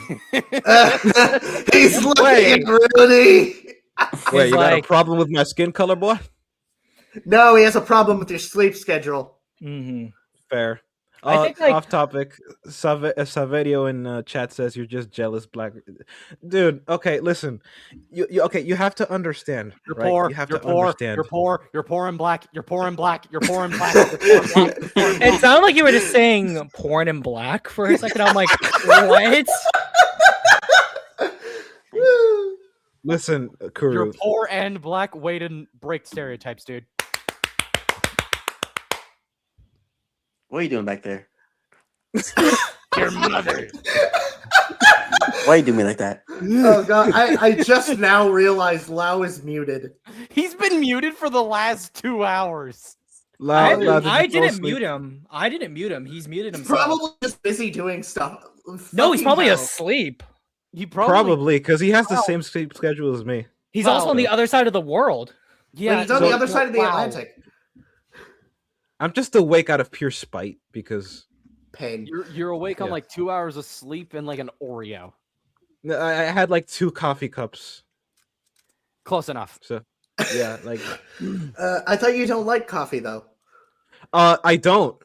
looking at Rudy. Wait, you got a like- problem with my skin color, boy? No, he has a problem with your sleep schedule. Mm-hmm. Fair. I think, like- Off topic. Saverio in chat says you're just jealous, black dude. Okay, listen. You have to understand. You're right? poor. You have You're to poor. understand. You're poor. You're poor and black. You're poor and black. You're poor and black. You're poor and black. You're poor and It sounded like you were just saying porn in black for a second. I'm like, what? Listen, You're Kuru. poor and black. Way to break stereotypes, dude. What are you doing back there? Your mother. Why you do me like that? Oh god, I just now realized Lau is muted. He's been muted for the last 2 hours. I Loud, did you fall didn't asleep? mute him. I didn't mute him. He's muted himself. Probably just busy doing stuff. No, he's Fucking probably hell. asleep. He Probably because he has the Wow. same sleep schedule as me. He's Wow. also on the other side of the world. Yeah, He's on the other side of the wow. Atlantic. I'm just awake out of pure spite because Pain. You're awake on Yeah. like 2 hours of sleep and like an Oreo. I had like 2 coffee cups. Close enough. So yeah, like I thought you don't like coffee though. I don't.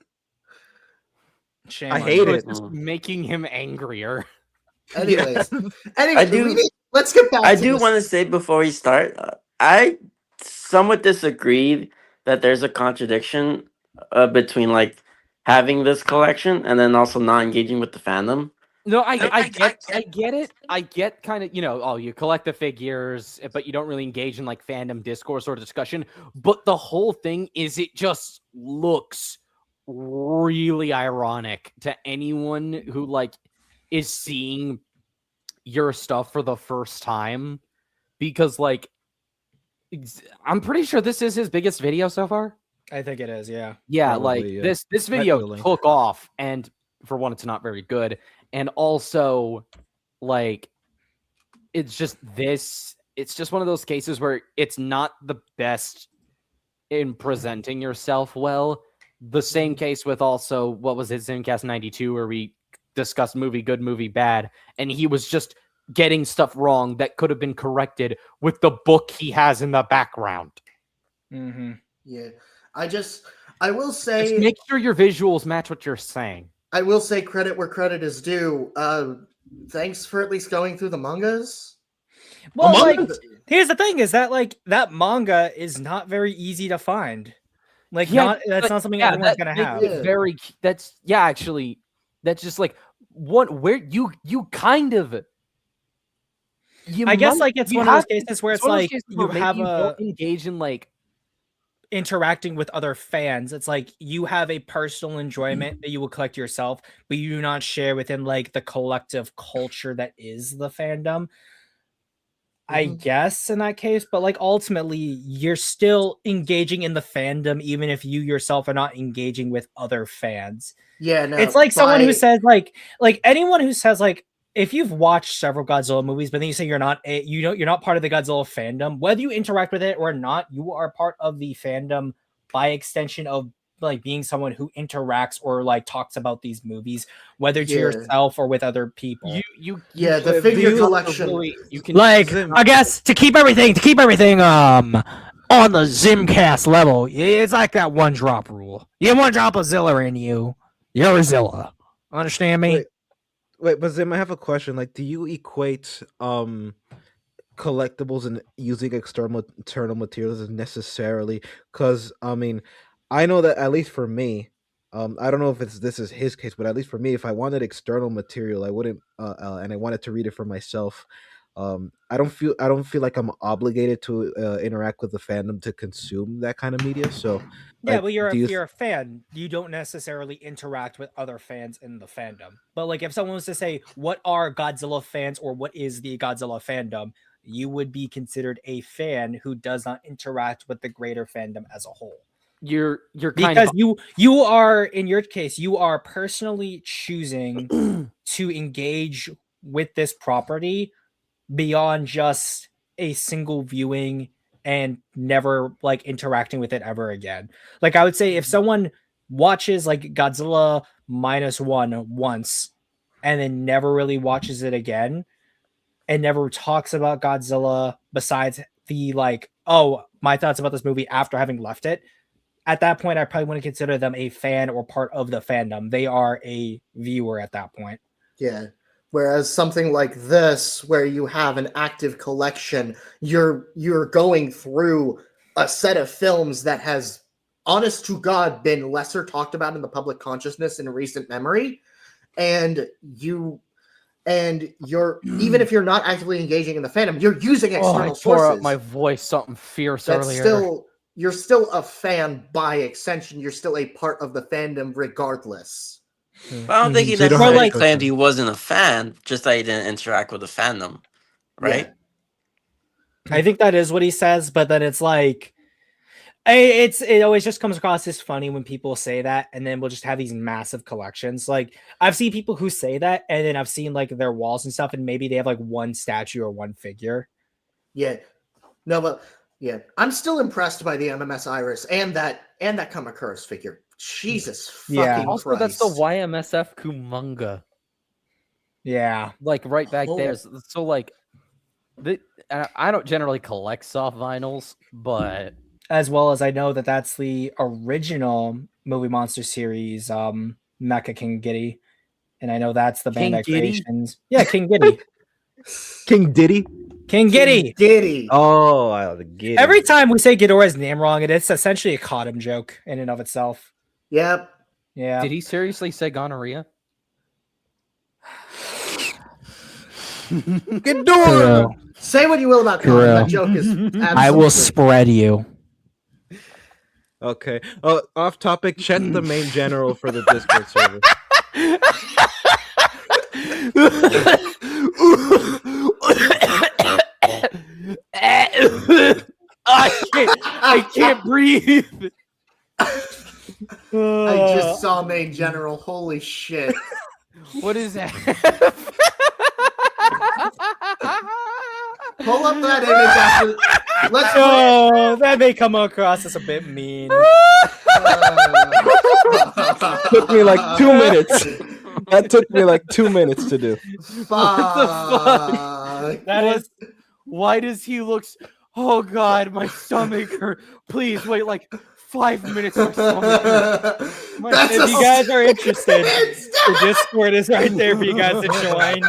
Shame I on hate you. So it. it's just making him angrier. Anyways, I do- let's get back. I to do this. want to say before we start, I somewhat disagree that there's a contradiction between like having this collection and then also not engaging with the fandom. No, I get it. I get kind of, oh, you collect the figures, but you don't really engage in like fandom discourse or discussion. But the whole thing is it just looks really ironic to anyone who like is seeing your stuff for the first time, because like I'm pretty sure this is his biggest video so far. I think it is, yeah. Yeah, Probably, like yeah. this video the link. took off, and for one, it's not very good, and also like it's just one of those cases where it's not the best in presenting yourself well. The same case with also what was it, Zimcast 92, where we discussed movie good, movie bad, and he was just getting stuff wrong that could have been corrected with the book he has in the background. Mm-hmm. Yeah, I will say, Just make sure your visuals match what you're saying. I will say credit where credit is due. Thanks for at least going through the mangas. Well, Among like, Us- here's the thing: is that like that manga is not very easy to find. Like, that's not something everyone's gonna have. Yeah. Actually, that's just like where you kind of. I guess like it's one of those cases where it's one of those like cases you where maybe have don't engage in like interacting with other fans. It's like you have a personal enjoyment that you will collect yourself, but you do not share within like the collective culture that is the fandom. I guess in that case, but like ultimately you're still engaging in the fandom even if you yourself are not engaging with other fans. Yeah, no. It's like someone who by- says like anyone who says like if you've watched several Godzilla movies, but then you say you're not you're not part of the Godzilla fandom, whether you interact with it or not, you are part of the fandom by extension of like being someone who interacts or like talks about these movies, whether to Yeah. yourself or with other people. Yeah, the do figure you- collection. you can Like Zim- I guess to keep everything on the Zimcast level, it's like that one drop rule. You get one drop of Zilla in you, you're a Zilla. Understand me? Wait, but Zim, I have a question. Like, do you equate collectibles and using external materials as necessarily? Because I mean, I know that at least for me, I don't know if this is his case, but at least for me, if I wanted external material, I wouldn't, and I wanted to read it for myself. I don't feel like I'm obligated to interact with the fandom to consume that kind of media. So, Yeah, like, but you're do you you're a fan. You don't necessarily interact with other fans in the fandom. But like, if someone was to say, "What are Godzilla fans?" or "What is the Godzilla fandom?" you would be considered a fan who does not interact with the greater fandom as a whole. You're kind Because of you are, in your case, you are personally choosing to engage with this property beyond just a single viewing and never like interacting with it ever again. Like, I would say if someone watches like Godzilla -1 once and then never really watches it again and never talks about Godzilla besides the like, oh, my thoughts about this movie after having left it, at that point I probably wouldn't consider them a fan or part of the fandom. They are a viewer at that point. Yeah. Whereas something like this, where you have an active collection, you're going through a set of films that has, honest to God, been lesser talked about in the public consciousness in recent memory, and you're even if you're not actively engaging in the fandom, you're using external I tore sources. up my voice something fierce That's earlier. you're still a fan by extension. You're still a part of the fandom regardless. But I don't think he So you don't have necessarily to claimed he wasn't a fan, just that he didn't interact with the fandom, right? I think that is what he says, but then it's like, it always just comes across as funny when people say that, and then we'll just have these massive collections. Like, I've seen people who say that, and then I've seen like their walls and stuff, and maybe they have like one statue or one figure. Yeah. No, but yeah, I'm still impressed by the MMS Iris and that Kamakura's figure. Jesus fucking Also, Christ. that's the YMSF Kumunga. Yeah. Like right back there. Oh. So like, I don't generally collect soft vinyls, but As well as I know that that's the original Movie Monster series, Mecha King Giddy. And I know that's the King Bandai Giddy? Creations. Yeah, King Giddy. King Diddy? King Giddy. Giddy. Oh, the Giddy. Every time we say Ghidorah's name wrong, it's essentially a Cottom joke in and of itself. Yep. Yeah. did he seriously say gonorrhea? Ghidorah! Say what you will about Khan. That joke is absolutely... I will spread you. Okay. Off topic. Check the main general for the Discord server. I can't breathe. I just saw main general. Holy shit. What is that? Pull up that image after. Let's Oh, that may come across as a bit mean. Took me like 2 minutes. That took me like 2 minutes to do. Fuck. That is. Why does he look? Oh God, my stomach hurt. Please wait like 5 minutes. My stomach hurt. That's If a you guys are interested, stand. the Discord is right there for you guys to join.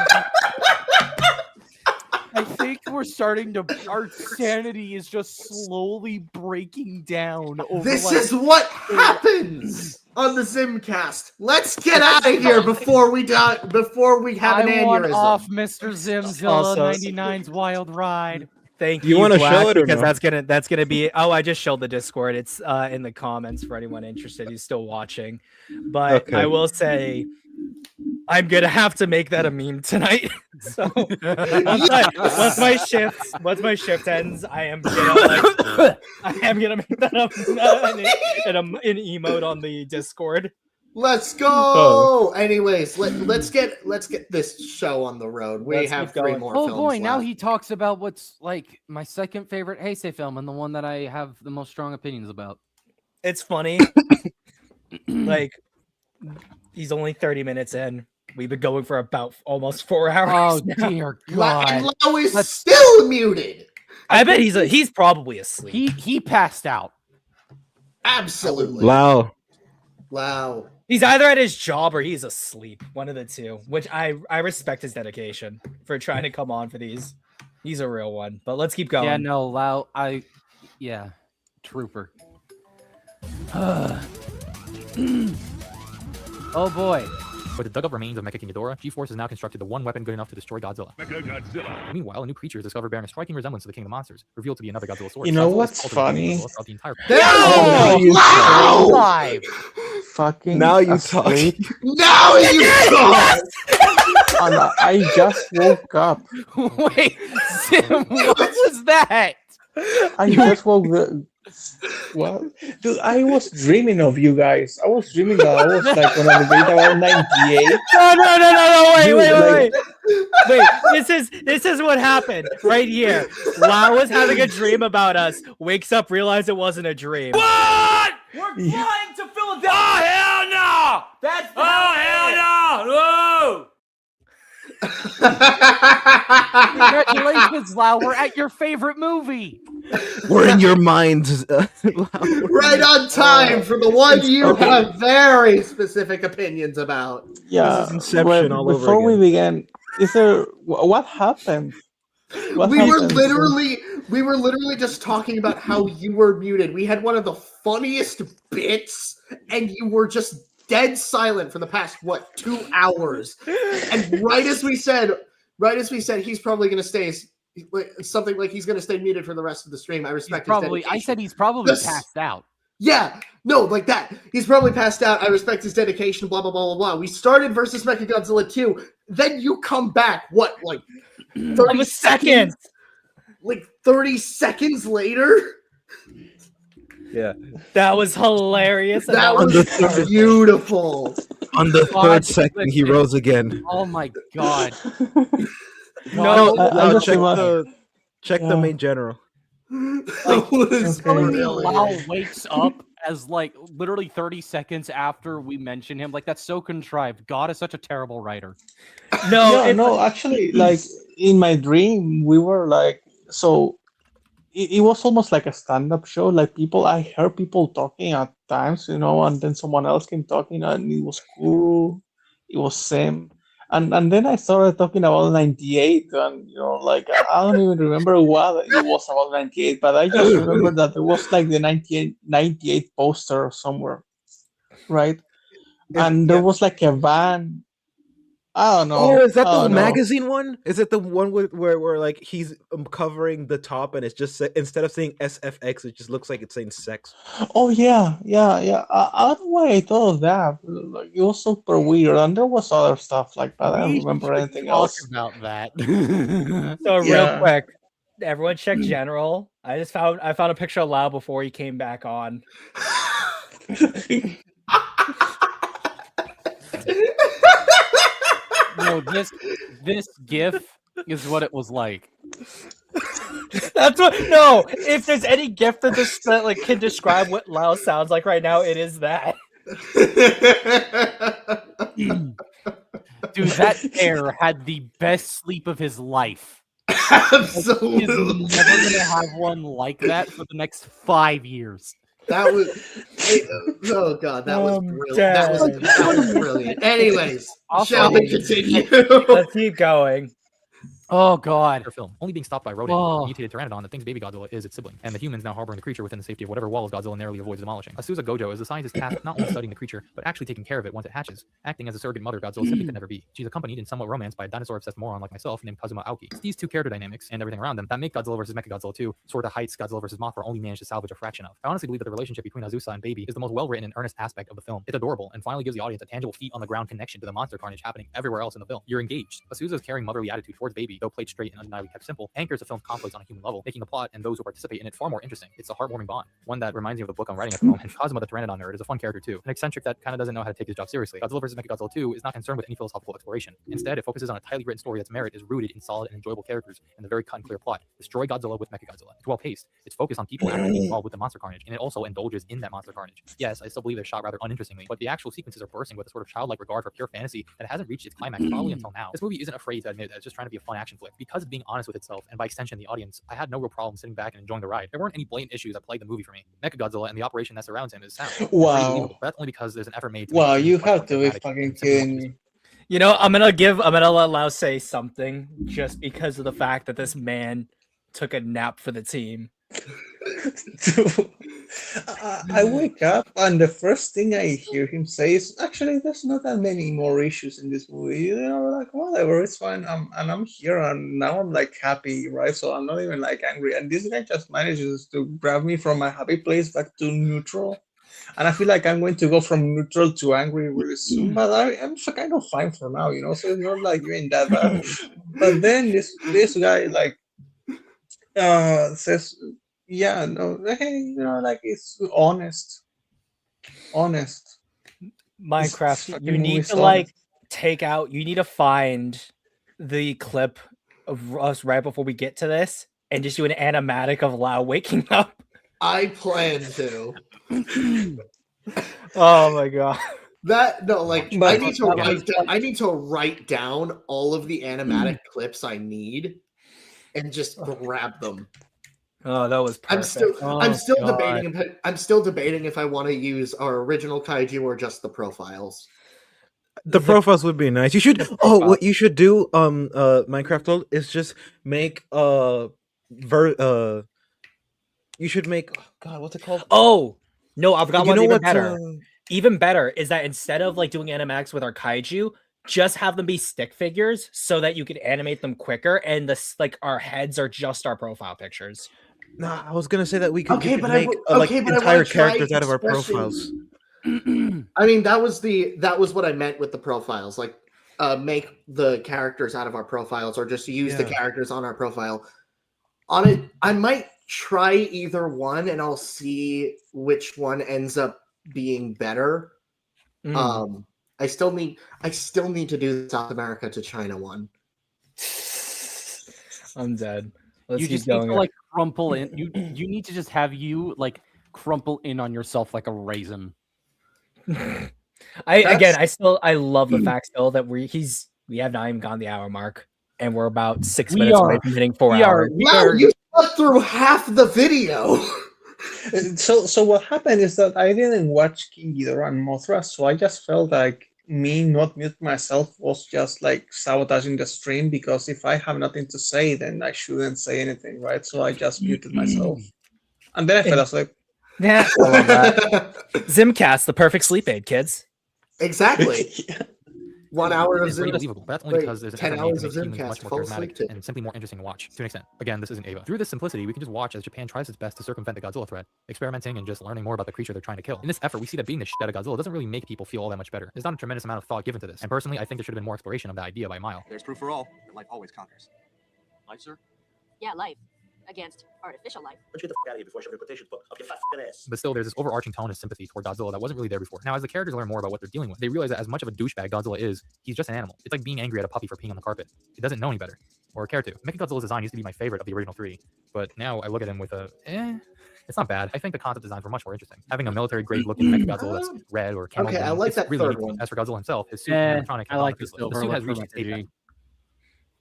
I think we're starting to. Our sanity is just slowly breaking down. Over This like, is what happens on the Zimcast. Let's get out of here before we die. Before we have an I want aneurysm. off Mr. Zimzilla Also- 99's wild ride. Thank You you. wanna Black, show it or because no? that's gonna be. Oh, I just showed the Discord. It's in the comments for anyone interested who's still watching. But Okay. I will say, I'm gonna have to make that a meme tonight. So once my shift ends, I am gonna make that an emote on the Discord. Let's go. Oh. Anyways, let's get this show on the road. We Let's have keep 3 going. more Oh films boy, now left. he talks about what's like my second favorite Heisei film and the one that I have the most strong opinions about. It's funny. Like, he's only 30 minutes in. We've been going for about almost 4 hours. Oh now. dear La- God. and Lau is still muted. I bet he's probably asleep. He passed out. Absolutely. Wow. Wow. He's either at his job or he's asleep. One of the two. Which I respect his dedication for trying to come on for these. He's a real one. But let's keep going. Yeah, no, Lau. Trooper. Oh boy. With the dug-up remains of Mecha King Ghidorah, G-Force has now constructed the one weapon good enough to destroy Godzilla. Meanwhile, a new creature is discovered bearing a striking resemblance to the King of Monsters, revealed to be another Godzilla sword. You know Godzilla what's is cultivating funny? Godzilla throughout the entire Alive! Fucking Now you asleep. talk. Now you talk! And I just woke up. Wait, Sim, what was that? I just woke up. What? Dude, I was dreaming of you guys. I was dreaming that I was like on a date about 98. No, Dude, wait. Wait, this is what happened right here. Lau was having a dream about us, wakes up, realized it wasn't a dream. What? We're flying to Philadelphia! Oh, hell no! That's hell no! Congratulations, Lau. We're at your favorite movie. We're in your minds. Right on time for the one you have very specific opinions about. Yeah. This is Inception all over before we again. begin, is there what happened? We were literally just talking about how you were muted. We had one of the funniest bits, and you were just dead silent for the past 2 hours. And right as we said he's probably going to stay something like he's going to stay muted for the rest of the stream. I respect his dedication. I said he's probably passed out. Yeah, no, like that. He's probably passed out. I respect his dedication, blah, blah, blah, blah, blah. We started versus Mechagodzilla 2. Then you come back, 30 seconds? Like 30 seconds later? Yeah. That was hilarious. That was beautiful. On the third second, he rose again. Oh my god. No, check the main general. Lau wakes up as literally 30 seconds after we mention him. That's so contrived. God is such a terrible writer. No, actually, in my dream, we were it was almost like a stand-up show. I heard people talking at times, and then someone else came talking, and it was cool. It was same. And then I started talking about 98, and I don't even remember what it was about 98, but I just remember that there was the 98 poster somewhere, right? And there was a van. I don't know. Oh, is that the magazine one? Is it the one where he's covering the top and it's just instead of saying SFX, it just looks like it's saying sex? Oh yeah. I don't know why I thought of that. It was super weird, and there was other stuff like that. I don't remember anything else about that. So real quick, everyone check general. I found a picture of Lau before he came back on. No, this GIF is what it was like. That's what. No, if there's any GIF that can describe what Lau sounds like right now, it is that. Dude, that bear had the best sleep of his life. Absolutely. He's never gonna have one like that for the next 5 years. That was oh god, that was brilliant. That was brilliant. Anyways, shall we continue? Let's keep going. Oh god. Film only being stopped by rodent, a mutated pteranodon that thinks baby Godzilla is its sibling, and the humans now harboring the creature within the safety of whatever walls Godzilla narrowly avoids demolishing. Asusa Gojo is the scientist tasked not only studying the creature, but actually taking care of it once it hatches, acting as a surrogate mother Godzilla simply could never be. She's accompanied and somewhat romanced by a dinosaur-obsessed moron like myself named Kazuma Aoki. It's these two character dynamics and everything around them that make Godzilla vs. Mechagodzilla 2 sort of heights Godzilla vs. Mothra only managed to salvage a fraction of. I honestly believe that the relationship between Azusa and Baby is the most well-written and earnest aspect of the film. It's adorable and finally gives the audience a tangible feet-on-the-ground connection to the monster carnage happening everywhere else in the film. You're engaged. Asusa's caring motherly attitude towards Baby, though played straight and undeniably kept simple, anchors the film's conflicts on a human level, making the plot and those who participate in it far more interesting. It's a heartwarming bond, one that reminds me of the book I'm writing at the moment. And Kazuma the Pteranodon nerd is a fun character too, an eccentric that kind of doesn't know how to take his job seriously. Godzilla vs. Mechagodzilla 2 is not concerned with any philosophical exploration. Instead, it focuses on a tightly written story that's merit is rooted in solid and enjoyable characters and the very cut and clear plot. Destroy Godzilla with Mechagodzilla. It's well paced. It's focused on people actually being involved with the monster carnage, and it also indulges in that monster carnage. Yes, I still believe it's shot rather uninterestingly, but the actual sequences are bursting with a sort of childlike regard for pure fantasy that hasn't reached its climax probably until now. This movie isn't afraid to admit that it's just trying to be a fun action flick. Because it's being honest with itself, and by extension the audience, I had no real problem sitting back and enjoying the ride. There weren't any blatant issues that plagued the movie for me. Mechagodzilla and the operation that surrounds him is sound. and pretty Wow. believable, but that's only because there's an effort made to Wow, make the you scenes much more have to be cinematic fucking and simply more kidding useful. me. You know, I'm gonna let Lau say something just because of the fact that this man took a nap for the team. I wake up and the first thing I hear him say is, "Actually, there's not that many more issues in this movie." You know, like whatever, it's fine. I'm here, and now I'm like happy, right? So I'm not even like angry. And this guy just manages to grab me from my happy place back to neutral. And I feel like I'm going to go from neutral to angry really soon, but I'm kind of fine for now, you know. So it's not like you ain't that bad. But then this guy like says, yeah, no, hey, you know, like it's honest. Minecraft, fucking you need movie's to like honest. take out. You need to find the clip of us right before we get to this, and just do an animatic of Lau waking up. I plan to. Oh my god. That no, like But- I need to write down all of the animatic clips I need and just grab them. Oh, that was perfect. I'm still debating if I want to use our original kaiju or just the profiles. The profiles would be nice. You should. Oh, what you should do, Minecraft World, is just make you should make. Oh, God, what's it called? Oh no, I've got You one know even what, better. Even better is that instead of like doing animatics with our kaiju, just have them be stick figures so that you can animate them quicker, and our heads are just our profile pictures. Nah, I was gonna say that we could, Okay, you could but make I entire wanna try characters out of our expression. profiles. I mean, that was what I meant with the profiles. Like, make the characters out of our profiles, or just use the Yeah. characters on our profile. On it, I might try either one, and I'll see which one ends up being better. I still need to do the South America to China one. I'm dead. Let's You keep just need going. to like crumple in. You need to just have you like crumple in on yourself like a raisin. I love the fact still that we have not even gone the hour mark, and we're about 6 minutes away from hitting 4 hours. You slept through half the video. So what happened is that I didn't watch King Ghidorah and Mothra, so I just felt like me not mute myself was just like sabotaging the stream, because if I have nothing to say, then I shouldn't say anything, right? So I just muted myself, and then I fell asleep. Yeah, I love that. Zimcast, the perfect sleep aid, kids. Exactly. 1 hour of It's Zim. believable, but that's only because there's an 10 effort made hours to of make humans Zimcast. much more Fall asleep charismatic too. and simply more interesting to watch, to an extent. Again, this isn't Ava. Through this simplicity, we can just watch as Japan tries its best to circumvent the Godzilla threat, experimenting and just learning more about the creature they're trying to kill. In this effort, we see that beating the shit out of Godzilla doesn't really make people feel all that much better. There's not a tremendous amount of thought given to this, and personally, I think there should have been more exploration of the idea by Mile. There's proof for all that life always conquers. Life, sir? Yeah, life. Against artificial life. Let's get the out of here before I show you a quotation book of your fat ass. But still, there's this overarching tone of sympathy toward Godzilla that wasn't really there before. Now, as the characters learn more about what they're dealing with, they realize that as much of a douchebag Godzilla is, he's just an animal. It's like being angry at a puppy for peeing on the carpet. It doesn't know any better, or care to. Mechagodzilla's design used to be my favorite of the original three, but now I look at him with a, it's not bad. I think the concept designs were much more interesting. Having a military-grade looking Mechagodzilla that's red or camo. Okay, I like that really third unique. one. As for Godzilla himself, his suit and animatronic I like the the silver suit one has for reached my its apex. TV.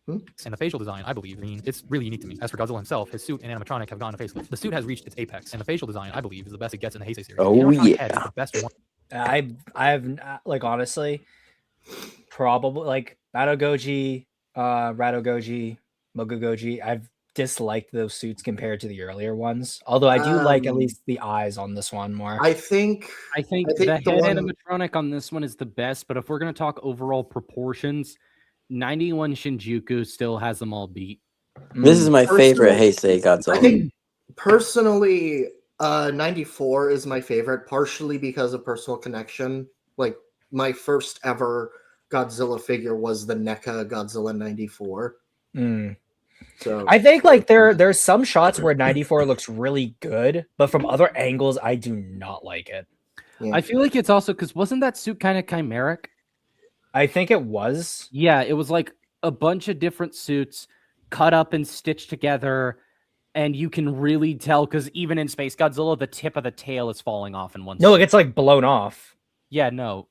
And the facial design, I believe, it's really unique to me. As for Godzilla himself, his suit and animatronic have gone a facelift. The suit has reached its apex, and the facial design, I believe, is the best it gets in the Heisei series. Oh, The animatronic yeah. head is the best one. I've like honestly, probably like Radogoji, Mogogoji. I've disliked those suits compared to the earlier ones. Although I do like at least the eyes on this one more. I think the head animatronic on this one is the best, but if we're gonna talk overall proportions, 91 Shinjuku still has them all beat. This is my favorite Personally, Heisei Godzilla. I think personally, 94 is my favorite, partially because of personal connection. Like, my first ever Godzilla figure was the NECA Godzilla 94. So I think like there's some shots where 94 looks really good, but from other angles, I do not like it. Yeah. I feel like it's also because wasn't that suit kind of chimeric? I think it was. Yeah, it was like a bunch of different suits cut up and stitched together, and you can really tell because even in Space Godzilla, the tip of the tail is falling off in one. No, suit. it gets like blown off. Yeah, no.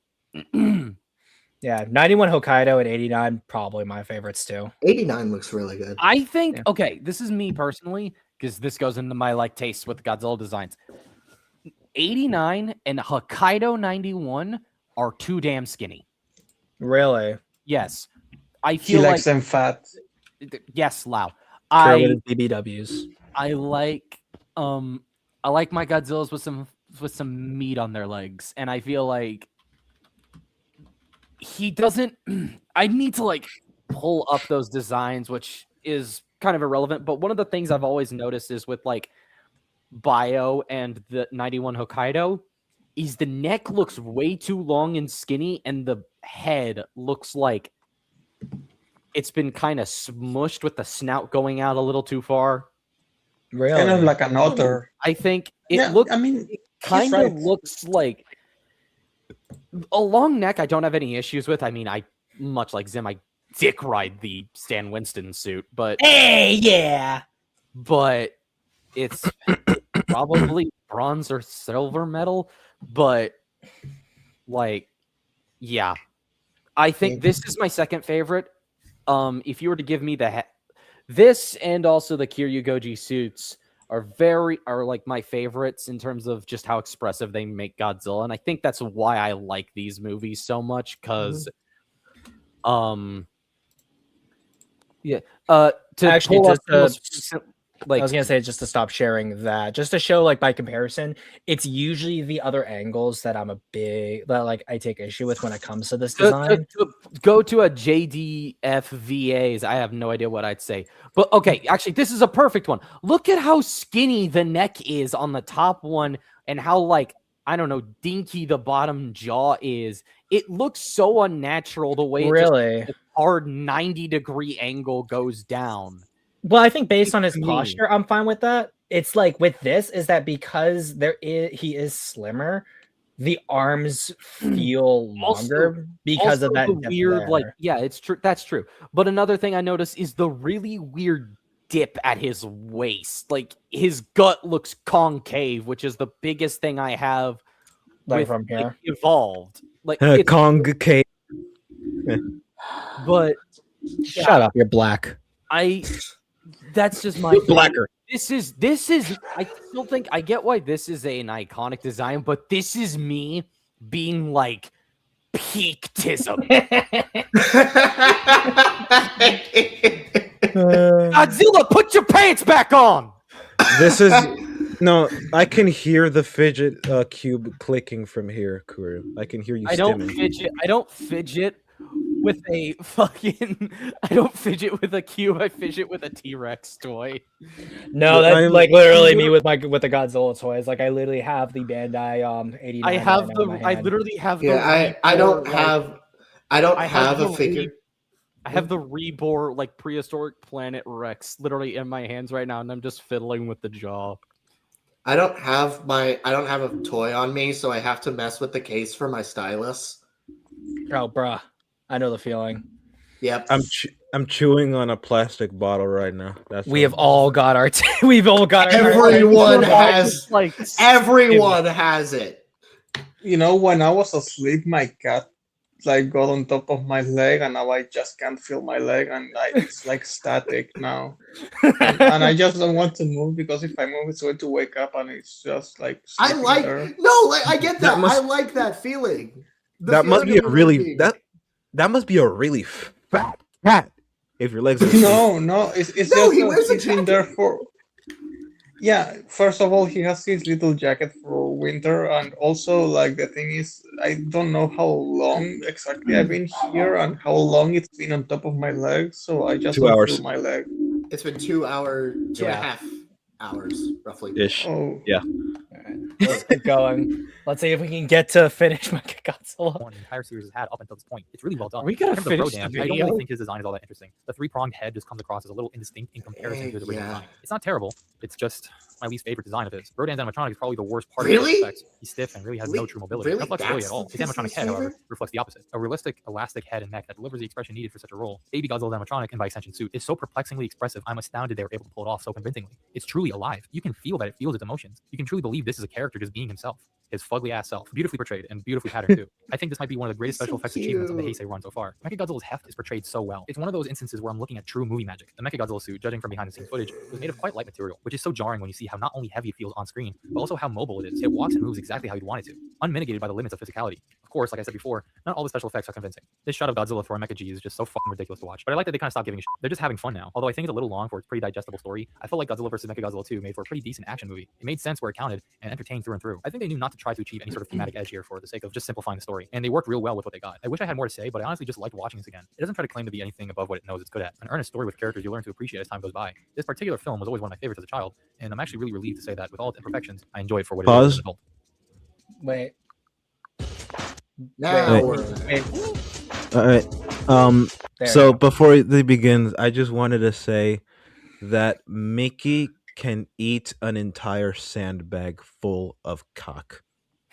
Yeah, 91 Hokkaido and 89 probably my favorites too. 89 looks really good. I think okay, this is me personally because this goes into my like taste with Godzilla designs. 89 and Hokkaido 91 are too damn skinny. Really? Yes, I He feel likes like them fat. yes, Lau. Sure, with his BBWs. I like my Godzillas with some meat on their legs, and I feel like he doesn't. I need to like pull up those designs, which is kind of irrelevant. But one of the things I've always noticed is with like Bio and the 91 Hokkaido is the neck looks way too long and skinny, and the head looks like it's been kind of smushed with the snout going out a little too far. Really? Kind of like an otter. I think it Yeah, looks. I mean, it kind of right. looks like a long neck. I don't have any issues with. I mean, I much like Zim, I dick ride the Stan Winston suit, but Hey, yeah. but it's probably bronze or silver medal. But like, yeah, I think this is my second favorite. If you were to give me this and also the Kiryu Goji suits are like my favorites in terms of just how expressive they make Godzilla, and I think that's why I like these movies so much because, yeah. To Actually, pull just up the most recent, I was gonna say just to stop sharing that, just to show like by comparison, it's usually the other angles that I take issue with when it comes to this design. to go to a JDFVAs, I have no idea what I'd say. But okay, actually, this is a perfect one. Look at how skinny the neck is on the top one and how, like, I don't know, dinky the bottom jaw is. It looks so unnatural the way Really? it just, a hard 90-degree angle goes down. Well, I think based on his posture, I'm fine with that. It's like with this is that because he is slimmer, the arms feel longer because of that the depth weird, there. like, yeah, it's true. That's true. But another thing I noticed is the really weird dip at his waist. Like his gut looks concave, which is the biggest thing I have Like with from here? like, evolved. Like it's, Concave. but Shut up, you're black. That's just my You're blacker. This is I still think I get why this is an iconic design, but this is me being like peaktism. Godzilla, put your pants back on. This is no. I can hear the fidget cube clicking from here, Kuru. I can hear you. I don't fidget with a fucking. I don't fidget with a cube. I fidget with a T-Rex toy. No, that's like literally me with the Godzilla toys. Like I literally have the Bandai 89. I have the. I literally have. Yeah, I don't have a figure. I have the Reborn like prehistoric planet Rex literally in my hands right now, and I'm just fiddling with the jaw. I don't have a toy on me, so I have to mess with the case for my stylus. Oh, bruh. I know the feeling. Yep. I'm chewing on a plastic bottle right now. We've all got our. Everyone has it. You know, when I was asleep, my cat like got on top of my leg, and now I just can't feel my leg, and it's like static now. and I just don't want to move because if I move, it's going to wake up, and it's just like. I get that. I like that feeling. That must be a really fat cat. If your legs are no, it's just he's in there for. Yeah, first of all, he has his little jacket for winter, and also, like, the thing is, I don't know how long exactly I've been here and how long it's been on top of my leg, so I just 2 don't hours. feel my leg. It's been 2 and a half hours, roughly. Ish. Oh. Yeah. Let's keep going. Let's see if we can get to finish my Godzilla. The entire series has had up until this point. It's really well done. We gotta In terms of finish the Rodan, I don't video. really think his design is all that interesting. The three-pronged head just comes across as a little indistinct in comparison to the original design. It's not terrible. It's just my least favorite design of his. Rodan's animatronic is probably the worst part Really? of the effects. He's stiff and really has no true mobility. Really? No flexibility That's at all. His his animatronic least head, however, favorite? reflects the opposite. A realistic, elastic head and neck that delivers the expression needed for such a role. Baby Godzilla's animatronic, and by extension suit, is so perplexingly expressive, I'm astounded they were able to pull it off so convincingly. It's truly alive. You can feel that it feels its emotions. You can truly believe this is a character just being himself. His fugly ass self. Beautifully portrayed and beautifully patterned too. I think this might be one of the greatest special effects achievements of the Heisei run so far. Mechagodzilla's heft is portrayed so well. It's one of those instances where I'm looking at true movie magic. The Mechagodzilla suit, judging from behind the scenes footage, was made of quite light material, which is so jarring when you see how not only heavy it feels on screen, but also how mobile it is. It walks and moves exactly how you'd want it to, unmitigated by the limits of physicality. Of course, like I said before, not all the special effects are convincing. This shot of Godzilla for a Mecha G is just so fucking ridiculous to watch. But I like that they kind of stopped giving a shit. They're just having fun now. Although I think it's a little long for its pretty digestible story, I felt like Godzilla vs. Mechagodzilla 2 made for a pretty decent action movie. It made sense where it counted and entertained through and through. I think they knew not to try to achieve any sort of thematic edge here for the sake of just simplifying the story, and they worked real well with what they got. I wish I had more to say, but I honestly just liked watching this again. It doesn't try to claim to be anything above what it knows it's good at. An earnest story with characters you learn to appreciate as time goes by. This particular film was always one of my favorites as a child, and I'm actually really relieved to say that with all its imperfections, I enjoy it for what it is as an adult. Wait. Now Wait. All right. There So you go. before they begin, I just wanted to say that Mickey can eat an entire sandbag full of cock.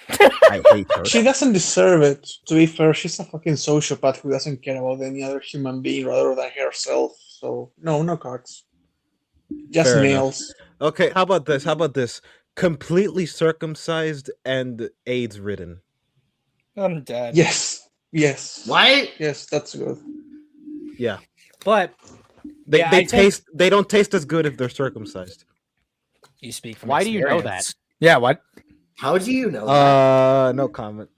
I hate her. She doesn't deserve it. To be fair, she's a fucking sociopath who doesn't care about any other human being rather than herself. So no cocks. Just Fair enough. nails. Okay, how about this? How about this? Completely circumcised and AIDS ridden. I'm dead. Yes. Yes. What? Yes, that's good. Yeah. But They yeah, I they think- taste they don't taste as good if they're circumcised. You speak from Why do you know that? experience. Yeah, what? How do you know that? No comment.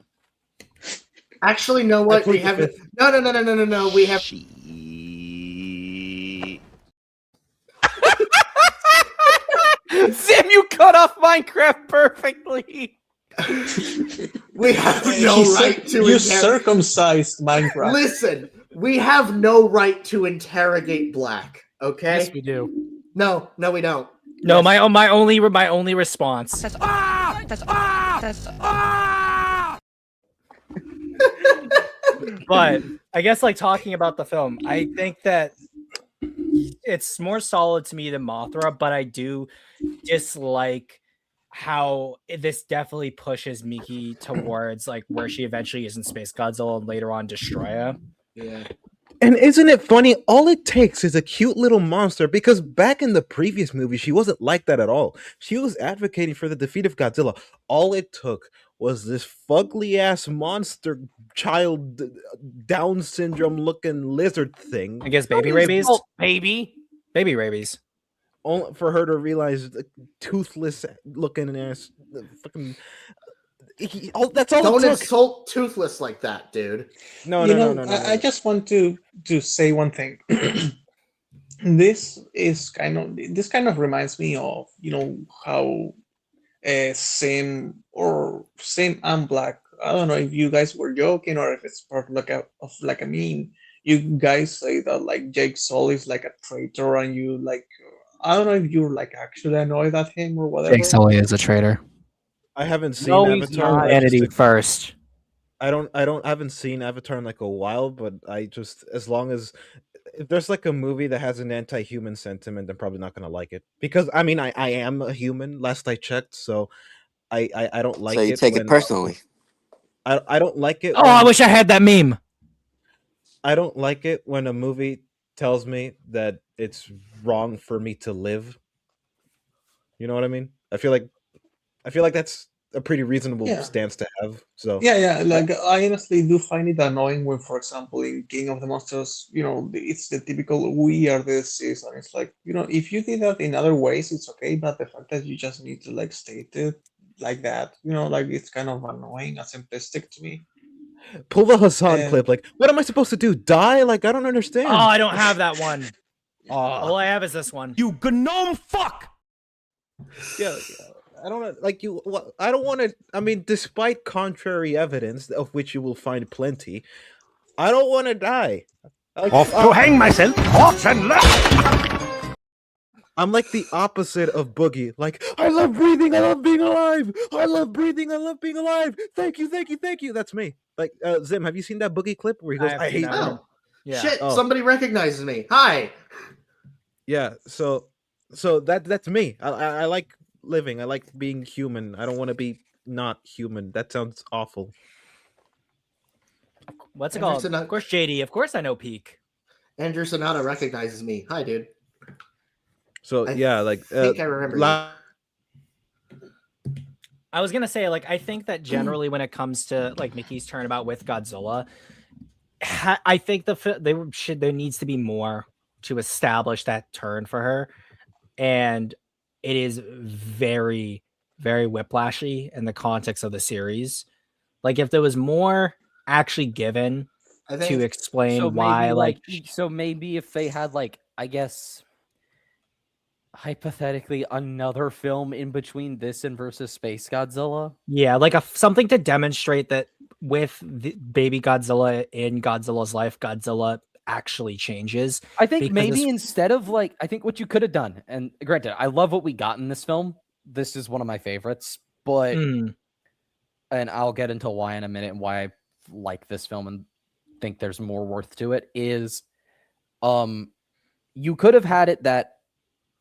Actually, know what? plead We the have fifth. no. We have Zim, you cut off Minecraft perfectly. we have He no cir- right to you interrogate. circumcised Minecraft. Listen, we have no right to interrogate Black. Okay? Yes, we do. No, we don't. No, Yes. my only response. But I guess like talking about the film, I think that it's more solid to me than Mothra, but I do dislike how this definitely pushes Miki towards like where she eventually is in Space Godzilla and later on Destroyer. Yeah. And isn't it funny? All it takes is a cute little monster, because back in the previous movie, she wasn't like that at all. She was advocating for the defeat of Godzilla. All it took was this fugly ass monster child Down syndrome looking lizard thing. I guess baby rabies. Baby. Baby rabies. Only for her to realize the toothless looking ass fucking. That's all Don't it took. insult Toothless like that, dude. No. I just want to say one thing. This kind of reminds me of how Sim and Black. I don't know if you guys were joking or if it's part of a meme. You guys say that like Jake Sully is like a traitor, and you like I don't know if you're like actually annoyed at him or whatever. Jake Sully is a traitor. I haven't seen No, he's Avatar. not. I just- Humanity first. I haven't seen Avatar in like a while, but I just, as long as if there's like a movie that has an anti-human sentiment, I'm probably not gonna like it, because I mean I am a human, last I checked, so I don't like So you it. take when- it personally. I don't like it. Oh, I wish I had that meme. I don't like it when a movie tells me that it's wrong for me to live. You know what I mean? I feel like that's a pretty reasonable Yeah. stance to have. So Yeah. Like I honestly do find it annoying when, for example, in King of the Monsters, it's the typical "we are the disease," and it's like, if you did that in other ways, it's okay. But the fact that you just need to like state it like that, like it's kind of annoying and simplistic to me. pull the Hassan And- clip. Like, what am I supposed to do? Die? Like, I don't understand. Oh, I don't have that one. All I have is this one. You gnome fuck. Yeah, I don't like you. I don't want to. I mean, despite contrary evidence, of which you will find plenty, I don't want to die. Off to hang myself. Off and left. I'm like the opposite of Boogie. Like, I love breathing. I love being alive. I love breathing. I love being alive. Thank you. Thank you. Thank you. That's me. Like, Zim, have you seen that Boogie clip where he goes, have "I seen hate"? that one. Oh, Yeah. shit! Oh. Somebody recognizes me. Hi. Yeah. So that's me. I like living. I like being human. I don't want to be not human. That sounds awful. What's it Andrew called? Sonata- Of course, JD. Of course, I know Peak. Andrew Sonata recognizes me. Hi, dude. So I yeah, like think I remember you. I was gonna say, like, I think that generally when it comes to like Mickey's turnabout with Godzilla, I think there needs to be more to establish that turn for her, and it is very, very whiplashy in the context of the series. Like, if there was more actually given I to think explain So why, maybe like, maybe if they had like, I guess, hypothetically another film in between this and versus Space Godzilla. yeah, like something to demonstrate that with the baby Godzilla in Godzilla's life, Godzilla actually changes. I think because maybe it's- instead of like, I think what you could have done, and granted, I love what we got in this film. This is one of my favorites, but Mm. and I'll get into why in a minute and why I like this film and think there's more worth to it is you could have had it that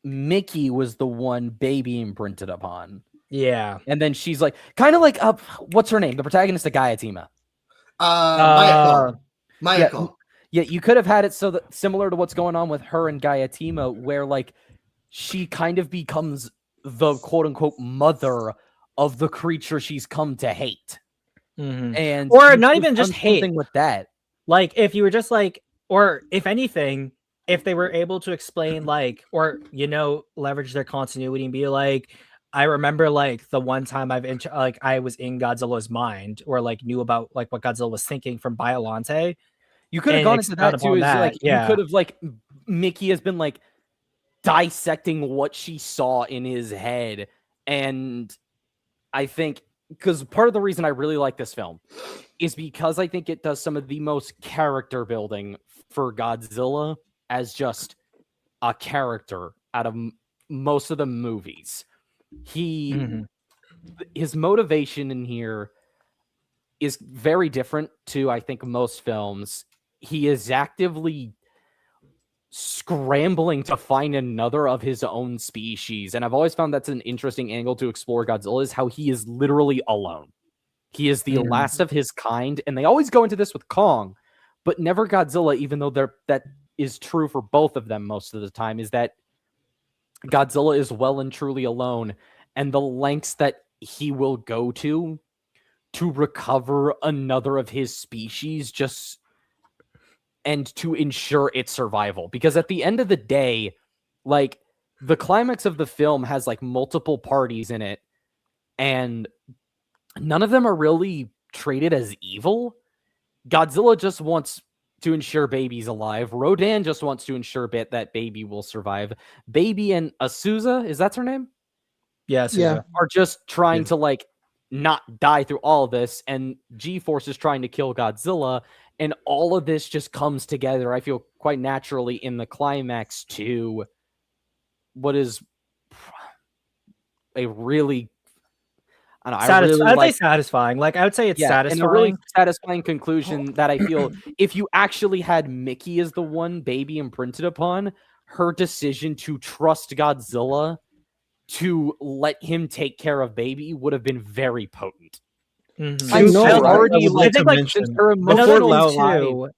Mickey was the one baby imprinted upon. Yeah. And then she's like, kind of like, what's her name? The protagonist of Gayatima. Mayako. Yeah, you could have had it so that similar to what's going on with her and Gayatima, where like she kind of becomes the quote unquote mother of the creature she's come to hate. Mhm. And or you not could even have just done hate something with that. Like, if you were just like, or if anything, if they were able to explain, like, or leverage their continuity and be like, I remember like the one time I was in Godzilla's mind, or like knew about like what Godzilla was thinking from Biollante. You could have and gone into expound that too. upon Is like you yeah. could have like Mickey has been like dissecting what she saw in his head, and I think because part of the reason I really like this film is because I think it does some of the most character building for Godzilla as just a character out of most of the movies. His motivation in here is very different to, I think, most films. He is actively scrambling to find another of his own species, and I've always found that's an interesting angle to explore Godzilla, is how he is literally alone. He is the last of his kind, and they always go into this with Kong, but never Godzilla, even though that is true for both of them most of the time, is that Godzilla is well and truly alone, and the lengths that he will go to recover another of his species and to ensure its survival. Because at the end of the day, like, the climax of the film has like multiple parties in it, and none of them are really treated as evil. Godzilla just wants to ensure baby's alive. Rodan just wants to ensure that baby will survive. Baby and Asuza, is that her name? Yes, Yeah. Are just trying to like not die through all of this, and G-Force is trying to kill Godzilla, and all of this just comes together, I feel, quite naturally in the climax to what is a really I'd say satisfying. Like, I would say it's satisfying. and a really satisfying conclusion that I feel if you actually had Mickey as the one baby imprinted upon, her decision to trust Godzilla to let him take care of baby would have been very potent. I know, right? already I would like to like mention since her Another emotional thing too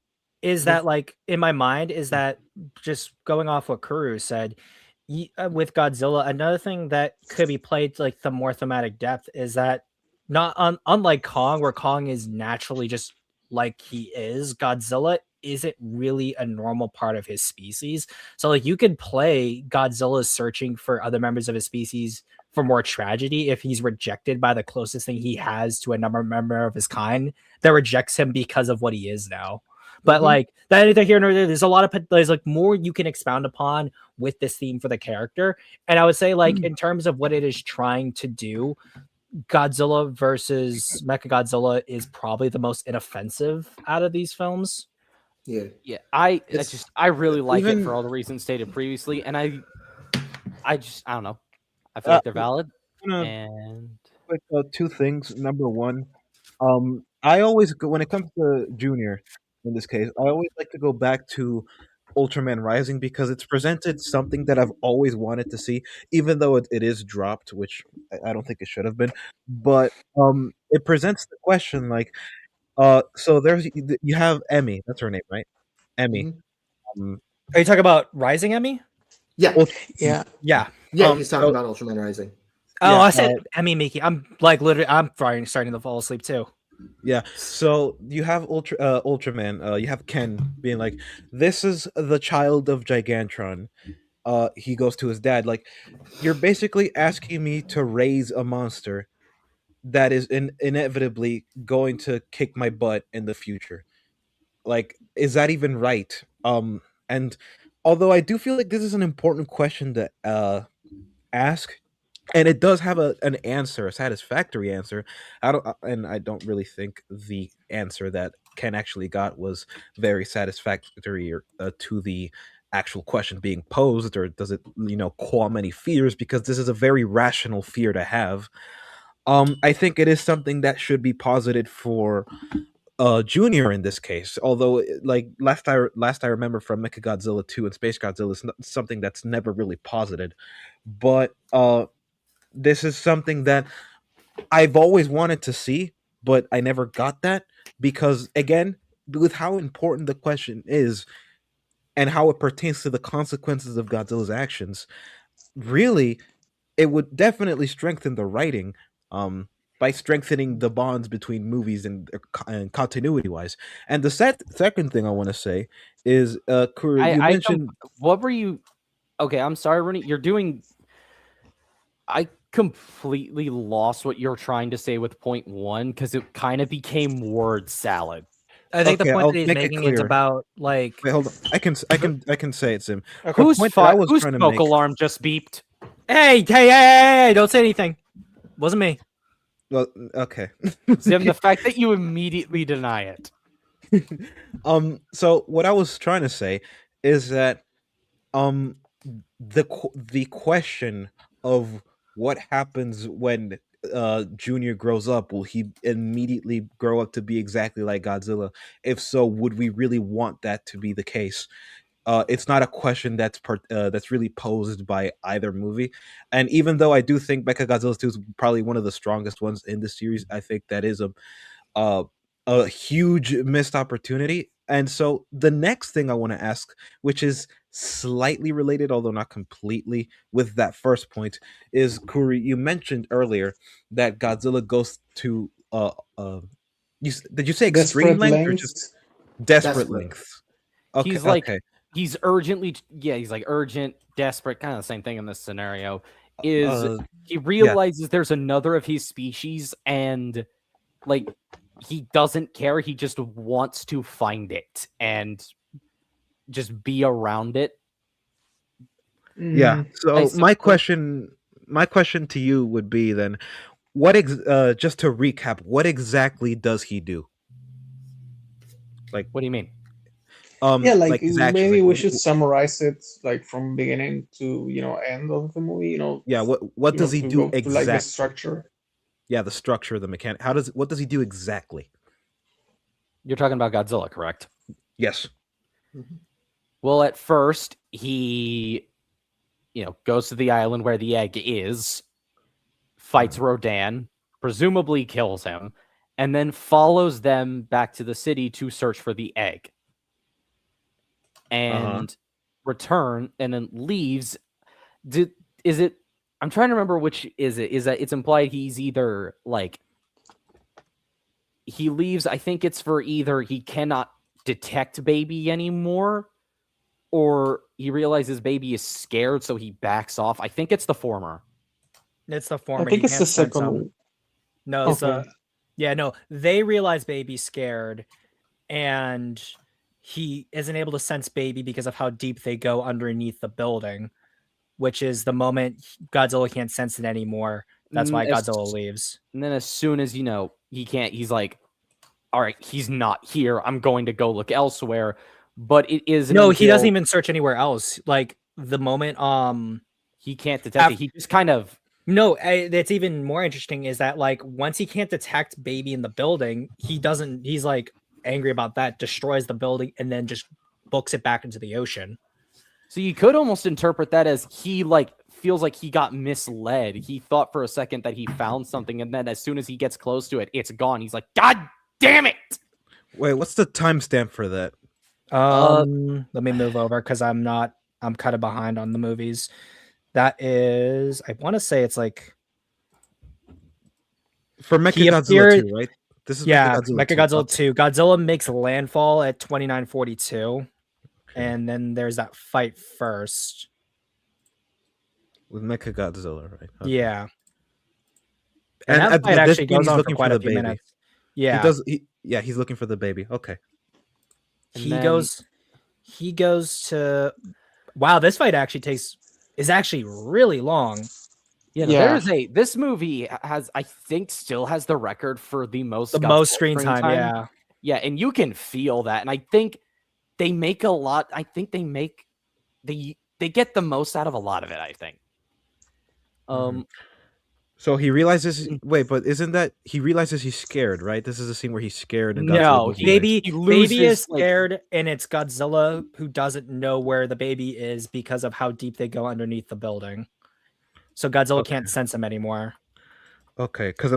is that, like, in my mind, is that just going off what Kuru said with Godzilla, another thing that could be played to, like, the more thematic depth is that unlike Kong, where Kong is naturally just like he is, Godzilla isn't really a normal part of his species. So, like, you could play Godzilla searching for other members of his species for more tragedy if he's rejected by the closest thing he has to a member of his kind that rejects him because of what he is now. But like, that neither here nor there. There's a lot of there's like more you can expound upon with this theme for the character. And I would say, like, in terms of what it is trying to do, Godzilla versus Mechagodzilla is probably the most inoffensive out of these films. Yeah. I really like it for all the reasons stated previously, and I don't know. I feel like they're valid. And Like, two things. Number one, I always go when it comes to Junior. In this case, I always like to go back to Ultraman Rising because it's presented something that I've always wanted to see, even though it is dropped, which I don't think it should have been. But it presents the question like, so you have Emmy, that's her name, right? Emmy. Um, Are you talking about Rising Emmy? Yeah. Yeah. Yeah. Yeah, he's talking so- about Ultraman Rising. Oh, Yeah, I said Emmy Mickey. I'm like literally, I'm starting to fall asleep too. Yeah, so you have Ultraman, you have Ken being like, "This is the child of Gigantron." He goes to his dad, like, "You're basically asking me to raise a monster that is inevitably going to kick my butt in the future. Like, is that even right?" And although I do feel like this is an important question to ask, and it does have an answer, a satisfactory answer. I don't really think the answer that Ken actually got was very satisfactory to the actual question being posed, or does it, qualm any fears? Because this is a very rational fear to have. I think it is something that should be posited for Junior in this case. Although, like last I remember from Mechagodzilla 2 and Space Godzilla is something that's never really posited, but this is something that I've always wanted to see, but I never got that because, again, with how important the question is and how it pertains to the consequences of Godzilla's actions, really, it would definitely strengthen the writing by strengthening the bonds between movies and continuity wise. And the second thing I want to say is, Kuru, you mentioned. What were you? Okay, I'm sorry, Rooney. You're doing. I completely lost what you're trying to say with point one because it kind of became word salad. I think Okay, the point I'll that he's make it making is clear. about like. Wait, hold on. I can say it, Sim. The Whose point that I was trying to smoke make. alarm just beeped? Hey! Don't say anything. Wasn't me. Well, okay. Zim, the fact that you immediately deny it. So what I was trying to say is that the question of what happens when Junior grows up, will he immediately grow up to be exactly like Godzilla? If so, would we really want that to be the case? It's not a question that's really posed by either movie, and even though I do think Mechagodzilla 2 is probably one of the strongest ones in the series, I think that is uh, a huge missed opportunity. And so the next thing I want to ask, which is slightly related, although not completely, with that first point, is Kuri. You mentioned earlier that Godzilla goes to did you say extreme Desperate length or just lengths. desperate Desperate. lengths? Okay, He's like okay. he's urgently he's like urgent, desperate, kind of the same thing in this scenario. Is he realizes there's another of his species and like he doesn't care, he just wants to find it and just be around it. Yeah. Mm. So my question to you would be then, just to recap, what exactly does he do? Like, what do you mean? Yeah, like his actions, maybe like, we should summarize it like from beginning to end of the movie. yeah, what does he to do go to, like, the exactly? structure. Yeah, the structure, the mechanic. What does he do exactly? You're talking about Godzilla, correct? Yes. Well, at first he goes to the island where the egg is, fights Rodan, presumably kills him, and then follows them back to the city to search for the egg. And return and then leaves. Is it? I'm trying to remember which is it. Is that it's implied he's either like he leaves. I think it's for either he cannot detect baby anymore, or he realizes baby is scared, so he backs off. I think it's the former. It's the former. I think You it's the can't sense second them. one. No, it's Okay. yeah, no. They realize baby's scared, and he isn't able to sense baby because of how deep they go underneath the building, which is the moment Godzilla can't sense it anymore. That's why Godzilla leaves. And then as soon as he can't, he's like, all right, he's not here. I'm going to go look elsewhere. But it is he doesn't even search anywhere else. Like the moment he can't detect it, he just kind of that's even more interesting is that like once he can't detect baby in the building, he's like angry about that, destroys the building, and then just books it back into the ocean. So you could almost interpret that as he like feels like he got misled. He thought for a second that he found something, and then as soon as he gets close to it, it's gone. He's like, God damn it! Wait, what's the timestamp for that? Let me move over because I'm kind of behind on the movies. That is, I want to say it's like for Mechagodzilla 2, right? This is Mechagodzilla 2. Godzilla makes landfall at 2942, and then there's that fight first with Mechagodzilla, right? Okay. Yeah, and that fight actually goes on for quite a few minutes. Yeah, he's looking for the baby. Okay, he goes to. Wow, this fight actually is actually really long. This movie has, I think, still has the record for the most screen time. Yeah, and you can feel that, and I think they make a lot. I think they get the most out of a lot of it. I think. So he realizes. Wait, but isn't that he realizes he's scared? Right. This is a scene where he's scared. And no, baby is scared, and it's Godzilla who doesn't know where the baby is because of how deep they go underneath the building. So Godzilla can't sense him anymore. Okay, because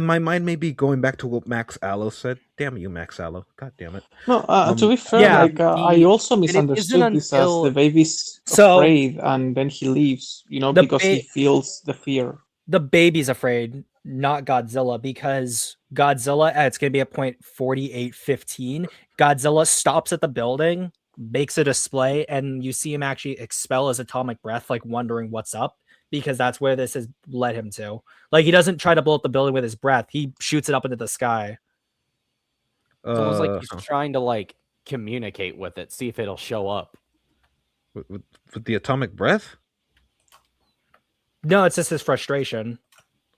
my mind may be going back to what Max Allo said. Damn you, Max Allo! God damn it. No, to be fair, I also misunderstood this as the baby's afraid, and then he leaves. Because he feels the fear. The baby's afraid, not Godzilla, because Godzilla, it's going to be at point 4815. Godzilla stops at the building, makes a display, and you see him actually expel his atomic breath, like wondering what's up. Because that's where this has led him to. Like, he doesn't try to blow up the building with his breath. He shoots it up into the sky. It's almost like he's trying to, like, communicate with it, see if it'll show up. With the atomic breath? No, it's just his frustration.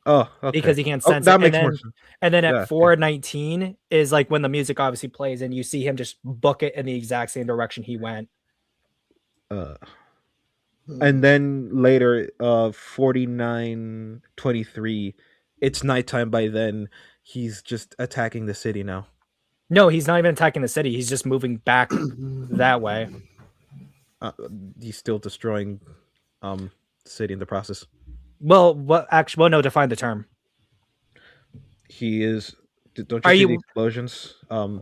Oh, okay. Because he can't sense that it. Makes more sense. And then at 419 is, like, when the music obviously plays, and you see him just book it in the exact same direction he went. And then later, 4923, it's nighttime by then. He's just attacking the city now. No, he's not even attacking the city. He's just moving back that way. He's still destroying the city in the process. Well, no, define the term. He is. Don't you see the explosions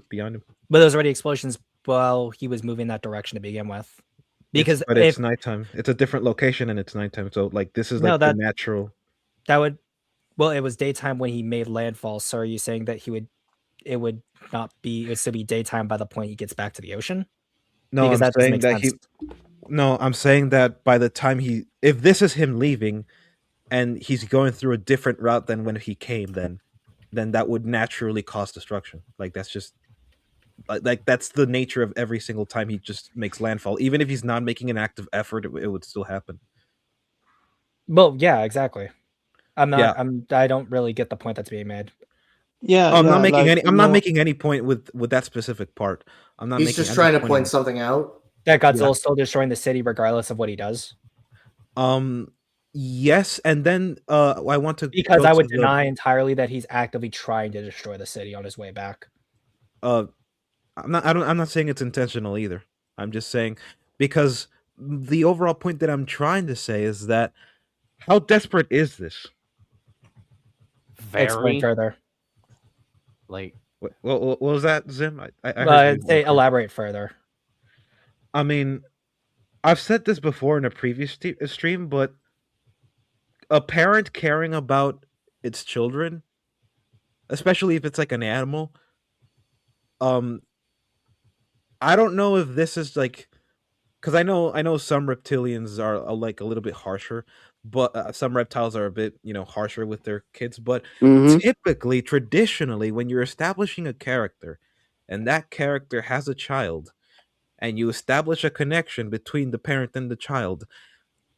beyond him? But there's already explosions while he was moving that direction to begin with. Because it's nighttime. It's a different location and it's nighttime. So like this is the natural. It was daytime when he made landfall. So are you saying that it would still be daytime by the point he gets back to the ocean? No, I'm saying that I'm saying that by the time if this is him leaving and he's going through a different route than when he came, then that would naturally cause destruction. Like that's just like that's the nature of every single time he just makes landfall. Even if he's not making an active effort, it would still happen. Well, yeah, exactly. I don't really get the point that's being made. Yeah, I'm not making any. I'm not making any point with that specific part. I'm not. He's just trying to point something out. That Godzilla's still destroying the city regardless of what he does. Yes, and then I want to because I would deny entirely that he's actively trying to destroy the city on his way back. I'm not saying it's intentional either. I'm just saying because the overall point that I'm trying to say is that how desperate is this? Very. Explain further. Like, what was that, Zim? I'd say elaborate further. I mean, I've said this before in a previous stream, but a parent caring about its children, especially if it's like an animal, I don't know if this is like, because I know some reptilians are like a little bit harsher, but some reptiles are a bit harsher with their kids. But typically, traditionally, when you're establishing a character, and that character has a child, and you establish a connection between the parent and the child,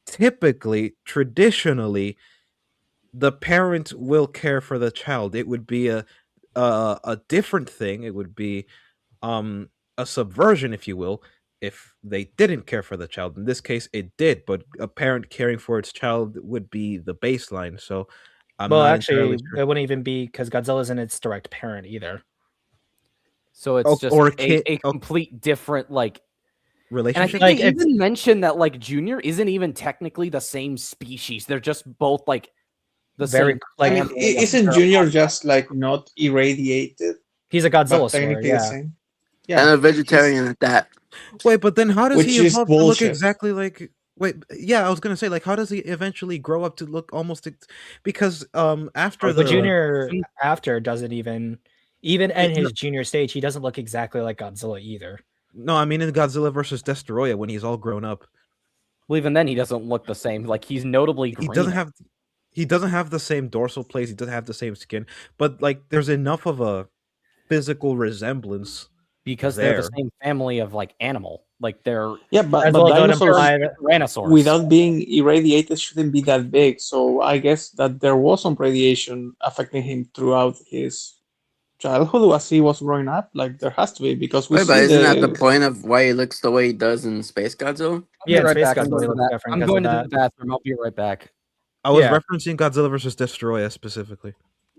typically, traditionally, the parent will care for the child. It would be a different thing. It would be a subversion, if you will, if they didn't care for the child. In this case, it did, but a parent caring for its child would be the baseline. So, it wouldn't even be because Godzilla isn't its direct parent either. So it's just a complete different, like And I relationship. think Like, they even mentioned that like Junior isn't even technically the same species. They're just both like the Very same. like I mean, family of isn't Junior just like not irradiated, he's a but Godzilla sword, technically the yeah. same? And Yeah, a vegetarian at that. Wait, but then how does which he is evolve to look bullshit. exactly like? Wait, yeah, I was gonna say like, how does he eventually grow up to look almost? Because after But the Junior after doesn't even in no, his junior stage, he doesn't look exactly like Godzilla either. no, I mean in Godzilla versus Destoroyah when he's all grown up, Well, even then he doesn't look the same. Like he's notably he greener. doesn't have the same dorsal plates. He doesn't have the same skin, but like there's enough of a physical resemblance because they're the there. same family of like animal. Like they're Yeah, but As well as dinosaurs Tyrannosaurus. without being irradiated shouldn't be that big. So I guess that there was some radiation affecting him throughout his childhood as he was growing up. Like there has to be because we Wait, but see isn't that the the point of why he looks the way he does in Space Godzilla? I'll be Yeah, in right Space back. I'm Godzilla, he going to looks the different I'm 'cause going of to that. the bathroom. I'll be right back. I was Yeah. referencing Godzilla versus Destoroyah specifically.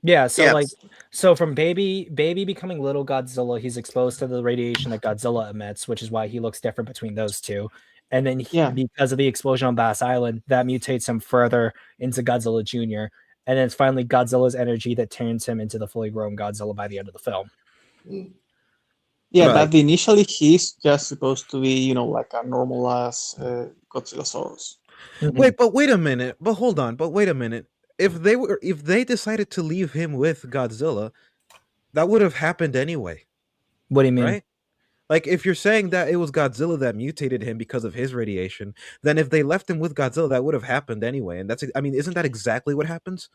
Yeah, so Yes. like so from baby becoming little Godzilla, he's exposed to the radiation that Godzilla emits, which is why he looks different between those two. And then Yeah. because of the explosion on Bass Island, that mutates him further into Godzilla Jr. And then it's finally Godzilla's energy that turns him into the fully grown Godzilla by the end of the film. yeah Right. that initially he's just supposed to be like a normal ass Godzillasaurus. Wait, but wait a minute. But hold on. But wait a minute. If they decided to leave him with Godzilla, that would have happened anyway, What do you mean? right? Like if you're saying that it was Godzilla that mutated him because of his radiation, then if they left him with Godzilla, that would have happened anyway. And I mean, isn't that exactly what happens?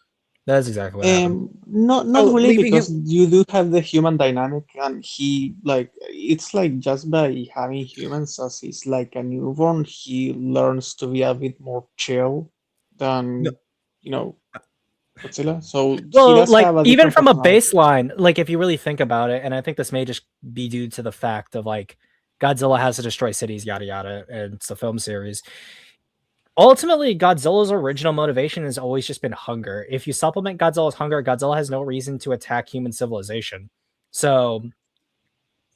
That's exactly what happened. Not So really, leaving because him- you do have the human dynamic, and he like it's like just by having humans as he's like a newborn, he learns to be a bit more chill than No. Godzilla. So he Well, does like have a even different from a personality. baseline, like if you really think about it, and I think this may just be due to the fact of like Godzilla has to destroy cities, yada yada, and it's a film series. Ultimately, Godzilla's original motivation has always just been hunger. If you supplement Godzilla's hunger, Godzilla has no reason to attack human civilization. So,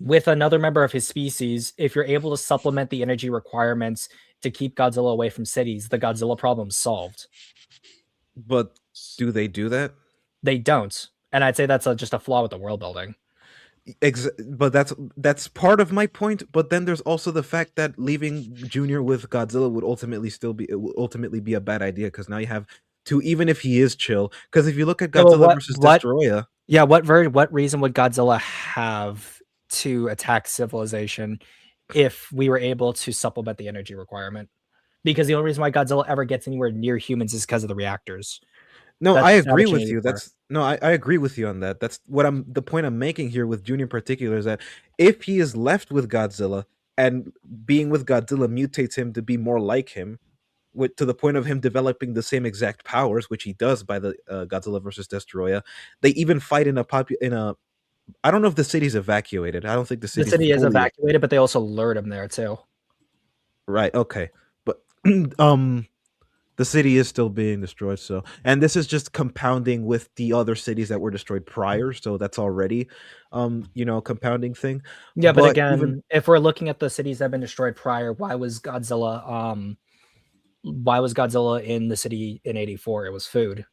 with another member of his species, if you're able to supplement the energy requirements to keep Godzilla away from cities, the Godzilla problem's solved. But do they do that? They don't. And I'd say that's just a flaw with the world building. But that's part of my point. But then there's also the fact that leaving Junior with Godzilla would ultimately be a bad idea because now you have to, even if he is chill. Because if you look at Yeah, well, Godzilla versus Destoroyah, yeah, what reason would Godzilla have to attack civilization if we were able to supplement the energy requirement? Because the only reason why Godzilla ever gets anywhere near humans is because of the reactors. no, That's I just an agree with opportunity you. for- I agree with you on that. That's what the point I'm making here with Junior in particular is that if he is left with Godzilla and being with Godzilla mutates him to be more like him, to the point of him developing the same exact powers, which he does by the Godzilla versus Destoroyah. They even fight in a. I don't know if the city's evacuated. I don't think the The city's city is fully evacuated, but they also lured him there too. right. Okay, but the city is still being destroyed. So, and this is just compounding with the other cities that were destroyed prior. So that's already, compounding thing. Yeah, but again, even if we're looking at the cities that have been destroyed prior, why was Godzilla in the city in 84? It was food.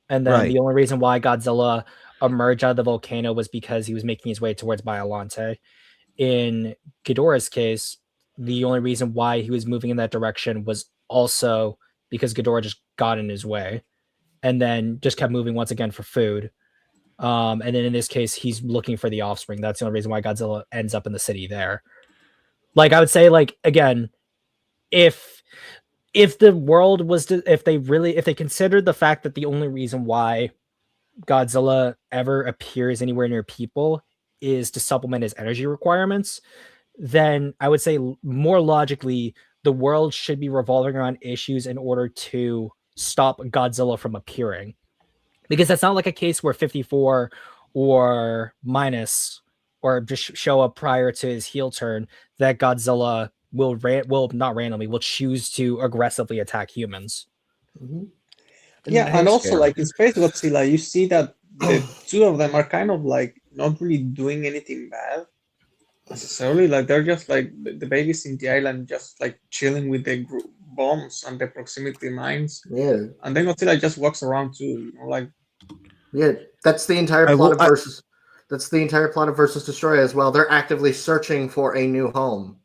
And then Right. the only reason why Godzilla emerged out of the volcano was because he was making his way towards Biollante. In Ghidorah's case, the only reason why he was moving in that direction was also because Ghidorah just got in his way and then just kept moving once again for food. And then in this case, he's looking for the offspring. That's the only reason why Godzilla ends up in the city there. Like I would say, like again, if the world was if they considered the fact that the only reason why Godzilla ever appears anywhere near people is to supplement his energy requirements, then I would say more logically, the world should be revolving around issues in order to stop Godzilla from appearing. Because that's not like a case where 54 or minus or just show up prior to his heel turn that Godzilla will not randomly will choose to aggressively attack humans. Yeah, and also like in Space Godzilla, you see that the two of them are kind of like not really doing anything bad. necessarily. Like they're just like the babies in the island, just like chilling with the bombs and the proximity mines. Yeah, And then Godzilla just walks around too, like. yeah. That's the entire I plot will. of Versus. That's the entire plot of Versus Destroy as well. They're actively searching for a new home.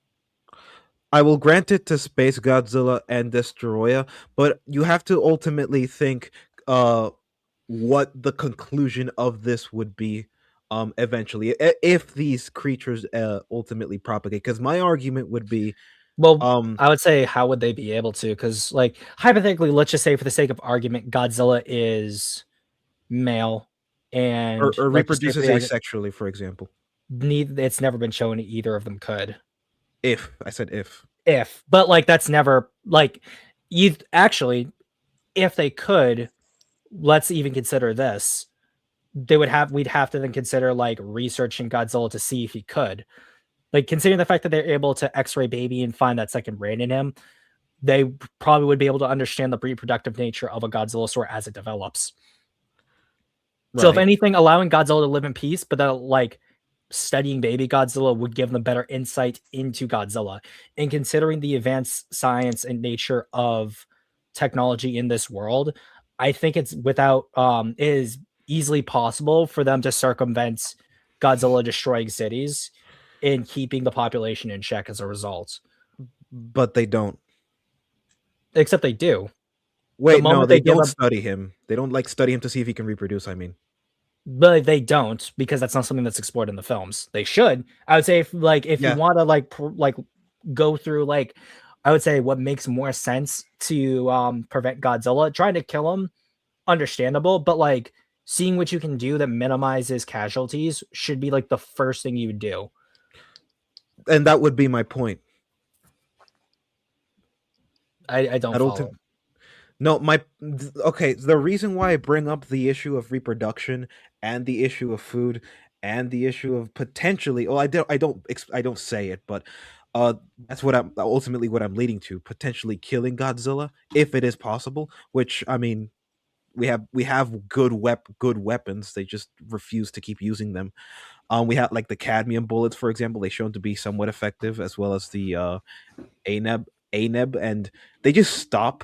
I will grant it to Space Godzilla and Destroyer, but you have to ultimately think what the conclusion of this would be eventually if these creatures ultimately propagate, because my argument would be Well, I would say, how would they be able to? Because, like, hypothetically, let's just say, for the sake of argument, Godzilla is male, and or let's just say, reproduces asexually, for example. it's never been shown either of them could. If I said If, but like that's never like you actually, if they could, let's even consider this. We'd have to then consider like researching Godzilla to see if he could. Like, considering the fact that they're able to X-ray baby and find that second brain in him, they probably would be able to understand the reproductive nature of a Godzillasaur as it develops. Right. So if anything, allowing Godzilla to live in peace, but then like studying baby Godzilla would give them better insight into Godzilla. And considering the advanced science and nature of technology in this world, I think it's is easily possible for them to circumvent Godzilla destroying cities and keeping the population in check as a result. But they don't. Except they do. Wait, no, they don't study him. They don't like study him to see if he can reproduce, I mean. But they don't, because that's not something that's explored in the films. They should. I would say if you want to go through I would say what makes more sense to prevent Godzilla, trying to kill him, understandable, but like seeing what you can do that minimizes casualties should be like the first thing you would do. And that would be my point. I don't follow. No, okay. The reason why I bring up the issue of reproduction and the issue of food and the issue of potentially, well, I don't say it, but that's what I'm ultimately what I'm leading to, potentially killing Godzilla if it is possible. Which, I mean, we have good weapons. They just refuse to keep using them. We have like the cadmium bullets, for example. They shown to be somewhat effective, as well as the ANEB, and they just stop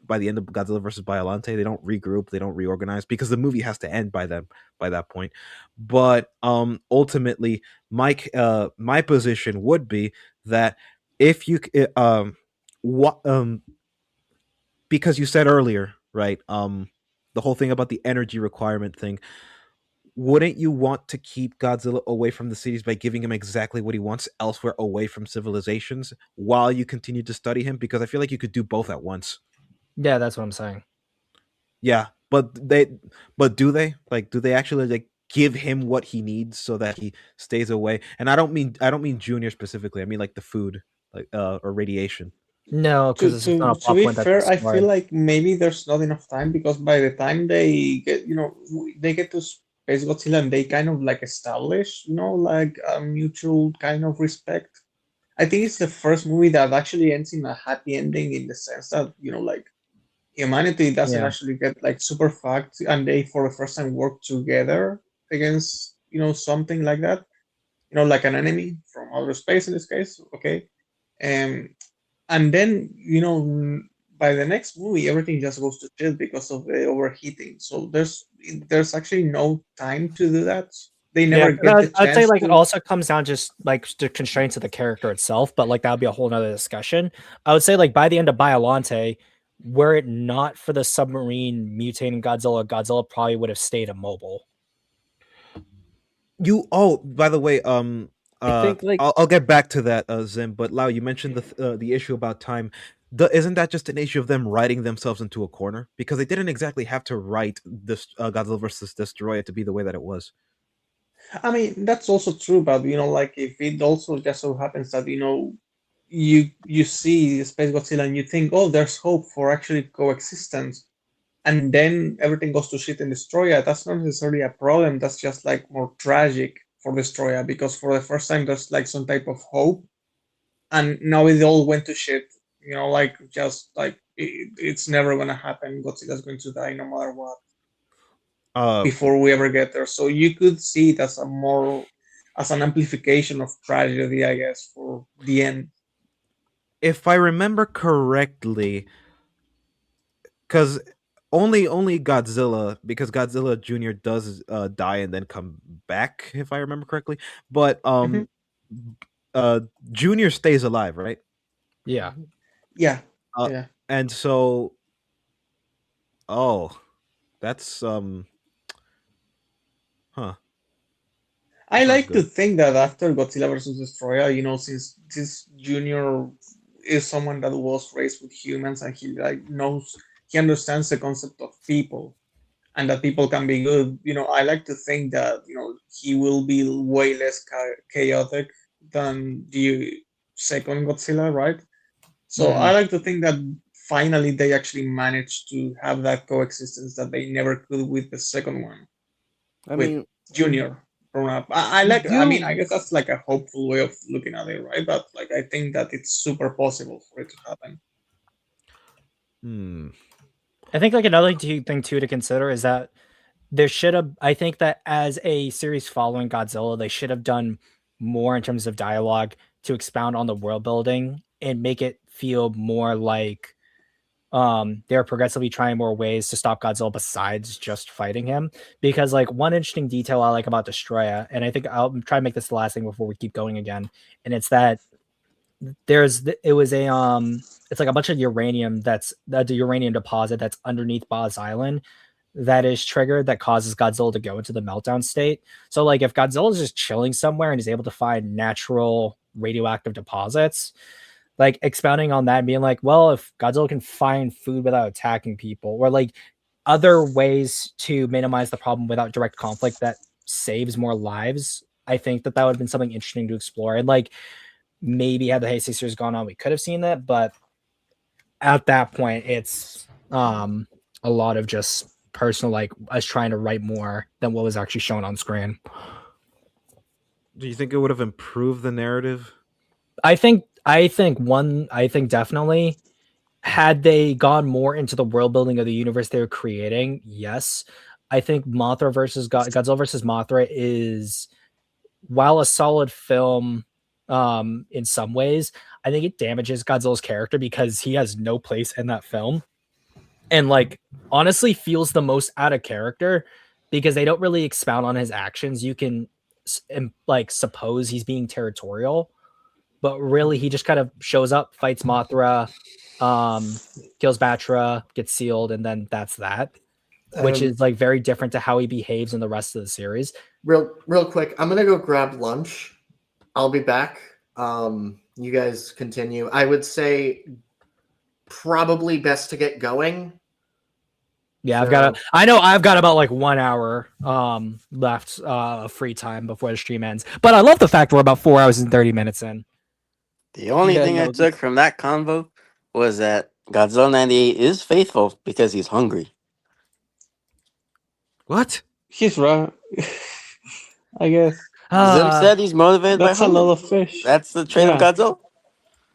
by the end of Godzilla versus Biollante. They don't regroup, they don't reorganize, because the movie has to end by that point. But ultimately, my position would be that if you because you said earlier, right, the whole thing about the energy requirement thing, wouldn't you want to keep Godzilla away from the cities by giving him exactly what he wants elsewhere, away from civilizations, while you continue to study him? Because I feel like you could do both at once. Yeah, that's what I'm saying. Yeah, but do they actually like give him what he needs so that he stays away? And I don't mean Junior specifically. I mean like the food, like or radiation. No, because it's not a To plot be point that's fair, I explored. feel like maybe there's not enough time, because by the time they get, they get to Space Godzilla and they kind of like establish, like a mutual kind of respect. I think it's the first movie that actually ends in a happy ending, in the sense that, like humanity doesn't Yeah. actually get like super fucked, and they for the first time work together against, something like that, like an enemy from outer space in this case. Okay. And then, by the next movie, everything just goes to shit because of the overheating. So there's actually no time to do that. They never get the I'd say chance like it to. also comes down just like the constraints of the character itself, but like that would be a whole nother discussion. I would say like by the end of Biollante, were it not for the submarine mutating Godzilla probably would have stayed immobile. By the way, I think like I'll get back to that, Zim. But Lau, you mentioned the issue about time. Isn't that just an issue of them writing themselves into a corner? Because they didn't exactly have to write this Godzilla versus Destroyer to be the way that it was. I mean, that's also true, but like if it also just so happens that you see Space Godzilla and you think, oh, there's hope for actually coexistence, and then everything goes to shit in Destroya, that's not necessarily a problem. That's just like more tragic for Destroya, because for the first time there's like some type of hope, and now it all went to shit. Like just like it's never gonna happen. Godzilla's going to die no matter what. Before we ever get there, so you could see it as as an amplification of tragedy, I guess, for the end. If I remember correctly, because only Godzilla, because Godzilla Jr. does die and then come back, if I remember correctly. But Junior stays alive, right? Yeah. Yeah. Uh, Yeah. And so, that's huh. I That's not like to good. think that after Godzilla versus Destroyer, since Junior is someone that was raised with humans and he he understands the concept of people and that people can be good. I like to think that he will be way less chaotic than the second Godzilla, right? So I like to think that finally they actually managed to have that coexistence that they never could with the second one. I with mean, Junior grown up. I guess that's like a hopeful way of looking at it, right? But like I think that it's super possible for it to happen. I think like another thing too to consider is that there should have, I think that as a series following Godzilla, they should have done more in terms of dialogue to expound on the world building and make it feel more like they're progressively trying more ways to stop Godzilla besides just fighting him. Because like one interesting detail I like about Destroya, and I think I'll try to make this the last thing before we keep going again, and it's that it's like a bunch of uranium the uranium deposit that's underneath Boz Island that is triggered that causes Godzilla to go into the meltdown state. So like if Godzilla is just chilling somewhere and is able to find natural radioactive deposits, like expounding on that and being like, well, if Godzilla can find food without attacking people, or like other ways to minimize the problem without direct conflict that saves more lives, I think that would have been something interesting to explore. And like maybe had the Heisei series gone on, we could have seen that, but at that point, it's a lot of just personal, like us trying to write more than what was actually shown on screen. Do you think it would have improved the narrative? I think definitely had they gone more into the world building of the universe they were creating. Yes, I think Mothra versus Godzilla versus Mothra is, while a solid film, in some ways, I think it damages Godzilla's character because he has no place in that film, and like honestly feels the most out of character because they don't really expound on his actions. You can like suppose he's being territorial, but really he just kind of shows up, fights Mothra, kills Batra, gets sealed, and then that's that. Which is like very different to how he behaves in the rest of the series. Real quick, I'm gonna go grab lunch. I'll be back. You guys continue. I would say probably best to get going. Yeah, I've got about like 1 hour left free time before the stream ends. But I love the fact we're about 4 hours and 30 minutes in. The only thing I took from that convo was that Godzilla 98 is faithful because he's hungry. What? He's right. I guess. Zim said he's motivated by That's a hunger. lot of fish. That's the trait of Godzilla.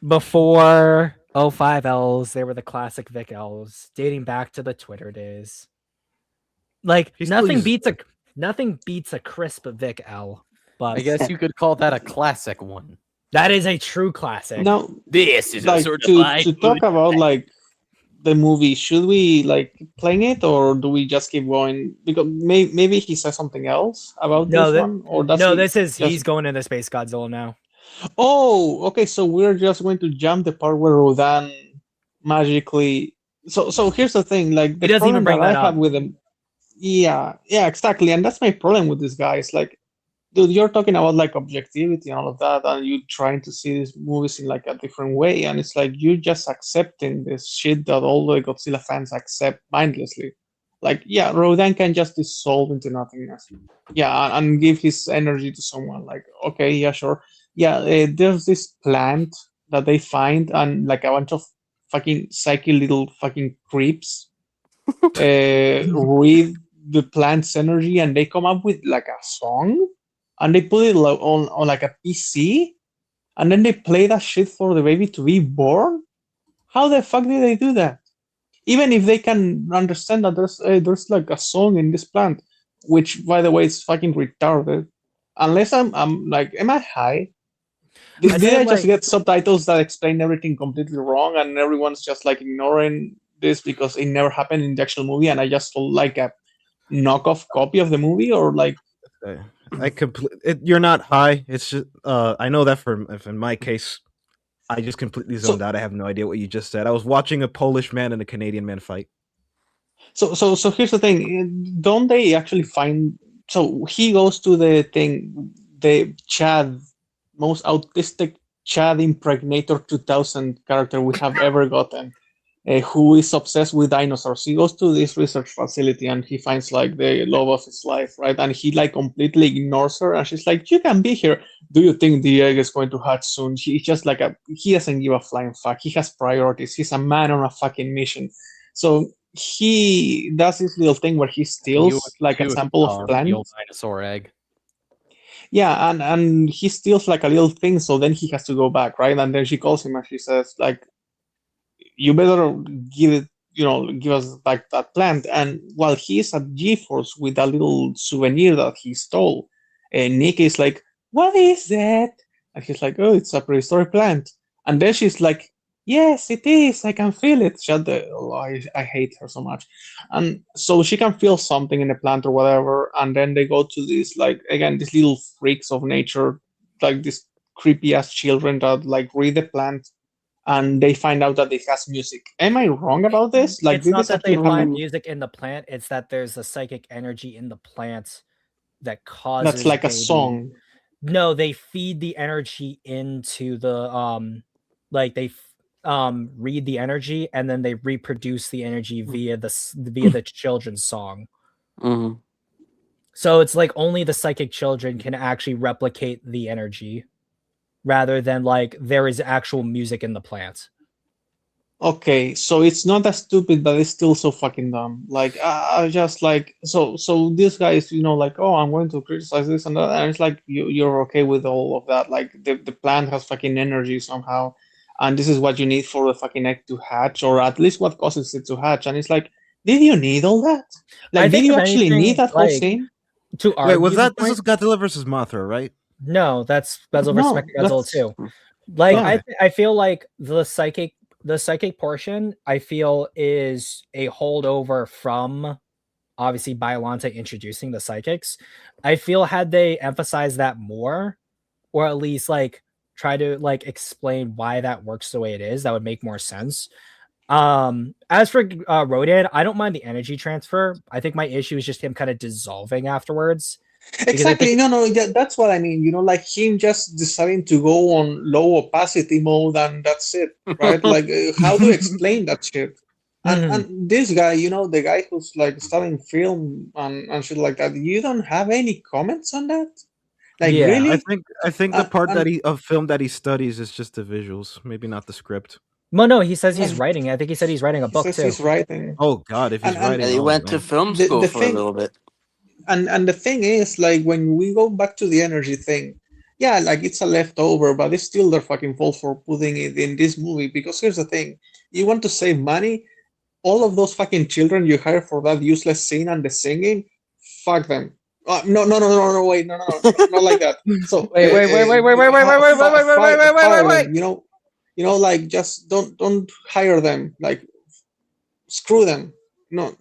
Before 05 L's, they were the classic Vic L's, dating back to the Twitter days. Like nothing beats a crisp Vic L. But I guess you could call that a classic one. That is a true classic. Now, this is like, a certified to talk about like the movie. Should we like playing it or do we just keep going? Because maybe he says something else about this one, or does he's going into Space Godzilla now. Oh, okay. So we're just going to jump the part where Rodan magically. So here's the thing. Like the He doesn't even problem bring that that I have up. with him. Yeah, exactly. And that's my problem with this guy. It's like, dude, you're talking about like objectivity and all of that, and you trying to see these movies in like a different way, and it's like you just accepting this shit that all the Godzilla fans accept mindlessly. Like, yeah, Rodan can just dissolve into nothingness. Yeah, and give his energy to someone. Like, okay, yeah, sure. Yeah, there's this plant that they find, and like a bunch of fucking psyche little fucking creeps read the plant's energy, and they come up with like a song, and they put it on like a PC, and then they play that shit for the baby to be born. How the fuck did they do that? Even if they can understand that there's like a song in this plant, which by the way is fucking retarded. unless I'm like, am I high? I'd Did say, I just like, get subtitles that explain everything completely wrong, and everyone's just like ignoring this because it never happened in the actual movie, and I just saw like a knockoff copy of the movie, or like You're not high. It's just I know that if in my case, I just completely zoned out. I have no idea what you just said. I was watching a Polish man and a Canadian man fight. So here's the thing. Don't they actually find? So he goes to the thing, the Chad, most autistic Chad Impregnator 2000 character we have ever gotten, who is obsessed with dinosaurs. He goes to this research facility and he finds like the love of his life, right? And he like completely ignores her, and she's like, "You can be here. Do you think the egg is going to hatch soon?" He's just like he doesn't give a flying fuck. He has priorities. He's a man on a fucking mission. So he does this little thing where he steals like a sample of the old plants. dinosaur egg. Yeah, and he steals like a little thing, so then he has to go back, right? And then she calls him and she says, like, you better give it, give us back that plant. And while he's at GeForce with a little souvenir that he stole, Nick is like, "What is that?" And he's like, "Oh, it's a prehistoric plant." And then she's like, "Yes, it is. I can feel it." Shut the. Oh, I hate her so much. And so she can feel something in the plant or whatever. And then they go to this, like, again, these little freaks of nature, like these creepy ass children that like read the plant, and they find out that it has music. Am I wrong about this? Like, it's did not this that they actually find happen? music in the plant, it's that there's a psychic energy in the plant that causes That's like a baby. song. No, they feed the energy into the like they read the energy and then they reproduce the energy via the children's song. Mhm. So it's like only the psychic children can actually replicate the energy, rather than like there is actual music in the plant. Okay, so it's not that stupid, but it's still so fucking dumb. Like, I just like, so this guy is, like, "Oh, I'm going to criticize this and that," and it's like you're okay with all of that. Like, the plant has fucking energy somehow, and this is what you need for the fucking egg to hatch, or at least what causes it to hatch. And it's like, did you need all that? I Like, did think you if actually need anything, that whole like, scene? to Wait, argue was the this is point, Godzilla versus Mothra, right? no, that's Godzilla versus No, Mechagodzilla that's too. Like, yeah. I feel like the psychic portion, I feel, is a holdover from obviously Biollante introducing the psychics. I feel had they emphasized that more, or at least like try to like explain why that works the way it is, that would make more sense. As for Rodan, I don't mind the energy transfer. I think my issue is just him kind of dissolving afterwards. Exactly. No, yeah, that's what I mean. Like him just deciding to go on low opacity mode, and that's it, right? Like, how do you explain that shit? And this guy, the guy who's like studying film and shit like that, you don't have any comments on that? Like, Yeah. really? I think the part and- of film that he studies is just the visuals, maybe not the script. Well, no, he says he's writing. I think he said he's writing a He book says too. he's writing. Oh God, if he's And- and- writing, And he oh, went to man. film The- school the for thing- a little bit. And the thing is, like, when we go back to the energy thing, yeah, like, it's a leftover, but it's still their fucking fault for putting it in this movie. Because here's the thing: you want to save money, all of those fucking children you hire for that useless scene and the singing, fuck them. No, wait, no, not like that. So Wait. fire them. Like, just don't hire them. Like, screw them. No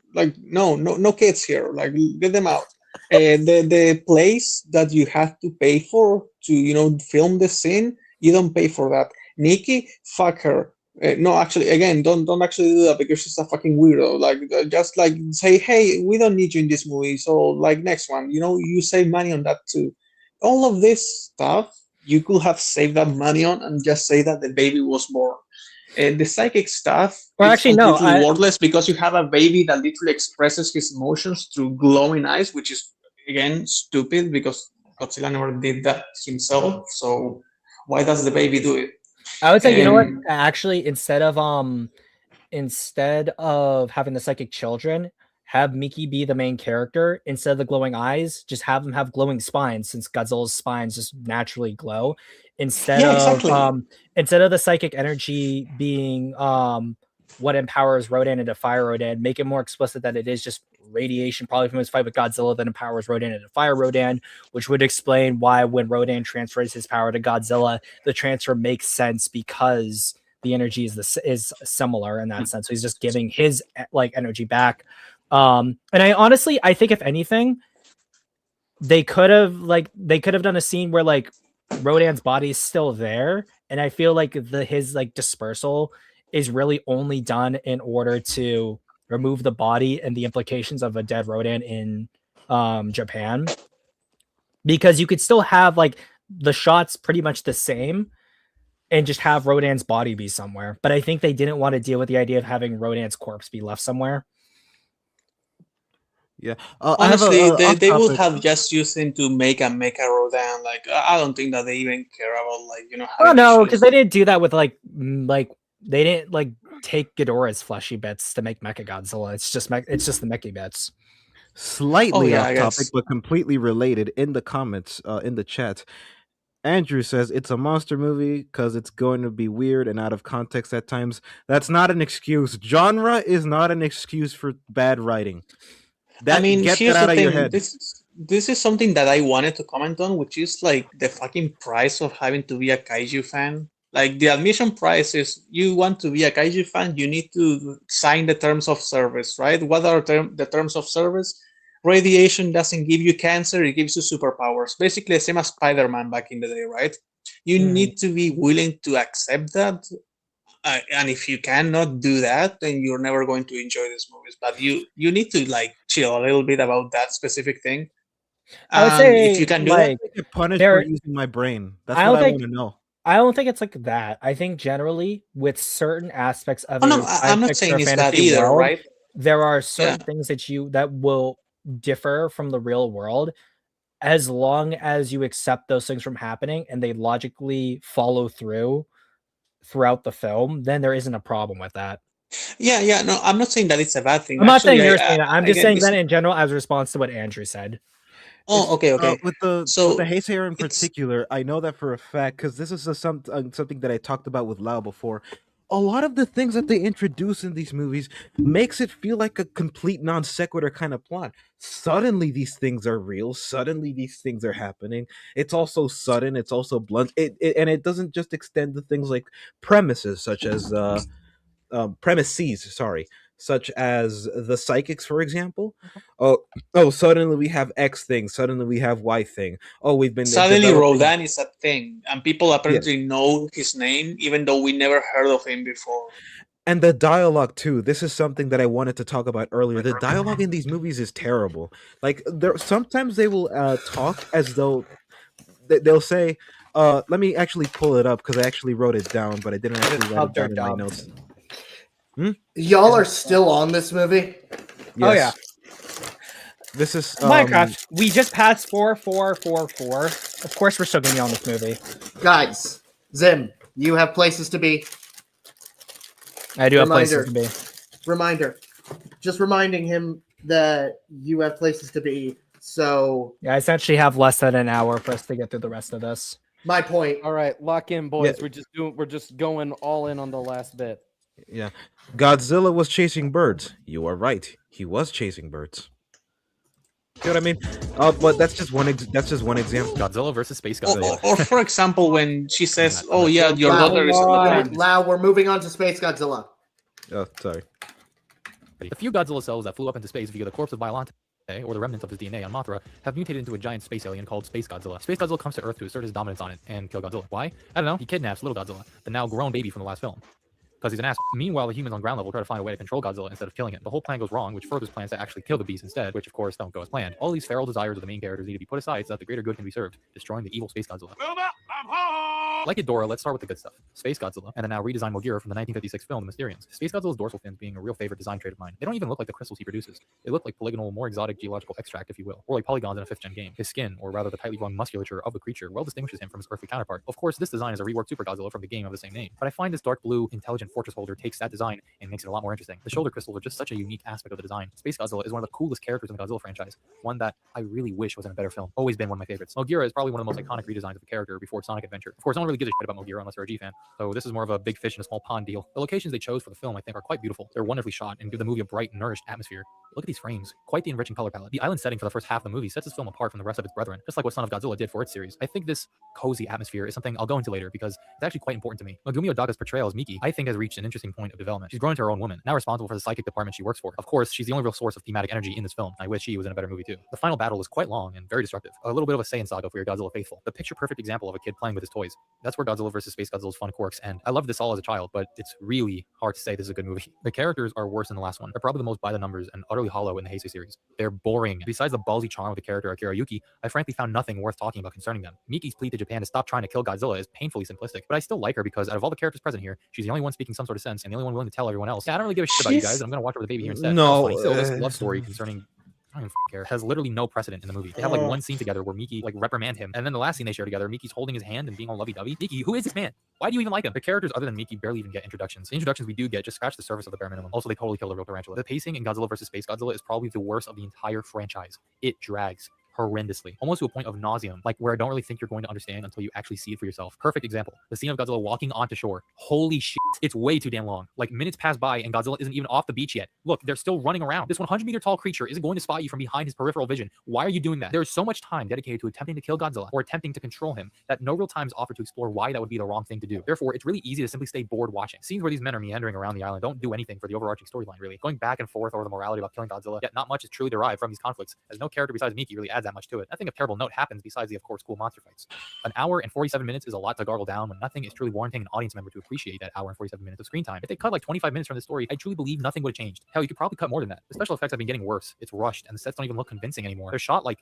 kids here. Like, get them out. The place that you have to pay for to film the scene, you don't pay for that. Nikki, fuck her. No, actually, again, don't actually do that, because she's a fucking weirdo. Like, just like say, "Hey, we don't need you in this movie, so like next one." You save money on that too. All of this stuff you could have saved that money on and just say that the baby was born. And the psychic stuff Well, is actually, no, completely worthless, because you have a baby that literally expresses his emotions through glowing eyes, which is, again, stupid, because Godzilla never did that himself. So why does the baby do it? I would say, you know what? Actually, instead of having the psychic children, have Miki be the main character. Instead of the glowing eyes, just have him have glowing spines, since Godzilla's spines just naturally glow. Instead of the psychic energy being what empowers Rodan into Fire Rodan, make it more explicit that it is just radiation, probably from his fight with Godzilla, that empowers Rodan into Fire Rodan, which would explain why when Rodan transfers his power to Godzilla, the transfer makes sense because the energy is similar in that sense. So he's just giving his like energy back. And I think if anything, they could have done a scene where like Rodan's body is still there, and I feel like his like dispersal is really only done in order to remove the body and the implications of a dead Rodan in Japan, because you could still have like the shots pretty much the same and just have Rodan's body be somewhere. But I think they didn't want to deal with the idea of having Rodan's corpse be left somewhere. Yeah. Honestly, they would have just used him to make a Mecha Rodan. Like, I don't think that they even care about, like, you know. Oh no, because they didn't do that with like they didn't like take Ghidorah's fleshy bits to make Mecha Godzilla. It's just the Mecha bits. Slightly I off guess. topic, but completely related. In the comments, in the chat, Andrew says it's a monster movie because it's going to be weird and out of context at times. That's not an excuse. Genre is not an excuse for bad writing. I mean, Get here's that out the of your thing. head. This is something that I wanted to comment on, which is like the fucking price of having to be a kaiju fan. Like, the admission price is, you want to be a kaiju fan, you need to sign the terms of service, right? What are the terms of service? Radiation doesn't give you cancer, it gives you superpowers. Basically the same as Spider-Man back in the day, right? You need to be willing to accept that. And if you cannot do that, then you're never going to enjoy these movies. But you need to like chill a little bit about that specific thing. I would say if you can do like I get punished for using my brain. That's what I want to know. I don't think it's like that. I think generally with certain aspects of I'm not saying it's that either, world, right? there are certain things that will differ from the real world, as long as you accept those things from happening and they logically follow through throughout the film, then there isn't a problem with that. Yeah. No, I'm not saying that it's a bad thing. I'm not saying you're saying that. I'm just saying that in general as a response to what Andrew said. Oh, okay. With the Heisei era in particular, I know that for a fact because this is something that I talked about with Lau before. A lot of the things that they introduce in these movies makes it feel like a complete non sequitur kind of plot. Suddenly these things are real. Suddenly these things are happening. It's also sudden. It's also blunt. And it doesn't just extend to things like premises such as such as the psychics, for example. Suddenly we have X thing. Suddenly we have Y thing. We've been suddenly Rodan is a thing, and people apparently know his name, even though we never heard of him before. And the dialogue too. This is something that I wanted to talk about earlier. The dialogue in these movies is terrible. Like sometimes they will talk as though they'll say, "Let me actually pull it up because I actually wrote it down, but I didn't actually write it down in my notes." Y'all are still on this movie? Yes. Oh yeah. This is Minecraft. We just passed 4. Of course, we're still gonna be on this movie, guys. Zim, you have places to be. I do have places to be. Reminder, just reminding him that you have places to be. So yeah, I essentially have less than an hour for us to get through the rest of this. My point. All right, lock in, boys. Yeah. We're just going all in on the last bit. Yeah, Godzilla was chasing birds. You are right. He was chasing birds. You know what I mean? But that's just one example. Godzilla versus Space Godzilla. Or for example, when she says, "Oh yeah, your daughter is on the ground." Lau, we're moving on to Space Godzilla. Oh, sorry. The few Godzilla cells that flew up into space via the corpse of Biollante, or the remnants of his DNA on Mothra, have mutated into a giant space alien called Space Godzilla. Space Godzilla comes to Earth to assert his dominance on it and kill Godzilla. Why? I don't know. He kidnaps little Godzilla, the now grown baby from the last film, because he's an ass. Meanwhile, the humans on ground level try to find a way to control Godzilla instead of killing it. The whole plan goes wrong, which furthers plans to actually kill the beast instead, which of course don't go as planned. All these feral desires of the main characters need to be put aside so that the greater good can be served, destroying the evil Space Godzilla. Like Ghidorah, let's start with the good stuff. Space Godzilla, and the now redesigned Mogira from the 1956 film The Mysterians. Space Godzilla's dorsal fins being a real favorite design trait of mine. They don't even look like the crystals he produces. They look like polygonal, more exotic geological extract, if you will, or like polygons in a 5th-gen game. His skin, or rather the tightly wrung musculature of the creature, well distinguishes him from his earthly counterpart. Of course, this design is a reworked Super Godzilla from the game of the same name, but I find this dark blue, intelligent fortress holder takes that design and makes it a lot more interesting. The shoulder crystals are just such a unique aspect of the design. Space Godzilla is one of the coolest characters in the Godzilla franchise, one that I really wish was in a better film. Always been one of my favorites. Mogira is probably one of the most iconic redesigns of the character before Sonic Adventure. Of course, no one really really gives a shit about Mogira unless you're a G fan. So this is more of a big fish in a small pond deal. The locations they chose for the film, I think, are quite beautiful. They're wonderfully shot and give the movie a bright, nourished atmosphere. Look at these frames. Quite the enriching color palette. The island setting for the first half of the movie sets this film apart from the rest of its brethren, just like what Son of Godzilla did for its series. I think this cozy atmosphere is something I'll go into later because it's actually quite important to me. Megumi Odaka's portrayal as Miki, I think, has reached an interesting point of development. She's grown into her own woman, now responsible for the psychic department she works for. Of course, she's the only real source of thematic energy in this film. I wish she was in a better movie too. The final battle is quite long and very destructive. A little bit of a Saiyan saga for your Godzilla faithful. The picture-perfect example of a kid playing with his toys. That's where Godzilla vs. Space Godzilla's fun quirks end. I loved this all as a child, but it's really hard to say this is a good movie. The characters are worse than the last one. They're probably the most by the numbers and utterly hollow in the Heisei series. They're boring. Besides the ballsy charm of the character Akira Yuki, I frankly found nothing worth talking about concerning them. Miki's plea to Japan to stop trying to kill Godzilla is painfully simplistic, but I still like her because out of all the characters present here, she's the only one speaking some sort of sense and the only one willing to tell everyone else, yeah, I don't really give a shit about you guys, and I'm gonna watch over the baby here instead. No, Still, this love story concerning I don't even care, has literally no precedent in the movie. They have like one scene together where Miki like reprimand him, and then the last scene they share together, Miki's holding his hand and being all lovey-dovey. Miki, who is this man? Why do you even like him? The characters other than Miki barely even get introductions. The introductions we do get just scratch the surface of the bare minimum. Also, they totally kill the real tarantula. The pacing in Godzilla vs. Space Godzilla is probably the worst of the entire franchise. It drags horrendously, almost to a point of nauseum, like where I don't really think you're going to understand until you actually see it for yourself. Perfect example, the scene of Godzilla walking onto shore. Holy shit, it's way too damn long. Like minutes pass by and Godzilla isn't even off the beach yet. Look, they're still running around. This 100-meter tall creature isn't going to spot you from behind his peripheral vision. Why are you doing that? There's so much time dedicated to attempting to kill Godzilla or attempting to control him that no real time is offered to explore why that would be the wrong thing to do. Therefore, it's really easy to simply stay bored watching. Scenes where these men are meandering around the island don't do anything for the overarching storyline, really. Going back and forth over the morality about killing Godzilla, yet not much is truly derived from these conflicts, as no character besides Miki really adds that much to it. Nothing of terrible note happens besides the, of course, cool monster fights. An hour and 47 minutes is a lot to gargle down when nothing is truly warranting an audience member to appreciate that hour and 47 minutes of screen time. If they cut like 25 minutes from the story, I truly believe nothing would have changed. Hell, you could probably cut more than that. The special effects have been getting worse. It's rushed, and the sets don't even look convincing anymore. They're shot like,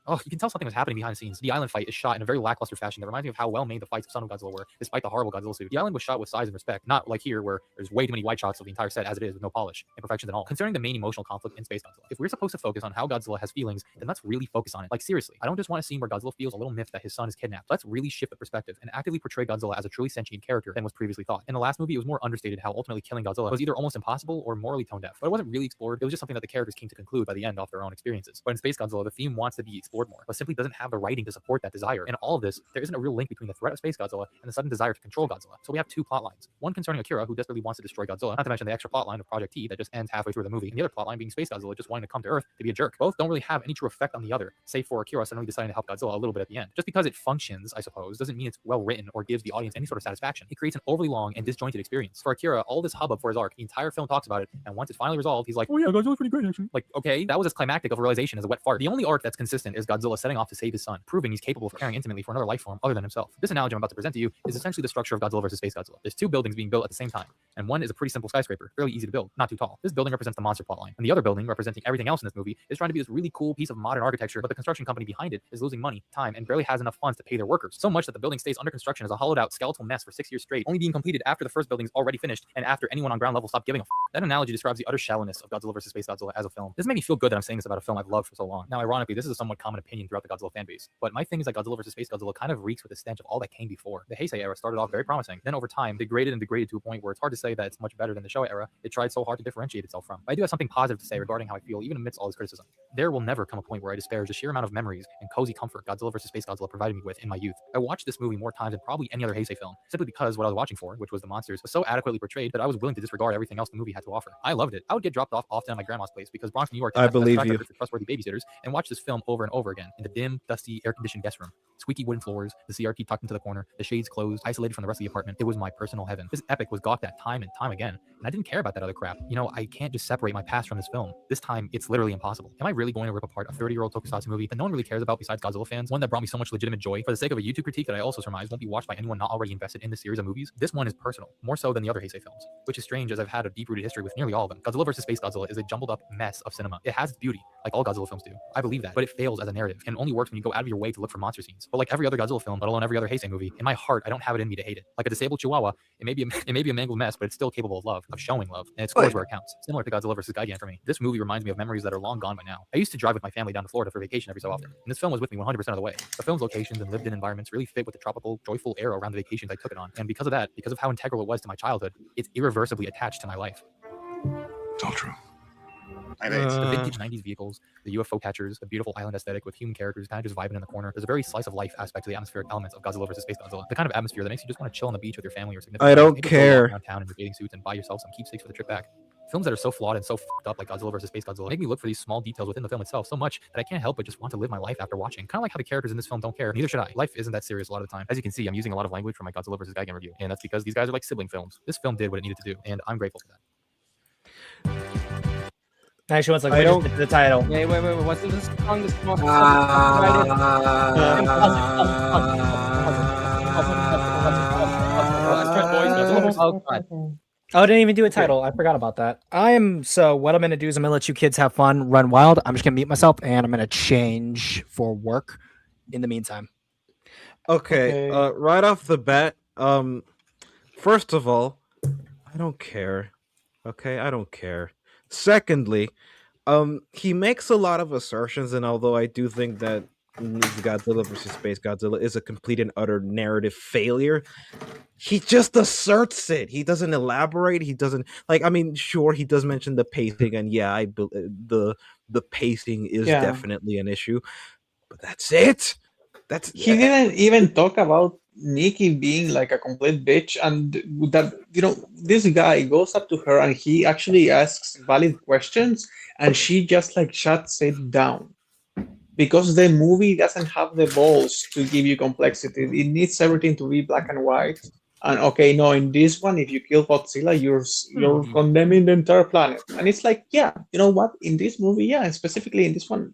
oh, you can tell something was happening behind the scenes. The island fight is shot in a very lackluster fashion that reminds me of how well made the fights of Son of Godzilla were, despite the horrible Godzilla suit. The island was shot with size and respect, not like here where there's way too many wide shots of the entire set as it is with no polish, imperfections and all. Concerning the main emotional conflict in Space Godzilla, if we're supposed to focus on how Godzilla has feelings, then let's really focus on it. Like seriously, I don't just want a scene where Godzilla feels a little miffed that his son is kidnapped. Let's really shift the perspective and actively portray Godzilla as a truly sentient character than was previously thought. In the last movie, it was more understated how ultimately killing Godzilla was either almost impossible or morally tone deaf, but it wasn't really explored. It was just something that the characters came to conclude by the end off their own experiences. But in Space Godzilla, the theme wants to be explored more, but simply doesn't have the writing to support that desire. In all of this, there isn't a real link between the threat of Space Godzilla and the sudden desire to control Godzilla. So we have two plot lines. One concerning Akira, who desperately wants to destroy Godzilla, not to mention the extra plot line of Project T that just ends halfway through the movie, and the other plot line being Space Godzilla just wanting to come to Earth to be a jerk. Both don't really have any true effect on the other, save for Akira suddenly deciding to help Godzilla a little bit at the end. Just because it functions, I suppose, doesn't mean it's well written or gives the audience any sort of satisfaction. It creates an overly long and disjointed experience. For Akira, all this hubbub for his arc, the entire film talks about it, and once it's finally resolved, he's like, oh yeah, Godzilla's pretty great actually. Like, okay, that was as climactic of a realization as a wet fart. The only arc that's consistent is Godzilla setting off to save his son, proving he's capable of caring intimately for another life form other than himself. This analogy I'm about to present to you is essentially the structure of Godzilla vs. Space Godzilla. There's two buildings being built at the same time, and one is a pretty simple skyscraper, fairly easy to build, not too tall. This building represents the monster plotline, and the other building, representing everything else in this movie, is trying to be this really cool piece of modern architecture, but the construction company behind it is losing money, time, and barely has enough funds to pay their workers. So much that the building stays under construction as a hollowed out skeletal mess for 6 years straight, only being completed after the first building's already finished and after anyone on ground level stopped giving a f. That analogy describes the utter shallowness of Godzilla vs. Space Godzilla as a film. This made me feel good that I'm saying this about a film I've loved for so long. Now, ironically, this is a somewhat common opinion throughout the Godzilla fanbase, but my thing is that Godzilla vs. Space Godzilla kind of reeks with the stench of all that came before. The Heisei era started off very promising, then over time degraded to a point where it's hard to say that it's much better than the Showa era it tried so hard to differentiate itself from. But I do have something positive to say regarding how I feel even amidst all this criticism. There will never come a point where I disparage the sheer amount of memories and cozy comfort Godzilla vs. Space Godzilla provided me with in my youth. I watched this movie more times than probably any other Heisei film, simply because what I was watching for, which was the monsters, was so adequately portrayed that I was willing to disregard everything else the movie had to offer. I loved it. I would get dropped off often at my grandma's place because Bronx, New York, I believe you, for trustworthy babysitters, and watch this film over and over again in the dim, dusty, air-conditioned guest room. Squeaky wooden floors, the CRT tucked into the corner, the shades closed, isolated from the rest of the apartment. It was my personal heaven. This epic was gawked at time and time again, and I didn't care about that other crap. You know, I can't just separate my past from this film. This time, it's literally impossible. Am I really going to rip apart a 30-year-old tokusatsu movie that no one really cares about besides Godzilla fans? One that brought me so much legitimate joy for the sake of a YouTube critique that I also surmise won't be watched by anyone not already invested in this series of movies? This one is personal, more so than the other Heisei films, which is strange as I've had a deep-rooted history with nearly all of them. Godzilla vs. Space Godzilla is a jumbled-up mess of cinema. It has its beauty, like all Godzilla films do. I believe that, but it fails as a narrative, and only works when you go out of your way to look for monster scenes. But like every other Godzilla film, let alone every other Heisei movie, in my heart, I don't have it in me to hate it. Like a disabled chihuahua, it may be a mangled mess, but it's still capable of love, of showing love, and it scores where it counts. Similar to Godzilla vs. Gigan for me, this movie reminds me of memories that are long gone by now. I used to drive with my family down to Florida for vacation every so often, and this film was with me 100% of the way. The film's locations and lived-in environments really fit with the tropical, joyful air around the vacations I took it on, and because of that, because of how integral it was to my childhood, it's irreversibly attached to my life. It's all true. The vintage 90s vehicles, the UFO catchers, the beautiful island aesthetic with human characters kind of just vibing in the corner. There's a very slice of life aspect to the atmospheric elements of Godzilla vs. Space Godzilla. The kind of atmosphere that makes you just want to chill on the beach with your family or significant I other. don't Maybe go walk care. around town in your bathing suits and buy yourself some keepsakes for the trip back. Films that are so flawed and so fucked up like Godzilla vs. Space Godzilla make me look for these small details within the film itself so much that I can't help but just want to live my life after watching. Kind of like how the characters in this film don't care. Neither should I. Life isn't that serious a lot of the time. As you can see, I'm using a lot of language from my Godzilla vs. Gigan review, and that's because these guys are like sibling films. This film did what it needed to do, and I'm grateful for that. Actually, what's like the title? Wait. What's the song? Oh, I didn't even do a title. I forgot about that. So what I'm gonna do is I'm gonna let you kids have fun, run wild. I'm just gonna mute myself and I'm gonna change for work in the meantime. Okay. Right off the bat, first of all, I don't care. Okay, I don't care. Secondly, he makes a lot of assertions, and although I do think that Godzilla vs. Space Godzilla is a complete and utter narrative failure, he just asserts it. He doesn't elaborate. He doesn't sure, he does mention the pacing, and yeah, the pacing is definitely an issue, but that's it. He didn't even talk about Nikki being like a complete bitch, and that this guy goes up to her and he actually asks valid questions, and she just like shuts it down because the movie doesn't have the balls to give you complexity. It needs everything to be black and white. And okay, no, in this one, if you kill Godzilla, you're condemning the entire planet. And it's like, yeah, you know what? In this movie, yeah, and specifically in this one,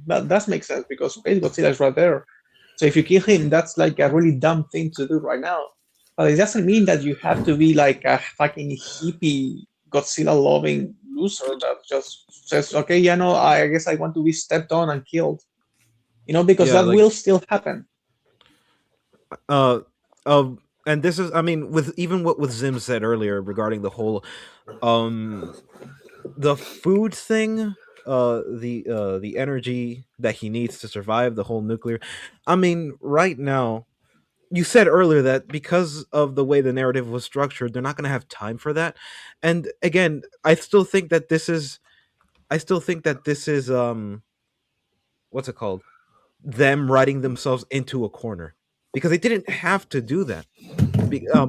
that does make sense because Space Godzilla is right there. So if you kill him, that's like a really dumb thing to do right now. But it doesn't mean that you have to be like a fucking hippie Godzilla-loving loser that just says, okay, yeah, no, I guess I want to be stepped on and killed. Because that will still happen. And this is, with even what Zim said earlier regarding the whole, the food thing, the energy that he needs to survive, the whole nuclear. Right now, you said earlier that because of the way the narrative was structured, they're not going to have time for that. And again, I still think that this is, what's it called? Them writing themselves into a corner, because they didn't have to do that.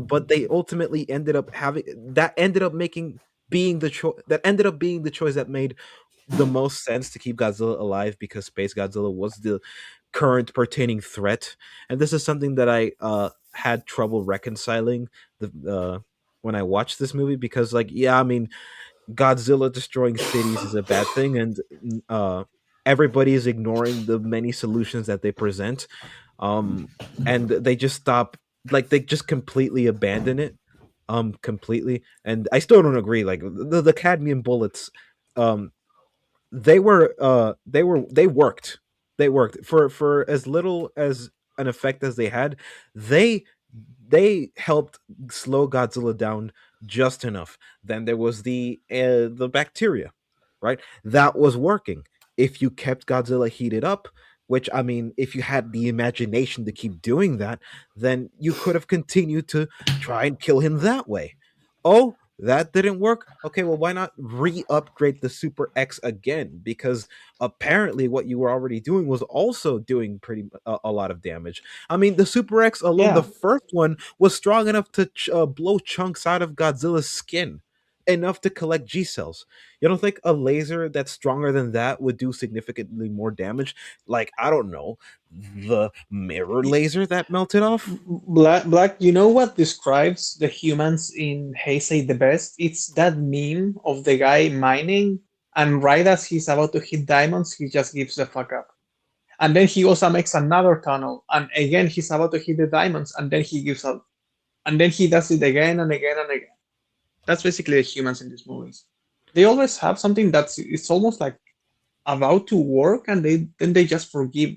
But they ultimately ended up being the choice that made the most sense to keep Godzilla alive, because Space Godzilla was the current pertaining threat. And this is something that I had trouble reconciling when I watched this movie, because Godzilla destroying cities is a bad thing, and everybody is ignoring the many solutions that they present, and they just stop, they just completely abandon it, completely. And I still don't agree. Like the cadmium bullets, they worked for as little as an effect as they had. They helped slow Godzilla down just enough. Then there was the bacteria, right? That was working. If you kept Godzilla heated up, which if you had the imagination to keep doing that, then you could have continued to try and kill him that way. Oh, that didn't work. Okay, well, why not re-upgrade the Super X again? Because apparently what you were already doing was also doing a lot of damage. The Super X alone, the first one, was strong enough to blow chunks out of Godzilla's skin, enough to collect G cells. You don't think a laser that's stronger than that would do significantly more damage? Like, I don't know, the mirror laser that melted off? Black, you know what describes the humans in Heisei the best? It's that meme of the guy mining, and right as he's about to hit diamonds, he just gives the fuck up. And then he also makes another tunnel, and again he's about to hit the diamonds, and then he gives up. And then he does it again and again and again. That's basically the humans in these movies. They always have something it's almost like about to work, and then they just forget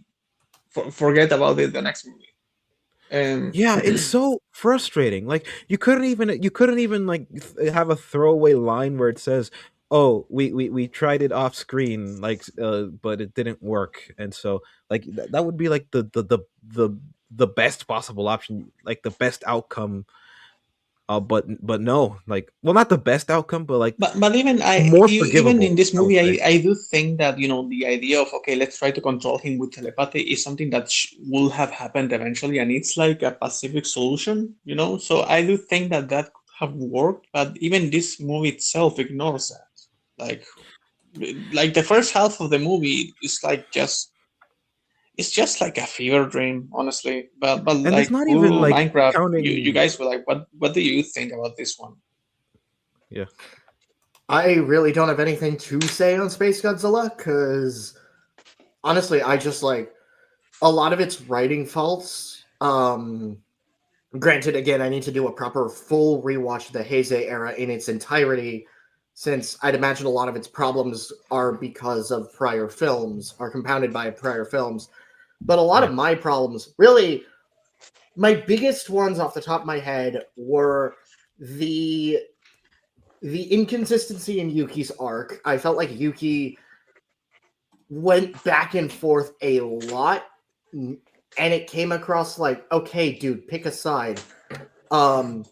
about it the next movie. Yeah, it's so frustrating. Like you couldn't even like have a throwaway line where it says, "Oh, we tried it off screen, but it didn't work," and so that would be like the best possible option, like the best outcome But no, like, well, not the best outcome, but like But even more even forgivable. in this I would movie, say. I do think that the idea of okay, let's try to control him with telepathy is something that will have happened eventually, and it's like a pacific solution. So I do think that could have worked, but even this movie itself ignores that. Like the first half of the movie is like it's just like a fever dream, honestly. But And it's like not even like Minecraft, you counting. guys were like, what do you think about this one? Yeah. I really don't have anything to say on Space Godzilla because honestly, I just like a lot of its writing faults. Granted, again, I need to do a proper full rewatch of the Heisei era in its entirety, since I'd imagine a lot of its problems are because of prior films, are compounded by prior films. But a lot of my problems, really, my biggest ones off the top of my head were the inconsistency in Yuki's arc. I felt like Yuki went back and forth a lot, and it came across like, okay, dude, pick a side. And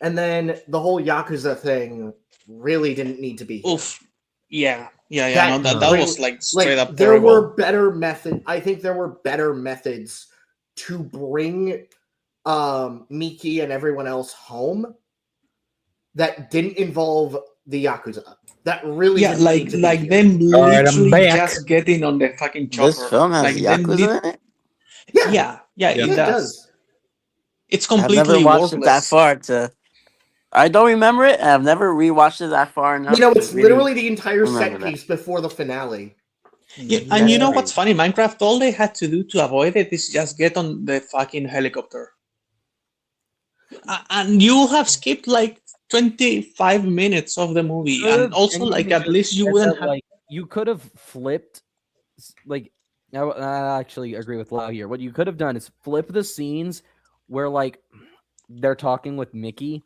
then the whole Yakuza thing really didn't need to be here. Oof. Yeah. No, that really, was like straight up there terrible. were better methods. I think there were better methods to bring Miki and everyone else home that didn't involve the Yakuza. That really didn't need to be here. them Alright, I'm literally back. just getting on the fucking chopper. This film has like them Yakuza in it? Yeah, it does. It's I've completely never watched it that worthless. far to. I don't remember it, and I've never rewatched it that far enough. It's literally the entire set remember that. piece before the finale. Yeah, and you know what's funny? Minecraft, all they had to do to avoid it is just get on the fucking helicopter. And you have skipped like 25 minutes of the movie. And also, like, at least you wouldn't have. Like, you could have flipped. Like, I actually agree with Lau here. What you could have done is flip the scenes where, like, they're talking with Mickey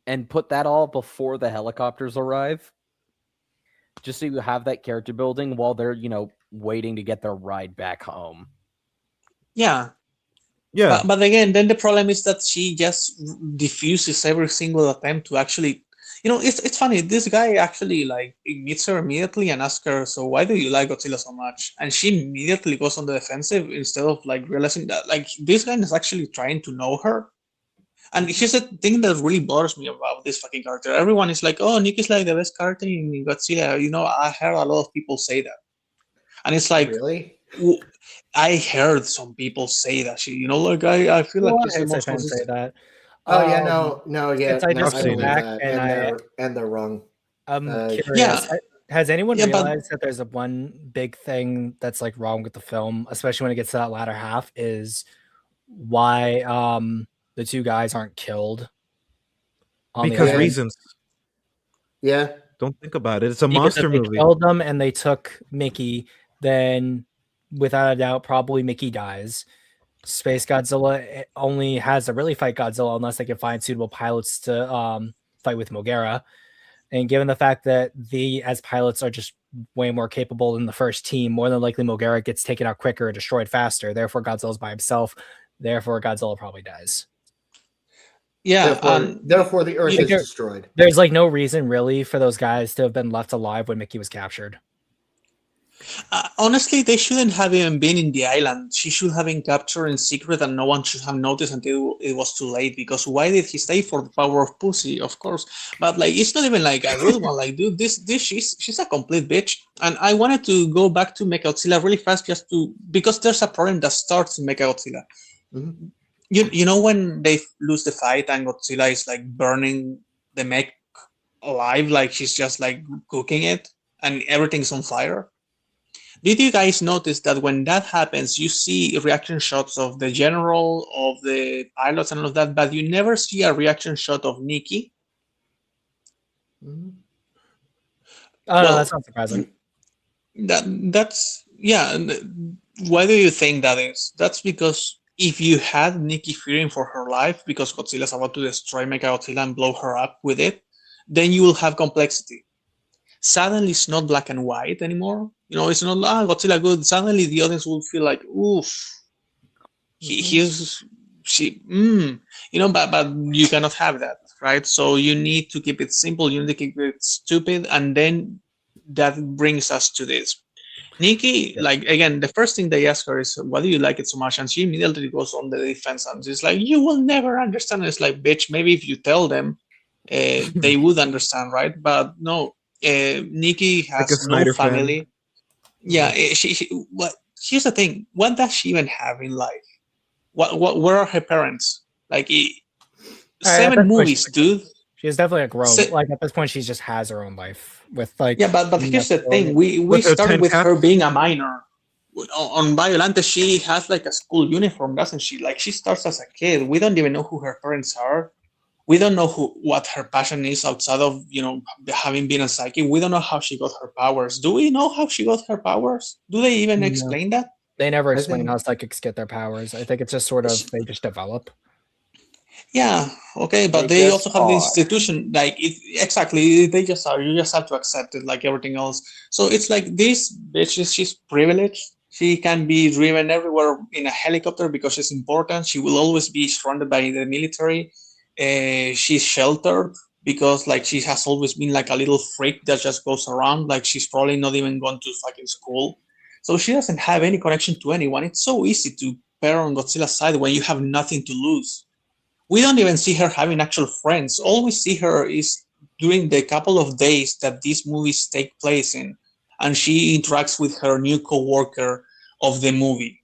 and put that all before the helicopters arrive. Just so you have that character building while they're, waiting to get their ride back home. Yeah. But again, then the problem is that she just diffuses every single attempt to actually. It's funny. This guy actually like meets her immediately and asks her, "So why do you like Godzilla so much?" And she immediately goes on the defensive instead of like realizing that like this guy is actually trying to know her. And here's the thing that really bothers me about this fucking character. Everyone is like, "Oh, Nick is like the best character in Godzilla." I heard a lot of people say that, and it's like, really. I heard some people say that she, like I feel like this is the most fans say that. Oh yeah, yeah. Since I just came back and they're wrong. I'm curious. Yeah. Has anyone realized that there's one big thing that's like wrong with the film, especially when it gets to that latter half, is why the two guys aren't killed? Because reasons. Yeah. Don't think about it. It's a monster they movie. Killed them and they took Mickey. Then, without a doubt, probably Mickey dies. Space Godzilla only has to really fight Godzilla unless they can find suitable pilots to fight with Mogera. And given the fact that as pilots are just way more capable than the first team, more than likely Mogera gets taken out quicker and destroyed faster. Therefore, Godzilla's by himself. Therefore, Godzilla probably dies. Yeah. Therefore, the Earth is destroyed. There's like no reason really for those guys to have been left alive when Mickey was captured. Honestly, they shouldn't have even been in the island. She should have been captured in secret and no one should have noticed until it was too late. Because why did he stay? For the power of pussy, of course. But like, it's not even like a good one. Like, dude, she's a complete bitch. And I wanted to go back to Mechagodzilla really fast because there's a problem that starts in Mechagodzilla. Mm-hmm. You know when they lose the fight and Godzilla is like burning the mech alive, like she's just like cooking it and everything's on fire? Did you guys notice that when that happens, you see reaction shots of the general, of the pilots, and all of that, but you never see a reaction shot of Nikki? Oh, no, that's not surprising. That's yeah. Why do you think that is? That's because if you had Nikki fearing for her life because Godzilla's about to destroy Mechagodzilla and blow her up with it, then you will have complexity. Suddenly, it's not black and white anymore. It's not Godzilla good. Suddenly, the audience will feel like, oof, she's but you cannot have that, right? So you need to keep it simple, you need to keep it stupid, and then that brings us to this. Nikki, like again, the first thing they ask her is, "Why do you like it so much?" And she immediately goes on the defense and she's like, "You will never understand." And it's like, bitch, maybe if you tell them, they would understand, right? But no, Nikki Like a has no Snyder fan. family. Yeah, she what? Here's the thing: what does she even have in life? Where are her parents? Like, At 7 this point, movies, dude. she's definitely a grown. Se- Like at this point, she just has her own life with like. Yeah, but here's the thing: we With her started 10 with her cats? being a minor. On Violante, she has like a school uniform, doesn't she? Like she starts as a kid. We don't even know who her parents are. We don't know what her passion is outside of having been a psychic. We don't know how she got her powers. Do we know how she got her powers? Do they even No. explain that? They never I explain think- how psychics get their powers. I think it's just sort of they just develop. Yeah, okay, but They they just also have the are. institution. Like exactly, they just are. You just have to accept it, like everything else. So it's like this bitch she's privileged. She can be driven everywhere in a helicopter because she's important. She will always be surrounded by the military. She's sheltered because like she has always been like a little freak that just goes around. Like she's probably not even gone to fucking school. So she doesn't have any connection to anyone. It's so easy to pair on Godzilla's side when you have nothing to lose. We don't even see her having actual friends. All we see her is during the couple of days that these movies take place in, and she interacts with her new co-worker of the movie.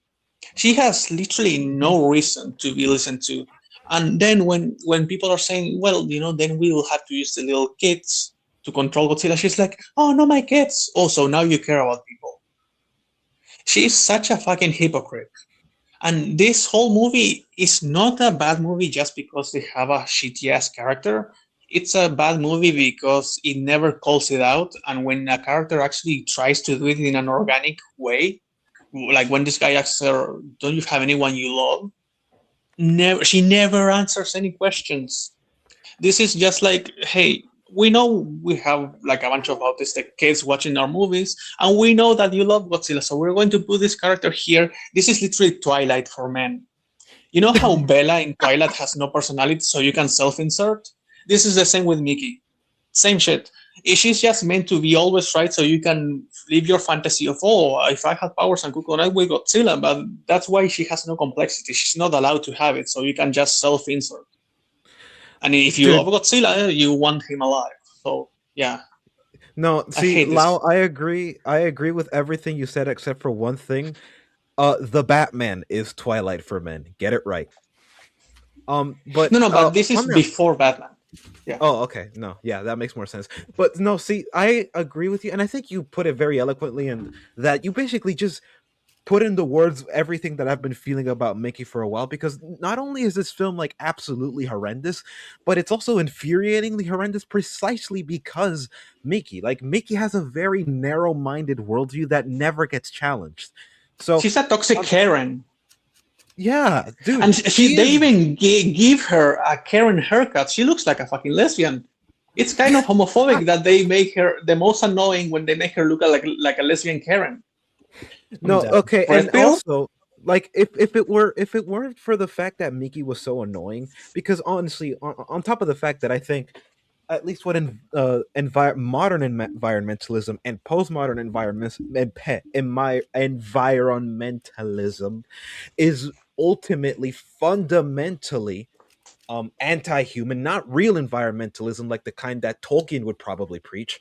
She has literally no reason to be listened to. And then when people are saying, well, then we will have to use the little kids to control Godzilla, she's like, oh, no, my kids. Also, now you care about people. She's such a fucking hypocrite. And this whole movie is not a bad movie just because they have a shitty ass character. It's a bad movie because it never calls it out. And when a character actually tries to do it in an organic way, like when this guy asks her, "Don't you have anyone you love?" She never answers any questions. This is just like, hey, we know we have like a bunch of autistic kids watching our movies, and we know that you love Godzilla, so we're going to put this character here. This is literally Twilight for men. You know how Bella in Twilight has no personality, so you can self-insert? This is the same with Mickey. Same shit. She's just meant to be always right, so you can live your fantasy of, oh, if I had powers and could connect with Godzilla, but that's why she has no complexity. She's not allowed to have it, so you can just self-insert. And if you love Godzilla, you want him alive. So yeah. No, see, hate this. Lau, I agree. I agree with everything you said except for one thing. The Batman is Twilight for men. Get it right. But No, but this is on that- before Batman. Yeah. Oh, okay. No, yeah, that makes more sense. But no, see, I agree with you, and I think you put it very eloquently in that you basically just put into words everything that I've been feeling about Mickey for a while, because not only is this film like absolutely horrendous, but it's also infuriatingly horrendous precisely because Mickey has a very narrow-minded worldview that never gets challenged. So she's a toxic Karen. Yeah, dude. And they even give her a Karen haircut. She looks like a fucking lesbian. It's kind of homophobic that they make her the most annoying when they make her look like a lesbian Karen. No, okay, Red and pill? also, like, if it weren't for the fact that Mickey was so annoying, because honestly, on top of the fact that I think, at least what modern environmentalism and postmodern environmentalism is ultimately fundamentally anti-human, not real environmentalism like the kind that Tolkien would probably preach.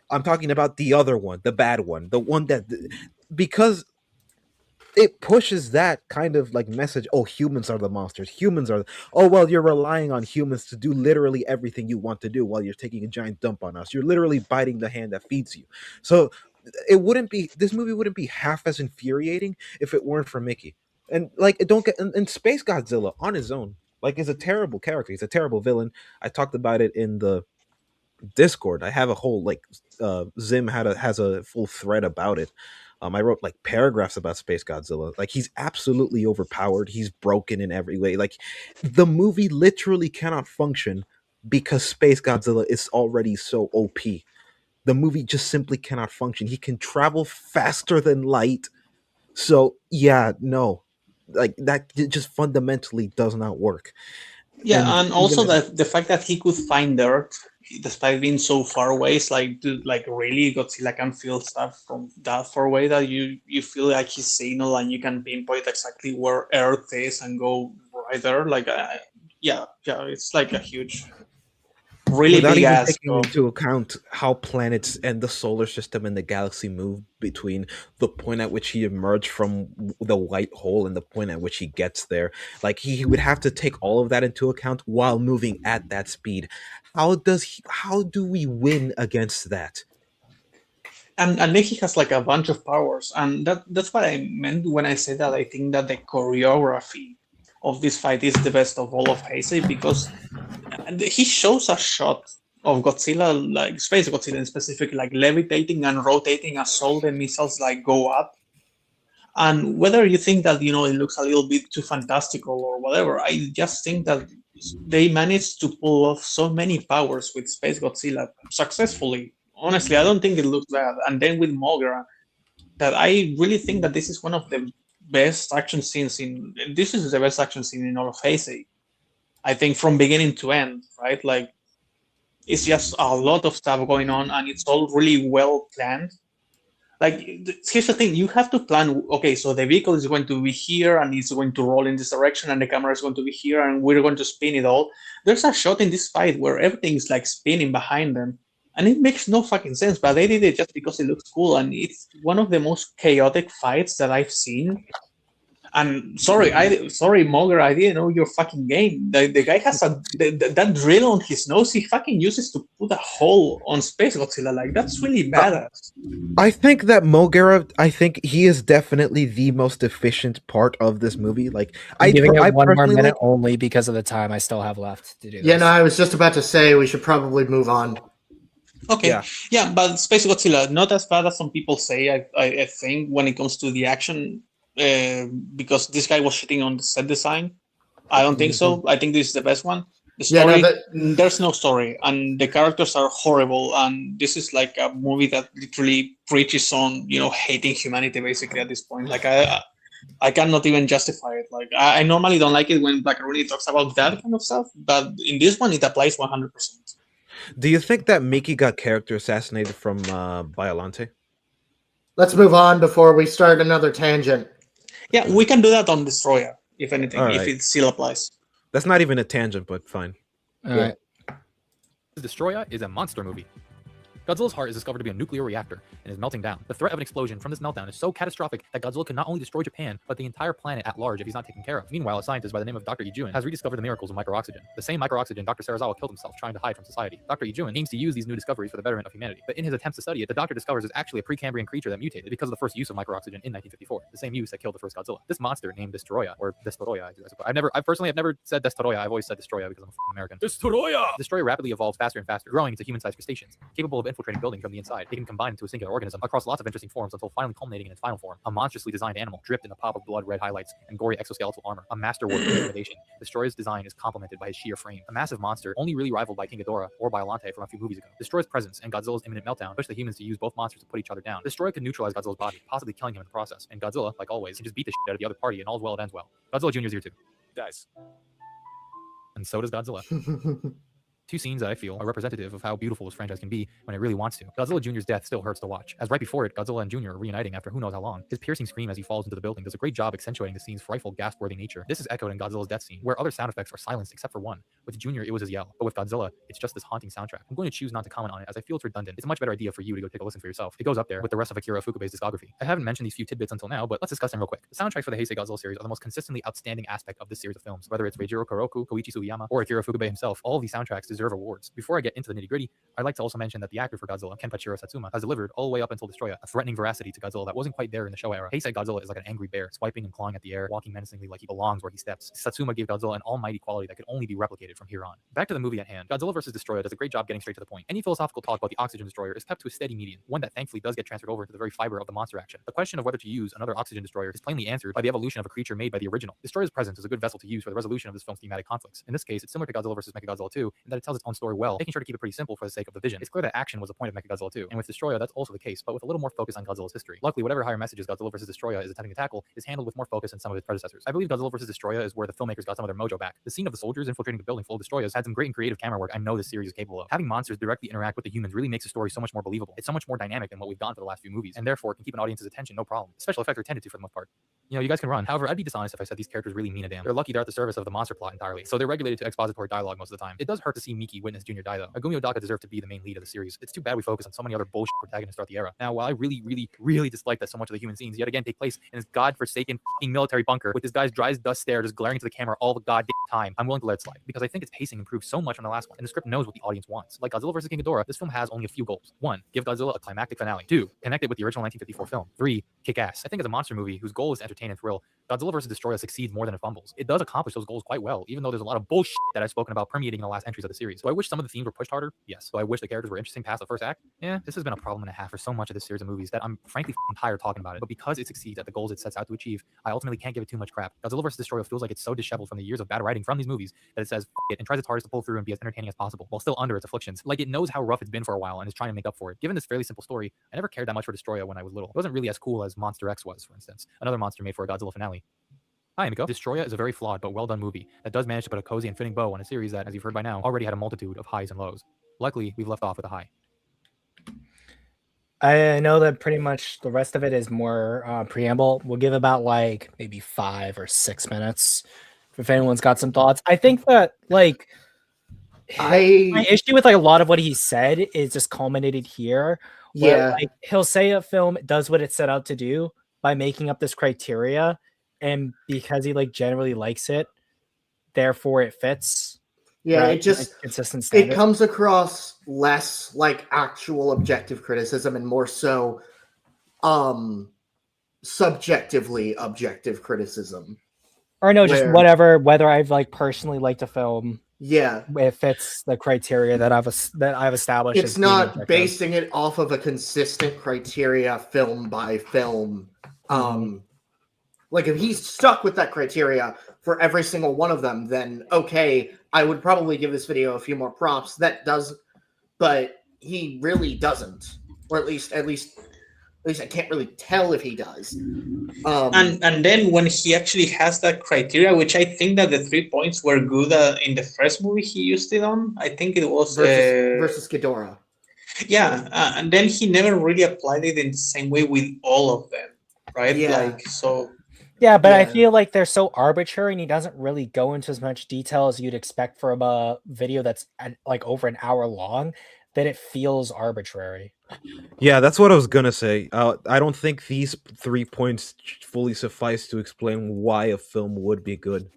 I'm talking about the other one, the bad one, the one that, because it pushes that kind of like message. Oh, humans are the monsters. Oh, well, you're relying on humans to do literally everything you want to do while you're taking a giant dump on us. You're literally biting the hand that feeds you. So this movie wouldn't be half as infuriating if it weren't for Mickey. And like, and Space Godzilla on his own, like, is a terrible character. He's a terrible villain. I talked about it in the Discord. I have a whole Zim has a full thread about it. I wrote like paragraphs about Space Godzilla. Like, he's absolutely overpowered. He's broken in every way. Like, the movie literally cannot function because Space Godzilla is already so OP. The movie just simply cannot function. He can travel faster than light. So yeah, no. like that just fundamentally does not work. Yeah, and also even the fact that he could find Earth despite being so far away is like, dude, like really Godzilla can feel stuff from that far away that you feel like his signal and you can pinpoint exactly where Earth is and go right there. Like, yeah, it's like a huge, really without big even ass. taking into account how planets and the solar system and the galaxy move between the point at which he emerged from the white hole and the point at which he gets there. Like he would have to take all of that into account while moving at that speed. How do we win against that? And then he has like a bunch of powers, and that's what I meant when I said that I think that the choreography of this fight is the best of all of Heisei, because he shows a shot of Godzilla, like Space Godzilla in specific, like levitating and rotating as all the missiles like go up. And whether you think that it looks a little bit too fantastical or whatever, I just think that they managed to pull off so many powers with Space Godzilla successfully. Honestly, I don't think it looks bad. And then with Mogra, that I really think that this is one of the best action scenes in. This is the best action scene in all of Heisei. I think from beginning to end, right? Like it's just a lot of stuff going on, and it's all really well planned. Like here's the thing: you have to plan. Okay, so the vehicle is going to be here, and it's going to roll in this direction, and the camera is going to be here, and we're going to spin it all. There's a shot in this fight where everything is like spinning behind them, and it makes no fucking sense. But they did it just because it looks cool, and it's one of the most chaotic fights that I've seen. And sorry, Moger, I didn't know your fucking game. The guy has that drill on his nose. He fucking uses to put a hole on Space Godzilla. Like that's really badass. I think that Mogera, I think he is definitely the most efficient part of this movie. Like I'm giving it one more personally minute only because of the time I still have left to do this. Yeah, no, I was just about to say we should probably move on. Okay, yeah, but Space Godzilla not as bad as some people say. I think when it comes to the action. Because this guy was shitting on the set design. I don't think so. I think this is the best one. The story, there's no story, and the characters are horrible. And this is like a movie that literally preaches on, hating humanity basically at this point. Like I cannot even justify it. Like I normally don't like it when Blackaruni talks about that kind of stuff, but in this one it applies 100%. Do you think that Mickey got character assassinated from Biolante? Let's move on before we start another tangent. Yeah, we can do that on Destroyer, if anything, All if right. it still applies. That's not even a tangent, but fine. All right. Destroyer is a monster movie. Godzilla's heart is discovered to be a nuclear reactor and is melting down. The threat of an explosion from this meltdown is so catastrophic that Godzilla can not only destroy Japan, but the entire planet at large if he's not taken care of. Meanwhile, a scientist by the name of Dr. Ijuin has rediscovered the miracles of microoxygen. The same microoxygen Dr. Sarazawa killed himself trying to hide from society. Dr. Ijuin aims to use these new discoveries for the betterment of humanity, but in his attempts to study it, the doctor discovers it's actually a Precambrian creature that mutated because of the first use of microoxygen in 1954, the same use that killed the first Godzilla. This monster, named Destroya, or Destoroya, I suppose. I personally have never said Destoroya, I've always said Destroya because I'm a American. Destoroya! Destroya rapidly evolves faster and faster, growing into human-sized crustaceans, capable of infiltrating buildings from the inside. They can combine into a singular organism across lots of interesting forms until finally culminating in its final form, a monstrously designed animal dripped in a pop of blood red highlights and gory exoskeletal armor, a masterwork of intimidation. Destroyer's design is complemented by his sheer frame, a massive monster only really rivaled by King Ghidorah or Biolante from a few movies ago. Destroyer's presence and Godzilla's imminent meltdown push the humans to use both monsters to put each other down. Destroyer could neutralize Godzilla's body, possibly killing him in the process, and Godzilla, like always, can just beat the shit out of the other party and all's well that ends well. Godzilla Jr.'s here too. Dies. And so does Godzilla. Two scenes that I feel are representative of how beautiful this franchise can be when it really wants to. Godzilla Jr.'s death still hurts to watch, as right before it, Godzilla and Jr. are reuniting after who knows how long. His piercing scream as he falls into the building does a great job accentuating the scene's frightful, gasp-worthy nature. This is echoed in Godzilla's death scene, where other sound effects are silenced except for one. With Jr., it was his yell, but with Godzilla, it's just this haunting soundtrack. I'm going to choose not to comment on it as I feel it's redundant. It's a much better idea for you to go take a listen for yourself. It goes up there with the rest of Akira Ifukube's discography. I haven't mentioned these few tidbits until now, but let's discuss them real quick. The soundtracks for the Heisei Godzilla series are the most consistently outstanding aspect of this series of films. Whether it's Reijiro Koroku, Koichi Sugiyama, or Akira Ifukube himself, all of these soundtracks deserve awards. Before I get into the nitty-gritty, I'd like to also mention that the actor for Godzilla, Kenpachiro Satsuma, has delivered all the way up until Destroya a threatening veracity to Godzilla that wasn't quite there in the Showa era. Heisei Godzilla is like an angry bear, swiping and clawing at the air, walking menacingly like he belongs where he steps. Satsuma gave Godzilla an almighty quality that could only be replicated from here on. Back to the movie at hand, Godzilla vs. Destroya does a great job getting straight to the point. Any philosophical talk about the oxygen destroyer is kept to a steady median, one that thankfully does get transferred over into the very fiber of the monster action. The question of whether to use another oxygen destroyer is plainly answered by the evolution of a creature made by the original. Destroyer's presence is a good vessel to use for the resolution of this film's thematic conflicts. In this case, it's similar to Godzilla vs. Mechagodzilla 2 in that it tells tells its own story well, making sure to keep it pretty simple for the sake of the vision. It's clear that action was the point of Mechagodzilla 2, and with Destroya, that's also the case, but with a little more focus on Godzilla's history. Luckily, whatever higher messages Godzilla vs. Destroya is attempting to tackle is handled with more focus than some of its predecessors. I believe Godzilla vs. Destroya is where the filmmakers got some of their mojo back. The scene of the soldiers infiltrating the building full of Destroyas had some great and creative camera work I know this series is capable of. Having monsters directly interact with the humans really makes the story so much more believable. It's so much more dynamic than what we've gotten for the last few movies, and therefore can keep an audience's attention no problem. Special effects are tended to for the most part. You know, you guys can run. However, I'd be dishonest if I said these characters really mean a damn. They're lucky they're at the service of the monster plot entirely, so they're regulated to expository dialogue most of the time. It does hurt to see Miki witness Junior die though. Agumi Odaka deserved to be the main lead of the series. It's too bad we focus on so many other bullshit protagonists throughout the era. Now, while I really dislike that so much of the human scenes yet again take place in this godforsaken military bunker with this guy's dry as dust stare just glaring into the camera all the goddamn time, I'm willing to let it slide because I think its pacing improved so much from the last one, and the script knows what the audience wants. Like Godzilla vs. King Ghidorah, this film has only a few goals. 1. Give Godzilla a climactic finale. 2. Connect it with the original 1954 film. 3. Kick ass. I think as a monster movie whose goal is to entertain and thrill, Godzilla vs. Destroya succeeds more than it fumbles. It does accomplish those goals quite well, even though there's a lot of bullshit that I've spoken about permeating in the last entries of the series. Do I wish some of the themes were pushed harder? Yes. Do I wish the characters were interesting past the first act? Yeah, this has been a problem and a half for so much of this series of movies that I'm frankly tired talking about it. But because it succeeds at the goals it sets out to achieve, I ultimately can't give it too much crap. Godzilla vs. Destroya feels like it's so disheveled from the years of bad writing from these movies that it says it and tries its hardest to pull through and be as entertaining as possible, while still under its afflictions. Like it knows how rough it's been for a while and is trying to make up for it. Given this fairly simple story, I never cared that much for Destroya when I was little. It wasn't really as cool as Monster X was, for instance, another monster made for a Godzilla finale. Hi, Miko. Destroya is a very flawed but well-done movie that does manage to put a cozy and fitting bow on a series that, as you've heard by now, already had a multitude of highs and lows. Luckily, we've left off with a high. I know that pretty much the rest of it is more preamble. We'll give about like maybe 5 or 6 minutes if anyone's got some thoughts. I think that like my issue with like a lot of what he said is just culminated here. Where, like, he'll say a film does what it set out to do by making up this criteria, and because he like generally likes it, therefore it fits. Yeah, right? it just consistent standard. It comes across less like actual objective criticism and more so subjectively objective criticism. Or no, just whatever, whether I've like personally liked a film. Yeah, it fits the criteria that I've established. It's not basing it off of a consistent criteria film by film. Like if he's stuck with that criteria for every single one of them, then okay, I would probably give this video a few more props. That does, but he really doesn't, or at least I can't really tell if he does. And then when he actually has that criteria, which I think that the 3 points were good in the first movie he used it on. I think it was versus Ghidorah. Yeah, and then he never really applied it in the same way with all of them, right? Yeah. Like so. Yeah, but I feel like they're so arbitrary, and he doesn't really go into as much detail as you'd expect from a video that's like over an hour long, that it feels arbitrary. Yeah, that's what I was gonna say. I don't think these 3 points fully suffice to explain why a film would be good.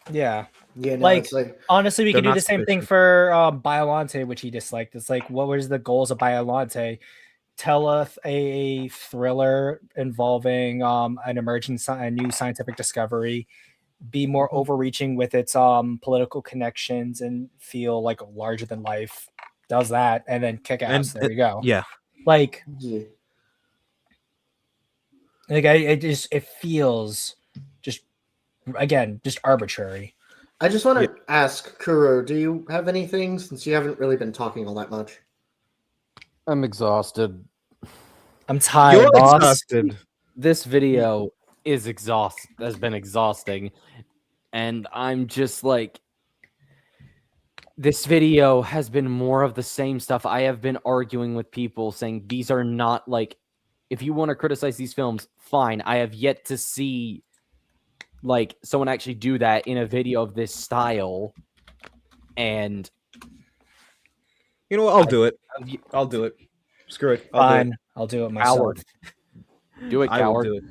Yeah. Yeah, no, like, it's like honestly, we they're could do not the same thing sufficient. for Biolante, which he disliked. It's like, what was the goals of Biolante? Tell us a thriller involving an emerging a new scientific discovery, be more overreaching with its political connections, and feel like larger than life. Does that, and then kick ass. There you go. Yeah. Like, yeah. like it feels just arbitrary. I just want to ask Kuro, do you have anything, since you haven't really been talking all that much? I'm exhausted. I'm tired, boss. Exhausted. This video has been exhausting, and I'm just like, this video has been more of the same stuff. I have been arguing with people saying these are not like, if you want to criticize these films, fine. I have yet to see like someone actually do that in a video of this style, and You know what? I'll do it. I'll do it. Screw it. Fine, I'll do it myself. Coward. Do it, I will coward. do it.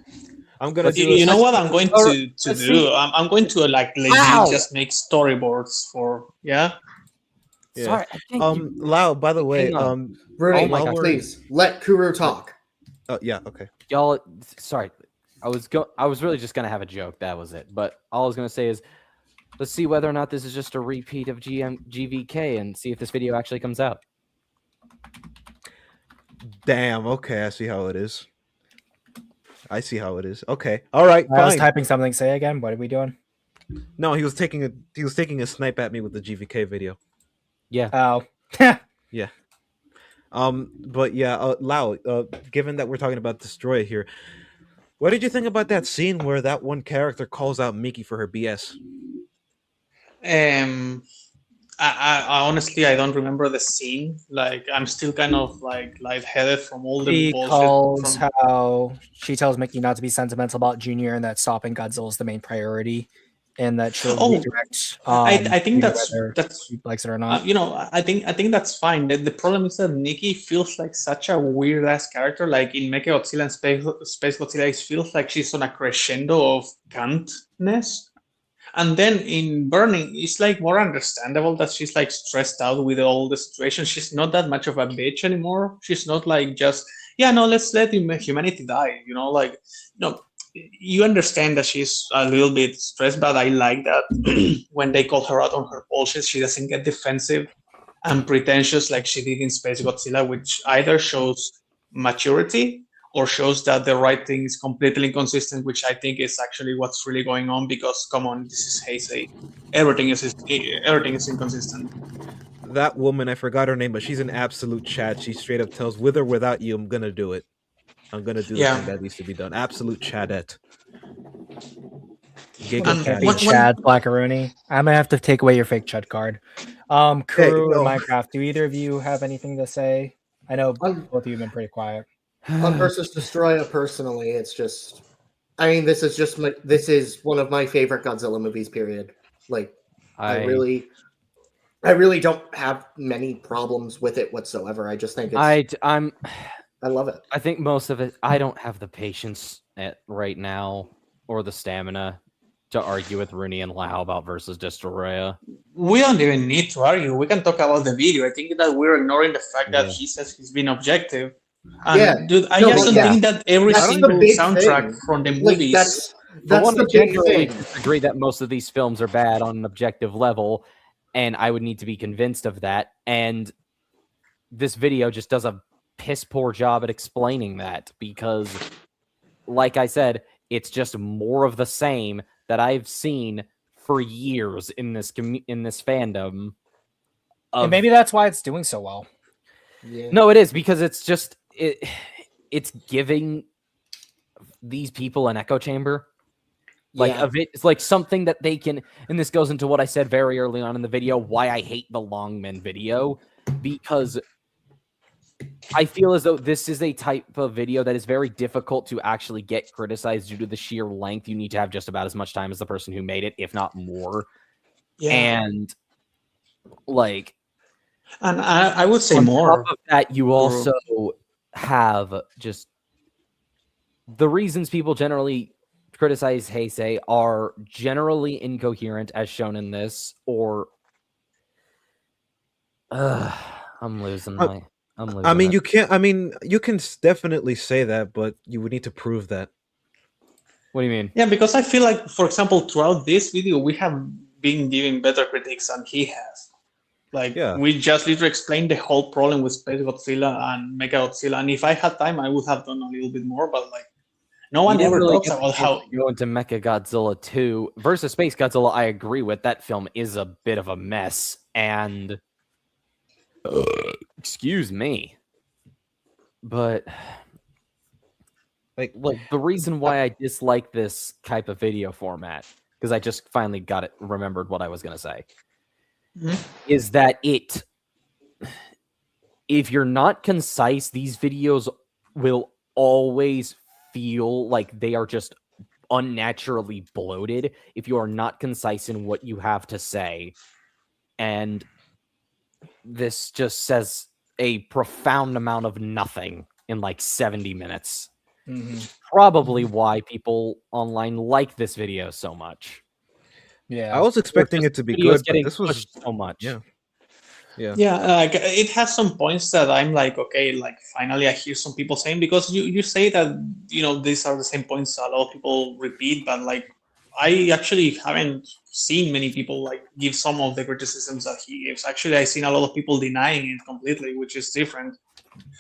I'm gonna. But you know what I'm going to let's do? see. I'm going to like legit just make storyboards for Yeah. Sorry, I can't Lau, by the way, Hang on. Rudy, Oh my God. please let Kuro talk. Yeah, okay. y'all. Sorry, I was really just gonna have a joke. That was it. But all I was gonna say is, let's see whether or not this is just a repeat of GVK and see if this video actually comes out. Damn, okay, I see how it is. I see how it is. Okay. All right, I was fine. typing something. Say again. What are we doing? No, he was taking a snipe at me with the GVK video. Yeah. Oh. Yeah. But yeah, Lau, given that we're talking about Destroyer here, what did you think about that scene where that one character calls out Miki for her BS? Um, I honestly I don't remember the scene. Like I'm still kind of like lightheaded from all the She bullshit calls from. how she tells Mickey not to be sentimental about Junior and that stopping Godzilla is the main priority, and that she'll Oh, redirect I think Junior that's whether he likes it or not. you know, I think that's fine. The problem is that Nikki feels like such a weird ass character. Like in Mecha Godzilla and Space Godzilla, it feels like she's on a crescendo of cuntness. And then in Burning, it's like more understandable that she's like stressed out with all the situation. She's not that much of a bitch anymore. She's not like just, yeah, no, let's let humanity die. You know, like, no, you understand that she's a little bit stressed, but I like that when they call her out on her bullshit, she doesn't get defensive and pretentious like she did in Space Godzilla, which either shows maturity or shows that the writing is completely inconsistent, which I think is actually what's really going on. Because come on, this is Heisei. Everything is inconsistent. That woman, I forgot her name, but she's an absolute Chad. She straight up tells, "With or without you, I'm gonna do it. I'm gonna do the thing that needs to be done." Absolute Chadette. Giga Chad Blackaroonie. I'm gonna have to take away your fake Chud card. Kuru or Minecraft, do either of you have anything to say? I know both of you have been pretty quiet. On versus Destroyer, personally, it's just, I mean, this is one of my favorite Godzilla movies. Period. Like, I really don't have many problems with it whatsoever. I just think it's. I love it. I think most of it. I don't have the patience right now or the stamina to argue with Rooney and Lau about versus Destroyer. We don't even need to argue. We can talk about the video. I think that we're ignoring the fact that he says he's been objective. And dude, I just don't think that every single soundtrack from the movies. That's the big thing. Agree that most of these films are bad on an objective level, and I would need to be convinced of that. And this video just does a piss poor job at explaining that, because, like I said, it's just more of the same that I've seen for years in this fandom. And maybe that's why it's doing so well. Yeah. No, it is, because it's just it's giving these people an echo chamber. Like it's like something that they can, and this goes into what I said very early on in the video, why I hate the Longman video, because I feel as though this is a type of video that is very difficult to actually get criticized due to the sheer length. You need to have just about as much time as the person who made it, if not more. Yeah. And like, and I would say on more. Top of that, you also have just the reasons people generally criticize Heisei are generally incoherent, as shown in this, or I'm losing my. I mean, you can't. I mean, you can definitely say that, but you would need to prove that. What do you mean? Yeah, because I feel like, for example, throughout this video, we have been giving better critiques than he has. Like, we just literally explained the whole problem with Space Godzilla and Mecha Godzilla. And if I had time, I would have done a little bit more. But like, no one ever talks about how go into Mecha Godzilla 2 versus Space Godzilla. I agree with that film is a bit of a mess, and excuse me, but like the reason why I dislike this type of video format, because I just finally remembered what I was gonna say, is that if you're not concise, these videos will always feel like they are just unnaturally bloated if you are not concise in what you have to say. And this just says a profound amount of nothing in like 70 minutes. Probably why people online like this video so much. Yeah, I was expecting it to be good, but this was so much. Yeah, like it has some points that I'm like, okay, like finally I hear some people saying, because you say that, you know, these are the same points a lot of people repeat, but like I actually haven't seen many people like give some of the criticisms that he gives. Actually, I've seen a lot of people denying it completely, which is different.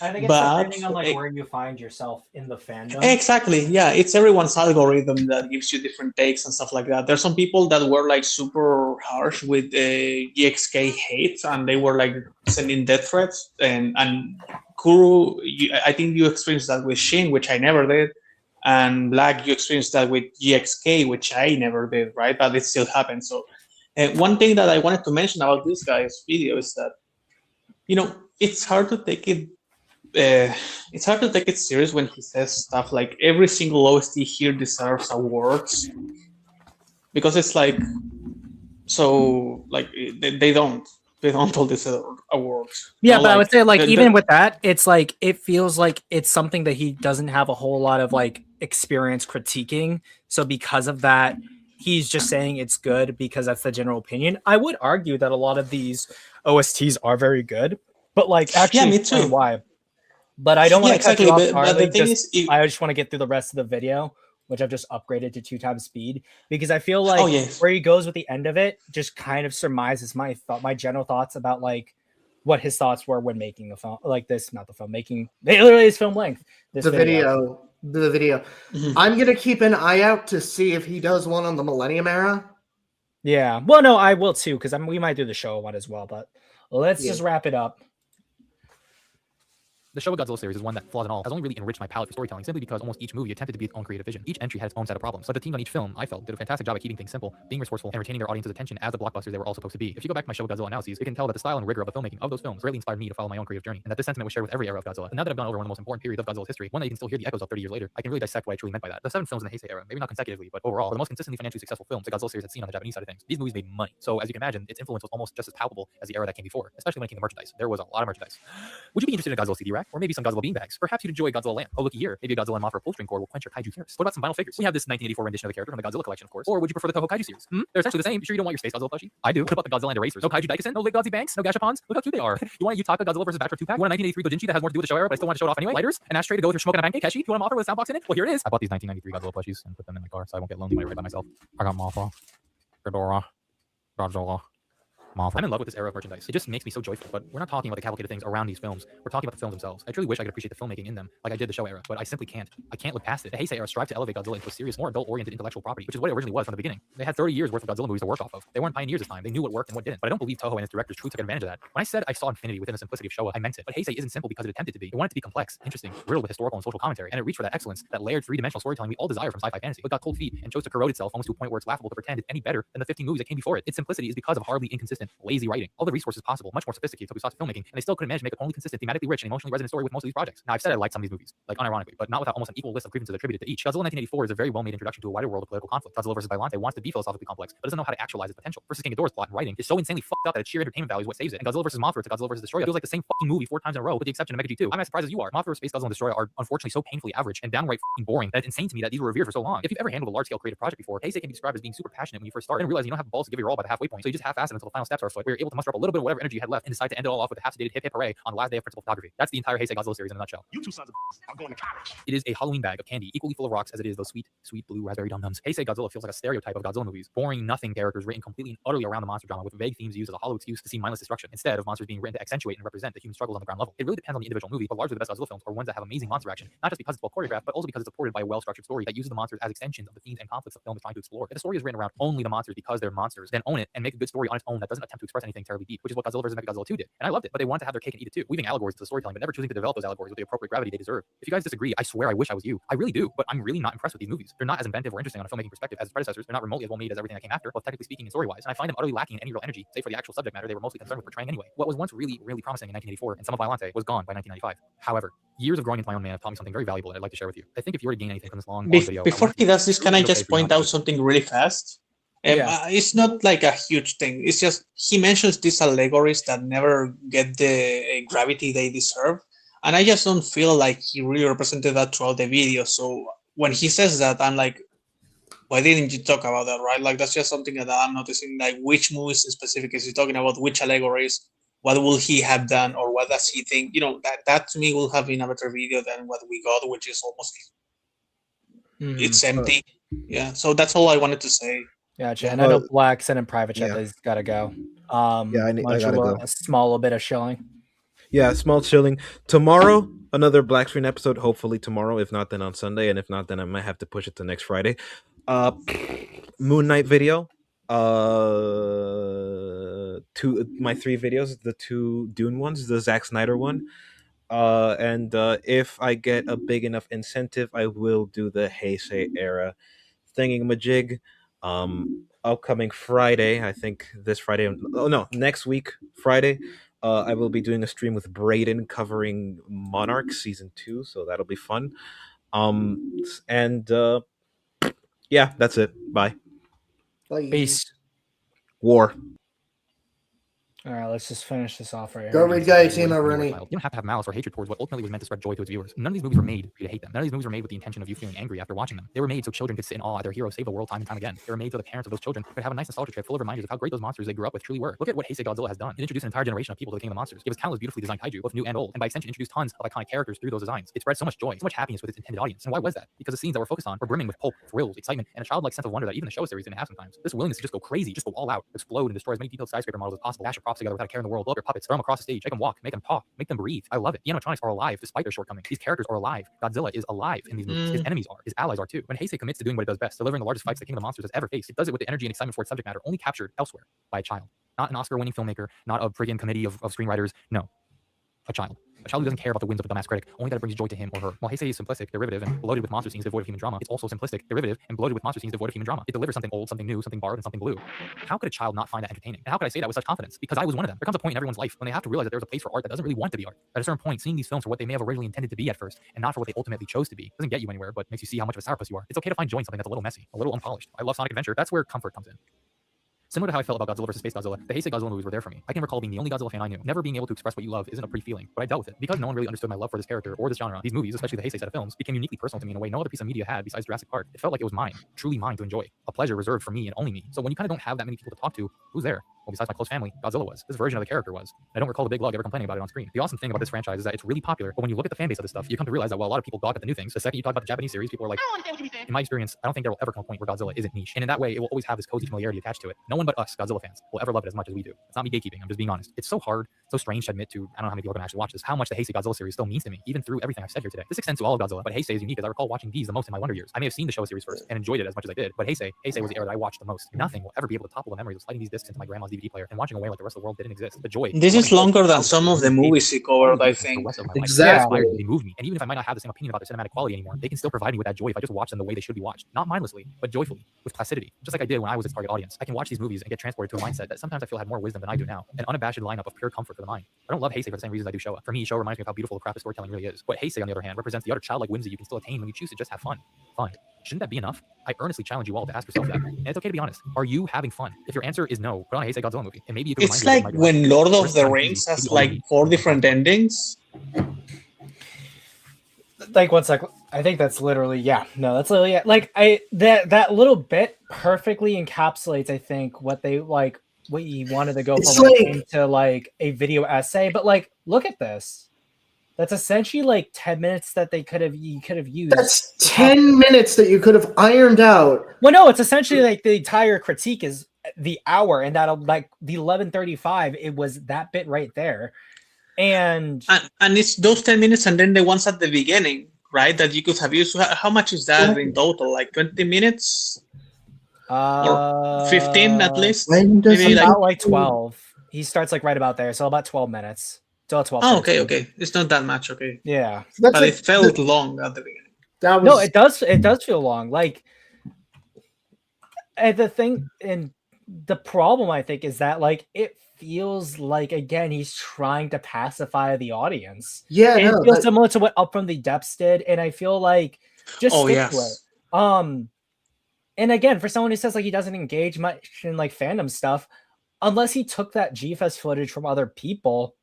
I think it's But depending on like where you find yourself in the fandom. exactly, yeah, it's everyone's algorithm that gives you different takes and stuff like that. There's some people that were like super harsh with GXK hate, and they were like sending death threats. And Kuru, I think you experienced that with Shin, which I never did, and Black, you experienced that with GXK, which I never did, right? But it still happens. So one thing that I wanted to mention about this guy's video is that, you know, it's hard to take it. It's hard to take it serious when he says stuff like every single OST here deserves awards, because it's like, so like they don't all deserve awards. Yeah, You know, but I would say like the- even with that, it's like it feels like it's something that he doesn't have a whole lot of like experience critiquing. So because of that, he's just saying it's good because that's the general opinion. I would argue that a lot of these OSTs are very good, but like actually me too. why. But I don't want to cut you off entirely. But the thing is, I just want to get through the rest of the video, which I've just upgraded to 2x speed, because I feel like where he goes with the end of it just kind of surmises my general thoughts about like what his thoughts were when making the film, like this, not the film, making literally his film length. The video. I'm gonna keep an eye out to see if he does one on the Millennium Era. Yeah, well, no, I will too, because we might do the show one as well. But let's just wrap it up. The Showa Godzilla series is one that, flaws and all, has only really enriched my palette for storytelling, simply because almost each movie attempted to be its own creative vision. Each entry had its own set of problems, but the team on each film, I felt, did a fantastic job at keeping things simple, being resourceful, and retaining their audience's attention as the blockbusters they were all supposed to be. If you go back to my Showa Godzilla analyses, you can tell that the style and rigor of the filmmaking of those films greatly inspired me to follow my own creative journey, and that this sentiment was shared with every era of Godzilla. And now that I've gone over one of the most important periods of Godzilla's history, one that you can still hear the echoes of 30 years later, I can really dissect what I truly meant by that. The 7 films in the Heisei era, maybe not consecutively, but overall, were the most consistently financially successful films the Godzilla series had seen on the Japanese side of things. These movies made money, so as you can imagine, its influence was almost just as palpable as the era that came before, especially when it came to merchandise. There was a lot of merchandise. Would you be interested in a Godzilla CD rack, or maybe some Godzilla beanbags? Perhaps you'd enjoy Godzilla lamp. Oh, look here, maybe a Godzilla and Mothra pull string cord will quench your kaiju thirst. What about some vinyl figures? We have this 1984 rendition of the character from the Godzilla collection, of course. Or would you prefer the Toho Kaiju series? They're essentially the same. You sure you don't want your space Godzilla plushie? I do. What about the Godzilla and Erasers? No Kaiju Daikasen? No Lake Godzilla Banks? No Gashapons? Look how cute they are. You want a Yutaka Godzilla versus Bachelor 2-pack? You want a 1983 Dojinshi that has more to do with the show era, but I still want to show it off anyway? Lighters? An ashtray to go with your smoke and a pancake? Keshi? You want a Mothra with a soundbox in it? Well, here it is. I bought these 1993 Godzilla plushies and put them in my car so I won't get lonely when I ride by myself. I got Mothra, Ghidorah, Godzilla, Mothra. I'm in love with this era of merchandise. It just makes me so joyful, but we're not talking about the cavalcade of things around these films. We're talking about the films themselves. I truly wish I could appreciate the filmmaking in them like I did the Showa era, but I simply can't. I can't look past it. The Heisei era strived to elevate Godzilla into a serious, more adult-oriented intellectual property, which is what it originally was from the beginning. They had 30 years worth of Godzilla movies to work off of. They weren't pioneers this time. They knew what worked and what didn't. But I don't believe Toho and its directors truly took advantage of that. When I said I saw infinity within the simplicity of Showa, I meant it. But Heisei isn't simple because it attempted to be. It wanted to be complex, interesting, riddled with historical and social commentary, and it reached for that excellence, that layered three-dimensional storytelling we all desire from sci-fi fantasy, but got cold feet and chose to corrode itself almost to a point where it's laughable to pretend it's any better than the 15 movies that came before it. Its simplicity is because of horribly inconsistent, lazy writing. All the resources possible, much more sophisticated Tokusatsu filmmaking, and they still couldn't manage to make a totally consistent, thematically rich, and emotionally resonant story with most of these projects. Now, I've said I liked some of these movies, like unironically, but not without almost an equal list of grievances attributed to each. Godzilla 1984 is a very well-made introduction to a wider world of political conflict. Godzilla vs. Bylante wants to be philosophically complex, but doesn't know how to actualize its potential. Versus King Ghidorah's plot and writing is so insanely fucked up that its sheer entertainment value is what saves it. And Godzilla vs. Mothra to Godzilla vs. Destroyer feels like the same fucking movie 4 times in a row, with the exception of Mega G2. I'm as surprised as you are. Mothra vs. Space Godzilla and Destroyer are unfortunately so painfully average and downright fucking boring that it's insane to me that these were revered for so long. If you've ever handled a large-scale creative project before, Heisei can be described as being super passionate when you first start, and realize you don't have the balls to give your all by the halfway point, so you just half-ass it until the final steps are afoot, where you're able to muster up a little bit of whatever energy you had left and decide to end it all off with a half-sedated hip hooray on the last day of principal photography. That's the entire Heisei Godzilla series in a nutshell. You two sons of are going to college. It is a Halloween bag of candy, equally full of rocks as it is those sweet, sweet blue raspberry dum-dums. Heisei Godzilla feels like a stereotype of Godzilla movies. Boring, nothing characters written completely and utterly around the monster drama with vague themes used as a hollow excuse to see mindless destruction, instead of monsters being written to accentuate and represent the human struggles on the ground level. It really depends on the individual movie, but largely the best Godzilla films are ones that have amazing monster action, not just because it's well choreographed, but also because it's supported by a well-structured story that uses the monsters as extensions of the themes and conflicts the film is trying to explore. If the story is written around only the monsters because they're monsters, then own it and make a good story on its own that doesn't attempt to express anything terribly deep, which is what Godzilla vs. Mechagodzilla 2 did. And I loved it, but they wanted to have their cake and eat it too, weaving allegories to the storytelling, but never choosing to develop those allegories with the appropriate gravity they deserve. If you guys disagree, I swear I wish I was you. I really do, but I'm really not impressed with these movies. They're not as inventive or interesting on a filmmaking perspective as its predecessors. They're not remotely as well made as everything that came after, both technically speaking and story-wise, and I find them utterly lacking in any real energy, save for the actual subject matter they were mostly concerned with portraying anyway. What was once really, really promising in 1984 and some of Bylante was gone by 1995. However, years of growing into my own man have taught me something very valuable that I'd like to share with you. I think if you were to gain anything from this long video, before he does this, can I just point out something really fast? It's not like a huge thing. It's just he mentions these allegories that never get the gravity they deserve, and I just don't feel like he really represented that throughout the video. So when he says that, I'm like, why didn't you talk about that, right? Like, that's just something that I'm noticing, like which movies in specific is he talking about, which allegories, what will he have done, or what does he think? You know, that to me will have been a better video than what we got, which is almost it's empty. Yeah, so that's all I wanted to say. Gotcha. And I know Black said in private chat that he's got to go. I gotta go. A small bit of shilling. Yeah, small chilling. Tomorrow, another black screen episode. Hopefully tomorrow. If not, then on Sunday. And if not, then I might have to push it to next Friday. Moon Knight video. My 3 videos, the 2 Dune ones, the Zack Snyder one. And if I get a big enough incentive, I will do the Heisei era thingamajig. Upcoming Friday, I think this Friday. Oh no, next week Friday. I will be doing a stream with Brayden covering Monarch season 2, so that'll be fun. And yeah, that's it. Bye. Bye. Peace. War. All right, let's just finish this off right Go here. read guy team Rennie. You don't have to have malice or hatred towards what ultimately was meant to spread joy to its viewers. None of these movies were made for you to hate them. None of these movies were made with the intention of you feeling angry after watching them. They were made so children could sit in awe at their hero save the world time and time again. They were made so the parents of those children could have a nice nostalgia trip full of reminders of how great those monsters they grew up with truly were. Look at what Heisei Godzilla has done. It introduced an entire generation of people to the King of the Monsters. It was countless beautifully designed kaiju, both new and old, and by extension introduced tons of iconic characters through those designs. It spread so much joy, so much happiness with its intended audience. And why was that? Because the scenes that were focused on were brimming with pulp, thrills, excitement, and a childlike sense of wonder that even the show series didn't have sometimes. This willingness to just go crazy, just go all out, explode and destroy as many detailed skyscraper models as possible, dash your props together without a care in the world, blow up your puppets, throw them across the stage, make them walk, make them talk, make them breathe. I love it. The animatronics are alive despite their shortcomings. These characters are alive. Godzilla is alive in these movies. His enemies are. His allies are too. When Heisei commits to doing what it does best, delivering the largest fights the King of the Monsters has ever faced, it does it with the energy and excitement for its subject matter only captured elsewhere by a child. Not an Oscar-winning filmmaker, not a friggin' committee of screenwriters. No. A child. A child who doesn't care about the wins of a dumbass critic, only that it brings joy to him or her. While Heisei is simplistic, derivative, and bloated with monster scenes devoid of human drama, it's also simplistic, derivative, and bloated with monster scenes devoid of human drama. It delivers something old, something new, something borrowed, and something blue. How could a child not find that entertaining? And how could I say that with such confidence? Because I was one of them. There comes a point in everyone's life when they have to realize that there's a place for art that doesn't really want to be art. At a certain point, seeing these films for what they may have originally intended to be at first, and not for what they ultimately chose to be, doesn't get you anywhere, but makes you see how much of a sourpuss you are. It's okay to find joy in something that's a little messy, a little unpolished. I love Sonic Adventure. That's where comfort comes in. Similar to how I felt about Godzilla vs. Space Godzilla, the Heisei Godzilla movies were there for me. I can recall being the only Godzilla fan I knew. Never being able to express what you love isn't a pretty feeling, but I dealt with it. Because no one really understood my love for this character or this genre, these movies, especially the Heisei set of films, became uniquely personal to me in a way no other piece of media had besides Jurassic Park. It felt like it was mine, truly mine to enjoy. A pleasure reserved for me and only me. So when you kind of don't have that many people to talk to, who's there? Well, besides my close family, Godzilla was. This version of the character was. I don't recall the big lug ever complaining about it on screen. The awesome thing about this franchise is that it's really popular, but when you look at the fan base of this stuff, you come to realize that while a lot of people gawk at the new things, the second you talk about the Japanese series, people are like, in my experience, I don't think there will ever come a point where Godzilla isn't niche. And in that way, it will always have this cozy familiarity attached to it. No one but us, Godzilla fans, will ever love it as much as we do. It's not me gatekeeping, I'm just being honest. It's so hard, so strange to admit to, I don't know how many people are going to actually watch this, how much the Heisei Godzilla series still means to me, even through everything I've said here today. This extends to all of Godzilla, but Heisei is unique as I recall watching these the most in my wonder years. I may have seen the show series first and enjoyed it as much as I did, but Heisei was the era that I watched the most. Nothing will ever be able to topple the memories of sliding these discs into my grandma's DVD player and watching away like the rest of the world didn't exist. The joy. This is longer than some of the movies he covered, I think. Exactly. They move me. And even if I might not have the same opinion about their cinematic quality anymore, they can still provide me with that joy if I just watch them the way they should be watched. Not mindlessly, but joyfully, with placidity. Just like I did when I was its target audience. I can watch these movies and get transported to a mindset that sometimes I feel had more wisdom than I do now. An unabashed lineup of pure comfort for the mind. I don't love Heisei for the same reasons I do Showa. For me, Showa reminds me of how beautiful the craft of storytelling really is. But Heisei, on the other hand, represents the utter childlike whimsy you can still attain when you choose to just have fun. Fun. Shouldn't that be enough? I earnestly challenge you all to ask yourself that. And it's okay to be honest. Are you having fun? If your answer is no, put on a Heisei Godzilla movie. And maybe you can It's like when Lord of the Rings has like 4 different endings. Like 1 sec. I think that's literally that's literally it. Like that little bit perfectly encapsulates, I think, what they like what you wanted to go It's from like- into like a video essay. But like, look at this. That's essentially like 10 minutes that you could have used. That's 10 minutes that you could have ironed out. Well, no, it's essentially like the entire critique is the hour, and that like the 11:35, it was that bit right there. And it's those 10 minutes and then the ones at the beginning, right? That you could have used. How much is that in total? Like 20 minutes? Or 15 at least? Maybe about like 12. He starts like right about there, so about 12 minutes. Still 12. Oh, okay. It's not that much, okay. Yeah. But it felt long at the beginning. No, it does feel long. Like, and the thing, and the problem, I think, is that like it feels like, again, he's trying to pacify the audience. Yeah, and it feels similar to what Up From the Depths did, and I feel like just stick to it. And again, for someone who says like he doesn't engage much in like fandom stuff, unless he took that G-Fest footage from other people,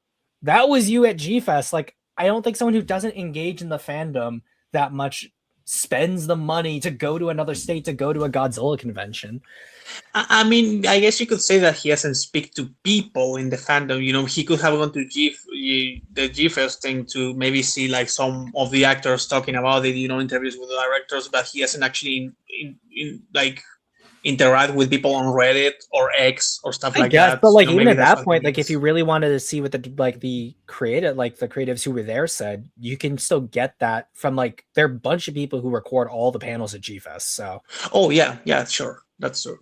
that was you at G-Fest. Like, I don't think someone who doesn't engage in the fandom that much spends the money to go to another state to go to a Godzilla convention. I mean, I guess you could say that he doesn't speak to people in the fandom. You know, he could have gone to the G-Fest thing to maybe see like some of the actors talking about it, you know, interviews with the directors, but he hasn't actually interact with people on Reddit or X or stuff I like guess, that. but like you know, even maybe at that's that what point, he like if needs. you really wanted to see what the creatives who were there said, you can still get that from like there are a bunch of people who record all the panels at G-Fest. So, Oh yeah, sure, that's true.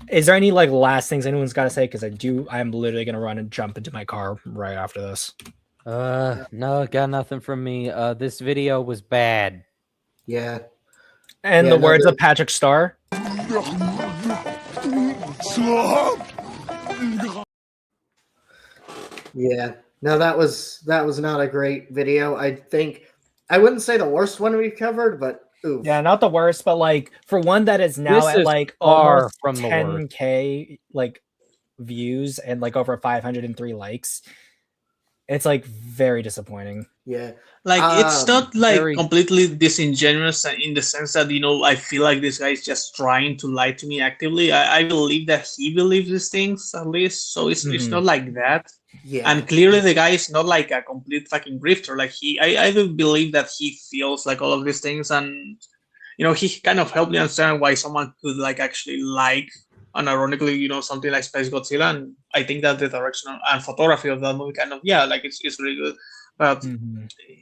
is there any like last things anyone's got to say? Because I'm literally gonna run and jump into my car right after this. No, got nothing from me. This video was bad. Yeah. And Yeah, the no, words the- of Patrick Starr. Yeah. No, that was not a great video. I wouldn't say the worst one we've covered, but oof. Yeah, not the worst, but like for one that is now This at is like far almost from the worst. 10K like views and like over 503 likes, it's like very disappointing. Yeah. Like it's not like very- completely disingenuous in the sense that I feel like this guy is just trying to lie to me actively. I believe that he believes these things at least, so it's not like that. Yeah. And clearly the guy is not like a complete fucking grifter. Like I do believe that he feels like all of these things, and he kind of helped me understand why someone could like actually like unironically something like Space Godzilla. And I think that the direction and photography of that movie kind of like it's really good, but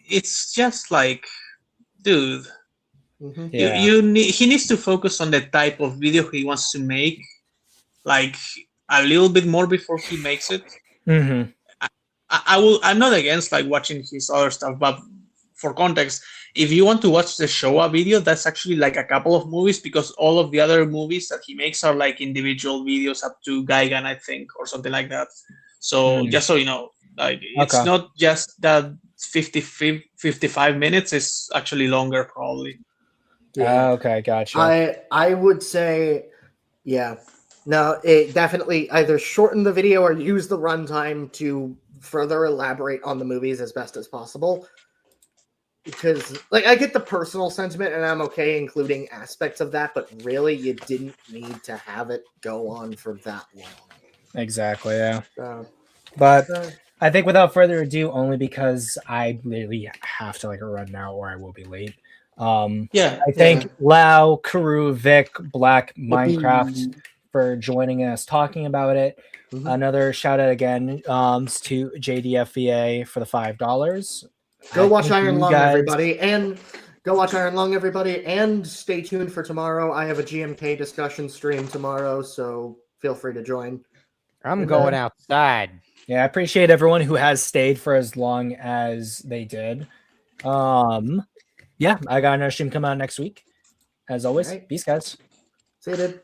it's just like, dude, Mhm. he needs to focus on the type of video he wants to make, like a little bit more before he makes it. I'm not against like watching his other stuff, but for context, if you want to watch the Showa video, that's actually like a couple of movies, because all of the other movies that he makes are like individual videos up to Gaigan, I think, or something like that. So just so you know, like it's not just that 55 minutes, it's actually longer probably. Yeah. Okay, gotcha. I would say, yeah. No, it definitely either shorten the video or use the runtime to further elaborate on the movies as best as possible. Because, like, I get the personal sentiment, and I'm okay including aspects of that, but really, you didn't need to have it go on for that long. Exactly, yeah. But I think without further ado, only because I literally have to like run now or I will be late. I thank Lau, Karu, Vic, Black, Minecraft for joining us, talking about it. Another shout out again to JDFVA for the $5. Go watch Iron Lung, everybody, and stay tuned for tomorrow. I have a GMK discussion stream tomorrow, so feel free to join. I'm going outside. Yeah, I appreciate everyone who has stayed for as long as they did. Yeah, I got another stream coming out next week. As always, peace, guys. See you, dude.